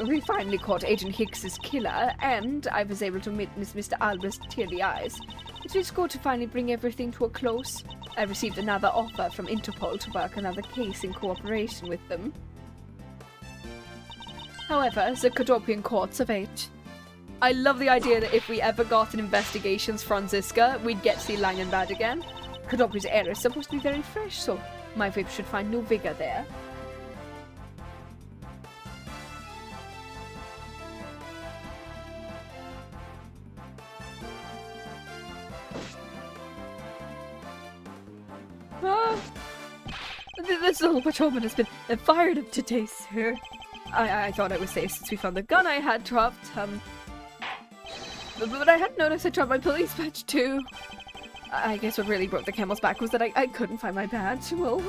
We finally caught Agent Hicks's killer, and I was able to witness Mr. Albus tear the eyes. It is good to finally bring everything to a close. I received another offer from Interpol to work another case in cooperation with them. However, the Cadopian courts of age. I love the idea that if we ever got an investigations Franziska, we'd get to see Langenbad again. Cadopia's air is supposed to be very fresh, so my whip should find new vigor there. This little patrolman has been fired up today, sir. I thought I was safe since we found the gun I had dropped, but I hadn't noticed I dropped my police badge too. I guess what really broke the camel's back was that I couldn't find my badge. Well,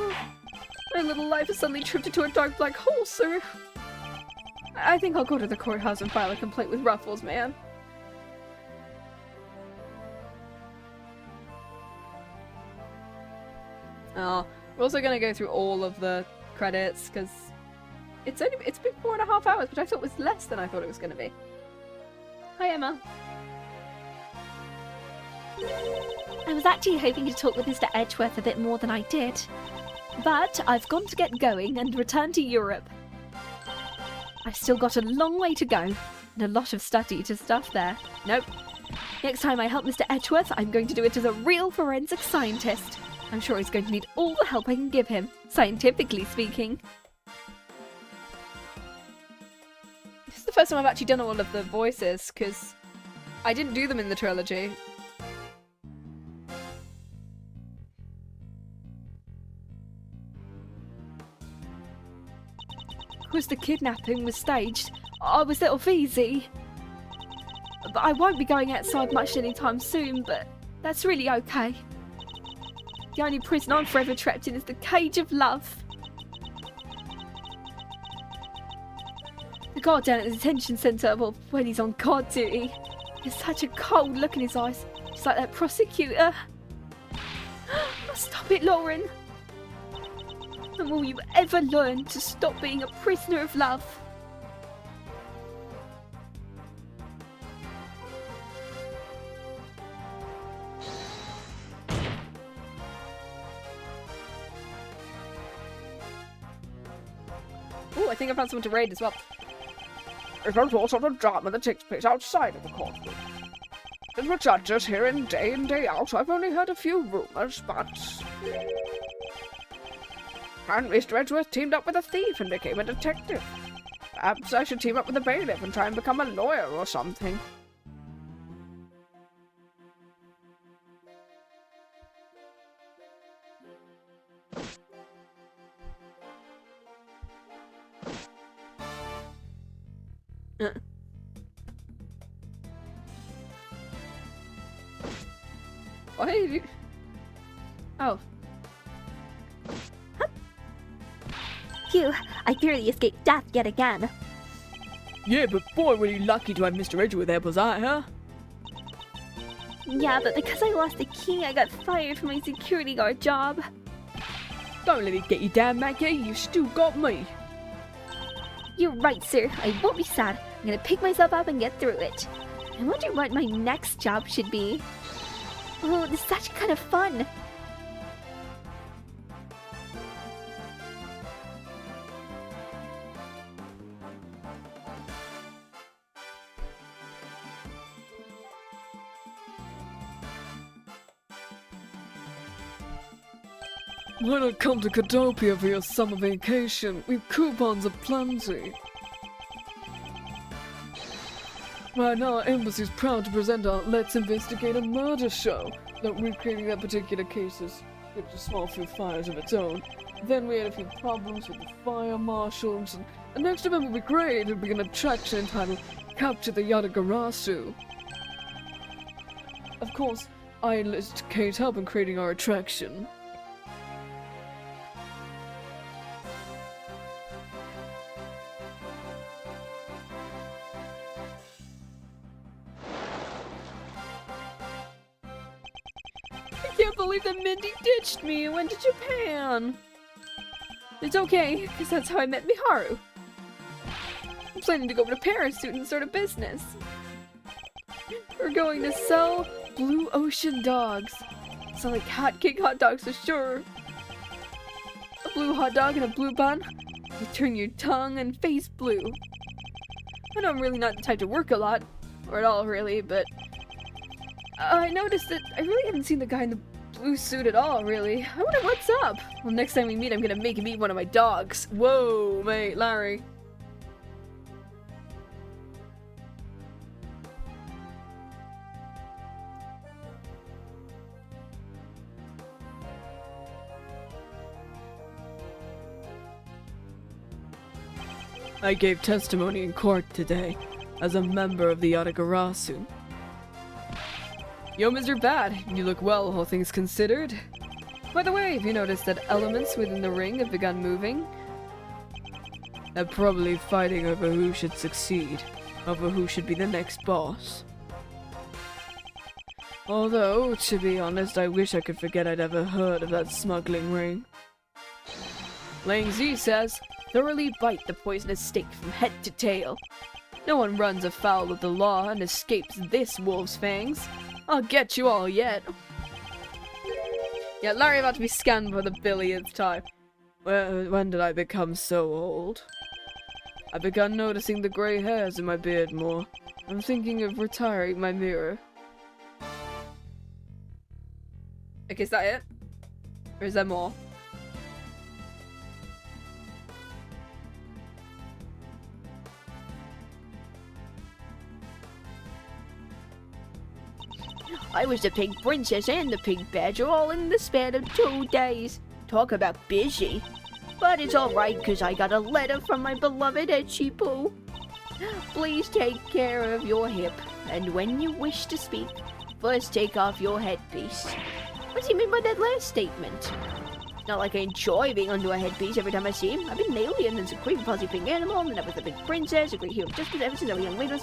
my little life has suddenly tripped into a dark black hole, sir. I think I'll go to the courthouse and file a complaint with Ruffles, man. Oh, we're also gonna go through all of the credits because it's been 4.5 hours, which I thought was less than I thought it was gonna be. Hi, Emma. I was actually hoping to talk with Mr. Edgeworth a bit more than I did. But I've got to get going and return to Europe. I've still got a long way to go, and a lot of study to stuff there. Nope. Next time I help Mr. Edgeworth, I'm going to do it as a real forensic scientist. I'm sure he's going to need all the help I can give him, scientifically speaking. This is the first time I've actually done all of the voices, because I didn't do them in the trilogy. Of course, the kidnapping was staged. I was little easy. But I won't be going outside much anytime soon, but that's really okay. The only prison I'm forever trapped in is the cage of love. The guard down at the detention centre, well, when he's on guard duty, he has such a cold look in his eyes, just like that prosecutor. Stop it, Lauren. And will you ever learn to stop being a prisoner of love? Oh, I think I found someone to raid as well. There's all sort of drama that takes place outside of the courtroom. There's the judges here in day out. I've only heard a few rumours, but... And Mr. Edgeworth teamed up with a thief and became a detective. Perhaps I should team up with a bailiff and try and become a lawyer or something. Why did you... Oh. Phew, I barely escaped death yet again. Yeah, but boy, were you lucky to have Mr. Edgeworth there, was I, huh? Yeah, but because I lost the key, I got fired from my security guard job. Don't let it get you down, Maggie. You still got me. You're right, sir. I won't be sad. I'm gonna pick myself up and get through it. I wonder what my next job should be. Oh, this is actually kind of fun. Why not come to Cadopia for your summer vacation? We've coupons aplenty. Right now, our embassy is proud to present our Let's Investigate a Murder show, that recreating that particular cases with a small few fires of its own. Then we had a few problems with the fire marshals, and next event will be great. It'll be an attraction entitled Capture the Yatagarasu. Of course, I enlist Kate's help in creating our attraction. believe that Mindy ditched me and went to Japan. It's okay, because that's how I met Miharu. I'm planning to go to Paris soon and start a business. We're going to sell blue ocean dogs. Sell like hot cake hot dogs for sure. A blue hot dog and a blue bun. You turn your tongue and face blue. I know I'm really not the type to work a lot, or at all really, but I noticed that I really haven't seen the guy in the blue suit at all, really. I wonder what's up. Well, next time we meet, I'm gonna make him eat one of my dogs. Whoa, mate, Larry. I gave testimony in court today as a member of the Yatagarasu. Yo, Mr. Bad, you look well, all things considered. By the way, have you noticed that elements within the ring have begun moving? They're probably fighting over who should succeed, over who should be the next boss. Although, to be honest, I wish I could forget I'd ever heard of that smuggling ring. Lang Z says, thoroughly bite the poisonous snake from head to tail. No one runs afoul of the law and escapes this wolf's fangs. I'll get you all yet. Yeah, Larry about to be scanned for the billionth time. When did I become so old? I've begun noticing the grey hairs in my beard more. I'm thinking of retiring my mirror. Okay, is that it? Or is there more? I was the pink princess and the pink badger all in the span of 2 days. Talk about busy. But it's alright, cause I got a letter from my beloved Etchy Poo. Please take care of your hip, and when you wish to speak, first take off your headpiece. What do you mean by that last statement? Not like I enjoy being under a headpiece every time I see him. I've been an alien and a creepy fuzzy pink animal, and then I was a big princess, a great hero just ever since I was a young lady.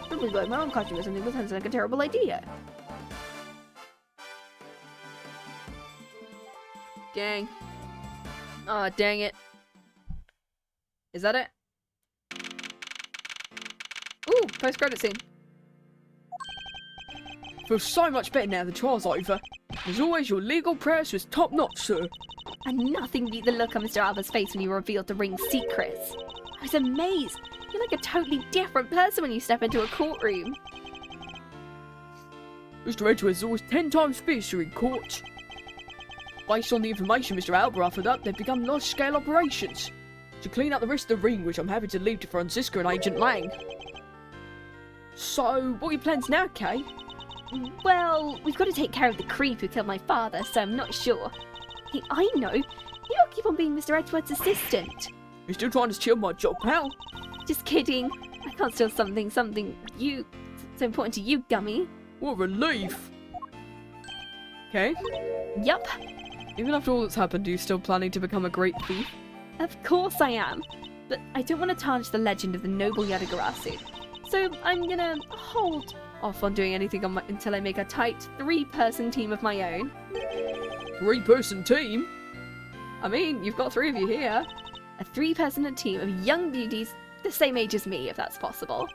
Probably going my own costume or something, but sounds like a terrible idea. Dang. Aw, dang it. Is that it? Ooh, post-credit scene. Feels so much better now the trial's over. As always, your legal prowess was top-notch, sir. And nothing beat the look on Mr. Alba's face when you revealed the ring's secrets. I was amazed. You're like a totally different person when you step into a courtroom. Mr. Edgeworth is always 10 times fiercer in court. Based on the information Mr. Alba offered up, they've begun large-scale operations to clean out the rest of the ring, which I'm happy to leave to Franziska and Agent Lang. So, what are your plans now, Kay? Well, we've got to take care of the creep who killed my father, so I'm not sure. Hey, I know. You don't keep on being Mr. Edgeworth's assistant. You're still trying to steal my job, pal? Just kidding. I can't steal something so important to you, Gummy. What a relief. Okay. Yup. Even after all that's happened, are you still planning to become a great thief? Of course I am. But I don't want to tarnish the legend of the noble Yatagarasu. So I'm gonna hold off on doing anything until I make a tight 3-person team of my own. 3-person team? I mean, you've got 3 of you here. A 3-person team of young beauties the same age as me, if that's possible.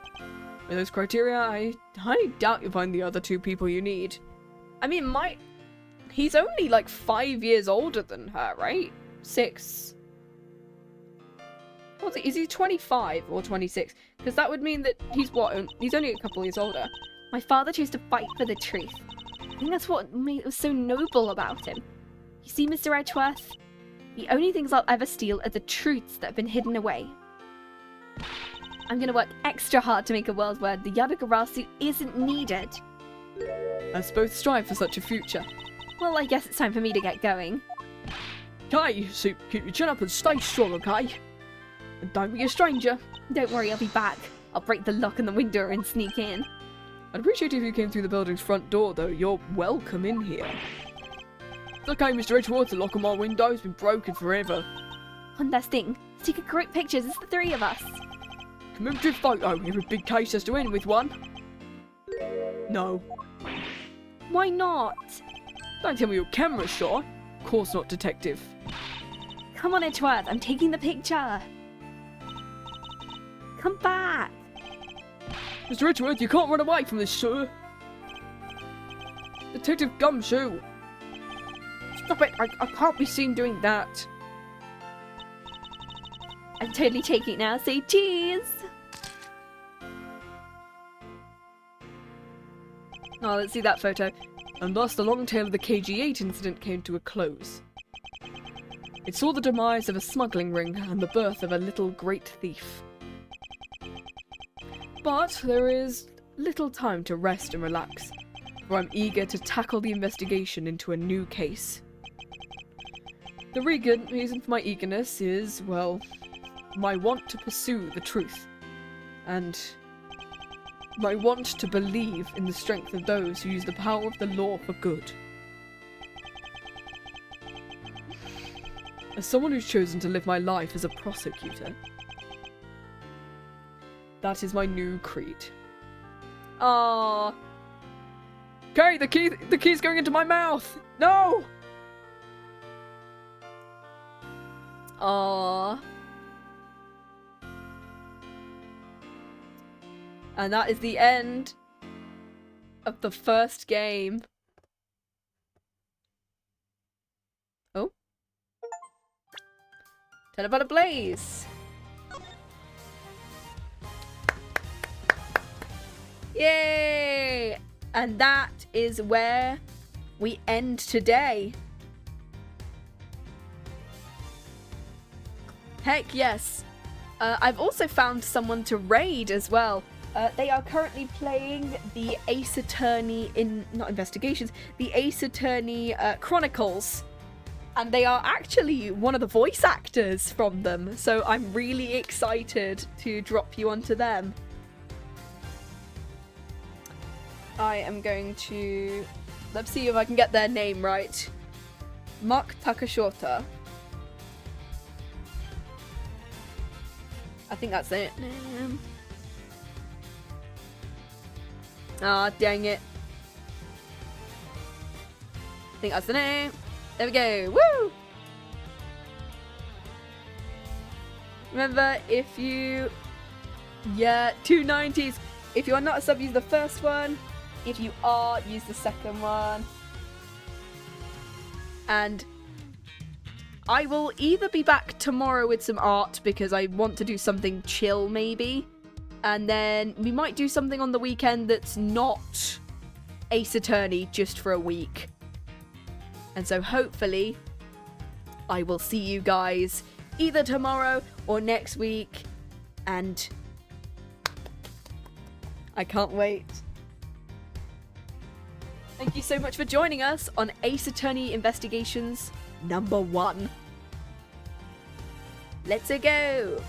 With those criteria, I highly doubt you'll find the other 2 people you need. I mean, he's only like 5 years older than her, right? 6. Is he 25 or 26? Because that would mean that he's he's only a couple years older. My father chose to fight for the truth. I think that's what was so noble about him. You see, Mr. Edgeworth? The only things I'll ever steal are the truths that have been hidden away. I'm gonna work extra hard to make a world where the Yatagarasu isn't needed. Let's both strive for such a future. Well, I guess it's time for me to get going. Okay, so keep your chin up and stay strong, okay? And don't be a stranger. Don't worry, I'll be back. I'll break the lock on the window and sneak in. I'd appreciate it if you came through the building's front door, though. You're welcome in here. It's okay, Mr. Edgeworth, the lock on my window's been broken forever. One last thing. Let's take a great pictures, it's the 3 of us. Commemorative photo. Every big case has to end with one. No. Why not? Don't tell me you're camera shy. Of course not, detective. Come on, Edgeworth, I'm taking the picture. Come back. Mr. Edgeworth, you can't run away from this, sir. Detective Gumshoe. Stop it! I can't be seen doing that. I'm totally taking it now. Say cheese. Oh, let's see that photo. And thus the long tale of the KG-8 incident came to a close. It saw the demise of a smuggling ring and the birth of a little great thief. But there is little time to rest and relax, for I'm eager to tackle the investigation into a new case. The reason for my eagerness is, well, my want to pursue the truth, and my want to believe in the strength of those who use the power of the law for good. As someone who's chosen to live my life as a prosecutor, that is my new creed. Aww. Okay, the key's going into my mouth! No! Aww. And that is the end of the first game. Oh. Teleport ablaze. Yay! And that is where we end today. Heck yes. I've also found someone to raid as well. They are currently playing the Ace Attorney not investigations, the Ace Attorney Chronicles. And they are actually one of the voice actors from them. So I'm really excited to drop you onto them. I am going to... Let's see if I can get their name right. Mark Takashota. I think that's it. Ah, dang it. I think that's the name. There we go. Woo! Remember, if you... Yeah, 290s. If you are not a sub, use the first one. If you are, use the second one. And I will either be back tomorrow with some art because I want to do something chill maybe. And then we might do something on the weekend that's not Ace Attorney just for a week. And so hopefully I will see you guys either tomorrow or next week. And I can't wait. Thank you so much for joining us on Ace Attorney Investigations #1. Let's go!